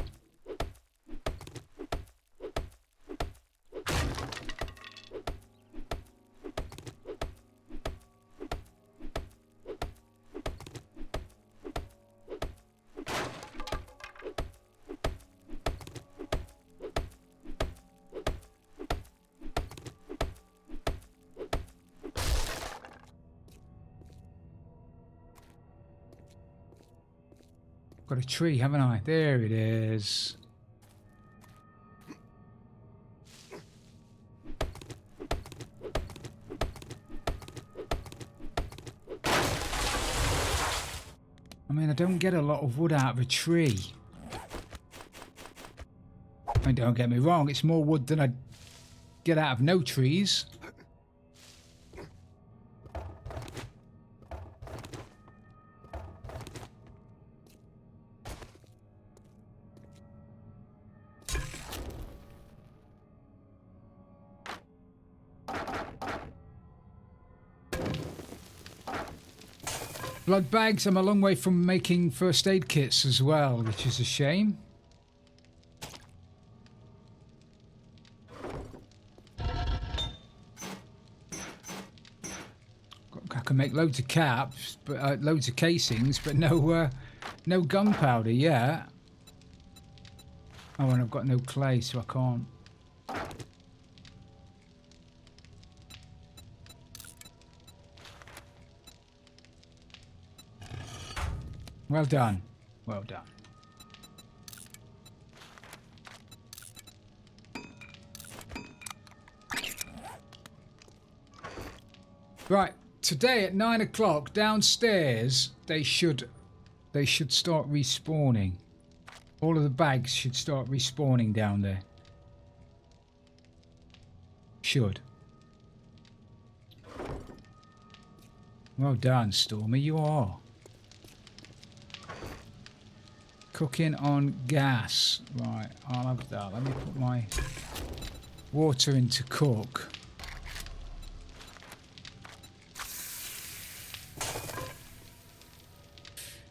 Got a tree, haven't I? There it is. I mean, I don't get a lot of wood out of a tree. I mean, don't get me wrong, it's more wood than I get out of no trees. Blood bags, I'm a long way from making first aid kits as well, which is a shame. I can make loads of caps, but loads of casings, but no gunpowder yet. Oh, and I've got no clay, so I can't. Well done. Well done. Right, today at 9 o'clock downstairs they should start respawning. All of the bags should start respawning down there. Should. Well done, Stormy, you are. Cooking on gas. Right, I'll have that. Let me put my water in to cook.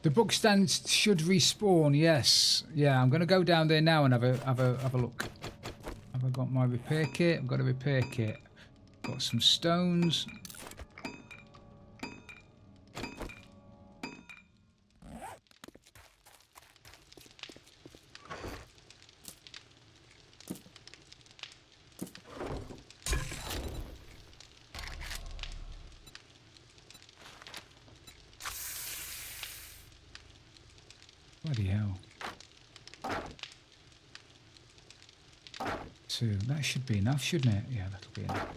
The book stands should respawn, yes. Yeah, I'm going to go down there now and have a look. Have I got my repair kit? I've got a repair kit. Got some stones. Bloody hell. 2. That should be enough, shouldn't it? Yeah, that'll be enough.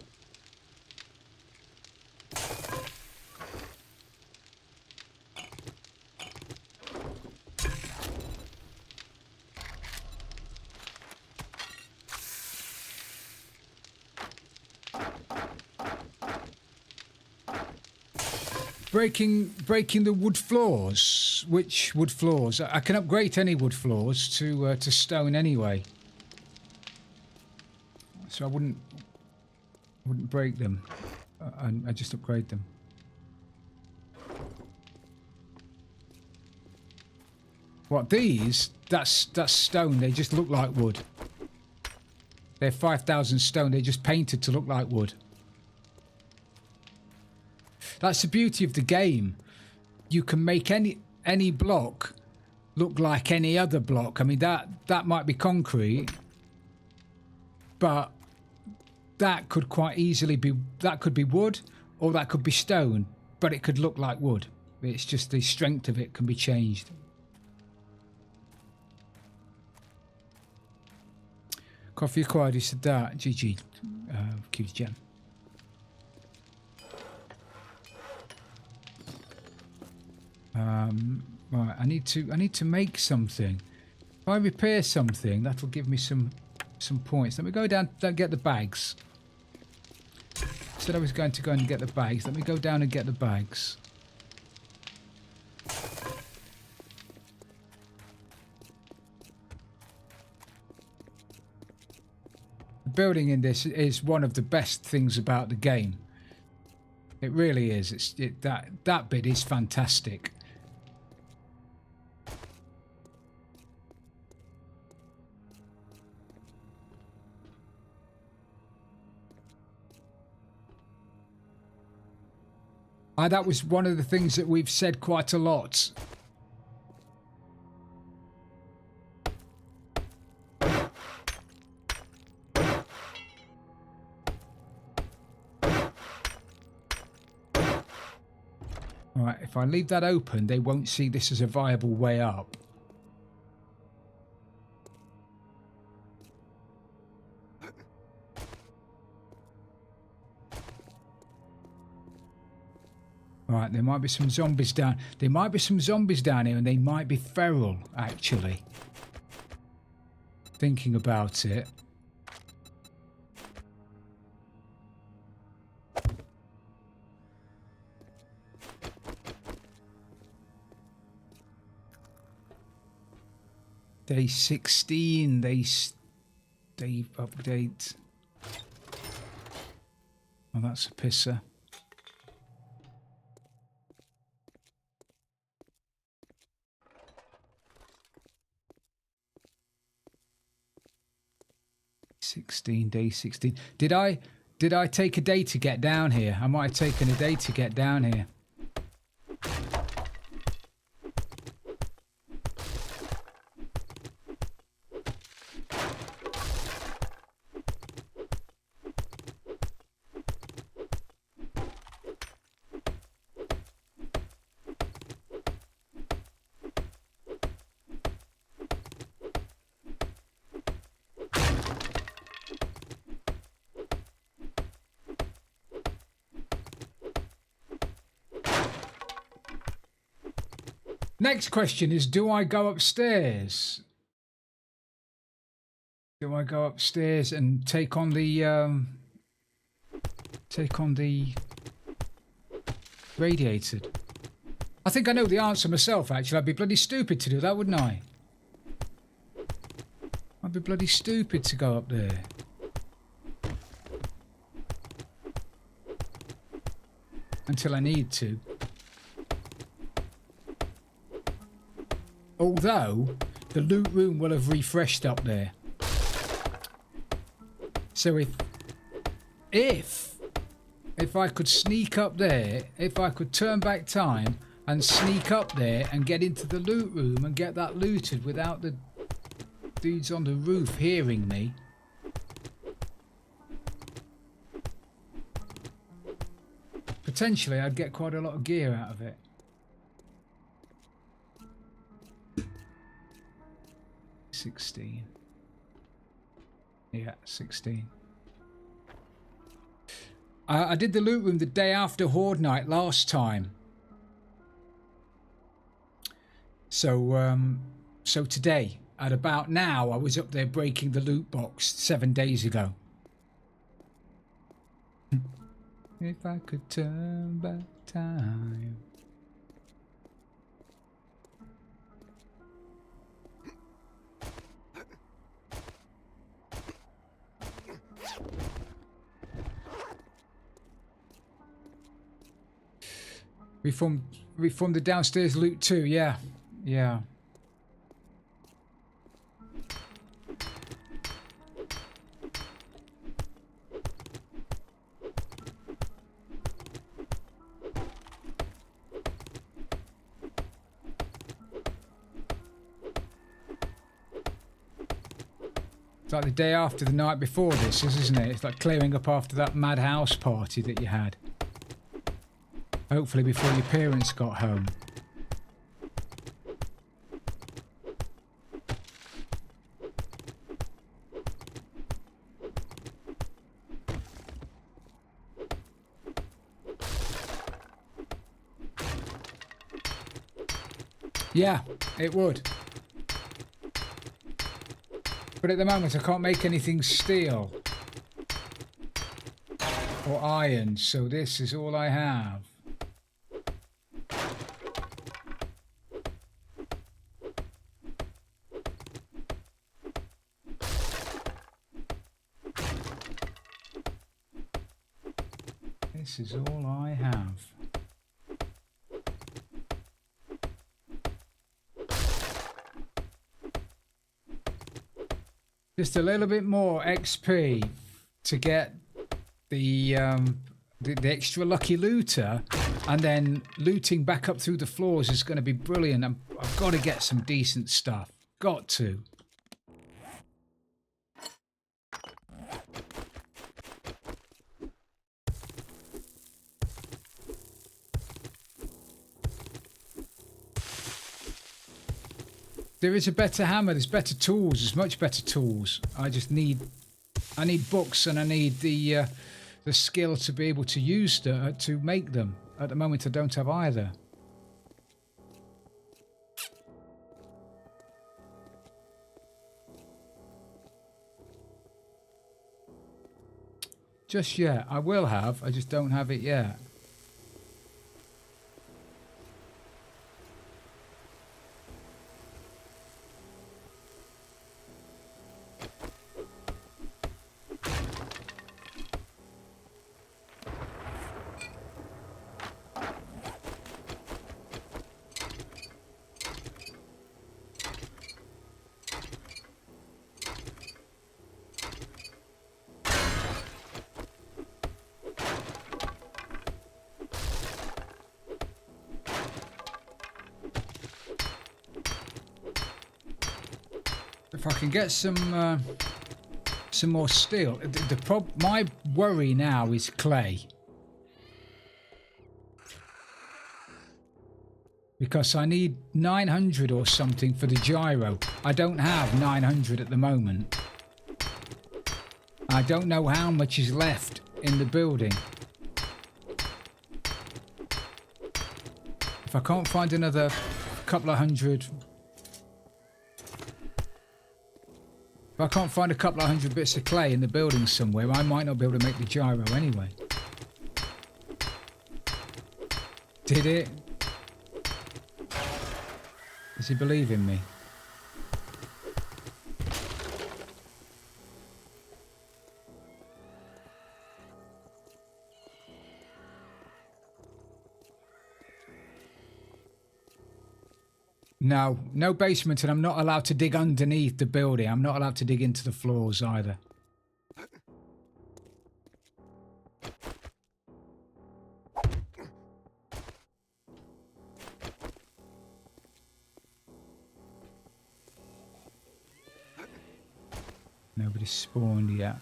Breaking the wood floors. Which wood floors? I can upgrade any wood floors to stone anyway. So I wouldn't break them. I just upgrade them. What, these? That's stone. They just look like wood. They're 5,000 stone. They're just painted to look like wood. That's the beauty of the game. You can make any block look like any other block. I mean, that might be concrete, but that could quite easily be, that could be wood or that could be stone, but it could look like wood. It's just the strength of it can be changed. Coffee acquired, he said that. GG, Cutie Gem. Right, I need to make something. If I repair something, that'll give me some points. Let me go down and get the bags. Said I was going to go and get the bags. Let me go down and get the bags. The building in this is one of the best things about the game. It really is. That bit is fantastic. That was one of the things that we've said quite a lot. Right, if I leave that open, they won't see this as a viable way up. Right, there might be some zombies down. There might be some zombies down here, and they might be feral, actually. Thinking about it. Day 16, they update. Oh, that's a pisser. Day 16. Did I take a day to get down here? I might have taken a day to get down here. Next question is, do I go upstairs? Do I go upstairs and take on the radiated? I think I know the answer myself, actually. I'd be bloody stupid to do that, wouldn't I? I'd be bloody stupid to go up there. Until I need to. Although, the loot room will have refreshed up there. So if I could sneak up there, if I could turn back time and sneak up there and get into the loot room and get that looted without the dudes on the roof hearing me. Potentially, I'd get quite a lot of gear out of it. $16. Yeah, 16. I did the loot room the day after Horde Night last time. So today, at about now, I was up there breaking the loot box 7 days ago. If I could turn back time. Reform the downstairs loot too, yeah. Yeah. It's like the day after the night before this, isn't it? It's like clearing up after that mad house party that you had. Hopefully before your parents got home. Yeah, it would. But at the moment I can't make anything steel or iron, so this is all I have. This is all I have. Just a little bit more XP to get the extra lucky looter, and then looting back up through the floors is going to be brilliant. I've got to get some decent stuff. Got to. There is a better hammer, there's better tools, there's much better tools. I need books, and I need the skill to be able to use to make them. At the moment I don't have either. Just yet. I will have, I just don't have it yet. If I can get some more steel. My worry now is clay, because I need 900 or something for the gyro. I don't have 900 at the moment. I don't know how much is left in the building. If I can't find another couple of hundred, if I can't find a couple of hundred bits of clay in the building somewhere, I might not be able to make the gyro anyway. Did it? Does he believe in me? No, no basement, and I'm not allowed to dig underneath the building. I'm not allowed to dig into the floors either. Nobody's spawned yet.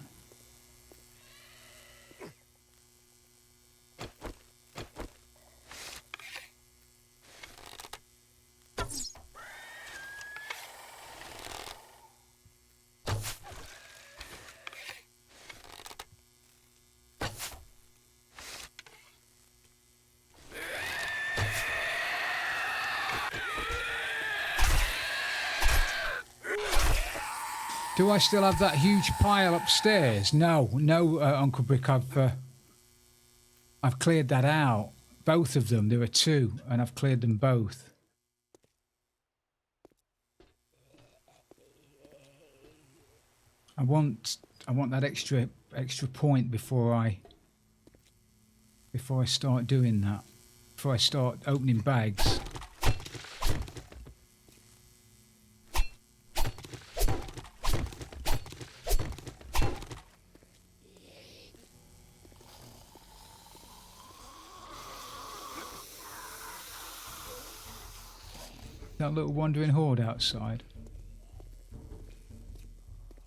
Do I still have that huge pile upstairs? No, no, Uncle Brick. I've cleared that out. Both of them. There are two, and I've cleared them both. I want that extra point before I start doing that. Before I start opening bags. That little wandering horde outside.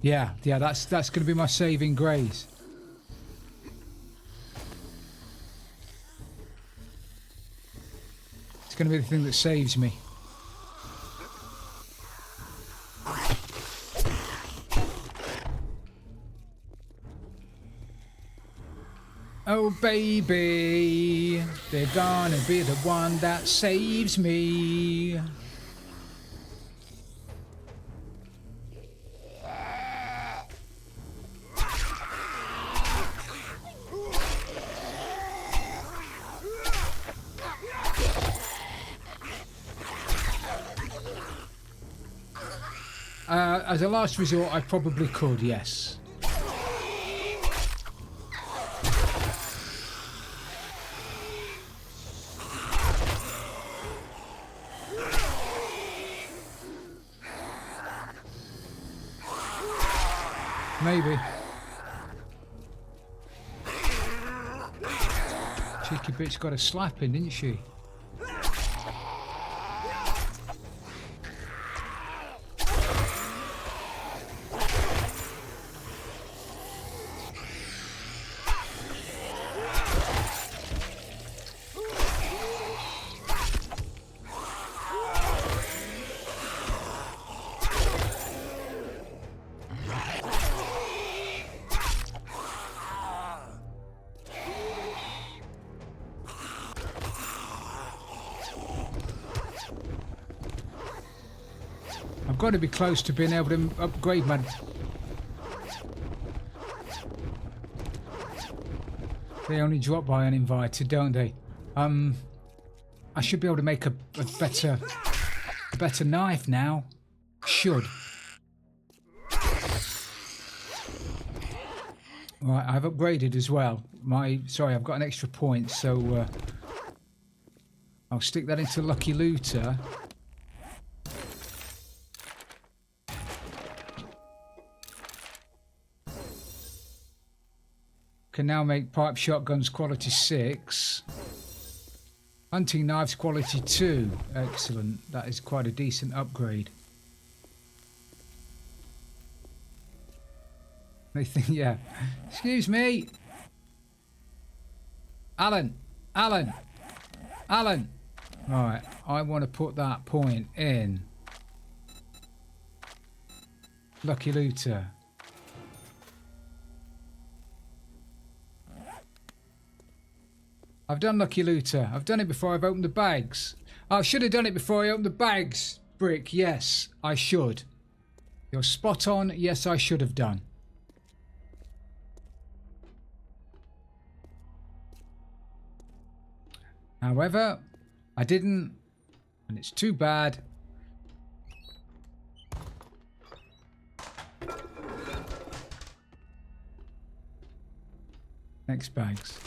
Yeah, that's going to be my saving grace. It's going to be the thing that saves me. Oh baby, they're gonna be the one that saves me. As a last resort, I probably could, yes. Maybe. Cheeky bitch got a slapping, didn't she? I've got to be close to being able to upgrade my... They only drop by uninvited, don't they? I should be able to make a better knife now. Should. Right, I've upgraded as well. Sorry, I've got an extra point, so I'll stick that into Lucky Looter. Can now make pipe shotguns quality 6. Hunting knives quality 2. Excellent. That is quite a decent upgrade. They think, yeah. Excuse me. Alan. Alan. Alan. Right. I want to put that point in Lucky Looter. I've done Lucky Looter. I've done it before I've opened the bags. I should have done it before I opened the bags, Brick. Yes, I should. You're spot on. Yes, I should have done. However, I didn't, and it's too bad. Next bags.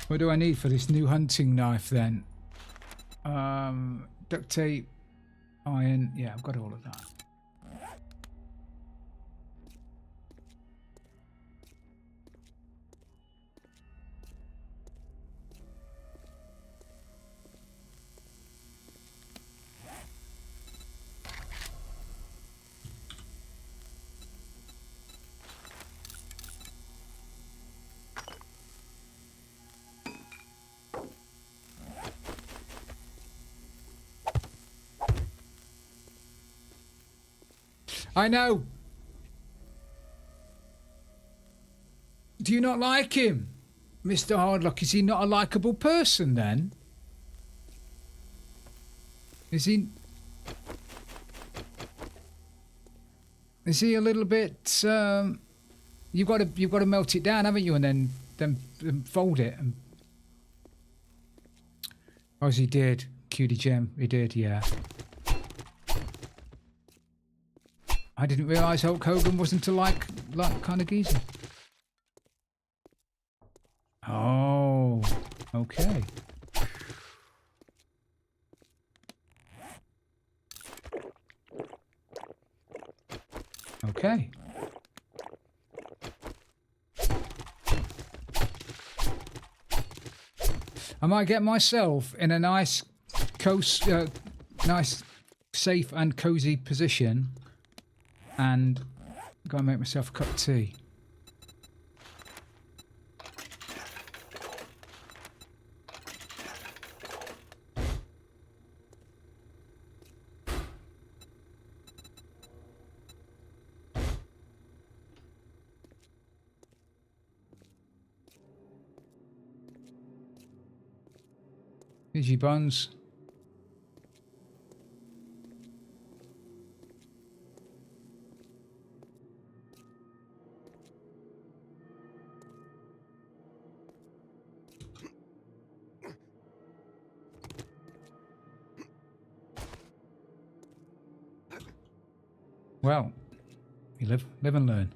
What do I need for this new hunting knife then? Duct tape, iron. Yeah, I've got all of that. I know. Do you not like him? Mr. Hardlock, is he not a likeable person then? Is he a little bit you've got to melt it down, haven't you, and then fold it and oh, he did. Cutie gem, he did, yeah. I didn't realise Hulk Hogan wasn't a like kind of geezer. Oh, okay. Okay. I might get myself in a nice nice, safe and cozy position, and go and make myself a cup of tea. Here's your buns. Well, you live and learn.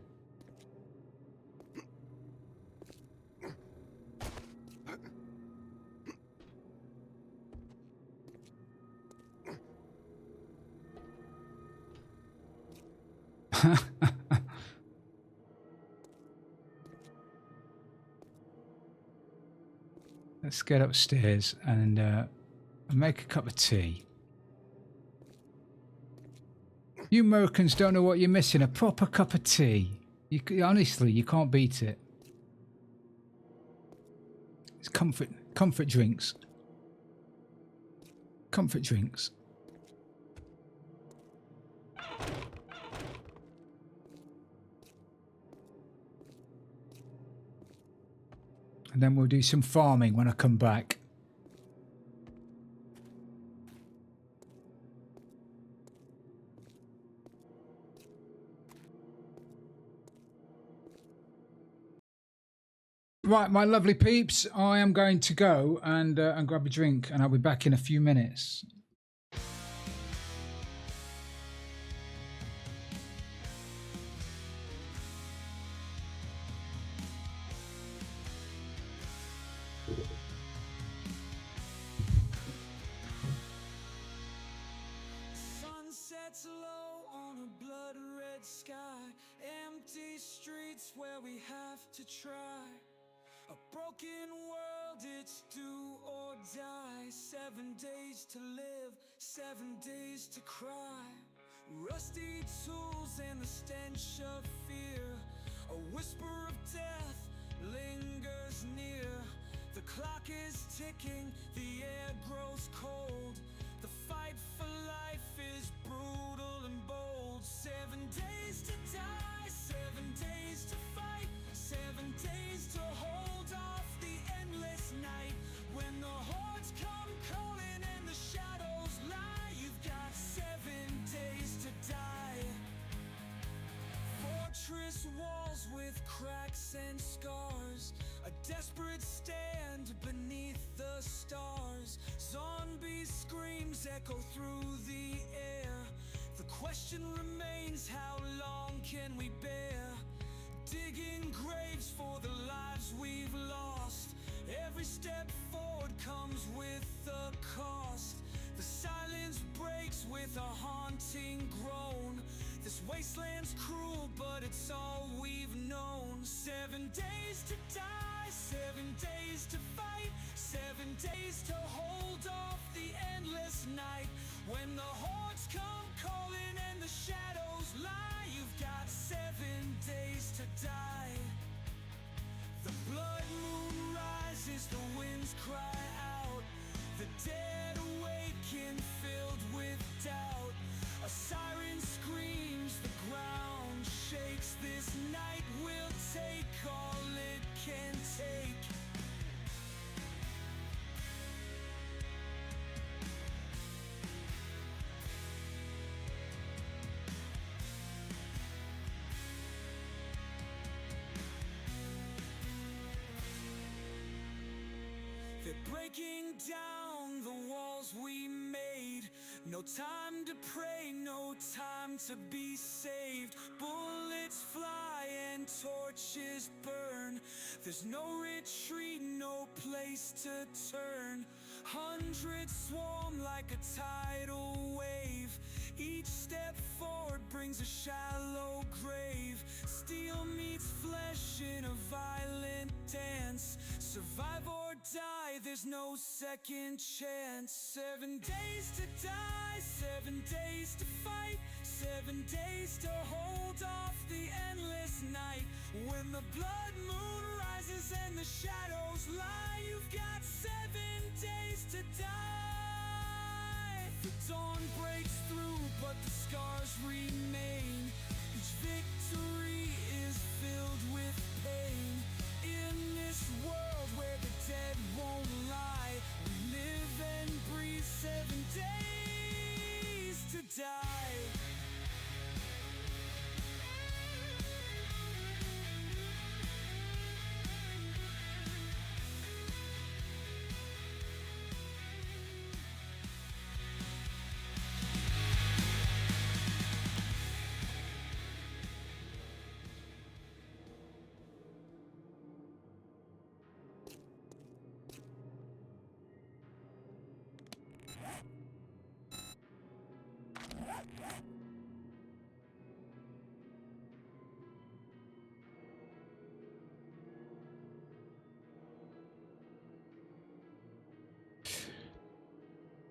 Let's get upstairs and make a cup of tea. You Americans don't know what you're missing. A proper cup of tea. Honestly, you can't beat it. It's comfort drinks. Comfort drinks. And then we'll do some farming when I come back. Right, my lovely peeps, I am going to go and grab a drink, and I'll be back in a few minutes. Sunsets low on a blood red sky, empty streets where we have to try. A broken world, it's do or die. 7 days to live, 7 days to cry. Rusty tools and the stench of fear. A whisper of death lingers near. The clock is ticking, the air grows cold. The fight for life is brutal and bold. 7 days to die, 7 days to fight, 7 days to hold off the endless night. When the hordes come calling and the shadows lie, you've got 7 days to die. Fortress walls with cracks and scars, a desperate stand beneath the stars. Zombie screams echo through the air. The question remains, how long can we bear? Digging graves for the lives we've lost. Every step forward comes with a cost. The silence breaks with a haunting groan. This wasteland's cruel, but it's all we've known. 7 days to die, 7 days to fight, 7 days to hold off the endless night. When the hordes come calling and the shadows lie, you've got 7 days to die. The blood moon rises, the winds cry out. The dead awaken, filled with doubt. A siren screams, the ground shakes. This night will take all it can take. They're breaking down the walls we made. No time to pray, no time to be saved. Bullets fly and torches burn. There's no retreat, no place to turn. Hundreds swarm like a tidal wave. Each step forward brings a shallow grave. Steel meets flesh in a violent dance. Survive or die, there's no second chance. 7 days to die, 7 days to fight, 7 days to hold off the endless night. When the blood moon rises and the shadows lie, you've got 7 days to die. The dawn breaks through, but the scars remain. Each victory is filled with pain. In this world where the dead won't lie, we live and breathe 7 days to die.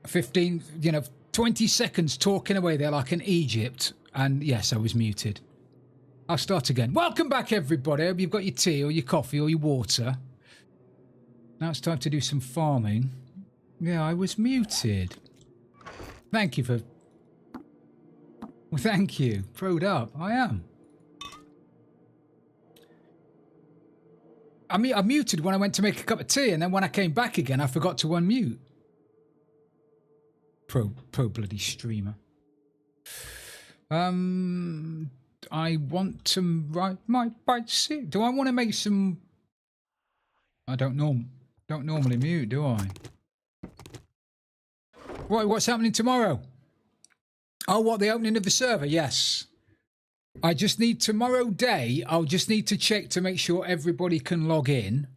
$15, 20 seconds talking away there like an Egypt. And yes, I was muted. I'll start again. Welcome back, everybody. I hope you've got your tea or your coffee or your water. Now it's time to do some farming. Yeah, I was muted. Thank you for... Well, thank you. Proed up. I am. I muted when I went to make a cup of tea, and then when I came back again, I forgot to unmute. Pro bloody streamer. I want to write my bites. Do I want to make some? I don't normally mute, do I? Right, what's happening tomorrow? Oh, what, the opening of the server? Yes. I just need tomorrow day. I'll just need to check to make sure everybody can log in,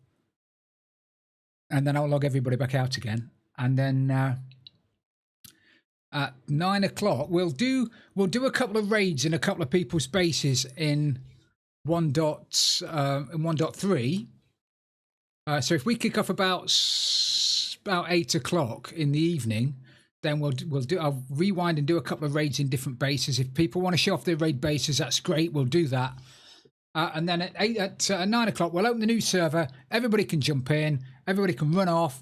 and then I'll log everybody back out again, and then. At 9 o'clock, we'll do a couple of raids in a couple of people's bases in 1.3. So if we kick off about 8 o'clock in the evening, then I'll rewind and do a couple of raids in different bases. If people want to show off their raid bases, that's great. We'll do that. And then at 9 o'clock, we'll open the new server. Everybody can jump in. Everybody can run off.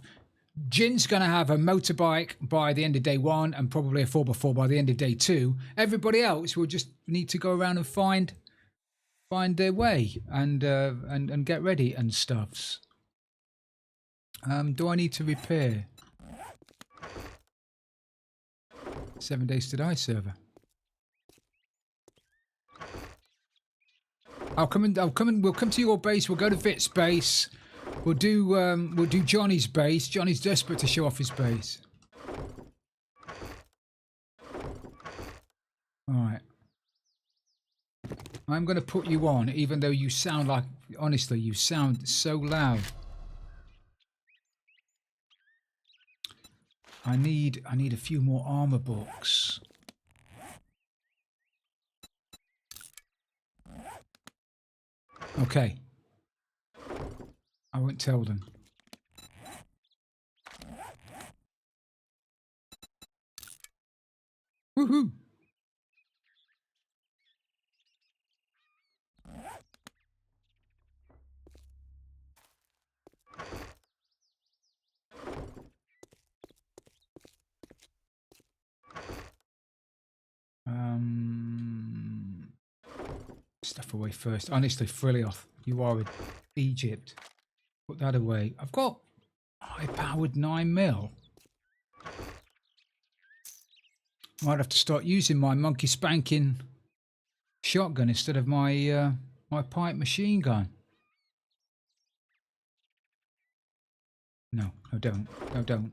Jin's going to have a motorbike by the end of day 1 and probably a 4x4 by the end of day 2. Everybody else will just need to go around and find their way and get ready and stuffs. Do I need to repair? 7 days to die server. We'll come to your base. We'll go to Vit's base. We'll do Johnny's base. Johnny's desperate to show off his base. All right. I'm going to put you on, even though you sound like, honestly, you sound so loud. I need a few more armor books. Okay. I won't tell them. Woohoo! Stuff away first. Honestly, Frilioth, you are in Egypt. Put that away. I've got high-powered 9mm. Might have to start using my monkey spanking shotgun instead of my my pipe machine gun. No, don't. No, don't.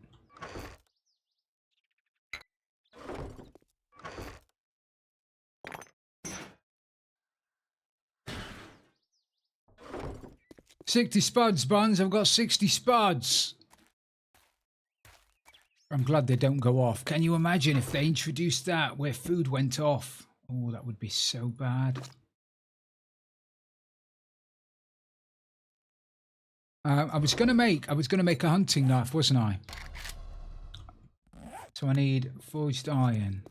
$60 spuds, Buns. I've got 60 spuds. I'm glad they don't go off. Can you imagine if they introduced that where food went off? Oh, that would be so bad. I was gonna make a hunting knife, wasn't I? So I need forged iron.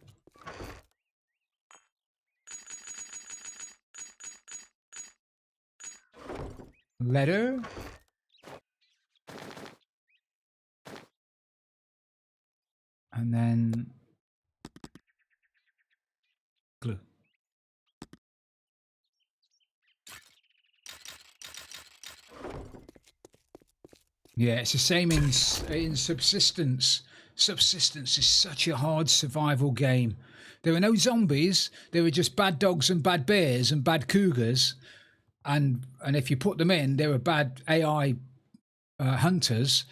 Leather. And then glue. Yeah, it's the same in Subsistence. Subsistence is such a hard survival game. There are no zombies. There are just bad dogs and bad bears and bad cougars. And if you put them in, there are bad AI hunters.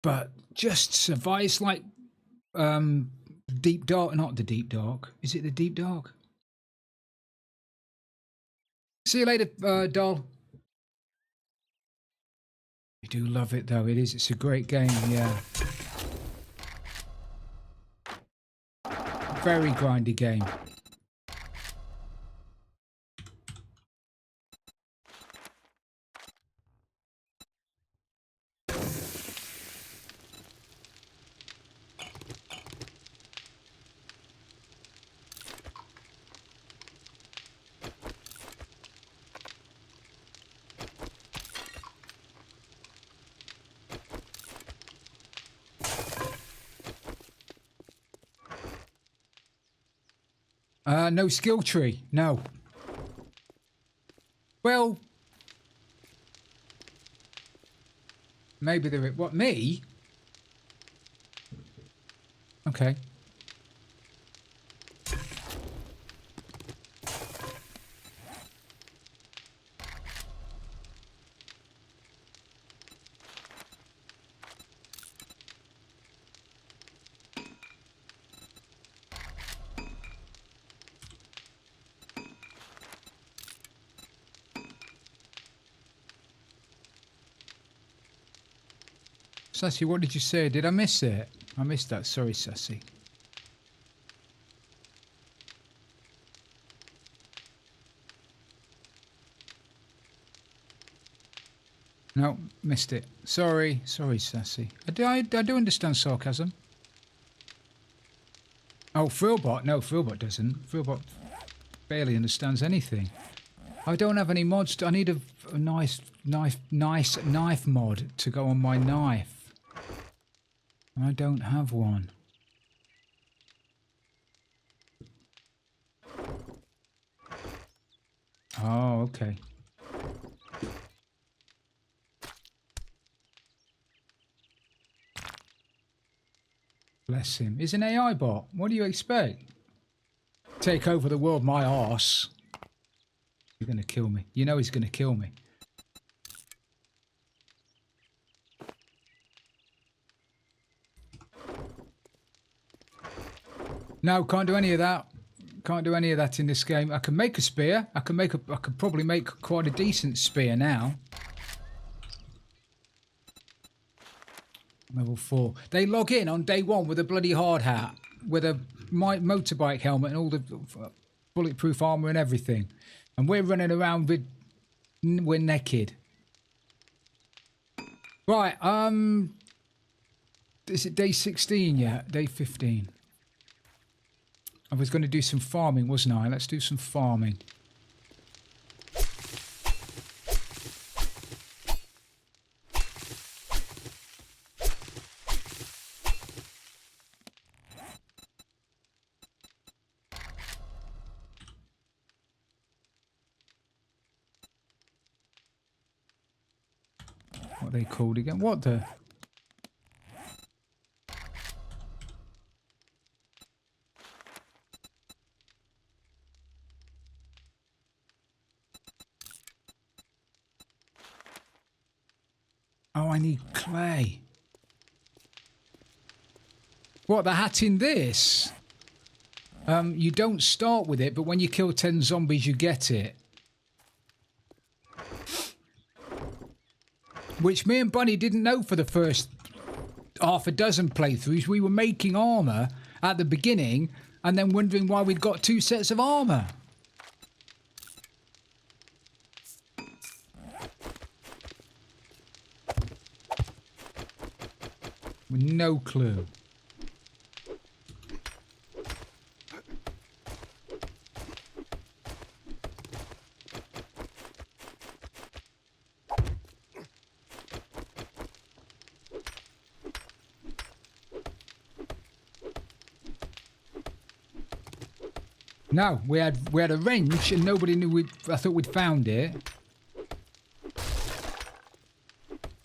But just survives like Deep Dark. Not the Deep Dark. Is it the Deep Dark? See you later, doll. You do love it though. It is. It's a great game. Yeah. Very grindy game. No skill tree. No. Well, maybe there is. What, me? Okay. Sassy, what did you say? Did I miss it? I missed that. Sorry, Sassy. No, missed it. Sorry, Sassy. I do understand sarcasm. Oh, Frillbot. No, Frillbot doesn't. Frillbot barely understands anything. I don't have any mods. I need a nice knife mod to go on my knife. I don't have one. Oh, okay. Bless him. He's an AI bot. What do you expect? Take over the world, my arse. You're going to kill me. You know he's going to kill me. No, can't do any of that. Can't do any of that in this game. I can make a spear. I could probably make quite a decent spear now. Level 4. They log in on day 1 with a bloody hard hat, with a motorbike helmet and all the bulletproof armor and everything. And we're running around with... We're naked. Right, is it day 16 yet? Day 15. I was going to do some farming, wasn't I? Let's do some farming. What are they called again? What the... Oh, I need clay. What, the hat in this? You don't start with it, but when you kill 10 zombies, you get it. Which me and Bunny didn't know for the first half a dozen playthroughs. We were making armour at the beginning and then wondering why we'd got 2 sets of armour. no clue. No, we had a wrench and nobody knew I thought we'd found it.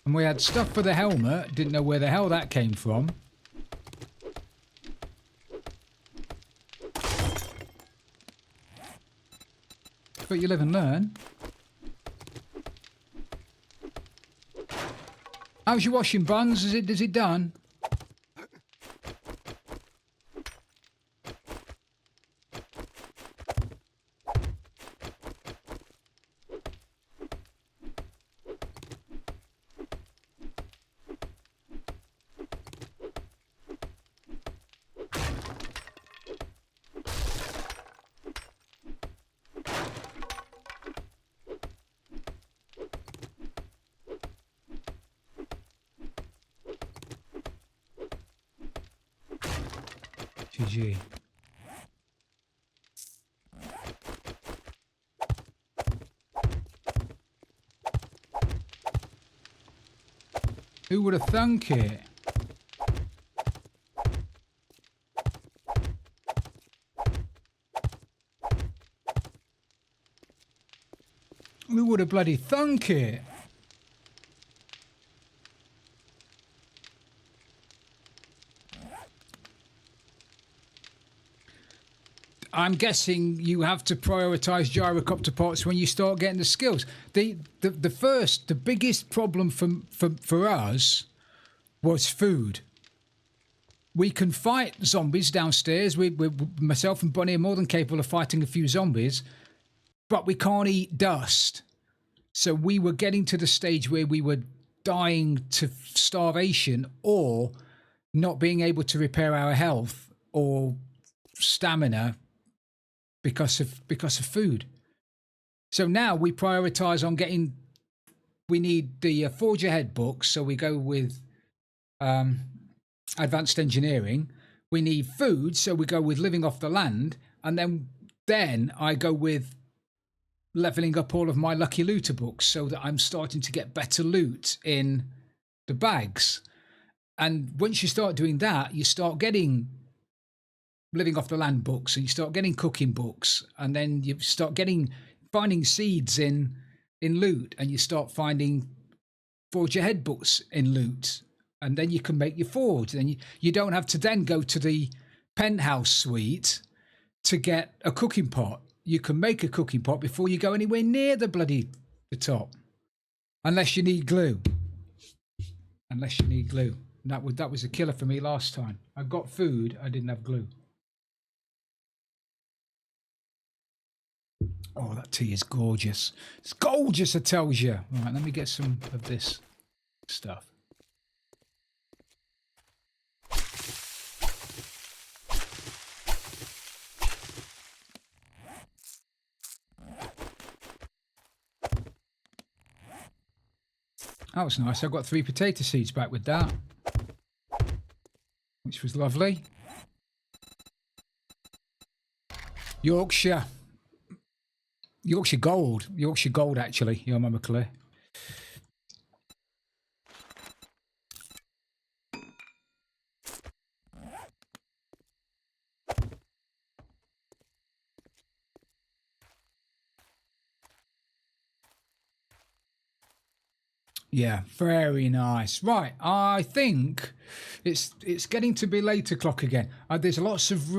And we had stuff for the helmet, didn't know where the hell that came from. But you live and learn. How's your washing, Buns? Is it done? GG. Who would have thunk it? Who would have bloody thunk it? I'm guessing you have to prioritise gyrocopter parts when you start getting the skills. The biggest problem for us was food. We can fight zombies downstairs. Myself and Bunny are more than capable of fighting a few zombies, but we can't eat dust. So we were getting to the stage where we were dying to starvation or not being able to repair our health or stamina because of food. So now we prioritize on getting. We need the Forge Ahead books, so we go with advanced engineering. We need food, so we go with living off the land, and then I go with leveling up all of my Lucky Looter books so that I'm starting to get better loot in the bags. And once you start doing that, you start getting living off the land books, and you start getting cooking books, and then you start finding seeds in loot, and you start finding Forge Ahead books in loot, and then you can make your forge. Then you don't have to then go to the penthouse suite to get a cooking pot. You can make a cooking pot before you go anywhere near the top, unless you need glue. That was a killer for me last time. I got food, I didn't have glue. Oh, that tea is gorgeous. It's gorgeous, I tells you. All right, let me get some of this stuff. That was nice. I got 3 potato seeds back with that, which was lovely. Yorkshire Gold actually, your Mama Claire. Yeah, very nice. Right, I think it's getting to be 8 o'clock again. There's lots of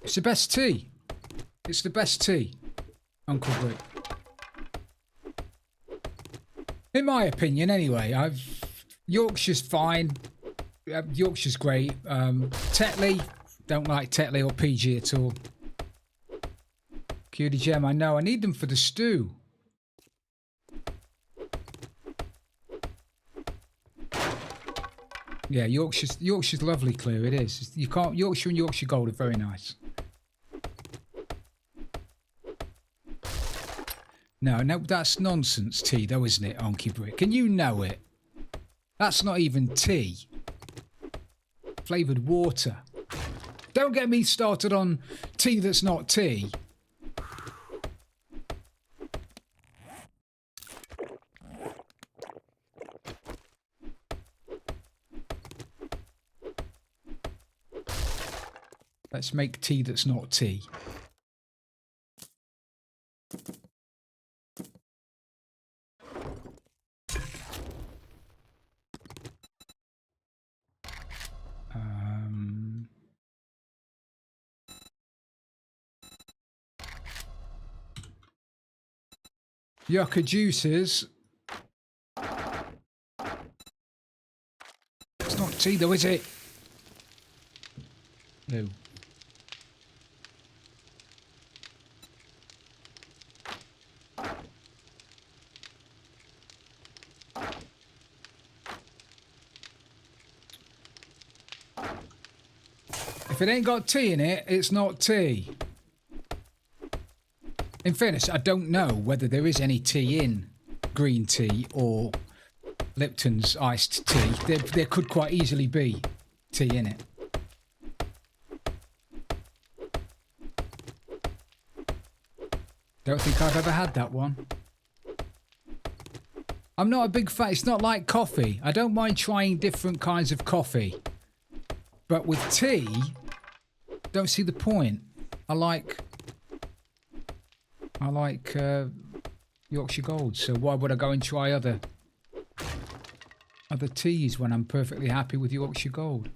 it's the best tea. It's the best tea, Uncle Brick. In my opinion, anyway. Yorkshire's fine. Yorkshire's great. Tetley, don't like Tetley or PG at all. Cutie Gem, I know. I need them for the stew. Yeah, Yorkshire's lovely, Clear. It is. You can't. Yorkshire and Yorkshire Gold are very nice. No, no, that's nonsense tea though, isn't it, Onky Brick? And you know it. That's not even tea. Flavoured water. Don't get me started on tea that's not tea. Let's make tea that's not tea. Yucca juices. It's not tea though, is it? No. If it ain't got tea in it, it's not tea. In fairness, I don't know whether there is any tea in green tea or Lipton's iced tea. There could quite easily be tea in it. Don't think I've ever had that one. I'm not a big fan. It's not like coffee. I don't mind trying different kinds of coffee. But with tea, don't see the point. I like Yorkshire Gold, so why would I go and try other teas when I'm perfectly happy with Yorkshire Gold?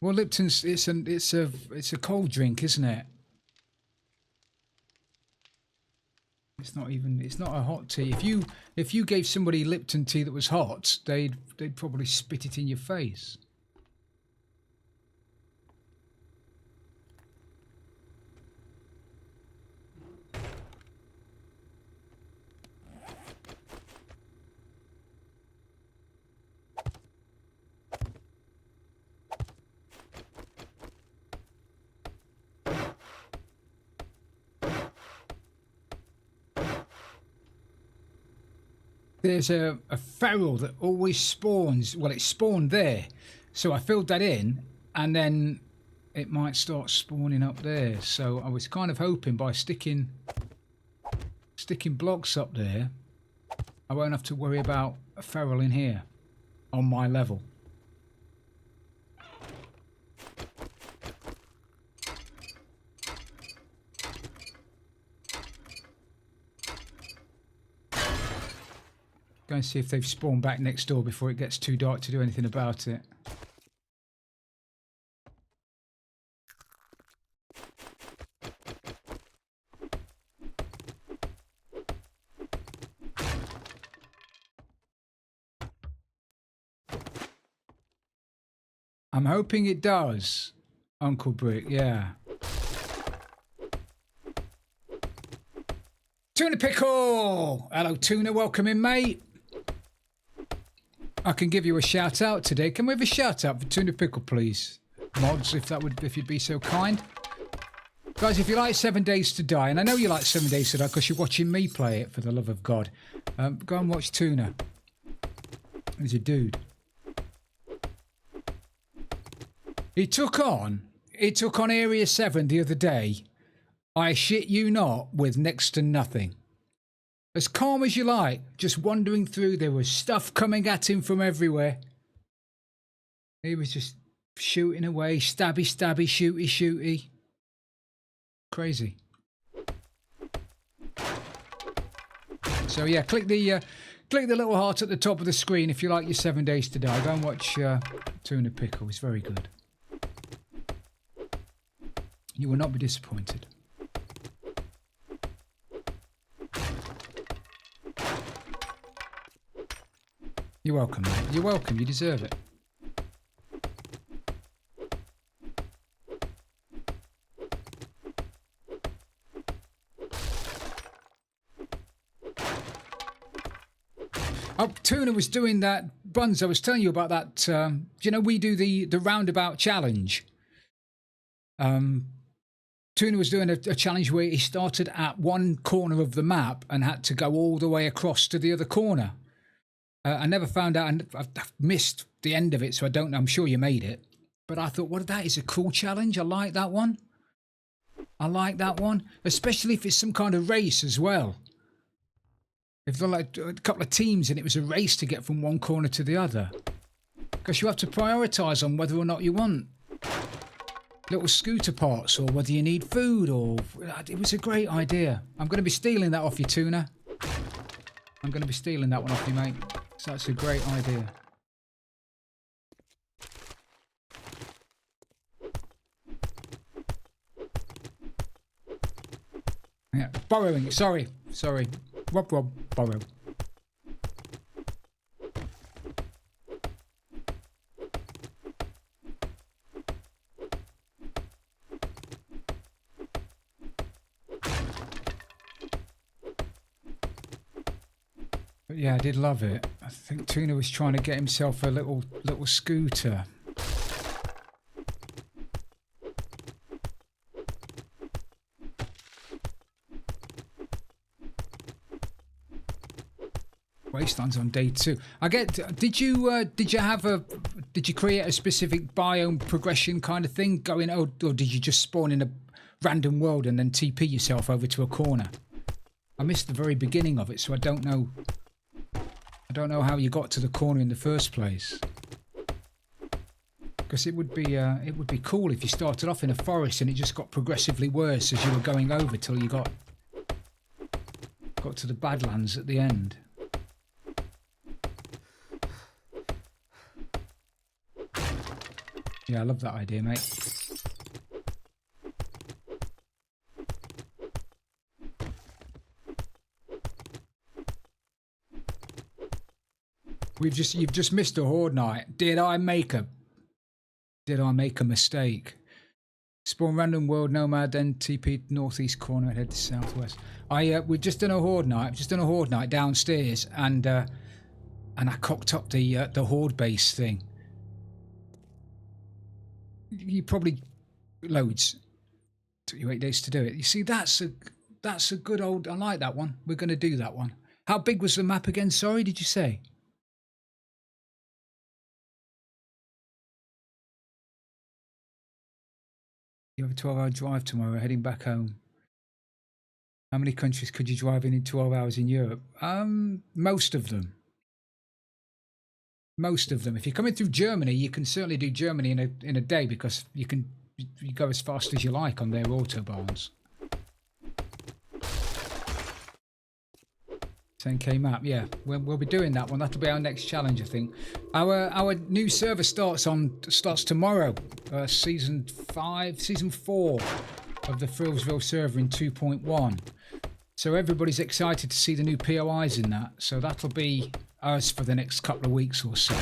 Well, Lipton's it's a cold drink, isn't it? It's not a hot tea. If you gave somebody Lipton tea that was hot, they'd probably spit it in your face. There's a feral that always spawns. Well, it spawned there, so I filled that in, and then it might start spawning up there. So I was kind of hoping by sticking blocks up there, I won't have to worry about a feral in here on my level. Go and see if they've spawned back next door before it gets too dark to do anything about it. I'm hoping it does, Uncle Brick, yeah. Tuna Pickle! Hello, Tuna, welcome in, mate. I can give you a shout out today. Can we have a shout out for Tuna Pickle, please? Mods, if you'd be so kind. Guys, if you like 7 Days to Die, and I know you like 7 Days to Die because you're watching me play it, for the love of God, go and watch Tuna. He's a dude. He took on Area 7 the other day. I shit you not, with next to nothing. As calm as you like, just wandering through, there was stuff coming at him from everywhere. He was just shooting away, stabby, stabby, shooty, shooty. Crazy. So yeah, click the little heart at the top of the screen if you like your 7 Days to Die. Go and watch Tuna Pickle. It's very good. You will not be disappointed. You're welcome, mate. You're welcome. You deserve it. Oh, Tuna was doing that Buns, I was telling you about that. You know, we do the roundabout challenge. Tuna was doing a challenge where he started at one corner of the map and had to go all the way across to the other corner. I never found out, and I've missed the end of it, so I don't know. I'm sure you made it. But I thought, well, that is a cool challenge. I like that one. I like that one, especially if it's some kind of race as well. If there are like a couple of teams and it was a race to get from one corner to the other. Because you have to prioritise on whether or not you want little scooter parts or whether you need food or... It was a great idea. I'm going to be stealing that off you, Tuna. I'm going to be stealing that one off you, mate. So that's a great idea. Yeah, borrowing. Sorry. Rob, borrow. But yeah, I did love it. I think Tuna was trying to get himself a little scooter. Wastelands on day 2. I get. Did you create a specific biome progression kind of thing going, or did you just spawn in a random world and then TP yourself over to a corner? I missed the very beginning of it, so I don't know. I don't know how you got to the corner in the first place. Because it would be cool if you started off in a forest and it just got progressively worse as you were going over till you got to the Badlands at the end. Yeah, I love that idea, mate. You've just missed a horde night. Did I make a mistake? Spawn random world nomad, then TP northeast corner and head to southwest. We've just done a horde night. I've just done a horde night downstairs, and I cocked up the horde base thing. You probably loads. Took you 8 days to do it. You see, that's a good old. I like that one. We're going to do that one. How big was the map again? Sorry, did you say? You have a 12-hour drive tomorrow, heading back home. How many countries could you drive in 12 hours in Europe? Most of them. Most of them. If you're coming through Germany, you can certainly do Germany in a day because you go as fast as you like on their autobahns. 10k map, yeah. We'll be doing that one. That'll be our next challenge, I think. Our new server starts tomorrow. Season 4 of the Thrillsville server in 2.1. So everybody's excited to see the new POIs in that. So that'll be us for the next couple of weeks or so.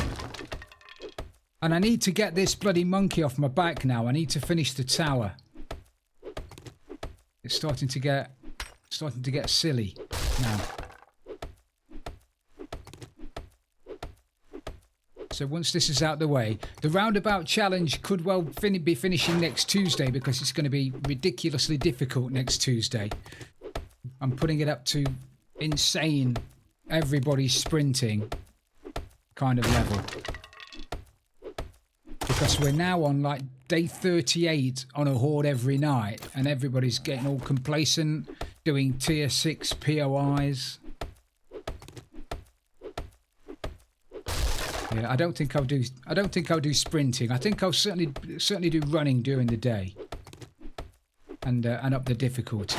And I need to get this bloody monkey off my back now. I need to finish the tower. It's starting to get silly now. So once this is out the way, the roundabout challenge could well be finishing next Tuesday because it's going to be ridiculously difficult next Tuesday. I'm putting it up to insane, everybody's sprinting kind of level. Because we're now on like day 38 on a horde every night and everybody's getting all complacent, doing tier 6 POIs. Yeah, I don't think I'll do sprinting. I think I'll certainly do running during the day, and up the difficulty.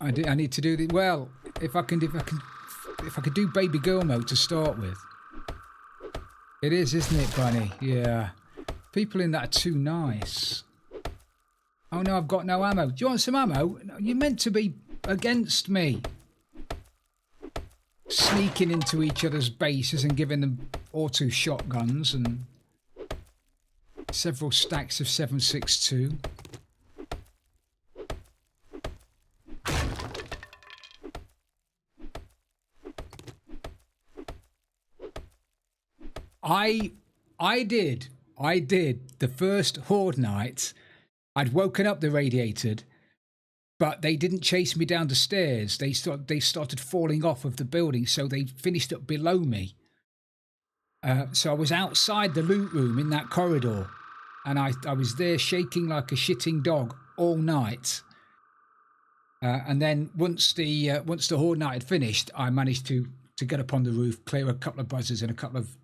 I need to do the well. If I could do baby girl mode to start with. It is, isn't it, Bunny? Yeah. People in that are too nice. Oh no, I've got no ammo. Do you want some ammo? You're meant to be against me. Sneaking into each other's bases and giving them auto shotguns and... Several stacks of 762. I did the first Horde night. I'd woken up the radiated, but they didn't chase me down the stairs. They started falling off of the building, so they finished up below me. So I was outside the loot room in that corridor, and I was there shaking like a shitting dog all night. And then once the Horde night had finished, I managed to get up on the roof, clear a couple of buzzers and a couple of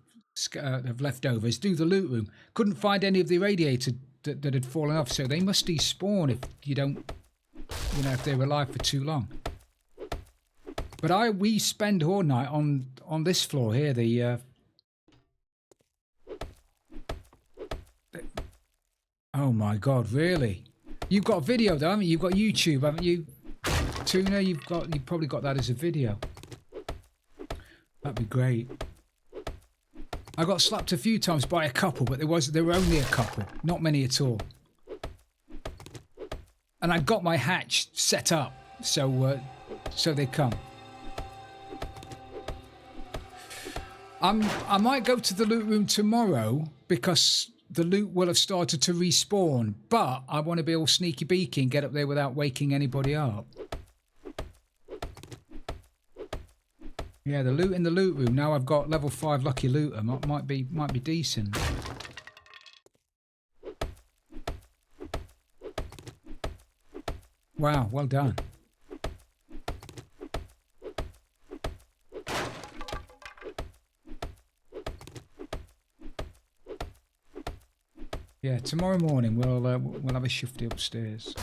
leftovers, do the loot room. Couldn't find any of the radiator that had fallen off, so they must despawn if you don't, if they were alive for too long. But we spend Horde night on this floor here, the oh my god, really? You've got video though, haven't you? You've got YouTube, haven't you? Tuna, you've probably got that as a video. That'd be great. I got slapped a few times by a couple, but there were only a couple, not many at all. And I got my hatch set up, so they come. I might go to the loot room tomorrow because the loot will have started to respawn, but I want to be all sneaky beaky and get up there without waking anybody up. Yeah, the loot in the loot room. Now I've got level 5 lucky looter. Might be decent. Wow, well done. Yeah, tomorrow morning we'll have a shifty upstairs.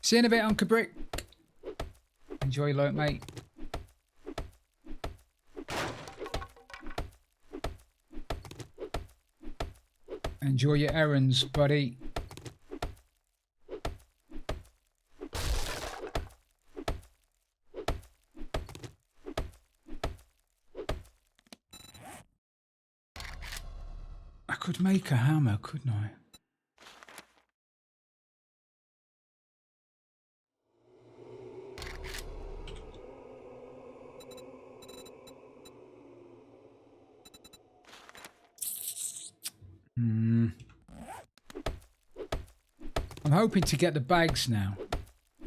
See you in a bit, Uncle Brick. Enjoy your loot, mate. Enjoy your errands, buddy. I could make a hammer, couldn't I? I'm hoping to get the bags now.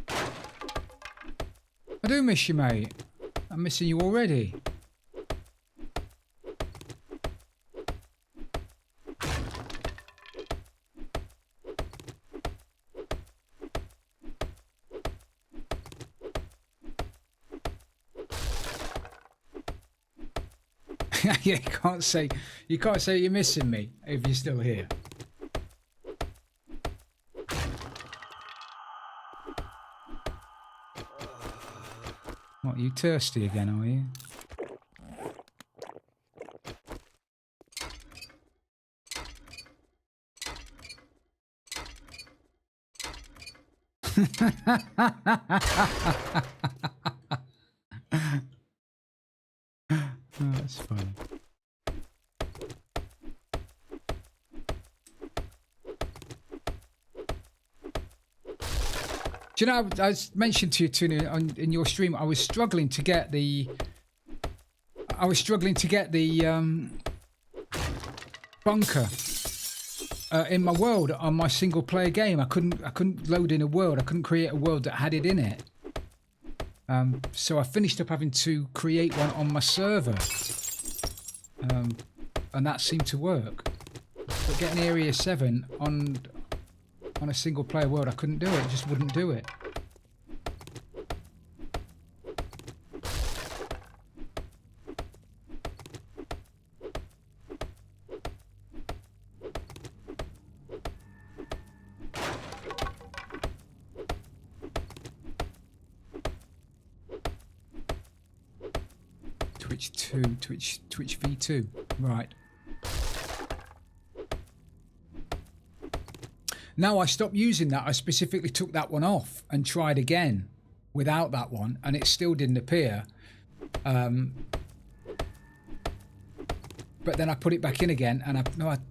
I do miss you, mate. I'm missing you already. Yeah, you can't say you're missing me if you're still here. What, you thirsty again, are you? Oh, that's funny. Do you know, I mentioned to you, Tuna, in your stream, I was struggling to get the bunker in my world on my single player game. I couldn't load in a world. I couldn't create a world that had it in it. So I finished up having to create one on my server, and that seemed to work. But getting Area 7 on a single player world, I couldn't do it. It just wouldn't do it. Twitch v2, right. No, I stopped using that. I specifically took that one off and tried again without that one, and it still didn't appear. But then I put it back in again, and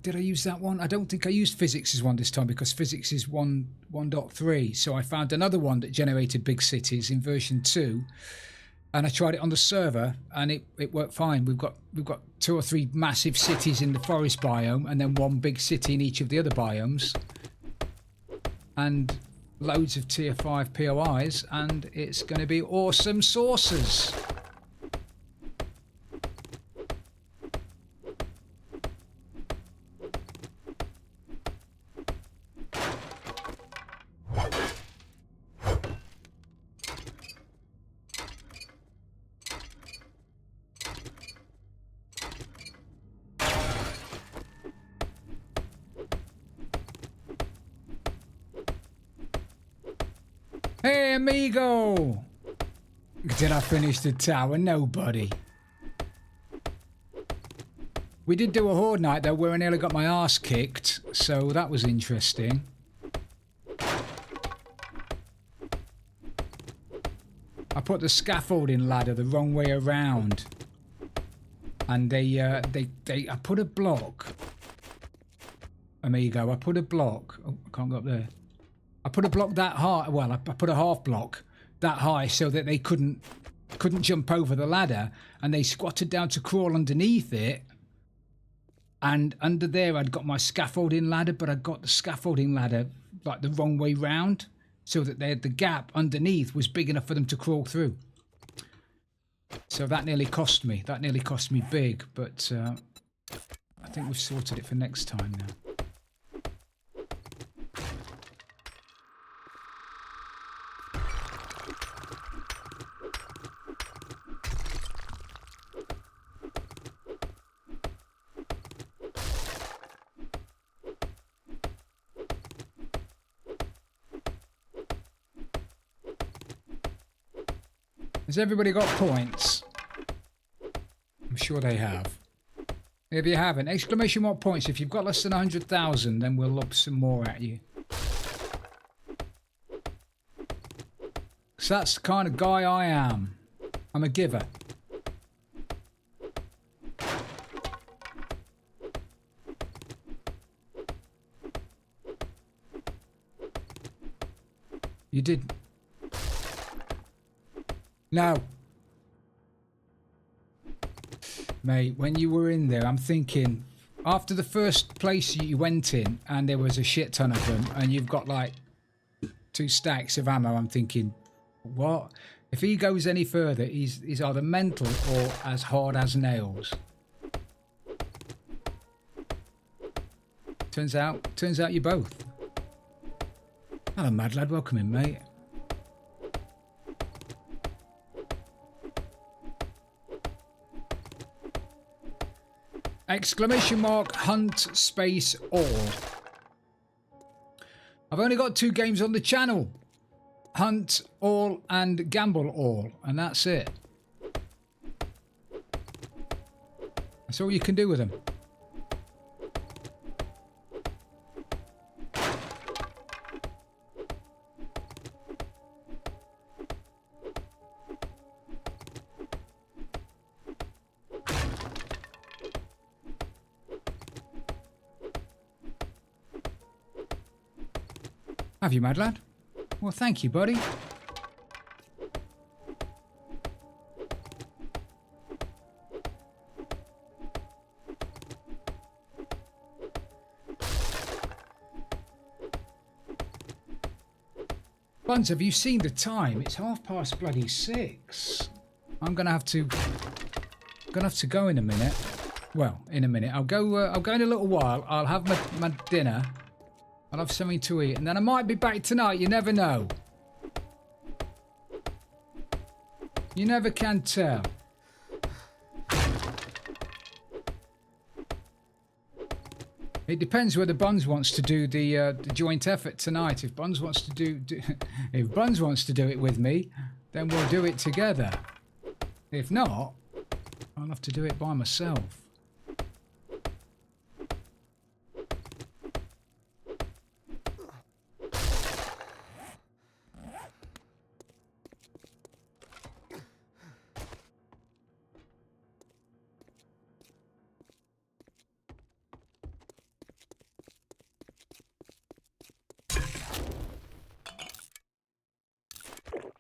did I use that one? I don't think I used physics' one this time, because physics is 1.3. So I found another one that generated big cities in version 2, and I tried it on the server, and it worked fine. We've got 2 or 3 massive cities in the forest biome, and then 1 big city in each of the other biomes, and loads of tier 5 POIs, and it's going to be awesome sauces. Hey, amigo! Did I finish the tower? Nobody. We did do a horde night, though, where I nearly got my arse kicked, so that was interesting. I put the scaffolding ladder the wrong way around, and I put a block. Amigo, I put a block. Oh, I can't go up there. I put a block that high. Well, I put a half block that high so that they couldn't jump over the ladder, and they squatted down to crawl underneath it. And under there, I'd got my scaffolding ladder, but I got the scaffolding ladder like the wrong way round, so that the gap underneath was big enough for them to crawl through. So that nearly cost me. That nearly cost me big, but I think we've sorted it for next time now. Has everybody got points? I'm sure they have. If you haven't, exclamation mark points. If you've got less than 100,000, then we'll lob some more at you. So that's the kind of guy I am. I'm a giver. You did. No. Mate, when you were in there, I'm thinking, after the first place you went in, and there was a shit ton of them, and you've got like 2 stacks of ammo, I'm thinking, what? If he goes any further, he's either mental or as hard as nails. Turns out you're both. Hello, mad lad. Welcome in, mate. Exclamation mark hunt space all. I've only got 2 games on the channel. Hunt all and gamble all, and that's it. That's all you can do with them. Have you, mad lad? Well, thank you, buddy. Buns, have you seen the time? It's 6:30. I'm gonna have to go in a minute. Well, in a minute. I'll go in a little while. I'll have my dinner. I'll have something to eat, and then I might be back tonight. You never know. You never can tell. It depends whether Buns wants to do the joint effort tonight. If Buns wants to do it with me, then we'll do it together. If not, I'll have to do it by myself.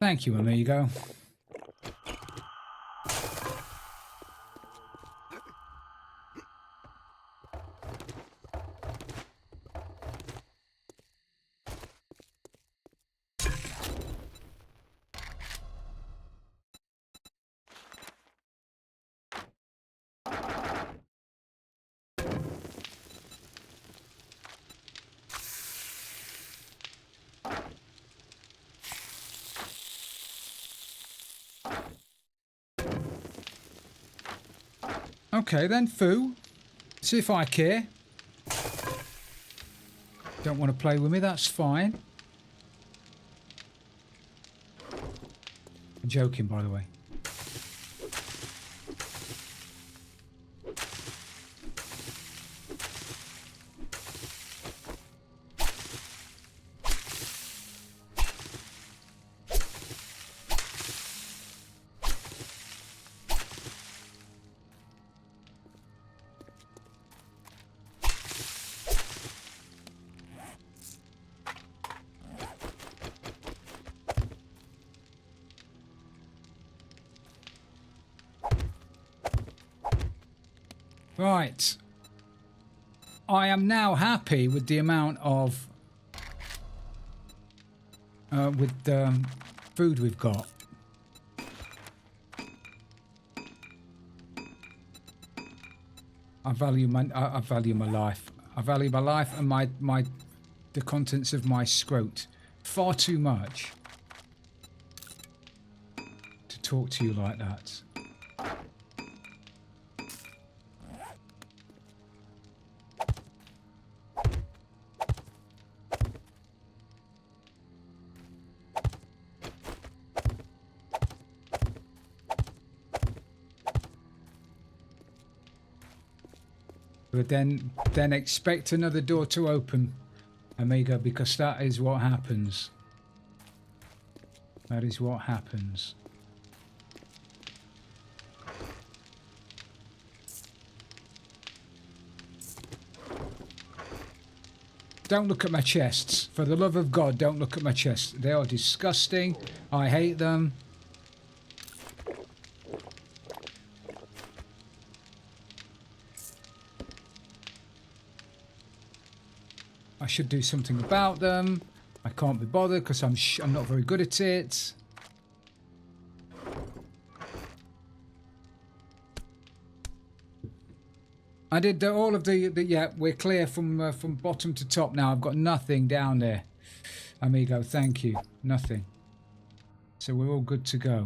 Thank you, amigo. Okay then, Foo. See if I care. Don't want to play with me, that's fine. I'm joking, by the way. Right. I am now happy with the amount of food we've got. I value my life. I value my life and the contents of my scrote far too much to talk to you like that. But then expect another door to open, amigo, because that is what happens. That is what happens. Don't look at my chests. For the love of God, don't look at my chests. They are disgusting. I hate them. I should do something about them. I can't be bothered because I'm not very good at it. I did all of the yeah, we're clear from bottom to top now. I've got nothing down there, amigo. Thank you. Nothing. So we're all good to go.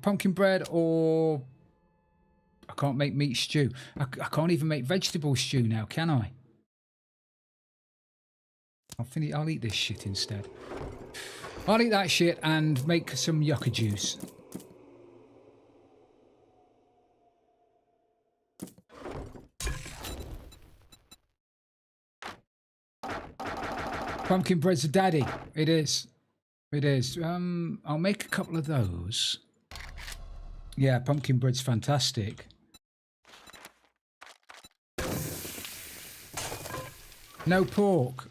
Pumpkin bread, or I can't make meat stew. I can't even make vegetable stew now, can I? I'll eat this shit instead. I'll eat that shit and make some yucca juice. Pumpkin bread's a daddy. It is. It is. I'll make a couple of those. Yeah, pumpkin bread's fantastic. No pork.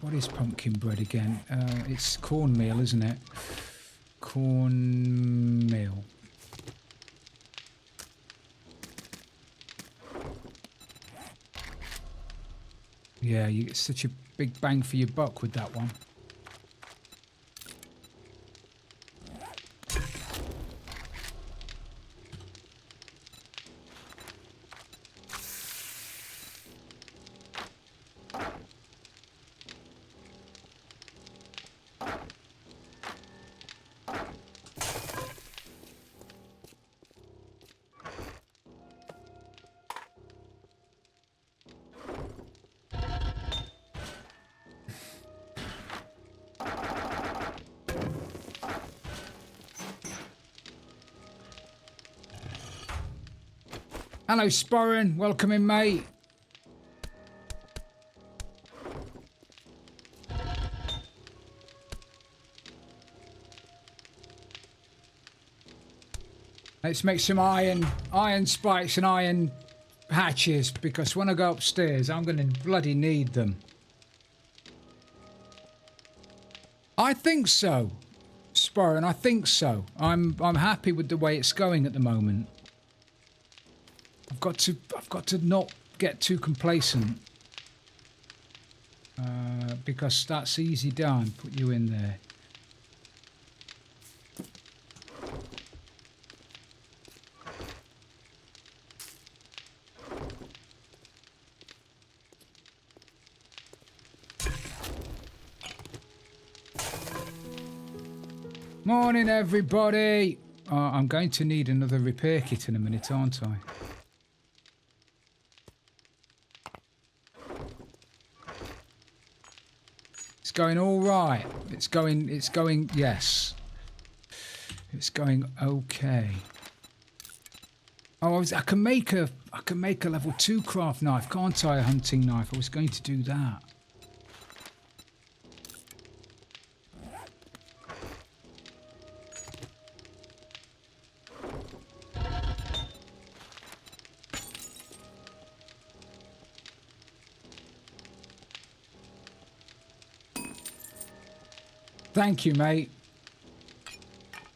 What is pumpkin bread again? It's cornmeal, isn't it? Cornmeal. Yeah, you get such a big bang for your buck with that one. Hello, Sporran. Welcome in, mate. Let's make some iron spikes and iron hatches, because when I go upstairs, I'm going to bloody need them. I think so, Sporran. I think so. I'm happy with the way it's going at the moment. I've got to not get too complacent, because that's easy done. Put you in there. Morning, everybody. I'm going to need another repair kit in a minute, aren't I? It's going all right. It's going, yes. It's going okay. Oh, I can make a level 2 craft knife, can't I? A hunting knife. I was going to do that. Thank you, mate.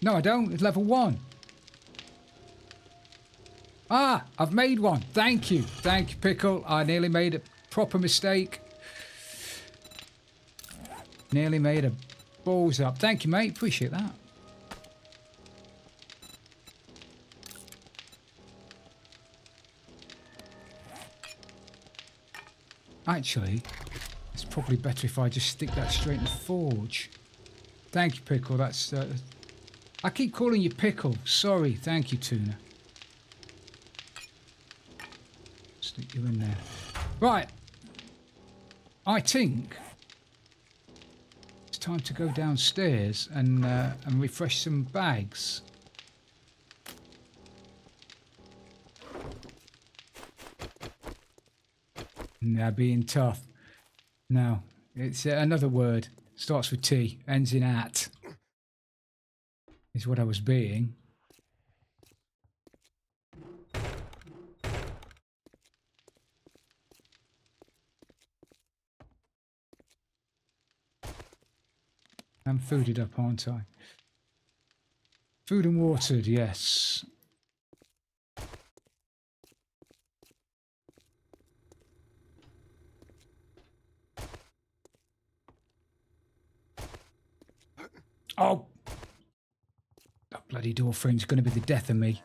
No, I don't. It's level 1. Ah, I've made one. Thank you. Thank you, Pickle. I nearly made a proper mistake. Nearly made a balls up. Thank you, mate. Appreciate that. Actually, it's probably better if I just stick that straight in the forge. Thank you, Pickle. That's... I keep calling you Pickle. Sorry. Thank you, Tuna. Stick you in there. Right. I think it's time to go downstairs and refresh some bags. Now, being tough. No, it's another word. Starts with T, ends in at. Is what I was being. I'm fooded up, aren't I? Food and watered, yes. Oh! That bloody door frame's going to be the death of me.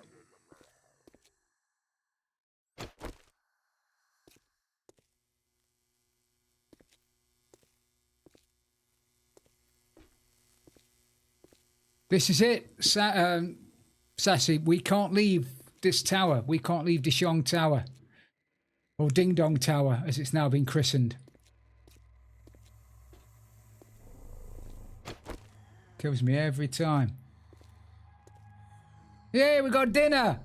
This is it, Sassy. We can't leave this tower. We can't leave Dishong Tower. Or Ding Dong Tower, as it's now been christened. Kills me every time. Yeah, we got dinner!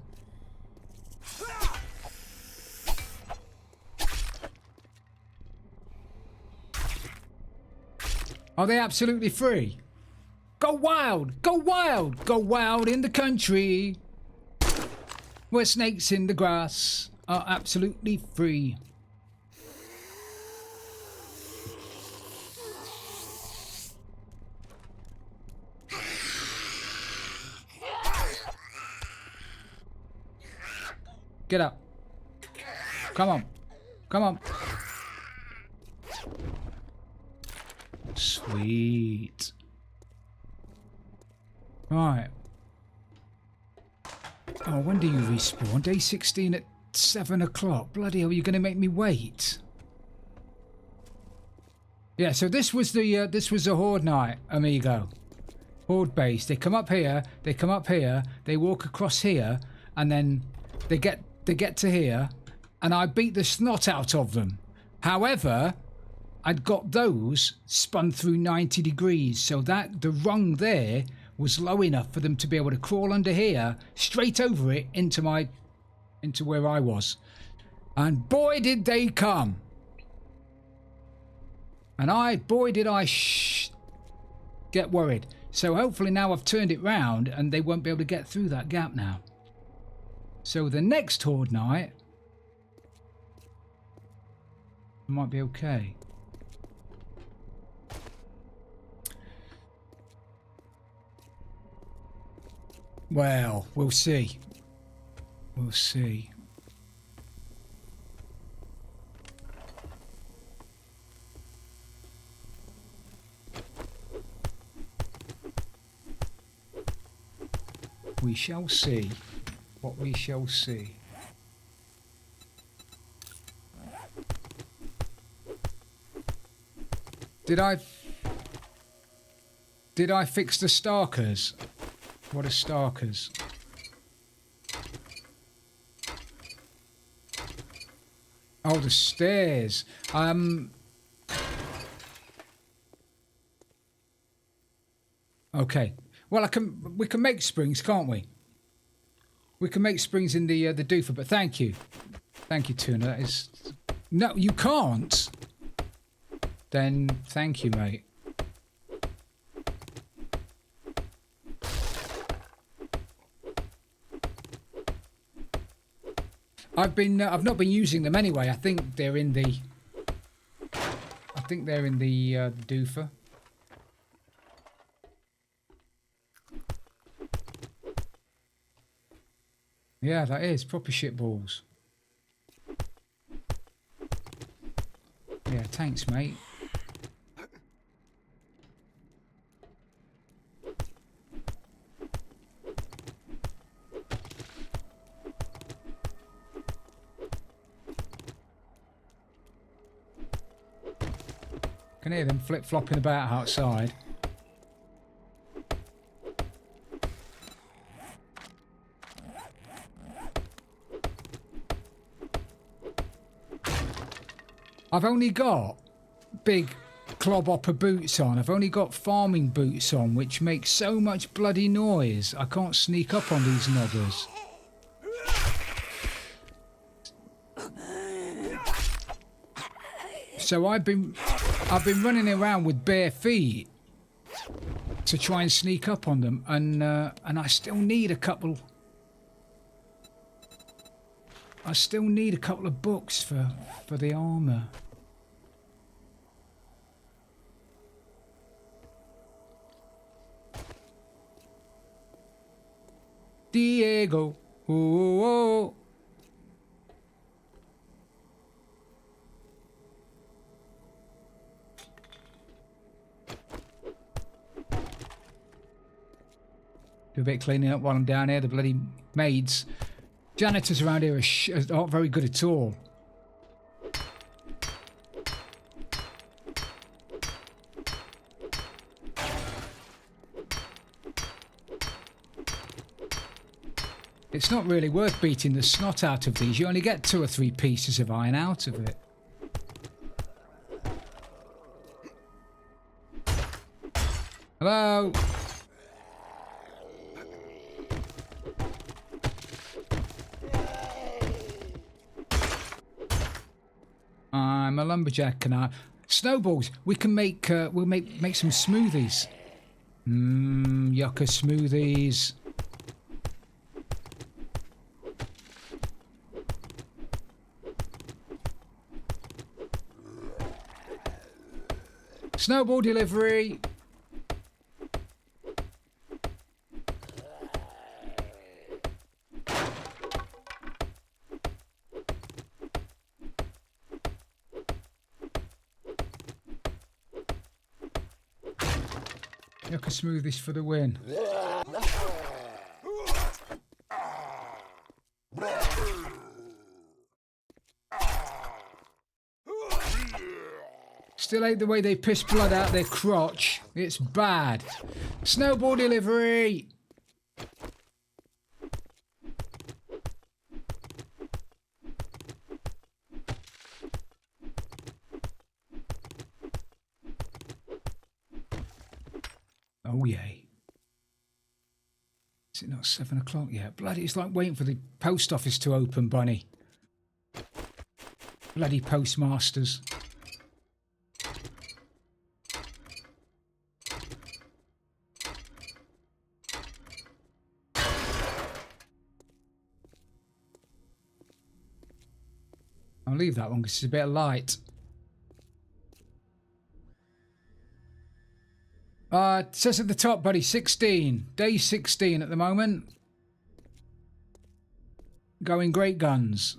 Are they absolutely free? Go wild! Go wild! Go wild in the country! Where snakes in the grass are absolutely free. Get up. Come on. Come on. Sweet. Right. Oh, when do you respawn? Day 16 at 7 o'clock. Bloody hell, you're going to make me wait. Yeah, so this was the Horde night, amigo. Horde base. They come up here, they walk across here, and then they get to here, and I beat the snot out of them. However, I'd got those spun through 90 degrees, so that the rung there was low enough for them to be able to crawl under here, straight over it into where I was. And boy did they come. And boy did I get worried. So hopefully now I've turned it round and they won't be able to get through that gap now. So the next horde night might be okay. Well, we'll see. We'll see. We shall see what we shall see. Did I fix the Starkers? What are Starkers? Oh, the stairs. Okay. Well, we can make springs, can't we? We can make springs in the doofer, but thank you. Thank you, Tuna. That is... No, you can't. Then thank you, mate. I've not been using them anyway. I think they're in the doofer. Yeah, that is proper shit balls. Yeah, thanks, mate. Can hear them flip-flopping about outside. I've only got big clobhopper boots on. I've only got farming boots on, which make so much bloody noise. I can't sneak up on these nodders. So I've been running around with bare feet to try and sneak up on them, and I still need a couple. I still need a couple of books for the armor. Diego, oh. Do a bit of cleaning up while I'm down here. The bloody maids, janitors around here are not very good at all. It's not really worth beating the snot out of these. You only get 2 or 3 pieces of iron out of it. Hello? I'm a lumberjack and snowballs. We can make we'll make some smoothies. Yucca smoothies. Snowball delivery. Yucca smoothies for the win. Still ain't the way they piss blood out their crotch. It's bad. Snowball delivery. Oh yay. Is it not 7 o'clock yet? Bloody, it's like waiting for the post office to open, Bunny. Bloody postmasters. I'll leave that one because it's a bit light. It says at the top, buddy, 16. Day 16 at the moment. Going great guns.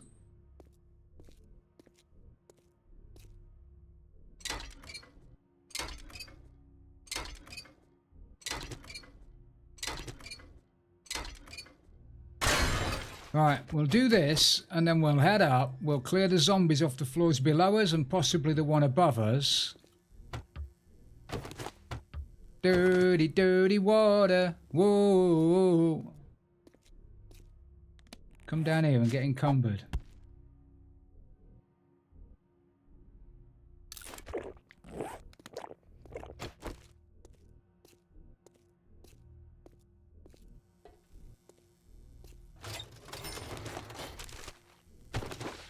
Right, we'll do this and then we'll head up. We'll clear the zombies off the floors below us and possibly the one above us. Dirty, dirty water. Whoa. Come down here and get encumbered.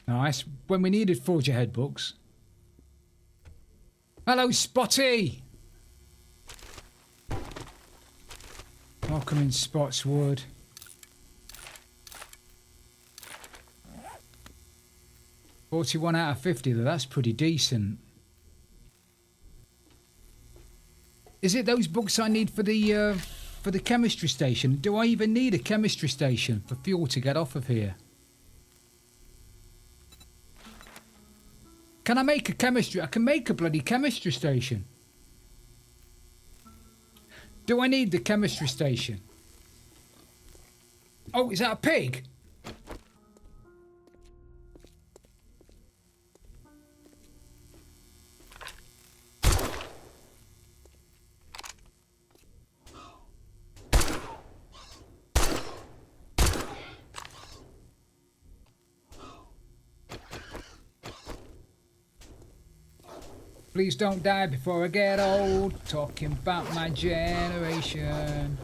Nice. When we needed Forge Ahead books. Hello, Spotty! Welcome in, Spotswood. $41 out of 50, though. That's pretty decent. Is it those books I need for the chemistry station? Do I even need a chemistry station for fuel to get off of here? Can I make a chemistry? I can make a bloody chemistry station. Do I need the chemistry station? Oh, is that a pig? Please don't die before I get old. Talking about my generation.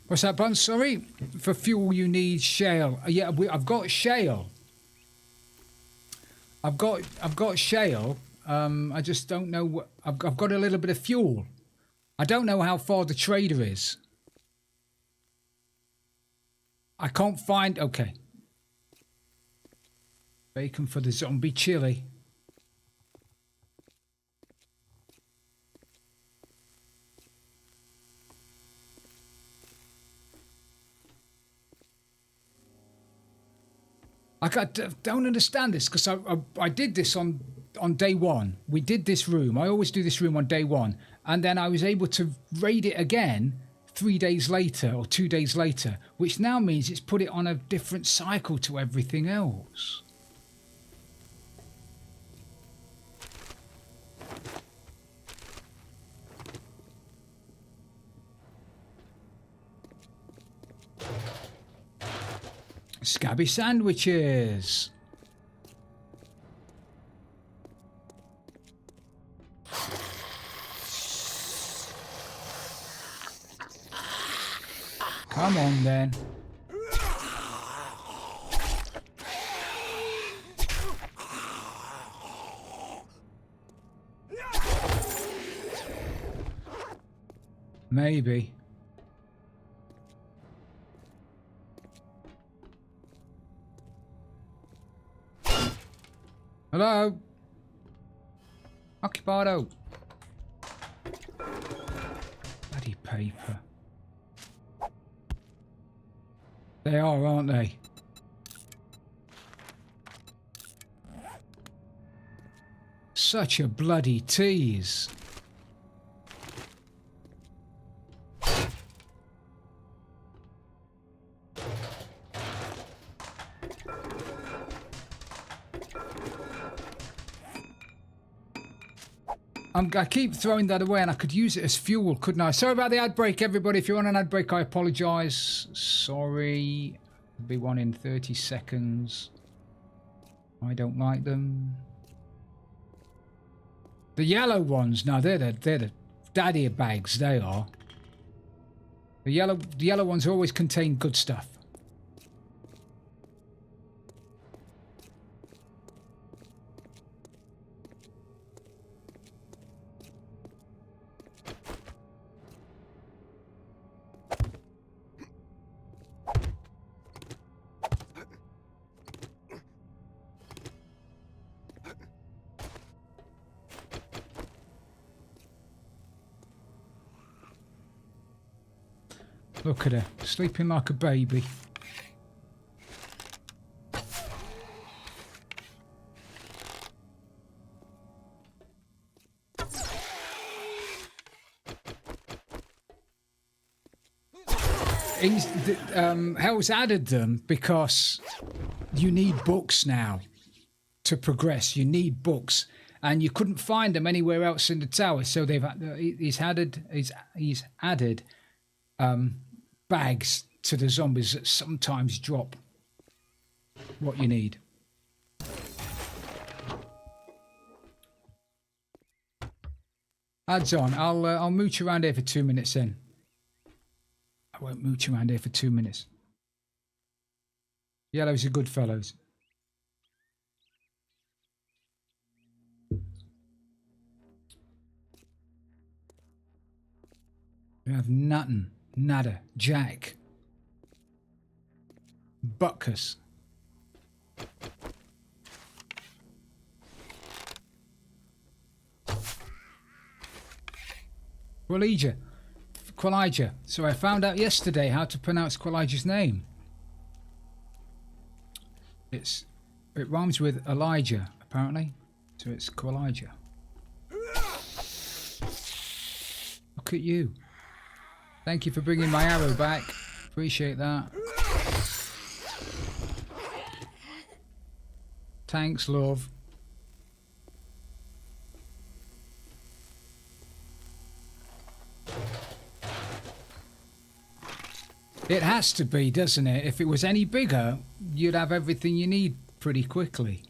What's that, Bun? Sorry? For fuel you need shale. Yeah, I've got shale. I've got shale. I just don't know what... I've got a little bit of fuel. I don't know how far the trader is. I can't find... Okay. Bacon for the zombie chili. I don't understand this because I did this on day one. We did this room. I always do this room on day one. And then I was able to raid it again 3 days later or 2 days later, which now means it's put it on a different cycle to everything else. Scabby sandwiches. Come on then. Maybe. Hello? Occupado. Bloody paper. They are, aren't they? Such a bloody tease. I keep throwing that away and I could use it as fuel, couldn't I? Sorry about the ad break, everybody. If you're on an ad break, I apologise. Sorry. There'll be one in 30 seconds. I don't like them. The yellow ones, no, they're the daddy bags, they are. The yellow ones always contain good stuff. Look at her, sleeping like a baby. Hell's added them because you need books now to progress. You need books, and you couldn't find them anywhere else in the tower. So he's added bags to the zombies that sometimes drop what you need. Adds on. I'll mooch around here for 2 minutes then. I won't mooch around here for 2 minutes. Yellows are good fellows. We have nothing, nada, Jack, Butkus. Qualijah. So I found out yesterday how to pronounce Qualijah's name. It rhymes with Elijah, apparently. So it's Qualijah. Look at you. Thank you for bringing my arrow back. Appreciate that. Thanks, love. It has to be, doesn't it? If it was any bigger, you'd have everything you need pretty quickly.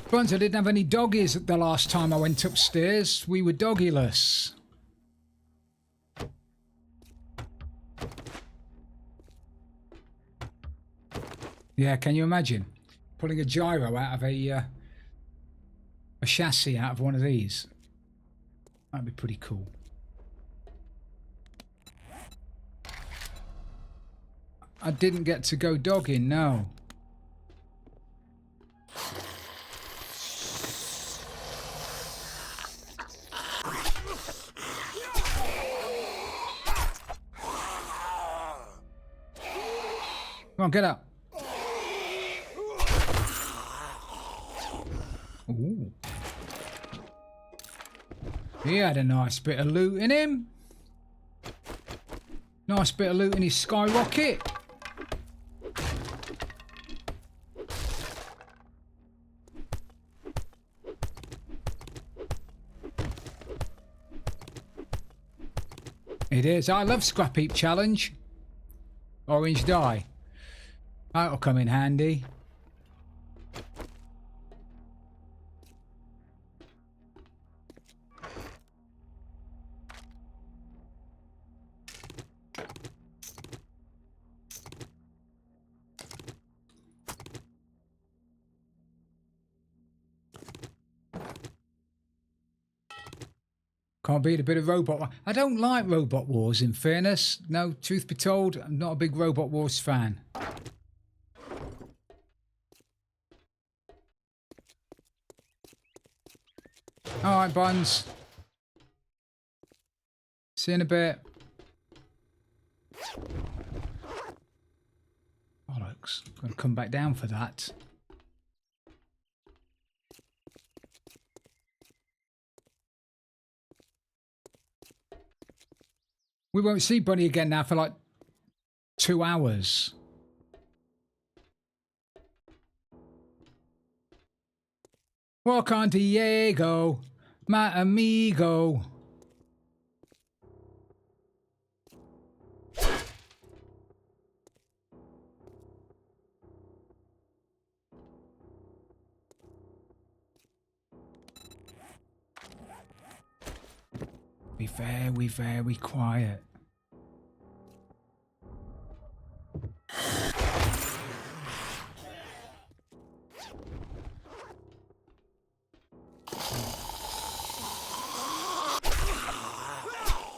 Buns, I didn't have any doggies the last time I went upstairs. We were doggyless. Yeah, can you imagine pulling a gyro out of a chassis out of one of these? That'd be pretty cool. I didn't get to go dogging, no. Come on, get up. Ooh. He had a nice bit of loot in him. Nice bit of loot in his skyrocket. It is. I love Scrap Heap Challenge. Orange dye. That'll come in handy. Can't beat a bit of Robot Wars. I don't like Robot Wars, in fairness. No, truth be told, I'm not a big Robot Wars fan. Alright, Buns. See you in a bit. Bollocks. Got to come back down for that. We won't see Bunny again now for like 2 hours. Walk on Diego, my amigo. Be very, very quiet.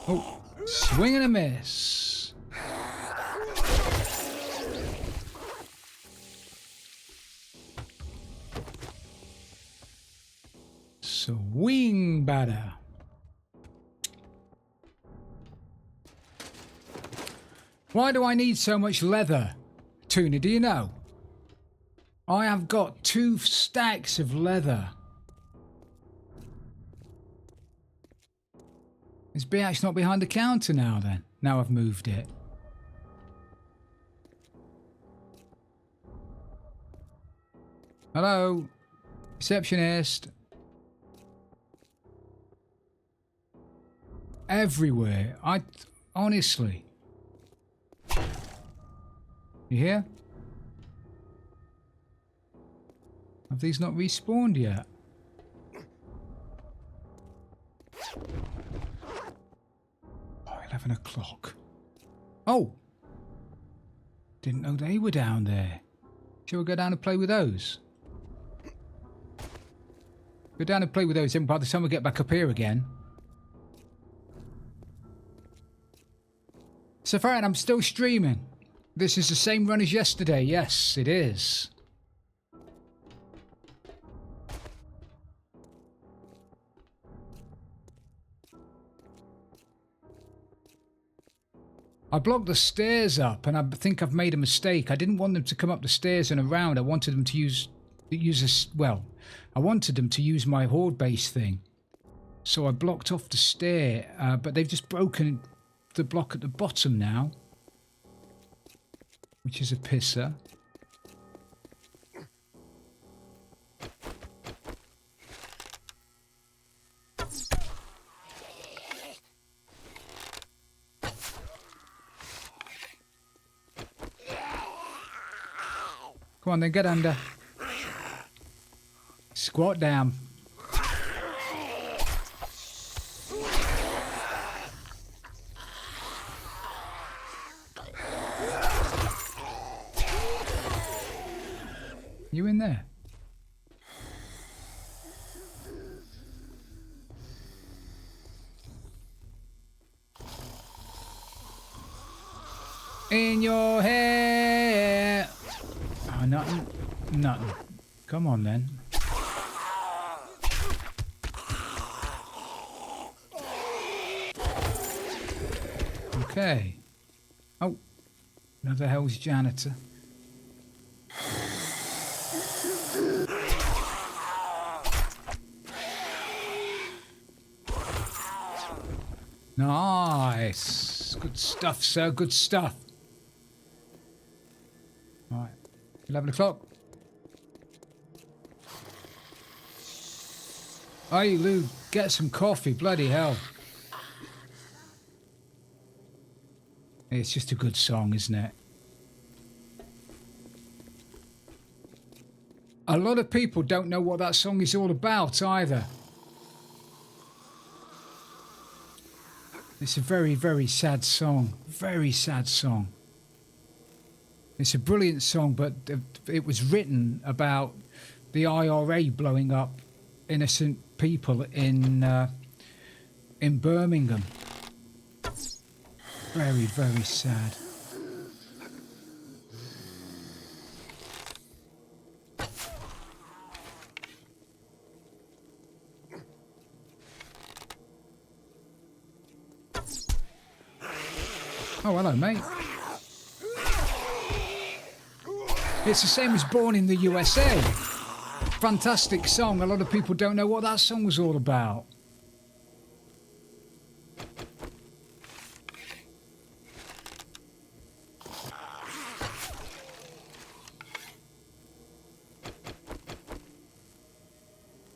Oh, swing and a miss. Swing batter. Why do I need so much leather? Tuna, do you know? I have got 2 stacks of leather. Is BH not behind the counter now then? Now I've moved it. Hello? Receptionist? Everywhere. Honestly. You here? Have these not respawned yet? Oh, 11 o'clock. Oh! Didn't know they were down there. Shall we go down and play with those? Go down and play with those, and by the time we get back up here again. So far, I'm still streaming. This is the same run as yesterday. Yes, it is. I blocked the stairs up, and I think I've made a mistake. I didn't want them to come up the stairs and around. I wanted them to use this. Well, I wanted them to use my horde base thing. So I blocked off the stair, but they've just broken the block at the bottom now, which is a pisser. Come on then, get under. Squat down. You in there? In your hair. Oh, nothing. Nothing. Come on then. Okay. Oh, another Hell's Janitor. Nice. Good stuff, sir. Good stuff. All right. 11 o'clock. Hey, Lou, get some coffee. Bloody hell. It's just a good song, isn't it? A lot of people don't know what that song is all about either. It's a very, very sad song. Very sad song. It's a brilliant song, but it was written about the IRA blowing up innocent people in Birmingham. Very, very sad. Oh, hello, mate. It's the same as Born in the USA. Fantastic song. A lot of people don't know what that song was all about.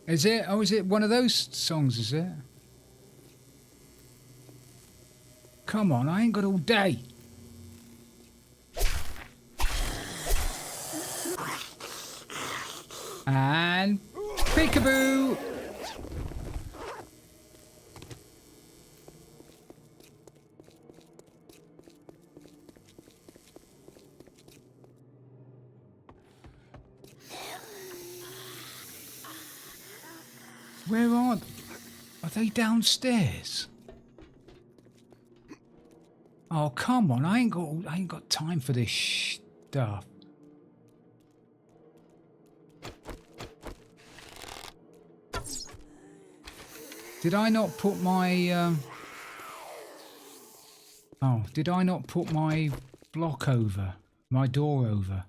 Is it? Oh, is it one of those songs, is it? Come on, I ain't got all day. And peekaboo. Where are they? Are they downstairs? Oh, come on. I ain't got time for this stuff. Did I not put my... Oh, did I not put my block over? My door over?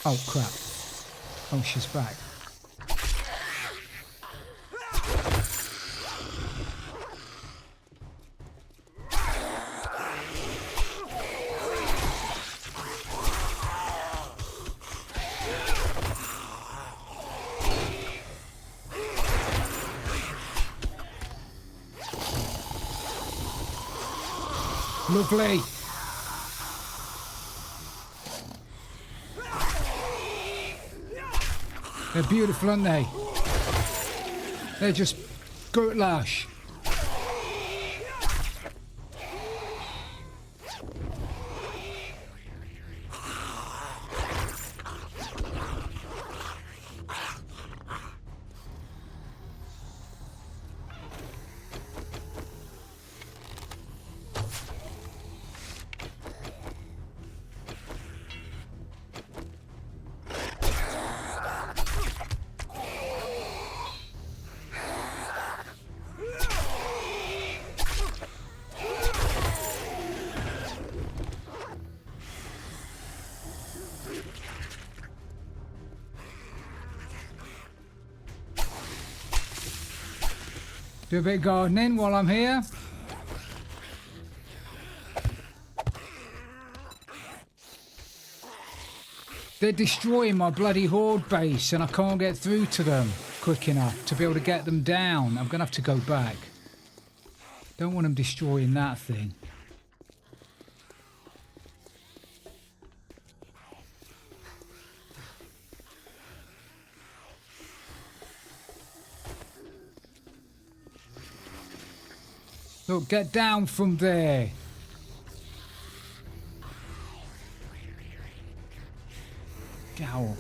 Oh, crap. Oh, she's back. Lovely. They're beautiful, aren't they? They're just good lush. Do a bit of gardening while I'm here. They're destroying my bloody horde base and I can't get through to them quick enough to be able to get them down. I'm going to have to go back. Don't want them destroying that thing. Look, get down from there. Gowl.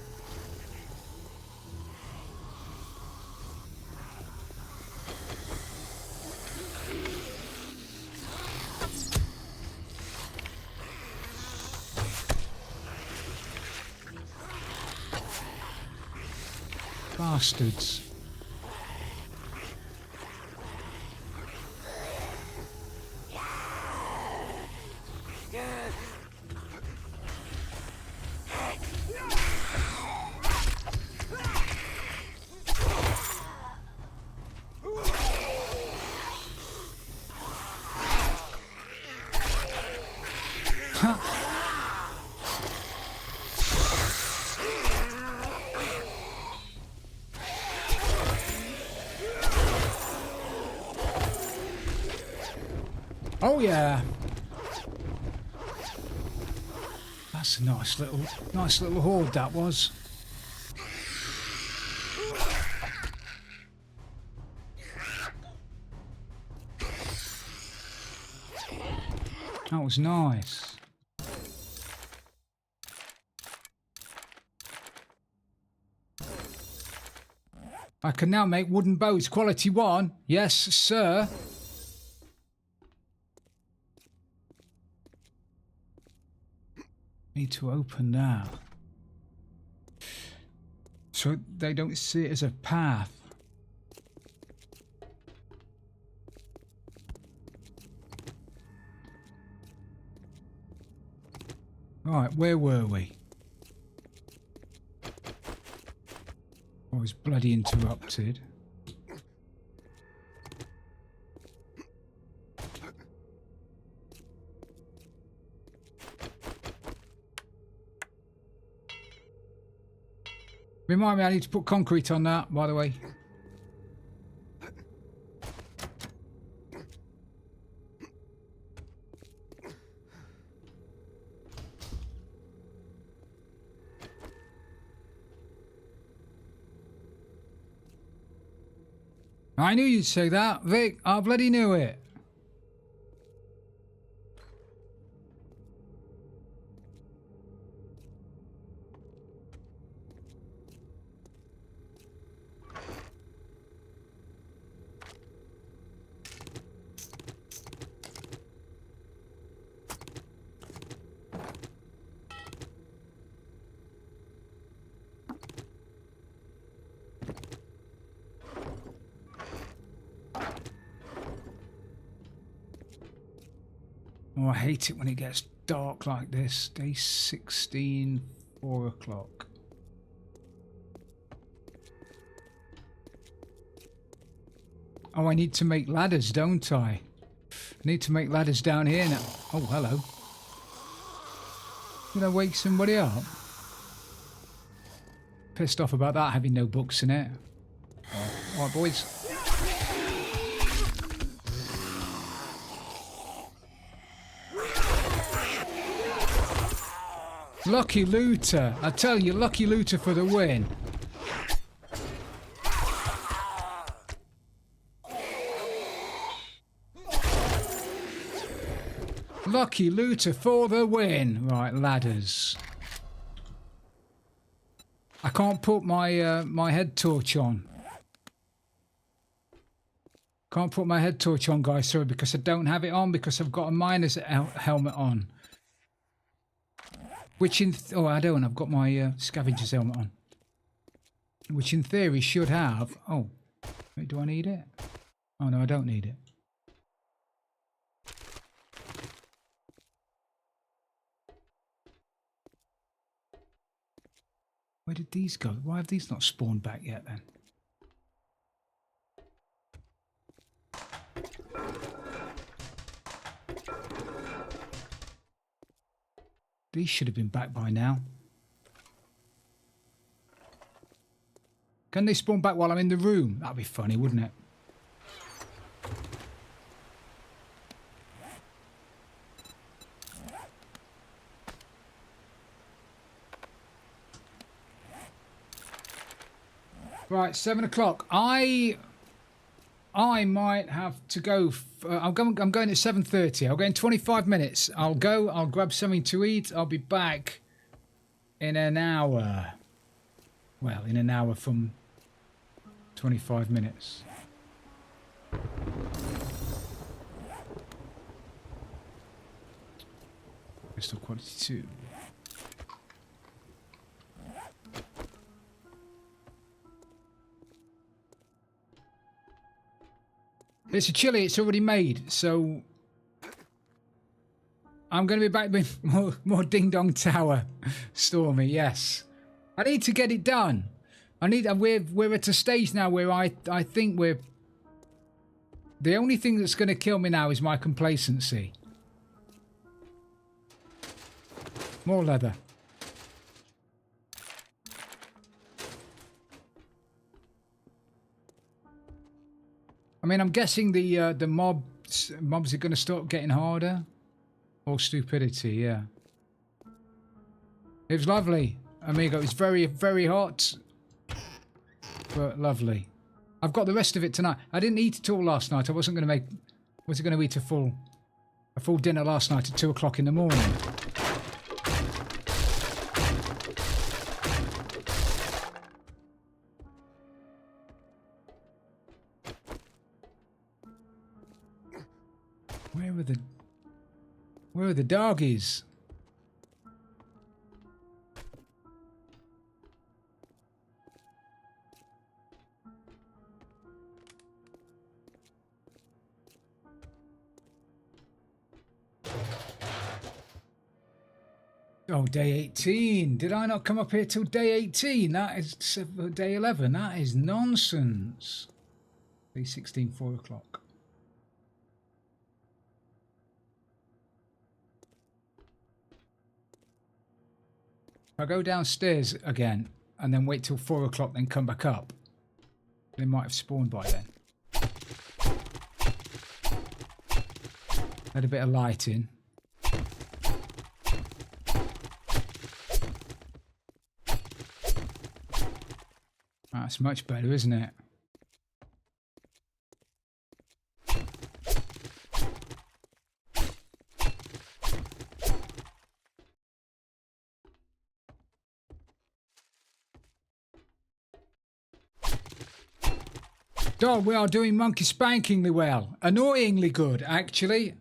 Bastards. Oh yeah. That's a nice little horde that was. That was nice. I can now make wooden boats, quality 1. Yes, sir. Need to open that. So they don't see it as a path. Right, where were we? I was bloody interrupted. Remind me, I need to put concrete on that, by the way. I knew you'd say that, Vic. I bloody knew it. Oh, I hate it when it gets dark like this. Day 16, 4 o'clock. Oh, I need to make ladders, don't I? I need to make ladders down here now. Oh, hello. Did I wake somebody up? Pissed off about that having no books in it. All right, boys. Lucky looter. I tell you, lucky looter for the win. Lucky looter for the win. Right, ladders. I can't put my my head torch on. Can't put my head torch on, guys. Sorry, because I don't have it on because I've got a miner's helmet on. Which in oh, I don't. I've got my scavenger's helmet on. Which in theory should have. Oh, wait, do I need it? Oh no, I don't need it. Where did these go? Why have these not spawned back yet then? These should have been back by now. Can they spawn back while I'm in the room? That'd be funny, wouldn't it? Right, 7 o'clock. I might have to go. I'm going at 7:30. I'll go in 25 minutes. I'll go. I'll grab something to eat. I'll be back in an hour. Well, in an hour from 25 minutes. Crystal quality 2. It's a chili, it's already made, so I'm going to be back with more Ding Dong Tower, Stormy, yes. I need to get it done. We're at a stage now where I think we're... The only thing that's going to kill me now is my complacency. More leather. I mean, I'm guessing the mobs are going to start getting harder. Or stupidity, yeah. It was lovely, amigo. It's very, very hot, but lovely. I've got the rest of it tonight. I didn't eat it all last night. I wasn't going to eat a full dinner last night at 2 o'clock in the morning. Where are the doggies? Oh, day 18. Did I not come up here till day 18? That is day 11. That is nonsense. Day 16, 4 o'clock. If I go downstairs again and then wait till 4 o'clock, then come back up, they might have spawned by then. Had a bit of lighting. That's much better, isn't it? Dog, we are doing monkey spankingly well. Annoyingly good, actually.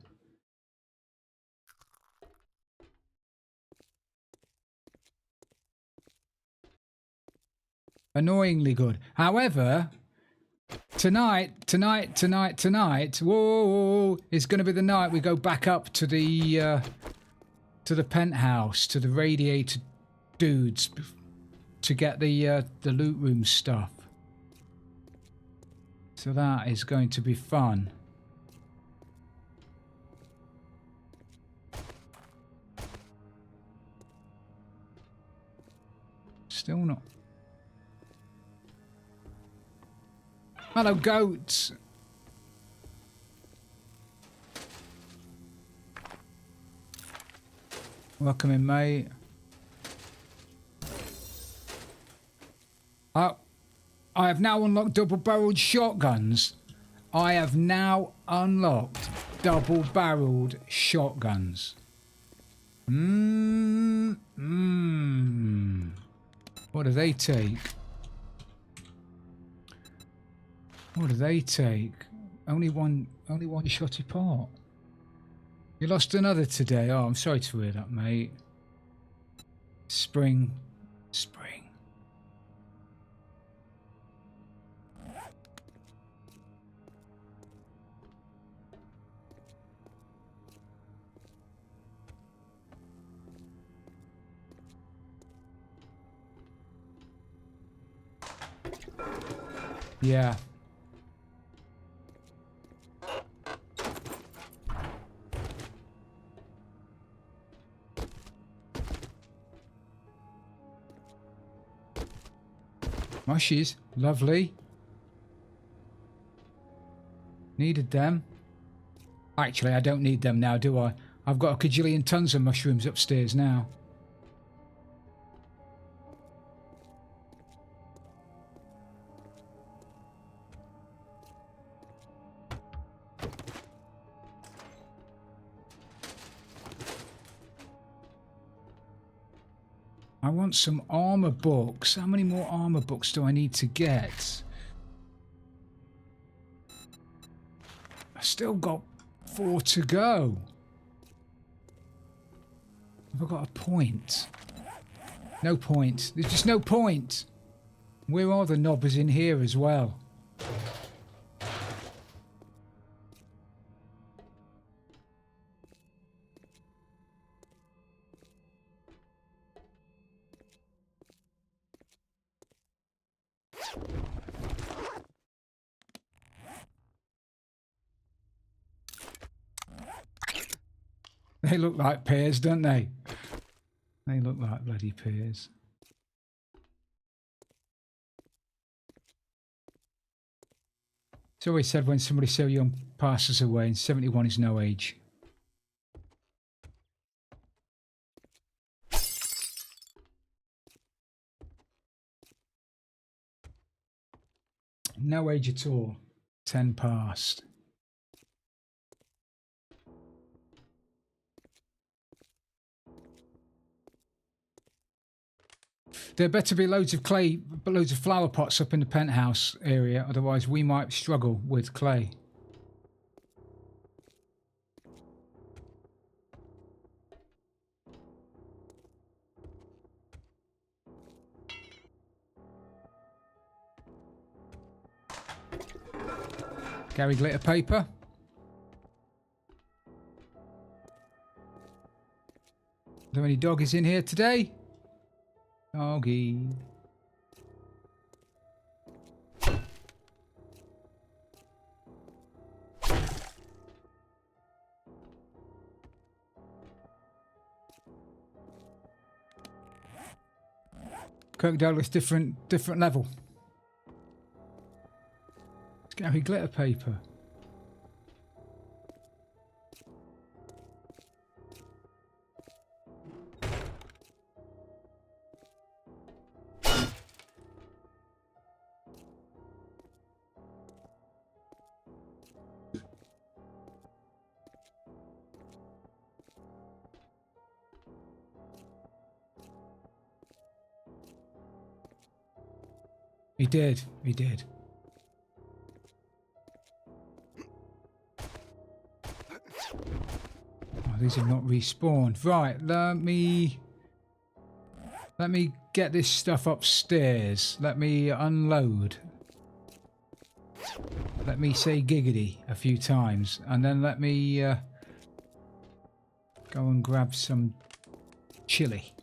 Annoyingly good. However, Tonight, whoa, is going to be the night we go back up to the penthouse, to the radiator dudes, to get the loot room stuff. So that is going to be fun. Still not. Hello, goats. Welcome in, mate. I have now unlocked double-barreled shotguns. I have now unlocked double-barreled shotguns. What do they take? What do they take? Only one shot apart. You lost another today. Oh, I'm sorry to hear that, mate. Spring. Yeah. Mushies, lovely. Needed them. Actually, I don't need them now, do I? I've got a cajillion tons of mushrooms upstairs now. I want some armor books. How many more armor books do I need to get? I still got 4 to go. Have I got a point? No point. There's just no point. Where are the knobbers in here as well? They look like pears, don't they? They look like bloody pears. It's always said when somebody so young passes away, and 71 is no age. No age at all. 10 past. There better be loads of clay, loads of flower pots up in the penthouse area, otherwise we might struggle with clay. Gary glitter paper. Are there any doggies in here today? Doggy. Kirk Douglas, different level. It's Gary glitter paper. He did. He did. Oh, these have not respawned. Right, let me get this stuff upstairs. Let me unload. Let me say giggity a few times, and then let me go and grab some chili.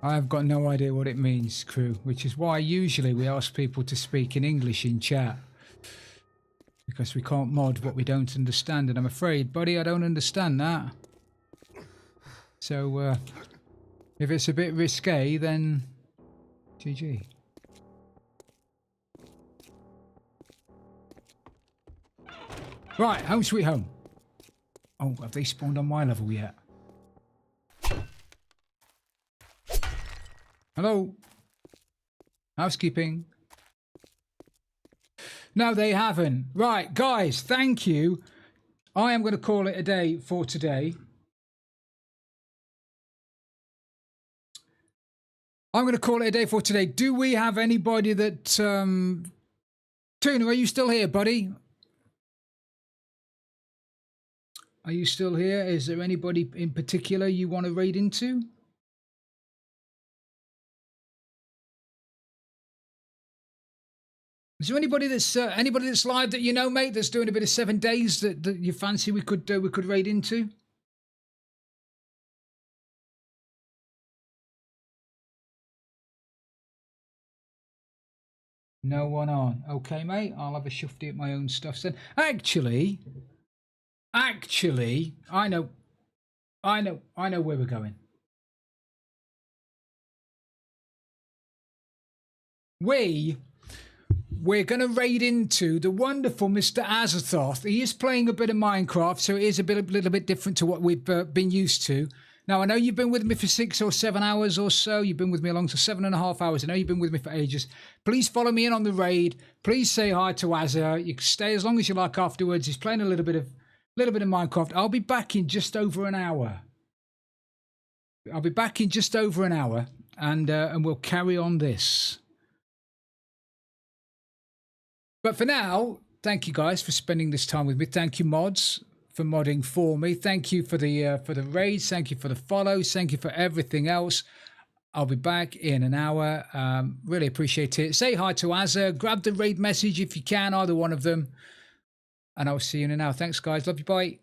I've got no idea what it means, crew, which is why usually we ask people to speak in English in chat. Because we can't mod what we don't understand, and I'm afraid, buddy, I don't understand that. So, if it's a bit risque, then GG. Right, home sweet home. Oh, have they spawned on my level yet? Hello? Housekeeping? No, they haven't. Right, guys, thank you. I am going to call it a day for today. I'm going to call it a day for today. Do we have anybody that... Tuna, are you still here, buddy? Are you still here? Is there anybody in particular you want to raid into? Is there anybody that's live that you know, mate, that's doing a bit of 7 days that you fancy we could raid into? No one on. Okay, mate. I'll have a shufty at my own stuff then. Actually, I know where we're going. We're going to raid into the wonderful Mr. Azathoth. He is playing a bit of Minecraft, so it is a little bit different to what we've been used to. Now, I know you've been with me for 6 or 7 hours or so. You've been with me along for 7.5 hours. I know you've been with me for ages. Please follow me in on the raid. Please say hi to Azza. You can stay as long as you like afterwards. He's playing a little bit of Minecraft. I'll be back in just over an hour. And we'll carry on this. But for now, thank you guys for spending this time with me. Thank you, mods, for modding for me. Thank you for the raids. Thank you for the follows. Thank you for everything else. I'll be back in an hour. Really appreciate it. Say hi to Azza. Grab the raid message if you can, either one of them. And I'll see you in an hour. Thanks, guys. Love you. Bye.